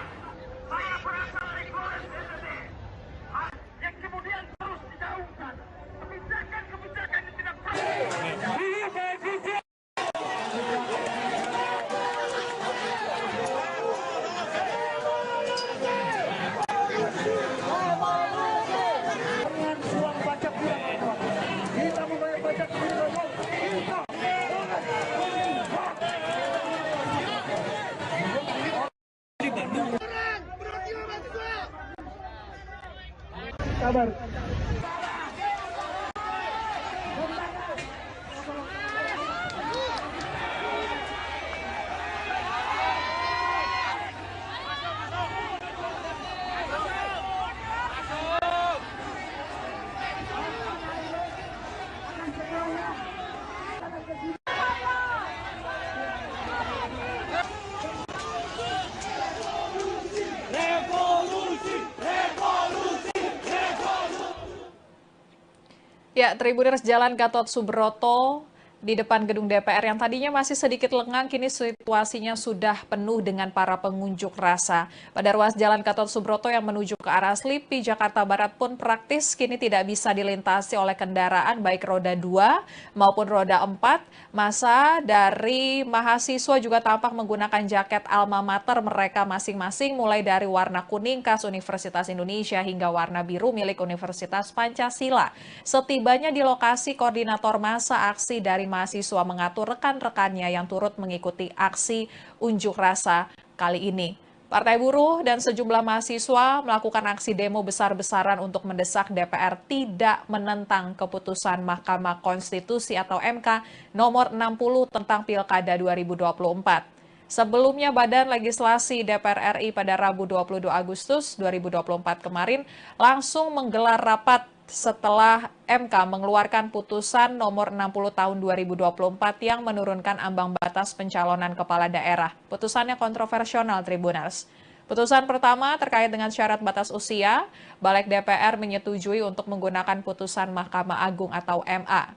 Speaker 2: Saya berasal dari Flores NTT. Yang kemudian terus digaungkan kebijakan-kebijakan yang tidak
Speaker 3: Sabar.
Speaker 1: Ya, Tribuners, Jalan Gatot Subroto di depan gedung DPR yang tadinya masih sedikit lengang, kini situasinya sudah penuh dengan para pengunjuk rasa. Pada ruas Jalan Gatot Subroto yang menuju ke arah Slipi, Jakarta Barat pun praktis kini tidak bisa dilintasi oleh kendaraan baik roda 2 maupun roda 4. Massa dari mahasiswa juga tampak menggunakan jaket alma mater mereka masing-masing, mulai dari warna kuning khas Universitas Indonesia hingga warna biru milik Universitas Pancasila. Setibanya di lokasi, koordinator massa aksi dari mahasiswa mengatur rekan-rekannya yang turut mengikuti aksi unjuk rasa kali ini. Partai Buruh dan sejumlah mahasiswa melakukan aksi demo besar-besaran untuk mendesak DPR tidak menentang keputusan Mahkamah Konstitusi atau MK nomor 60 tentang Pilkada 2024. Sebelumnya, Badan Legislasi DPR RI pada Rabu 22 Agustus 2024 kemarin langsung menggelar rapat setelah MK mengeluarkan putusan nomor 60 tahun 2024 yang menurunkan ambang batas pencalonan kepala daerah. Putusannya kontroversial, Tribuners. Putusan pertama terkait dengan syarat batas usia, Balik DPR menyetujui untuk menggunakan putusan Mahkamah Agung atau MA.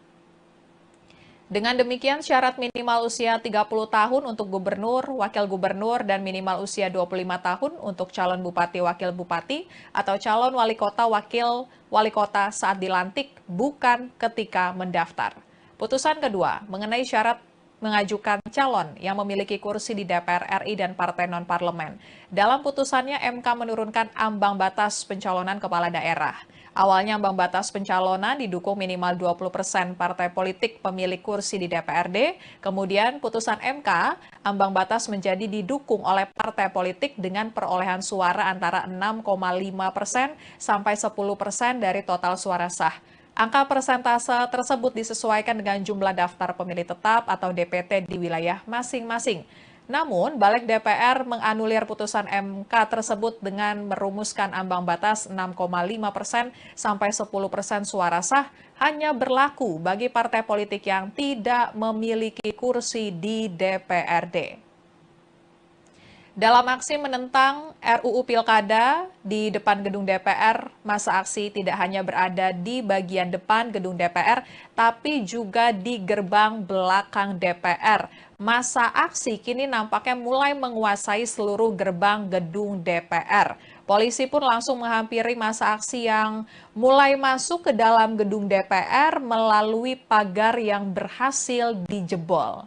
Speaker 1: Dengan demikian, syarat minimal usia 30 tahun untuk gubernur, wakil gubernur, dan minimal usia 25 tahun untuk calon bupati, wakil bupati, atau calon wali kota, wakil wali kota saat dilantik, bukan ketika mendaftar. Putusan kedua, mengenai syarat mengajukan calon yang memiliki kursi di DPR RI dan partai non-parlemen. Dalam putusannya, MK menurunkan ambang batas pencalonan kepala daerah. Awalnya ambang batas pencalonan didukung minimal 20% partai politik pemilik kursi di DPRD. Kemudian putusan MK, ambang batas menjadi didukung oleh partai politik dengan perolehan suara antara 6,5% sampai 10% dari total suara sah. Angka persentase tersebut disesuaikan dengan jumlah daftar pemilih tetap atau DPT di wilayah masing-masing. Namun, Balik DPR menganulir putusan MK tersebut dengan merumuskan ambang batas 6,5% sampai 10% suara sah hanya berlaku bagi partai politik yang tidak memiliki kursi di DPRD. Dalam aksi menentang RUU Pilkada di depan gedung DPR, massa aksi tidak hanya berada di bagian depan gedung DPR, tapi juga di gerbang belakang DPR. Massa aksi kini nampaknya mulai menguasai seluruh gerbang gedung DPR. Polisi pun langsung menghampiri massa aksi yang mulai masuk ke dalam gedung DPR melalui pagar yang berhasil dijebol.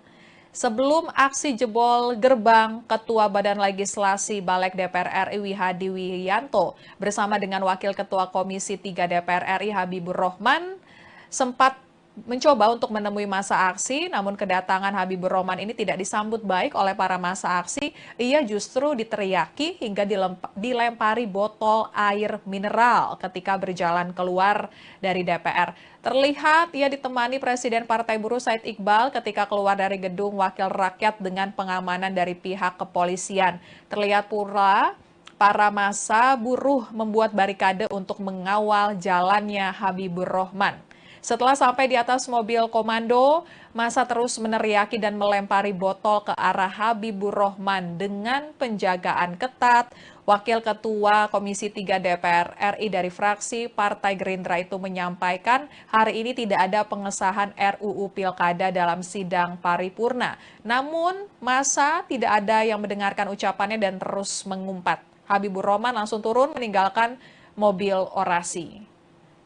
Speaker 1: Sebelum aksi jebol gerbang, Ketua Badan Legislasi Balik DPR RI Wihadi Wiyanto bersama dengan Wakil Ketua Komisi 3 DPR RI Habibur Rohman sempat mencoba untuk menemui massa aksi, namun kedatangan Habibur Rohman ini tidak disambut baik oleh para massa aksi. Ia justru diteriaki hingga dilempari botol air mineral ketika berjalan keluar dari DPR. Terlihat ia ditemani Presiden Partai Buruh Said Iqbal ketika keluar dari gedung Wakil Rakyat dengan pengamanan dari pihak kepolisian. Terlihat pula para massa buruh membuat barikade untuk mengawal jalannya Habibur Rohman. Setelah sampai di atas mobil komando, massa terus meneriaki dan melempari botol ke arah Habibur Rahman dengan penjagaan ketat. Wakil Ketua Komisi 3 DPR RI dari fraksi Partai Gerindra itu menyampaikan hari ini tidak ada pengesahan RUU Pilkada dalam sidang paripurna. Namun, massa tidak ada yang mendengarkan ucapannya dan terus mengumpat. Habibur Rahman langsung turun meninggalkan mobil orasi.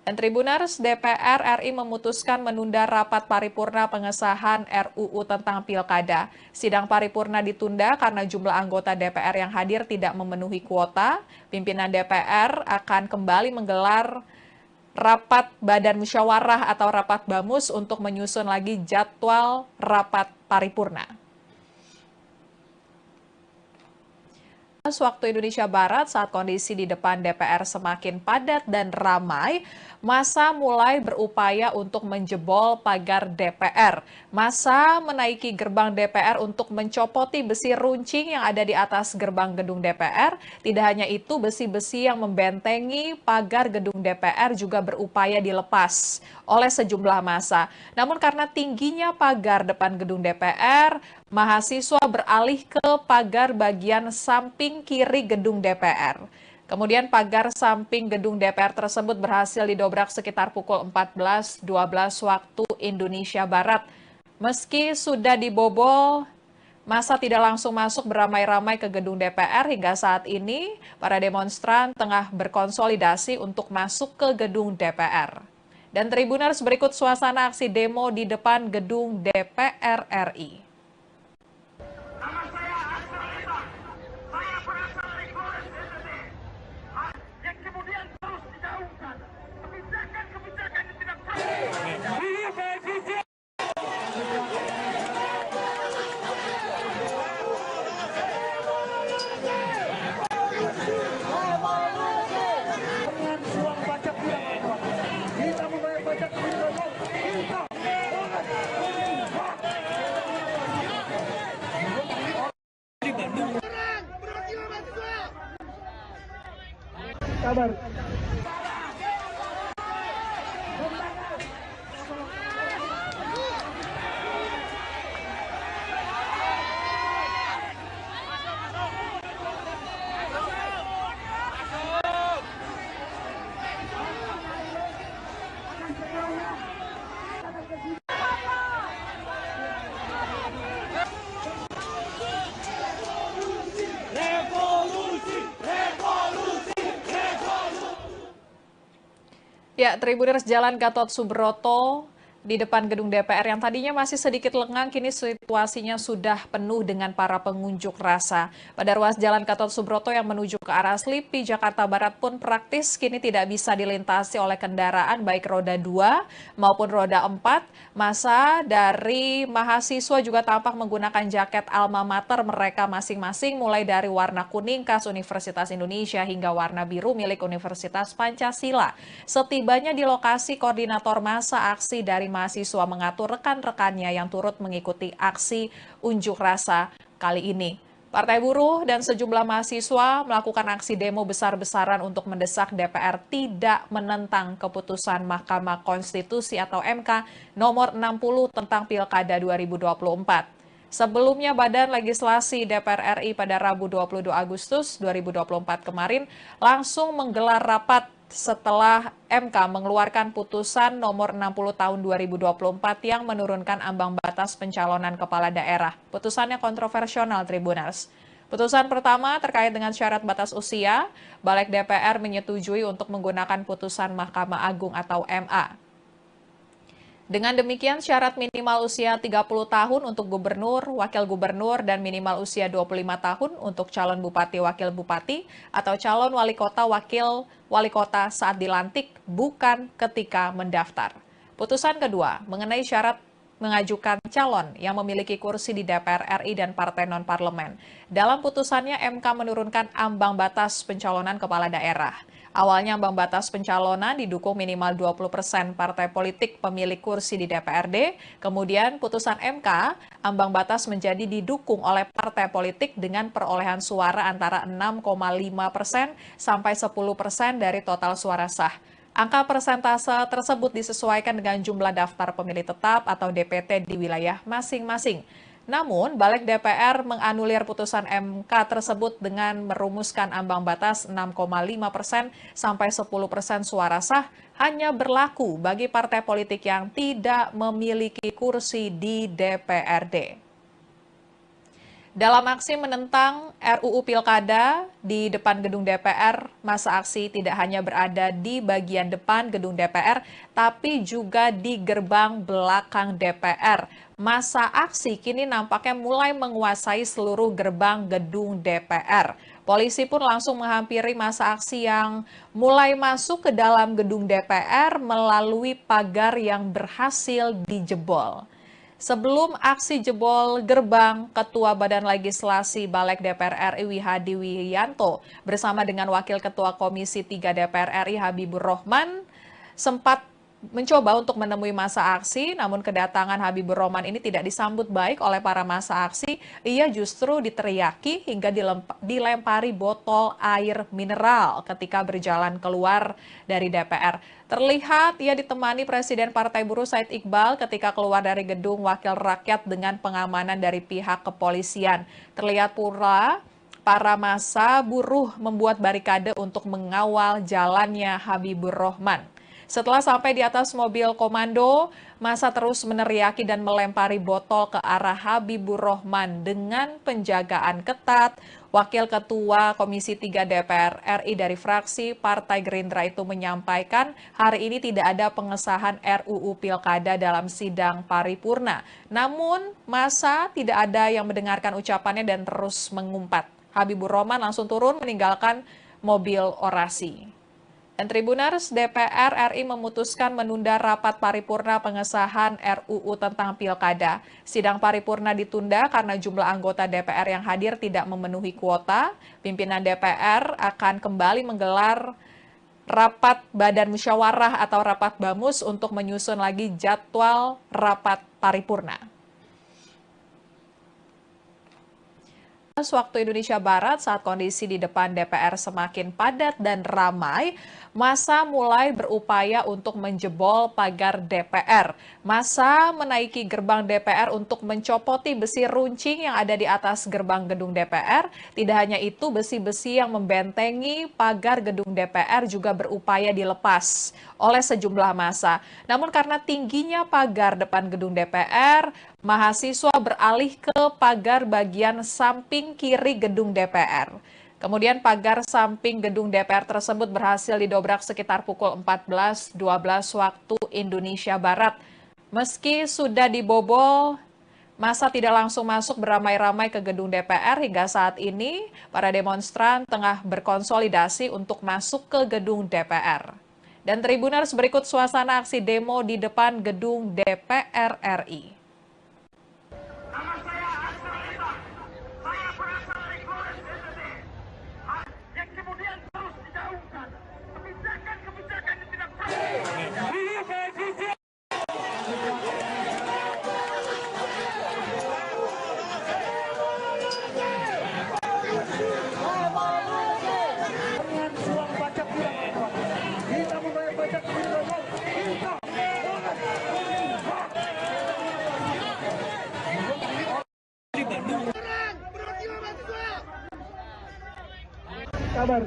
Speaker 1: Dan Tribuners, DPR RI memutuskan menunda rapat paripurna pengesahan RUU tentang Pilkada. Sidang paripurna ditunda karena jumlah anggota DPR yang hadir tidak memenuhi kuota. Pimpinan DPR akan kembali menggelar rapat Badan Musyawarah atau rapat BAMUS untuk menyusun lagi jadwal rapat paripurna. Waktu Indonesia Barat, saat kondisi di depan DPR semakin padat dan ramai, massa mulai berupaya untuk menjebol pagar DPR. Massa menaiki gerbang DPR untuk mencopoti besi runcing yang ada di atas gerbang gedung DPR. Tidak hanya itu, besi-besi yang membentengi pagar gedung DPR juga berupaya dilepas oleh sejumlah massa. Namun karena tingginya pagar depan gedung DPR, mahasiswa beralih ke pagar bagian samping kiri gedung DPR. Kemudian pagar samping gedung DPR tersebut berhasil didobrak sekitar pukul 14.12 waktu Indonesia Barat. Meski sudah dibobol, massa tidak langsung masuk beramai-ramai ke gedung DPR. Hingga saat ini, para demonstran tengah berkonsolidasi untuk masuk ke gedung DPR. Dan Tribuners, berikut suasana aksi demo di depan gedung DPR RI.
Speaker 2: Nama saya Astra Lita. Saya berasal dari Flores, NTT. Yang kemudian terus digaungkan. Kebijakan-kebijakan yang tidak
Speaker 3: Sabar.
Speaker 1: Ya, Tribuners, Jalan Gatot Subroto di depan gedung DPR yang tadinya masih sedikit lengang, kini situasinya sudah penuh dengan para pengunjuk rasa. Pada ruas Jalan Gatot Subroto yang menuju ke arah Slipi, Jakarta Barat pun praktis kini tidak bisa dilintasi oleh kendaraan baik roda 2 maupun roda 4. Massa dari mahasiswa juga tampak menggunakan jaket alma mater mereka masing-masing, mulai dari warna kuning khas Universitas Indonesia hingga warna biru milik Universitas Pancasila. Setibanya di lokasi, koordinator massa aksi dari mahasiswa mengatur rekan-rekannya yang turut mengikuti aksi unjuk rasa kali ini. Partai Buruh dan sejumlah mahasiswa melakukan aksi demo besar-besaran untuk mendesak DPR tidak menentang keputusan Mahkamah Konstitusi atau MK nomor 60 tentang Pilkada 2024. Sebelumnya, Badan Legislasi DPR RI pada Rabu 22 Agustus 2024 kemarin langsung menggelar rapat setelah MK mengeluarkan putusan nomor 60 tahun 2024 yang menurunkan ambang batas pencalonan kepala daerah. Putusannya kontroversial, Tribuners. Putusan pertama terkait dengan syarat batas usia, Balik DPR menyetujui untuk menggunakan putusan Mahkamah Agung atau MA. Dengan demikian, syarat minimal usia 30 tahun untuk gubernur, wakil gubernur, dan minimal usia 25 tahun untuk calon bupati, wakil bupati, atau calon wali kota, wakil wali kota saat dilantik, bukan ketika mendaftar. Putusan kedua, mengenai syarat mengajukan calon yang memiliki kursi di DPR RI dan partai non-parlemen. Dalam putusannya, MK menurunkan ambang batas pencalonan kepala daerah. Awalnya ambang batas pencalonan didukung minimal 20% partai politik pemilik kursi di DPRD. Kemudian putusan MK, ambang batas menjadi didukung oleh partai politik dengan perolehan suara antara 6,5% sampai 10% dari total suara sah. Angka persentase tersebut disesuaikan dengan jumlah daftar pemilih tetap atau DPT di wilayah masing-masing. Namun, Balik DPR menganulir putusan MK tersebut dengan merumuskan ambang batas 6,5% sampai 10% suara sah hanya berlaku bagi partai politik yang tidak memiliki kursi di DPRD. Dalam aksi menentang RUU Pilkada di depan gedung DPR, massa aksi tidak hanya berada di bagian depan gedung DPR, tapi juga di gerbang belakang DPR. Massa aksi kini nampaknya mulai menguasai seluruh gerbang gedung DPR. Polisi pun langsung menghampiri massa aksi yang mulai masuk ke dalam gedung DPR melalui pagar yang berhasil dijebol. Sebelum aksi jebol gerbang, Ketua Badan Legislasi Balik DPR RI Wihadi Wiyanto bersama dengan Wakil Ketua Komisi 3 DPR RI Habibur Rohman sempat mencoba untuk menemui massa aksi, namun kedatangan Habibur Rohman ini tidak disambut baik oleh para massa aksi. Ia justru diteriaki hingga dilempari botol air mineral ketika berjalan keluar dari DPR. Terlihat ia ditemani Presiden Partai Buruh Said Iqbal ketika keluar dari gedung Wakil Rakyat dengan pengamanan dari pihak kepolisian. Terlihat pula para massa buruh membuat barikade untuk mengawal jalannya Habibur Rohman. Setelah sampai di atas mobil komando, massa terus meneriaki dan melempari botol ke arah Habibur Rohman dengan penjagaan ketat. Wakil Ketua Komisi 3 DPR RI dari fraksi Partai Gerindra itu menyampaikan hari ini tidak ada pengesahan RUU Pilkada dalam sidang paripurna. Namun, massa tidak ada yang mendengarkan ucapannya dan terus mengumpat. Habibur Rohman langsung turun meninggalkan mobil orasi. Dan Tribuners, DPR RI memutuskan menunda rapat paripurna pengesahan RUU tentang Pilkada. Sidang paripurna ditunda karena jumlah anggota DPR yang hadir tidak memenuhi kuota. Pimpinan DPR akan kembali menggelar rapat Badan Musyawarah atau rapat BAMUS untuk menyusun lagi jadwal rapat paripurna. Waktu Indonesia Barat, saat kondisi di depan DPR semakin padat dan ramai, massa mulai berupaya untuk menjebol pagar DPR. Massa menaiki gerbang DPR untuk mencopoti besi runcing yang ada di atas gerbang gedung DPR. Tidak hanya itu, besi-besi yang membentengi pagar gedung DPR juga berupaya dilepas oleh sejumlah massa. Namun karena tingginya pagar depan gedung DPR, mahasiswa beralih ke pagar bagian samping kiri gedung DPR. Kemudian pagar samping gedung DPR tersebut berhasil didobrak sekitar pukul 14.12 waktu Indonesia Barat. Meski sudah dibobol, massa tidak langsung masuk beramai-ramai ke gedung DPR. Hingga saat ini, para demonstran tengah berkonsolidasi untuk masuk ke gedung DPR. Dan Tribuners, berikut suasana aksi demo di depan gedung DPR RI.
Speaker 2: Nama saya Astra Lita. Saya berasal dari Flores NTT. Yang kemudian terus digaungkan. Kebijakan-kebijakan yang tidak perlu.
Speaker 3: Kabar.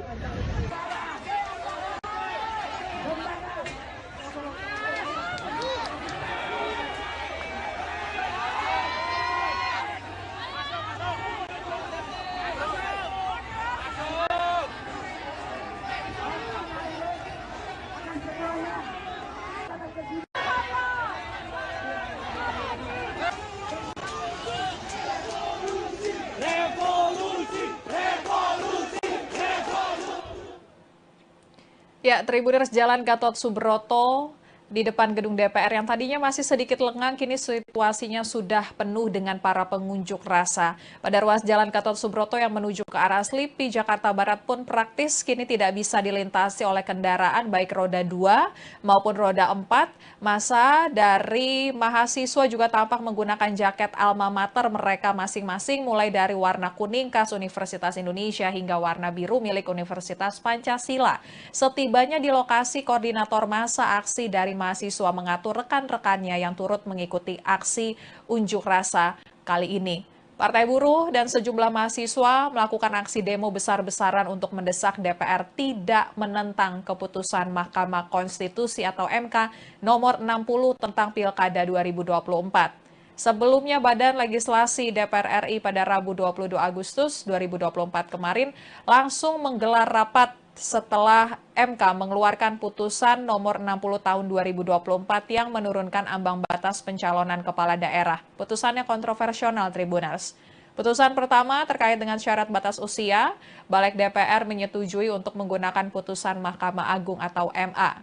Speaker 1: Ya, Tribuners, Jalan Gatot Subroto di depan gedung DPR yang tadinya masih sedikit lengang, kini situasinya sudah penuh dengan para pengunjuk rasa. Pada ruas Jalan Gatot Subroto yang menuju ke arah Slipi, Jakarta Barat pun praktis kini tidak bisa dilintasi oleh kendaraan baik roda 2 maupun roda 4. Masa dari mahasiswa juga tampak menggunakan jaket alma mater mereka masing-masing, mulai dari warna kuning khas Universitas Indonesia hingga warna biru milik Universitas Pancasila. Setibanya di lokasi, koordinator masa aksi dari mahasiswa mengatur rekan-rekannya yang turut mengikuti aksi unjuk rasa kali ini. Partai Buruh dan sejumlah mahasiswa melakukan aksi demo besar-besaran untuk mendesak DPR tidak menentang keputusan Mahkamah Konstitusi atau MK nomor 60 tentang Pilkada 2024. Sebelumnya, Badan Legislasi DPR RI pada Rabu 22 Agustus 2024 kemarin langsung menggelar rapat setelah MK mengeluarkan putusan nomor 60 tahun 2024 yang menurunkan ambang batas pencalonan kepala daerah. Putusannya kontroversial, Tribuners. Putusan pertama terkait dengan syarat batas usia, Balik DPR menyetujui untuk menggunakan putusan Mahkamah Agung atau MA.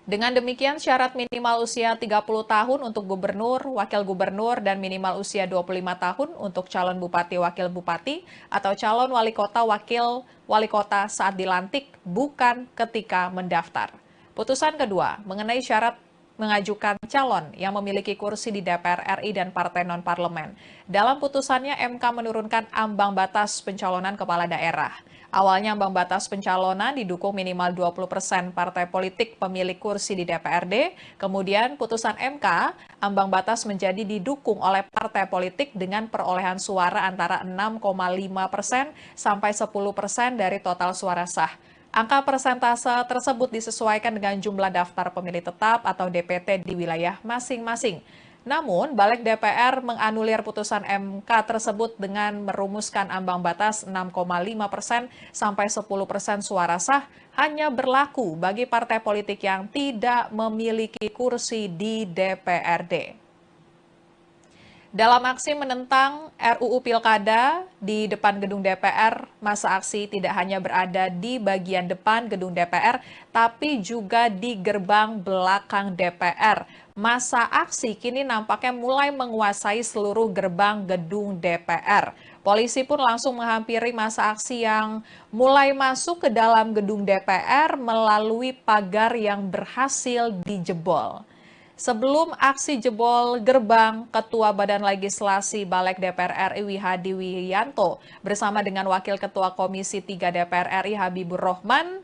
Speaker 1: Dengan demikian, syarat minimal usia 30 tahun untuk gubernur, wakil gubernur, dan minimal usia 25 tahun untuk calon bupati, wakil bupati, atau calon wali kota, wakil wali kota saat dilantik, bukan ketika mendaftar. Putusan kedua, mengenai syarat mengajukan calon yang memiliki kursi di DPR RI dan partai non-parlemen. Dalam putusannya, MK menurunkan ambang batas pencalonan kepala daerah. Awalnya ambang batas pencalonan didukung minimal 20% partai politik pemilik kursi di DPRD. Kemudian putusan MK, ambang batas menjadi didukung oleh partai politik dengan perolehan suara antara 6,5% sampai 10% dari total suara sah. Angka persentase tersebut disesuaikan dengan jumlah daftar pemilih tetap atau DPT di wilayah masing-masing. Namun, Balik DPR menganulir putusan MK tersebut dengan merumuskan ambang batas 6,5% sampai 10% suara sah hanya berlaku bagi partai politik yang tidak memiliki kursi di DPRD. Dalam aksi menentang RUU Pilkada di depan gedung DPR, masa aksi tidak hanya berada di bagian depan gedung DPR, tapi juga di gerbang belakang DPR. Masa aksi kini nampaknya mulai menguasai seluruh gerbang gedung DPR. Polisi pun langsung menghampiri masa aksi yang mulai masuk ke dalam gedung DPR melalui pagar yang berhasil dijebol. Sebelum aksi jebol gerbang, Ketua Badan Legislasi Balik DPR RI Wihadi Wiyanto bersama dengan Wakil Ketua Komisi 3 DPR RI Habibur Rahman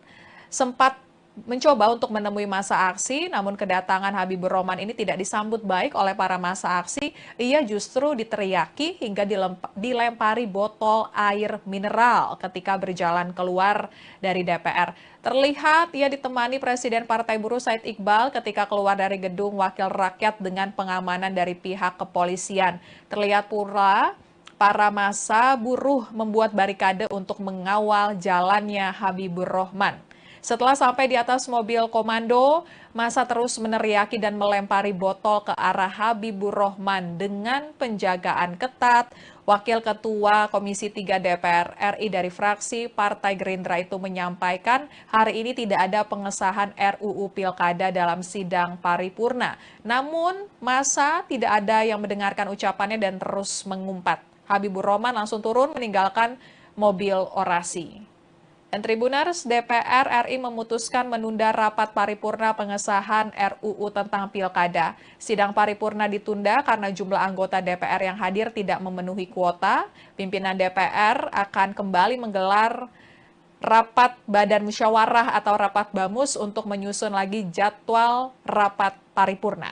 Speaker 1: sempat mencoba untuk menemui masa aksi, namun kedatangan Habibur Rahman ini tidak disambut baik oleh para masa aksi. Ia justru diteriaki hingga dilempari botol air mineral ketika berjalan keluar dari DPR. Terlihat ia ditemani Presiden Partai Buruh Said Iqbal ketika keluar dari gedung Wakil Rakyat dengan pengamanan dari pihak kepolisian. Terlihat pula para massa buruh membuat barikade untuk mengawal jalannya Habibur Rahman. Setelah sampai di atas mobil komando, massa terus meneriaki dan melempari botol ke arah Habibur Rahman dengan penjagaan ketat. Wakil Ketua Komisi 3 DPR RI dari fraksi Partai Gerindra itu menyampaikan hari ini tidak ada pengesahan RUU Pilkada dalam sidang paripurna. Namun, massa tidak ada yang mendengarkan ucapannya dan terus mengumpat. Habibur Rahman langsung turun meninggalkan mobil orasi. Dan Tribuners, DPR RI memutuskan menunda rapat paripurna pengesahan RUU tentang Pilkada. Sidang paripurna ditunda karena jumlah anggota DPR yang hadir tidak memenuhi kuota. Pimpinan DPR akan kembali menggelar rapat Badan Musyawarah atau rapat BAMUS untuk menyusun lagi jadwal rapat paripurna.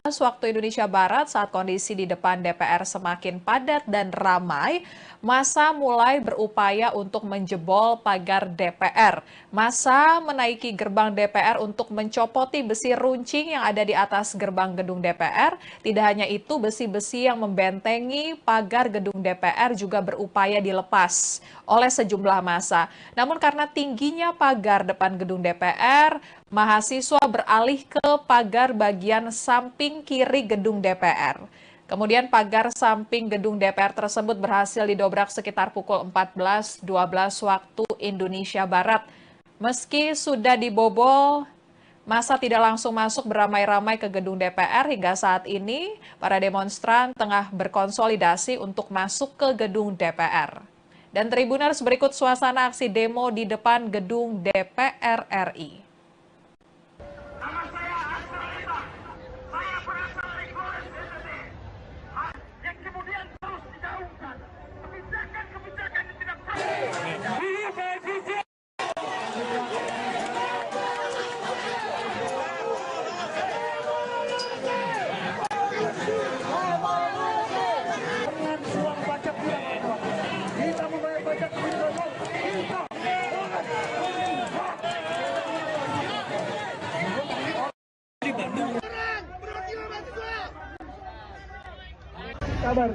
Speaker 1: Waktu Indonesia Barat, saat kondisi di depan DPR semakin padat dan ramai, massa mulai berupaya untuk menjebol pagar DPR. Massa menaiki gerbang DPR untuk mencopoti besi runcing yang ada di atas gerbang gedung DPR. Tidak hanya itu, besi-besi yang membentengi pagar gedung DPR juga berupaya dilepas oleh sejumlah massa. Namun karena tingginya pagar depan gedung DPR, mahasiswa beralih ke pagar bagian samping kiri gedung DPR. Kemudian pagar samping gedung DPR tersebut berhasil didobrak sekitar pukul 14.12 waktu Indonesia Barat. Meski sudah dibobol, massa tidak langsung masuk beramai-ramai ke gedung DPR. Hingga saat ini, para demonstran tengah berkonsolidasi untuk masuk ke gedung DPR. Dan Tribuners, berikut suasana aksi demo di depan gedung DPR RI.
Speaker 2: Nama saya Astra Lita. Saya berasal dari Flores NTT. Yang kemudian terus digaungkan kebijakan-kebijakan yang tidak
Speaker 3: kabar.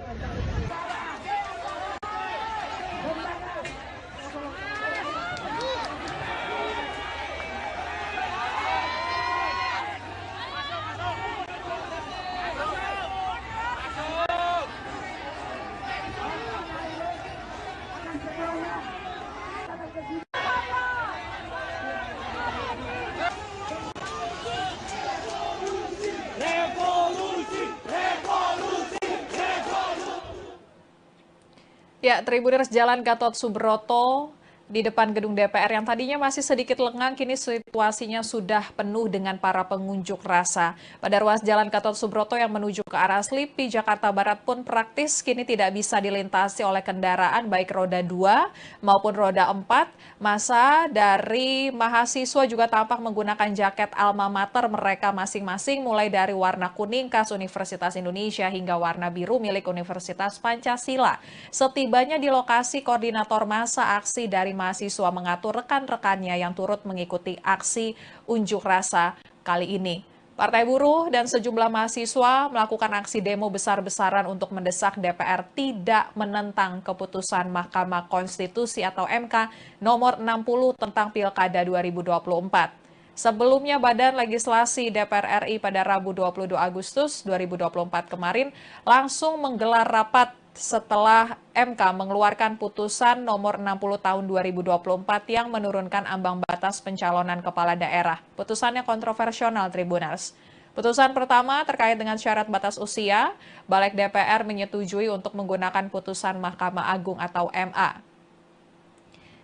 Speaker 1: Ya, Tribuners, Jalan Gatot Subroto di depan gedung DPR yang tadinya masih sedikit lengang, kini situasinya sudah penuh dengan para pengunjuk rasa. Pada ruas Jalan Gatot Subroto yang menuju ke arah Slipi, Jakarta Barat pun praktis kini tidak bisa dilintasi oleh kendaraan baik roda 2 maupun roda 4. Massa dari mahasiswa juga tampak menggunakan jaket alma mater mereka masing-masing, mulai dari warna kuning khas Universitas Indonesia hingga warna biru milik Universitas Pancasila. Setibanya di lokasi, koordinator massa aksi dari mahasiswa mengatur rekan-rekannya yang turut mengikuti aksi unjuk rasa kali ini. Partai Buruh dan sejumlah mahasiswa melakukan aksi demo besar-besaran untuk mendesak DPR tidak menentang keputusan Mahkamah Konstitusi atau MK nomor 60 tentang Pilkada 2024. Sebelumnya, Badan Legislasi DPR RI pada Rabu 22 Agustus 2024 kemarin langsung menggelar rapat setelah MK mengeluarkan putusan nomor 60 tahun 2024 yang menurunkan ambang batas pencalonan kepala daerah. Putusannya kontroversial, Tribuners. Putusan pertama terkait dengan syarat batas usia, Balik DPR menyetujui untuk menggunakan putusan Mahkamah Agung atau MA.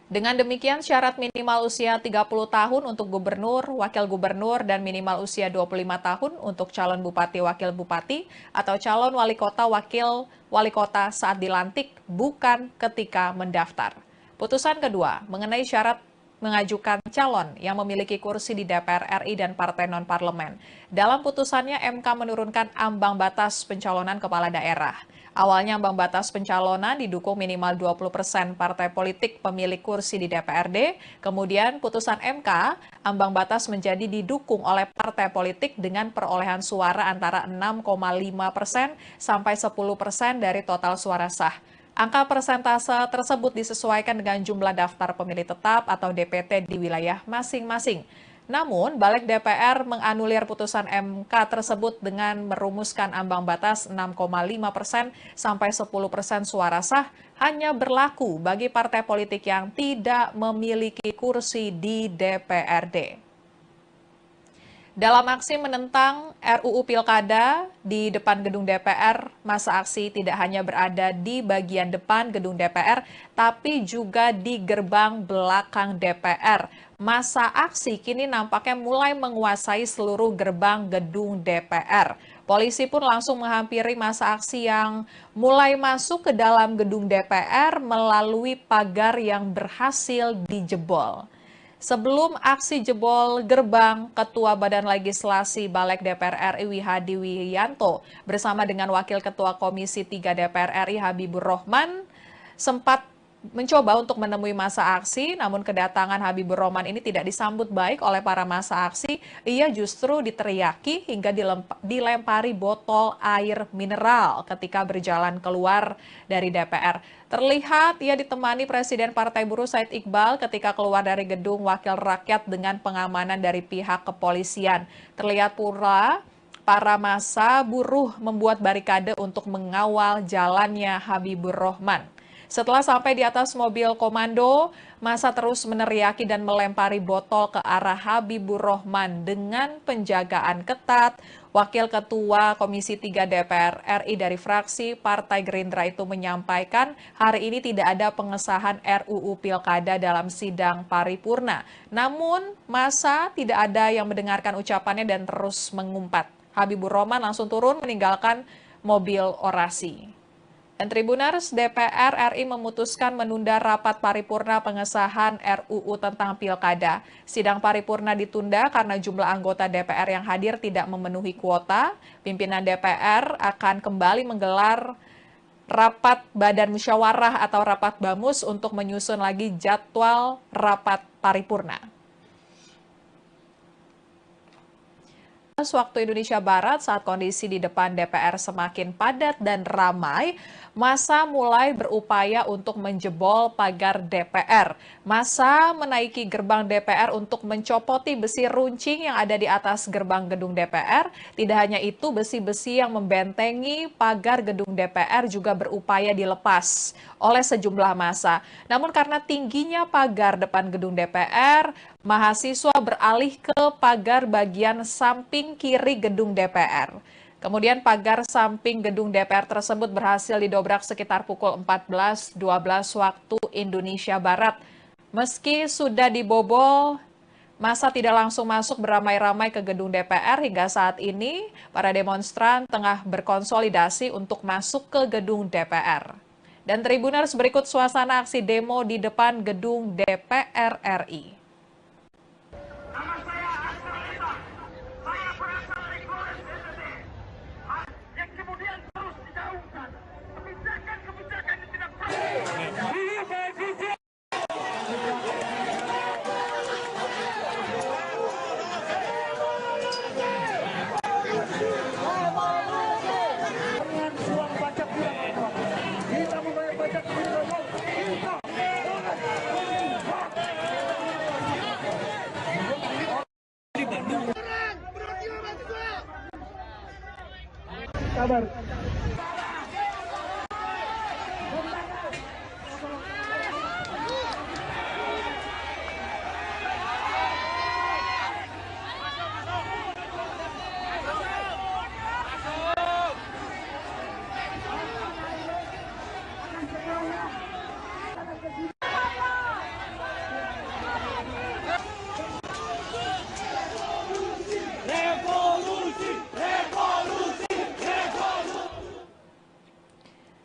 Speaker 1: Dengan demikian, syarat minimal usia 30 tahun untuk gubernur, wakil gubernur, dan minimal usia 25 tahun untuk calon bupati, wakil bupati, atau calon wali kota, wakil wali kota saat dilantik, bukan ketika mendaftar. Putusan kedua, mengenai syarat mengajukan calon yang memiliki kursi di DPR RI dan partai non-parlemen. Dalam putusannya, MK menurunkan ambang batas pencalonan kepala daerah. Awalnya ambang batas pencalonan didukung minimal 20% partai politik pemilik kursi di DPRD. Kemudian putusan MK, ambang batas menjadi didukung oleh partai politik dengan perolehan suara antara 6,5% sampai 10% dari total suara sah. Angka persentase tersebut disesuaikan dengan jumlah daftar pemilih tetap atau DPT di wilayah masing-masing. Namun, Balik DPR menganulir putusan MK tersebut dengan merumuskan ambang batas 6,5% sampai 10% suara sah hanya berlaku bagi partai politik yang tidak memiliki kursi di DPRD. Dalam aksi menentang RUU Pilkada di depan gedung DPR, massa aksi tidak hanya berada di bagian depan gedung DPR, tapi juga di gerbang belakang DPR. Massa aksi kini nampaknya mulai menguasai seluruh gerbang gedung DPR. Polisi pun langsung menghampiri massa aksi yang mulai masuk ke dalam gedung DPR melalui pagar yang berhasil dijebol. Sebelum aksi jebol gerbang, Ketua Badan Legislasi Balik DPR RI Wihadi Wiyanto bersama dengan Wakil Ketua Komisi 3 DPR RI Habibur Rohman sempat mencoba untuk menemui massa aksi, namun kedatangan Habibur Rohman ini tidak disambut baik oleh para massa aksi. Ia justru diteriaki hingga dilempari botol air mineral ketika berjalan keluar dari DPR. Terlihat ia ditemani Presiden Partai Buruh Said Iqbal ketika keluar dari gedung Wakil Rakyat dengan pengamanan dari pihak kepolisian. Terlihat pula para massa buruh membuat barikade untuk mengawal jalannya Habibur Rohman. Setelah sampai di atas mobil komando, massa terus meneriaki dan melempari botol ke arah Habibur Rahman dengan penjagaan ketat. Wakil Ketua Komisi 3 DPR RI dari fraksi Partai Gerindra itu menyampaikan hari ini tidak ada pengesahan RUU Pilkada dalam sidang paripurna. Namun, massa tidak ada yang mendengarkan ucapannya dan terus mengumpat. Habibur Rahman langsung turun meninggalkan mobil orasi. Dan Tribuners, DPR RI memutuskan menunda rapat paripurna pengesahan RUU tentang Pilkada. Sidang paripurna ditunda karena jumlah anggota DPR yang hadir tidak memenuhi kuota. Pimpinan DPR akan kembali menggelar rapat Badan Musyawarah atau rapat BAMUS untuk menyusun lagi jadwal rapat paripurna. Waktu Indonesia Barat, saat kondisi di depan DPR semakin padat dan ramai, massa mulai berupaya untuk menjebol pagar DPR. Massa menaiki gerbang DPR untuk mencopoti besi runcing yang ada di atas gerbang gedung DPR. Tidak hanya itu, besi-besi yang membentengi pagar gedung DPR juga berupaya dilepas oleh sejumlah massa. Namun karena tingginya pagar depan gedung DPR, mahasiswa beralih ke pagar bagian samping kiri gedung DPR. Kemudian pagar samping gedung DPR tersebut berhasil didobrak sekitar pukul 14.12 waktu Indonesia Barat. Meski sudah dibobol, massa tidak langsung masuk beramai-ramai ke gedung DPR. Hingga saat ini, para demonstran tengah berkonsolidasi untuk masuk ke gedung DPR. Dan Tribuners, berikut suasana aksi demo di depan gedung DPR RI.
Speaker 2: Nama saya Astra Lita. Saya berasal dari Flores, NTT. Yang kemudian terus digaungkan. Kebijakan-kebijakan yang tidak
Speaker 3: kabar.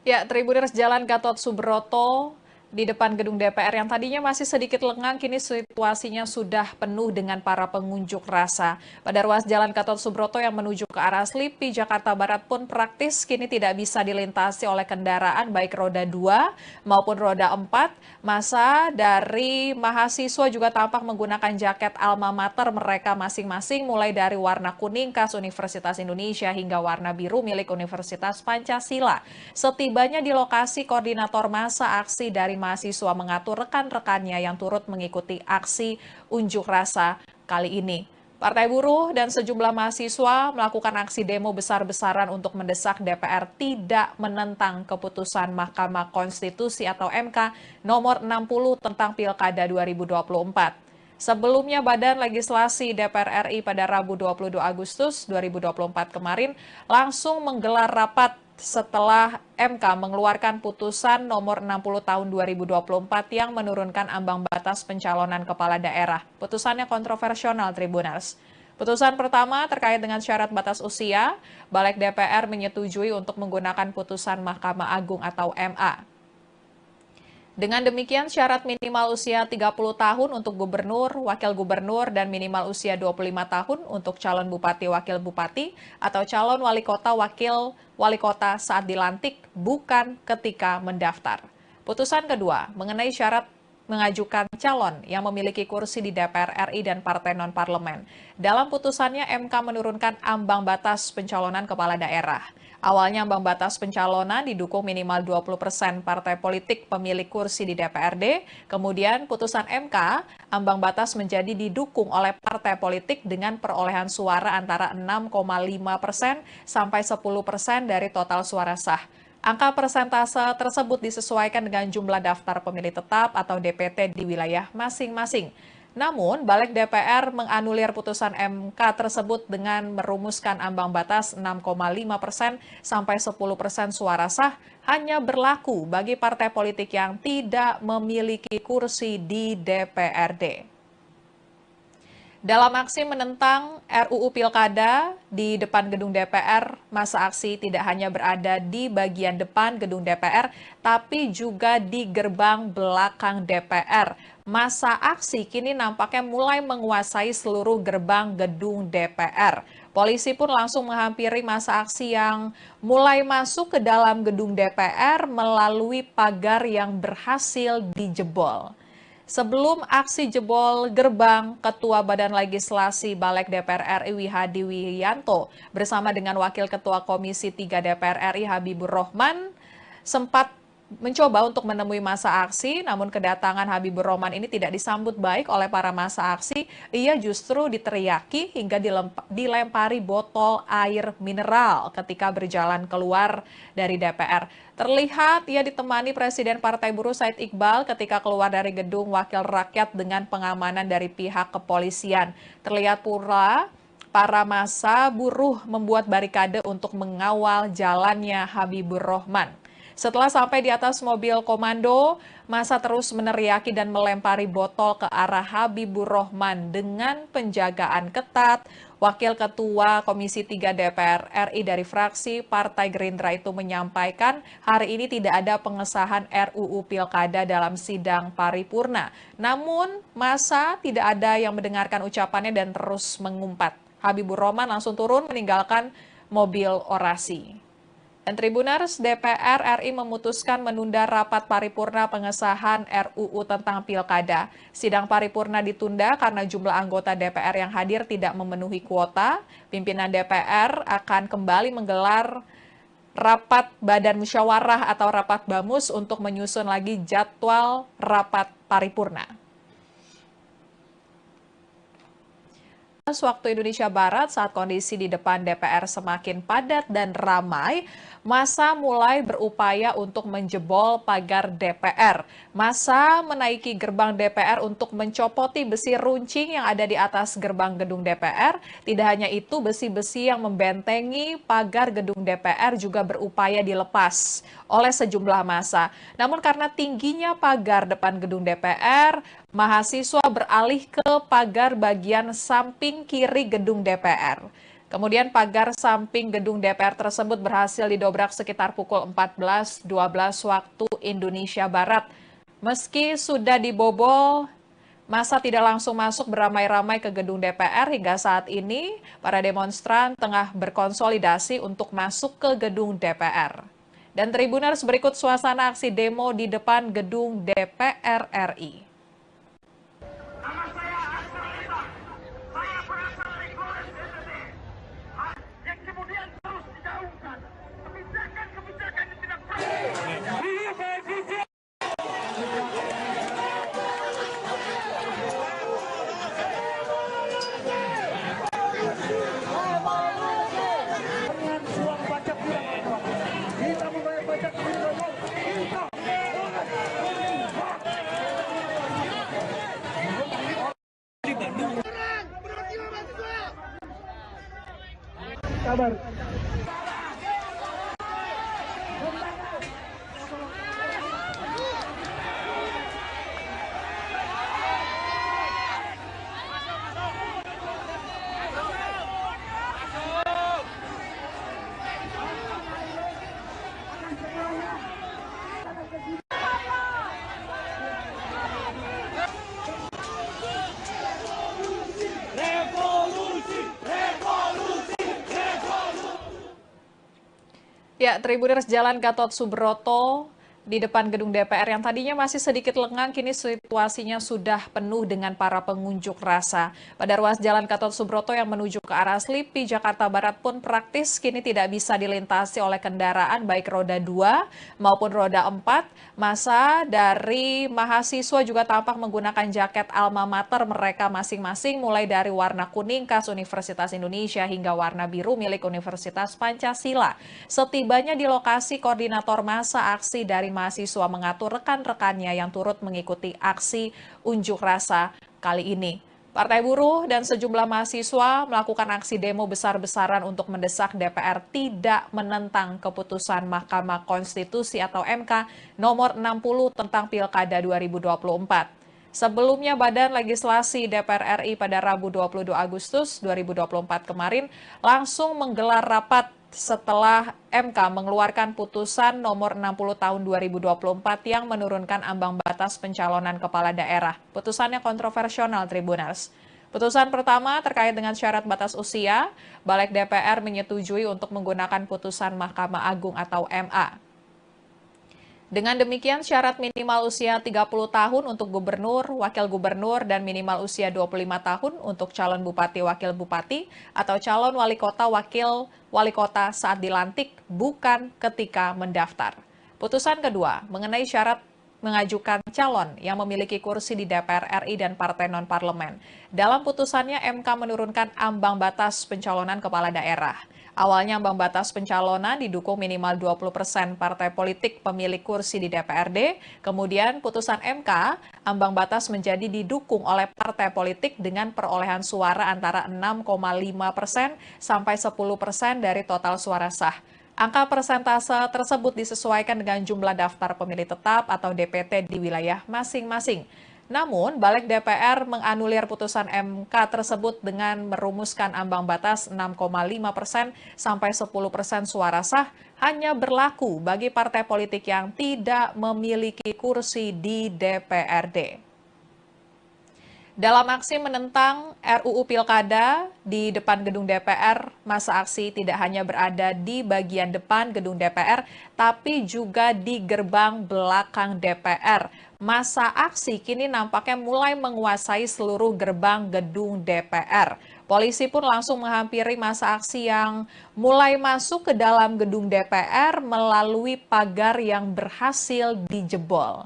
Speaker 1: Ya, Tribuners, Jalan Gatot Subroto di depan gedung DPR yang tadinya masih sedikit lengang, kini situasinya sudah penuh dengan para pengunjuk rasa. Pada ruas Jalan Gatot Subroto yang menuju ke arah Slipi, Jakarta Barat pun praktis kini tidak bisa dilintasi oleh kendaraan baik roda 2 maupun roda 4. Massa dari mahasiswa juga tampak menggunakan jaket alma mater mereka masing-masing, mulai dari warna kuning khas Universitas Indonesia hingga warna biru milik Universitas Pancasila. Setibanya di lokasi, koordinator massa aksi dari mahasiswa mengatur rekan-rekannya yang turut mengikuti aksi unjuk rasa kali ini. Partai Buruh dan sejumlah mahasiswa melakukan aksi demo besar-besaran untuk mendesak DPR tidak menentang keputusan Mahkamah Konstitusi atau MK nomor 60 tentang Pilkada 2024. Sebelumnya, Badan Legislasi DPR RI pada Rabu 22 Agustus 2024 kemarin langsung menggelar rapat setelah MK mengeluarkan putusan nomor 60 tahun 2024 yang menurunkan ambang batas pencalonan kepala daerah. Putusannya kontroversial, Tribuners. Putusan pertama terkait dengan syarat batas usia, Balik DPR menyetujui untuk menggunakan putusan Mahkamah Agung atau MA. Dengan demikian, syarat minimal usia 30 tahun untuk gubernur, wakil gubernur, dan minimal usia 25 tahun untuk calon bupati, wakil bupati, atau calon wali kota, wakil wali kota saat dilantik, bukan ketika mendaftar. Putusan kedua, mengenai syarat mengajukan calon yang memiliki kursi di DPR RI dan partai non-parlemen. Dalam putusannya, MK menurunkan ambang batas pencalonan kepala daerah. Awalnya ambang batas pencalonan didukung minimal 20% partai politik pemilik kursi di DPRD. Kemudian putusan MK, ambang batas menjadi didukung oleh partai politik dengan perolehan suara antara 6,5% sampai 10% dari total suara sah. Angka persentase tersebut disesuaikan dengan jumlah daftar pemilih tetap atau DPT di wilayah masing-masing. Namun, Balik DPR menganulir putusan MK tersebut dengan merumuskan ambang batas 6,5% sampai 10% suara sah hanya berlaku bagi partai politik yang tidak memiliki kursi di DPRD. Dalam aksi menentang RUU Pilkada di depan gedung DPR, masa aksi tidak hanya berada di bagian depan gedung DPR, tapi juga di gerbang belakang DPR. Masa aksi kini nampaknya mulai menguasai seluruh gerbang gedung DPR. Polisi pun langsung menghampiri masa aksi yang mulai masuk ke dalam gedung DPR melalui pagar yang berhasil dijebol. Sebelum aksi jebol gerbang, Ketua Badan Legislasi Balik DPR RI Hadi Wiyanto bersama dengan Wakil Ketua Komisi 3 DPR RI Habibur Rohman sempat mencoba untuk menemui masa aksi, namun kedatangan Habibur Rohman ini tidak disambut baik oleh para masa aksi. Ia justru diteriaki hingga dilempari botol air mineral ketika berjalan keluar dari DPR. Terlihat ia ditemani Presiden Partai Buruh Said Iqbal ketika keluar dari gedung Wakil Rakyat dengan pengamanan dari pihak kepolisian. Terlihat pula para massa buruh membuat barikade untuk mengawal jalannya Habibur Rohman. Setelah sampai di atas mobil komando, massa terus meneriaki dan melempari botol ke arah Habibur Rohman dengan penjagaan ketat. Wakil Ketua Komisi 3 DPR RI dari fraksi Partai Gerindra itu menyampaikan hari ini tidak ada pengesahan RUU Pilkada dalam sidang paripurna. Namun, massa tidak ada yang mendengarkan ucapannya dan terus mengumpat. Habibur Rohman langsung turun meninggalkan mobil orasi. Dan Tribuners, DPR RI memutuskan menunda rapat paripurna pengesahan RUU tentang Pilkada. Sidang paripurna ditunda karena jumlah anggota DPR yang hadir tidak memenuhi kuota. Pimpinan DPR akan kembali menggelar rapat Badan Musyawarah atau rapat BAMUS untuk menyusun lagi jadwal rapat paripurna. Waktu Indonesia Barat, saat kondisi di depan DPR semakin padat dan ramai, massa mulai berupaya untuk menjebol pagar DPR. Massa menaiki gerbang DPR untuk mencopoti besi runcing yang ada di atas gerbang gedung DPR. Tidak hanya itu, besi-besi yang membentengi pagar gedung DPR juga berupaya dilepas oleh sejumlah massa. Namun karena tingginya pagar depan gedung DPR, mahasiswa beralih ke pagar bagian samping kiri gedung DPR. Kemudian pagar samping gedung DPR tersebut berhasil didobrak sekitar pukul 14.12 waktu Indonesia Barat. Meski sudah dibobol, massa tidak langsung masuk beramai-ramai ke gedung DPR. Hingga saat ini, para demonstran tengah berkonsolidasi untuk masuk ke gedung DPR. Dan Tribuners, berikut suasana aksi demo di depan gedung DPR RI.
Speaker 2: Nama saya Astra Lita. Saya berasal dari Flores, NTT. Yang kemudian terus digaungkan. Kebijakan-kebijakan yang tidak perlu. Kita membayar pajak kita. Kabar.
Speaker 1: Ya, Tribuners, Jalan Gatot Subroto Di depan gedung DPR yang tadinya masih sedikit lengang, kini situasinya sudah penuh dengan para pengunjuk rasa. Pada ruas Jalan Gatot Subroto yang menuju ke arah Slipi, Jakarta Barat pun praktis kini tidak bisa dilintasi oleh kendaraan baik roda 2 maupun roda 4. Masa dari mahasiswa juga tampak menggunakan jaket alma mater mereka masing-masing, mulai dari warna kuning khas Universitas Indonesia hingga warna biru milik Universitas Pancasila. Setibanya di lokasi, koordinator masa aksi dari mahasiswa mengatur rekan-rekannya yang turut mengikuti aksi unjuk rasa kali ini. Partai Buruh dan sejumlah mahasiswa melakukan aksi demo besar-besaran untuk mendesak DPR tidak menentang keputusan Mahkamah Konstitusi atau MK nomor 60 tentang Pilkada 2024. Sebelumnya, Badan Legislasi DPR RI pada Rabu 22 Agustus 2024 kemarin langsung menggelar rapat setelah MK mengeluarkan putusan nomor 60 tahun 2024 yang menurunkan ambang batas pencalonan kepala daerah. Putusannya kontroversial, Tribuners. Putusan pertama terkait dengan syarat batas usia, Balik DPR menyetujui untuk menggunakan putusan Mahkamah Agung atau MA. Dengan demikian, syarat minimal usia 30 tahun untuk gubernur, wakil gubernur, dan minimal usia 25 tahun untuk calon bupati, wakil bupati, atau calon wali kota, wakil wali kota saat dilantik, bukan ketika mendaftar. Putusan kedua, mengenai syarat mengajukan calon yang memiliki kursi di DPR RI dan partai non-parlemen. Dalam putusannya, MK menurunkan ambang batas pencalonan kepala daerah. Awalnya ambang batas pencalonan didukung minimal 20% partai politik pemilik kursi di DPRD. Kemudian putusan MK, ambang batas menjadi didukung oleh partai politik dengan perolehan suara antara 6,5% sampai 10% dari total suara sah. Angka persentase tersebut disesuaikan dengan jumlah daftar pemilih tetap atau DPT di wilayah masing-masing. Namun, Balik DPR menganulir putusan MK tersebut dengan merumuskan ambang batas 6,5% sampai 10% suara sah hanya berlaku bagi partai politik yang tidak memiliki kursi di DPRD. Dalam aksi menentang RUU Pilkada di depan gedung DPR, masa aksi tidak hanya berada di bagian depan gedung DPR, tapi juga di gerbang belakang DPR. Masa aksi kini nampaknya mulai menguasai seluruh gerbang gedung DPR. Polisi pun langsung menghampiri masa aksi yang mulai masuk ke dalam gedung DPR melalui pagar yang berhasil dijebol.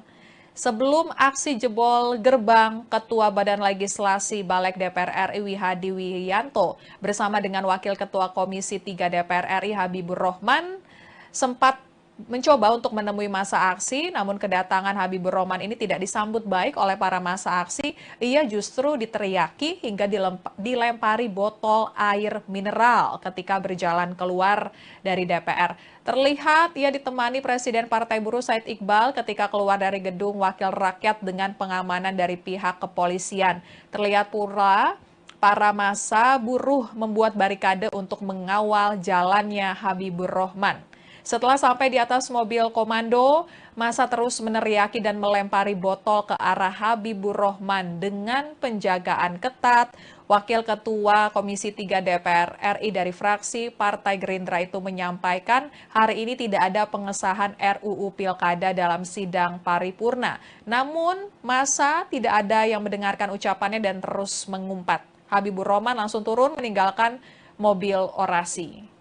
Speaker 1: Sebelum aksi jebol gerbang, Ketua Badan Legislasi Balik DPR RI Hadi Wiyanto bersama dengan Wakil Ketua Komisi 3 DPR RI Habibur Rahman sempat mencoba untuk menemui masa aksi, namun kedatangan Habibur Rahman ini tidak disambut baik oleh para masa aksi. Ia justru diteriaki hingga dilempari botol air mineral ketika berjalan keluar dari DPR. Terlihat ia ditemani Presiden Partai Buruh Said Iqbal ketika keluar dari gedung Wakil Rakyat dengan pengamanan dari pihak kepolisian. Terlihat pula para massa buruh membuat barikade untuk mengawal jalannya Habibur Rahman. Setelah sampai di atas mobil komando, massa terus meneriaki dan melempari botol ke arah Habibur Rahman dengan penjagaan ketat. Wakil Ketua Komisi 3 DPR RI dari fraksi Partai Gerindra itu menyampaikan hari ini tidak ada pengesahan RUU Pilkada dalam sidang paripurna. Namun, massa tidak ada yang mendengarkan ucapannya dan terus mengumpat. Habibur Rahman langsung turun meninggalkan mobil orasi.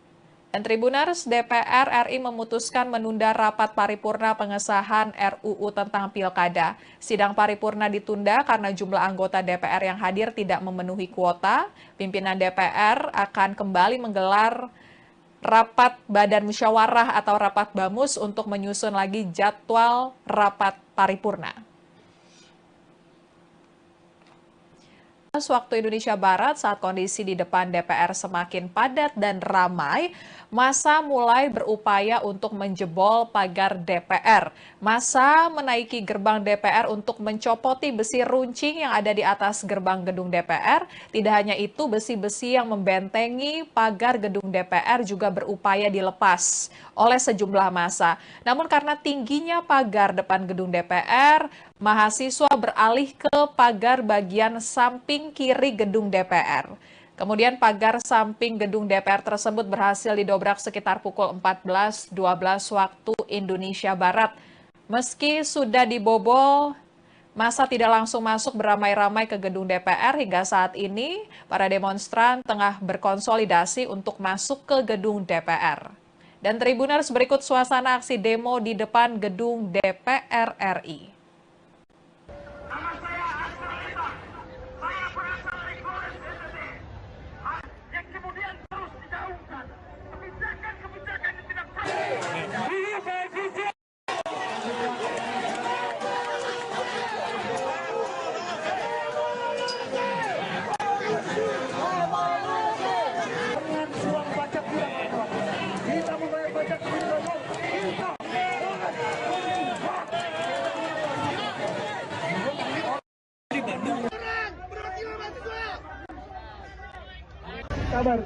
Speaker 1: Dan Tribuners, DPR RI memutuskan menunda rapat paripurna pengesahan RUU tentang Pilkada. Sidang paripurna ditunda karena jumlah anggota DPR yang hadir tidak memenuhi kuota. Pimpinan DPR akan kembali menggelar rapat Badan Musyawarah atau rapat BAMUS untuk menyusun lagi jadwal rapat paripurna. Waktu Indonesia Barat, saat kondisi di depan DPR semakin padat dan ramai, massa mulai berupaya untuk menjebol pagar DPR. Massa menaiki gerbang DPR untuk mencopoti besi runcing yang ada di atas gerbang gedung DPR. Tidak hanya itu, besi-besi yang membentengi pagar gedung DPR juga berupaya dilepas oleh sejumlah massa. Namun karena tingginya pagar depan gedung DPR, mahasiswa beralih ke pagar bagian samping kiri gedung DPR. Kemudian pagar samping gedung DPR tersebut berhasil didobrak sekitar pukul 14.12 waktu Indonesia Barat. Meski sudah dibobol, massa tidak langsung masuk beramai-ramai ke gedung DPR. Hingga saat ini, para demonstran tengah berkonsolidasi untuk masuk ke gedung DPR. Dan Tribuners, berikut suasana aksi demo di depan gedung DPR RI.
Speaker 2: Nama saya Astra Lita. Saya berasal dari Flores NTT. Yang kemudian terus digaungkan kebijakan-kebijakan yang tidak
Speaker 3: kabar.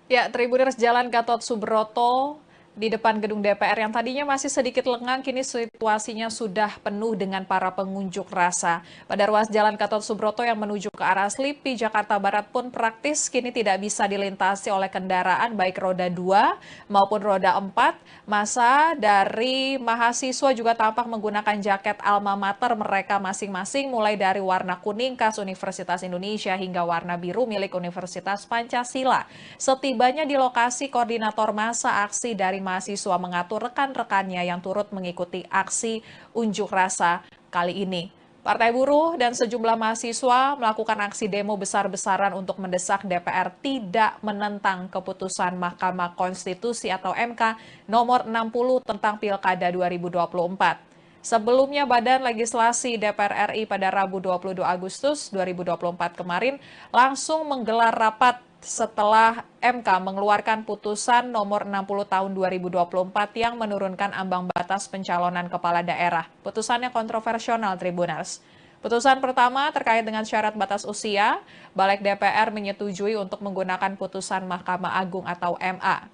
Speaker 1: Ya, Tribuners, Jalan Gatot Subroto di depan gedung DPR yang tadinya masih sedikit lengang, kini situasinya sudah penuh dengan para pengunjuk rasa. Pada ruas Jalan Gatot Subroto yang menuju ke arah Slipi, Jakarta Barat pun praktis kini tidak bisa dilintasi oleh kendaraan baik roda 2 maupun roda 4. Massa dari mahasiswa juga tampak menggunakan jaket alma mater mereka masing-masing, mulai dari warna kuning khas Universitas Indonesia hingga warna biru milik Universitas Pancasila. Setibanya di lokasi, koordinator massa aksi dari mahasiswa mengatur rekan-rekannya yang turut mengikuti aksi unjuk rasa kali ini. Partai Buruh dan sejumlah mahasiswa melakukan aksi demo besar-besaran untuk mendesak DPR tidak menentang keputusan Mahkamah Konstitusi atau MK nomor 60 tentang Pilkada 2024. Sebelumnya, Badan Legislasi DPR RI pada Rabu 22 Agustus 2024 kemarin langsung menggelar rapat setelah MK mengeluarkan putusan nomor 60 tahun 2024 yang menurunkan ambang batas pencalonan kepala daerah. Putusannya kontroversial, Tribuners. Putusan pertama terkait dengan syarat batas usia, Balik DPR menyetujui untuk menggunakan putusan Mahkamah Agung atau MA.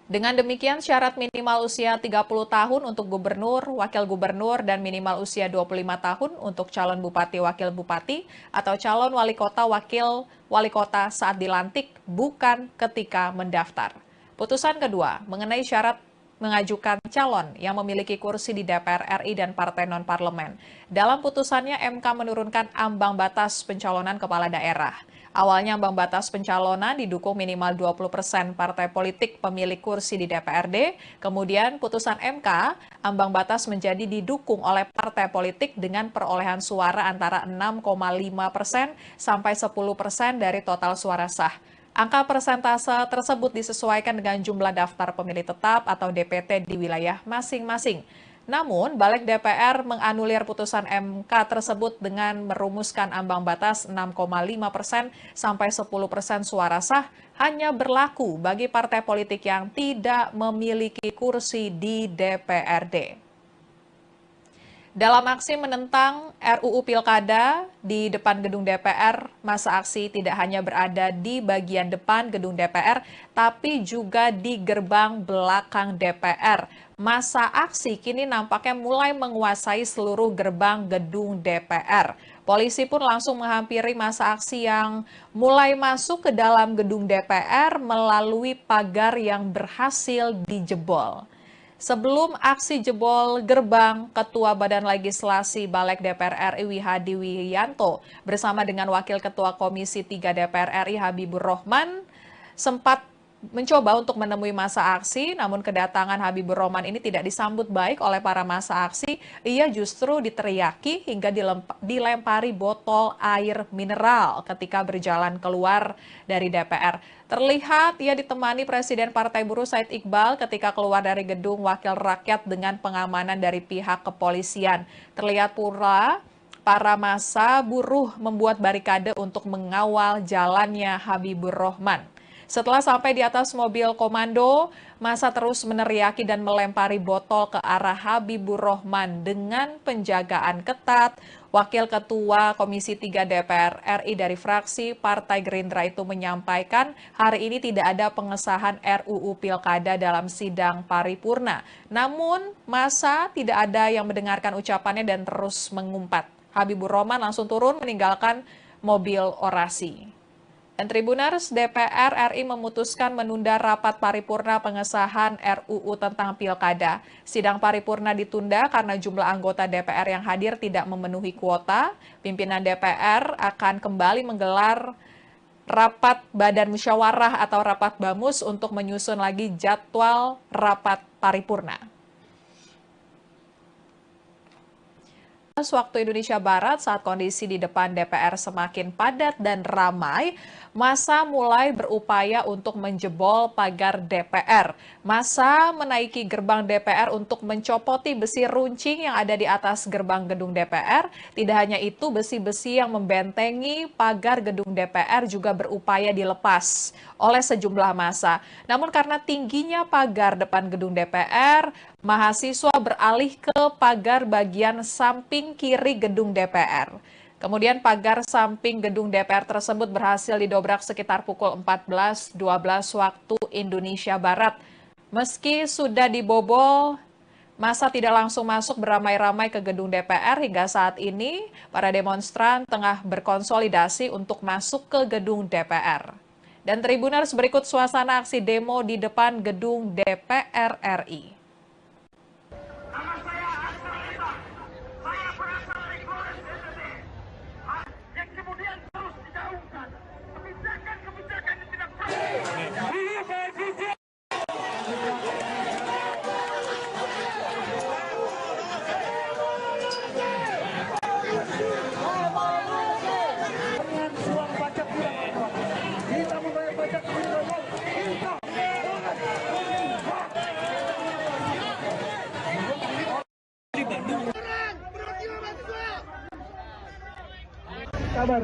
Speaker 1: Dengan demikian, syarat minimal usia 30 tahun untuk gubernur, wakil gubernur, dan minimal usia 25 tahun untuk calon bupati, wakil bupati, atau calon wali kota, wakil wali kota saat dilantik, bukan ketika mendaftar. Putusan kedua, mengenai syarat mengajukan calon yang memiliki kursi di DPR RI dan partai non-parlemen. Dalam putusannya, MK menurunkan ambang batas pencalonan kepala daerah. Awalnya ambang batas pencalonan didukung minimal 20% partai politik pemilik kursi di DPRD. Kemudian putusan MK, ambang batas menjadi didukung oleh partai politik dengan perolehan suara antara 6,5% sampai 10% dari total suara sah. Angka persentase tersebut disesuaikan dengan jumlah daftar pemilih tetap atau DPT di wilayah masing-masing. Namun, Balik DPR menganulir putusan MK tersebut dengan merumuskan ambang batas 6,5% sampai 10% suara sah hanya berlaku bagi partai politik yang tidak memiliki kursi di DPRD. Dalam aksi menentang RUU Pilkada di depan gedung DPR, massa aksi tidak hanya berada di bagian depan gedung DPR, tapi juga di gerbang belakang DPR. Massa aksi kini nampaknya mulai menguasai seluruh gerbang gedung DPR. Polisi pun langsung menghampiri massa aksi yang mulai masuk ke dalam gedung DPR melalui pagar yang berhasil dijebol. Sebelum aksi jebol gerbang, Ketua Badan Legislasi Balik DPR RI Wihadi Wiyanto bersama dengan Wakil Ketua Komisi 3 DPR RI Habibur Rohman sempat mencoba untuk menemui massa aksi, namun kedatangan Habibur Rohman ini tidak disambut baik oleh para massa aksi. Ia justru diteriaki hingga dilempari botol air mineral ketika berjalan keluar dari DPR. Terlihat ia ditemani Presiden Partai Buruh Said Iqbal ketika keluar dari gedung Wakil Rakyat dengan pengamanan dari pihak kepolisian. Terlihat pula para massa buruh membuat barikade untuk mengawal jalannya Habibur Rohman. Setelah sampai di atas mobil komando, massa terus meneriaki dan melempari botol ke arah Habibur Rahman dengan penjagaan ketat. Wakil Ketua Komisi 3 DPR RI dari fraksi Partai Gerindra itu menyampaikan hari ini tidak ada pengesahan RUU Pilkada dalam sidang paripurna. Namun, massa tidak ada yang mendengarkan ucapannya dan terus mengumpat. Habibur Rahman langsung turun meninggalkan mobil orasi. Dan Tribuners, DPR RI memutuskan menunda rapat paripurna pengesahan RUU tentang Pilkada. Sidang paripurna ditunda karena jumlah anggota DPR yang hadir tidak memenuhi kuota. Pimpinan DPR akan kembali menggelar rapat Badan Musyawarah atau rapat BAMUS untuk menyusun lagi jadwal rapat paripurna. Waktu Indonesia Barat, saat kondisi di depan DPR semakin padat dan ramai, massa mulai berupaya untuk menjebol pagar DPR. Massa menaiki gerbang DPR untuk mencopoti besi runcing yang ada di atas gerbang gedung DPR. Tidak hanya itu, besi-besi yang membentengi pagar gedung DPR juga berupaya dilepas oleh sejumlah massa. Namun karena tingginya pagar depan gedung DPR, mahasiswa beralih ke pagar bagian samping kiri gedung DPR. Kemudian pagar samping gedung DPR tersebut berhasil didobrak sekitar pukul 14.12 waktu Indonesia Barat. Meski sudah dibobol, massa tidak langsung masuk beramai-ramai ke gedung DPR. Hingga saat ini, para demonstran tengah berkonsolidasi untuk masuk ke gedung DPR. Dan Tribuners, berikut suasana aksi demo di depan gedung DPR RI.
Speaker 2: Nama saya Astra Lita. Saya berasal dari Flores, NTT. Yang kemudian terus digaungkan. Kebijakan-kebijakan yang tidak
Speaker 3: kabar.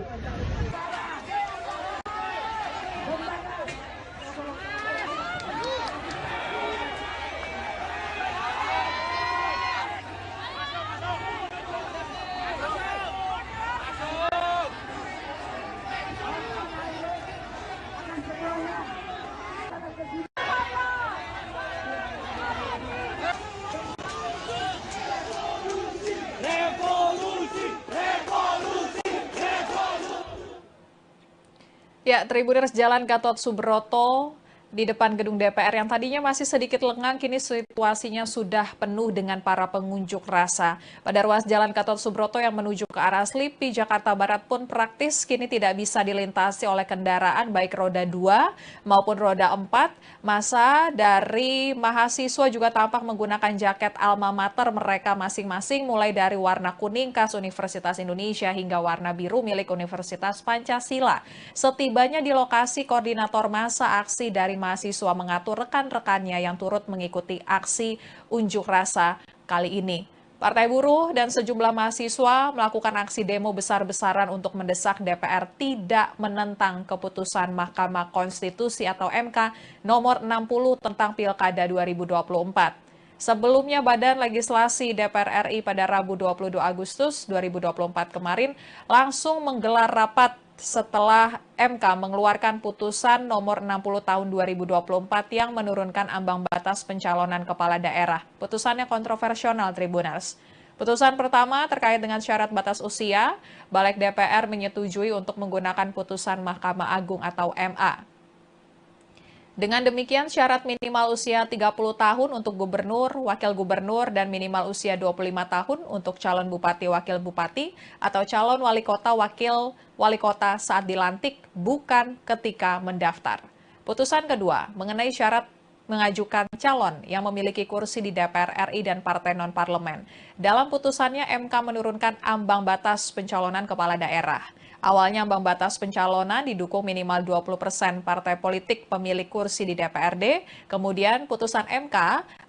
Speaker 1: Ya, Tribuners, Jalan Gatot Subroto di depan gedung DPR yang tadinya masih sedikit lengang, kini situasinya sudah penuh dengan para pengunjuk rasa. Pada ruas Jalan Gatot Subroto yang menuju ke arah Slipi, Jakarta Barat pun praktis kini tidak bisa dilintasi oleh kendaraan baik roda 2 maupun roda 4. Massa dari mahasiswa juga tampak menggunakan jaket alma mater mereka masing-masing, mulai dari warna kuning khas Universitas Indonesia hingga warna biru milik Universitas Pancasila. Setibanya di lokasi, koordinator massa aksi dari mahasiswa mengatur rekan-rekannya yang turut mengikuti aksi unjuk rasa kali ini. Partai Buruh dan sejumlah mahasiswa melakukan aksi demo besar-besaran untuk mendesak DPR tidak menentang keputusan Mahkamah Konstitusi atau MK nomor 60 tentang Pilkada 2024. Sebelumnya, Badan Legislasi DPR RI pada Rabu 22 Agustus 2024 kemarin langsung menggelar rapat setelah MK mengeluarkan putusan nomor 60 tahun 2024 yang menurunkan ambang batas pencalonan kepala daerah. Putusannya kontroversial, Tribuners. Putusan pertama terkait dengan syarat batas usia, Balik DPR menyetujui untuk menggunakan putusan Mahkamah Agung atau MA. Dengan demikian, syarat minimal usia 30 tahun untuk gubernur, wakil gubernur, dan minimal usia 25 tahun untuk calon bupati, wakil bupati, atau calon wali kota, wakil wali kota saat dilantik, bukan ketika mendaftar. Putusan kedua, mengenai syarat mengajukan calon yang memiliki kursi di DPR RI dan partai non-parlemen. Dalam putusannya, MK menurunkan ambang batas pencalonan kepala daerah. Awalnya ambang batas pencalonan didukung minimal 20% partai politik pemilik kursi di DPRD. Kemudian putusan MK,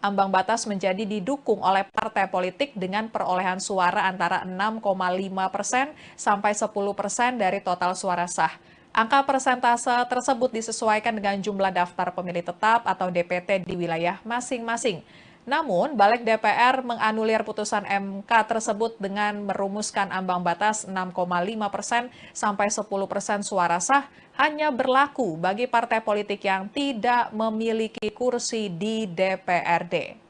Speaker 1: ambang batas menjadi didukung oleh partai politik dengan perolehan suara antara 6,5% sampai 10% dari total suara sah. Angka persentase tersebut disesuaikan dengan jumlah daftar pemilih tetap atau DPT di wilayah masing-masing. Namun, Balik DPR menganulir putusan MK tersebut dengan merumuskan ambang batas 6,5% sampai 10% suara sah hanya berlaku bagi partai politik yang tidak memiliki kursi di DPRD.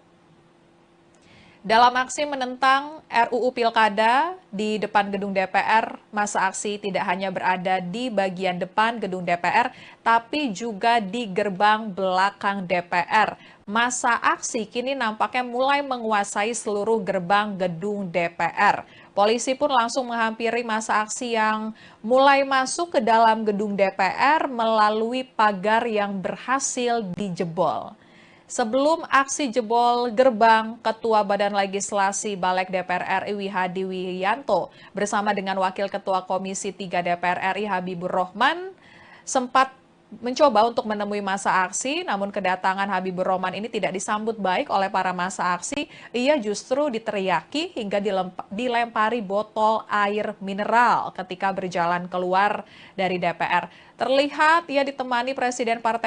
Speaker 1: Dalam aksi menentang RUU Pilkada di depan gedung DPR, masa aksi tidak hanya berada di bagian depan gedung DPR, tapi juga di gerbang belakang DPR. Masa aksi kini nampaknya mulai menguasai seluruh gerbang gedung DPR. Polisi pun langsung menghampiri masa aksi yang mulai masuk ke dalam gedung DPR melalui pagar yang berhasil dijebol. Sebelum aksi jebol gerbang, Ketua Badan Legislasi Balik DPR RI Hadi Wiyanto bersama dengan Wakil Ketua Komisi 3 DPR RI Habibur Rohman sempat mencoba untuk menemui masa aksi, namun kedatangan Habibur Rohman ini tidak disambut baik oleh para masa aksi. Ia justru diteriaki hingga dilempari botol air mineral ketika berjalan keluar dari DPR. Terlihat ia ditemani Presiden Partai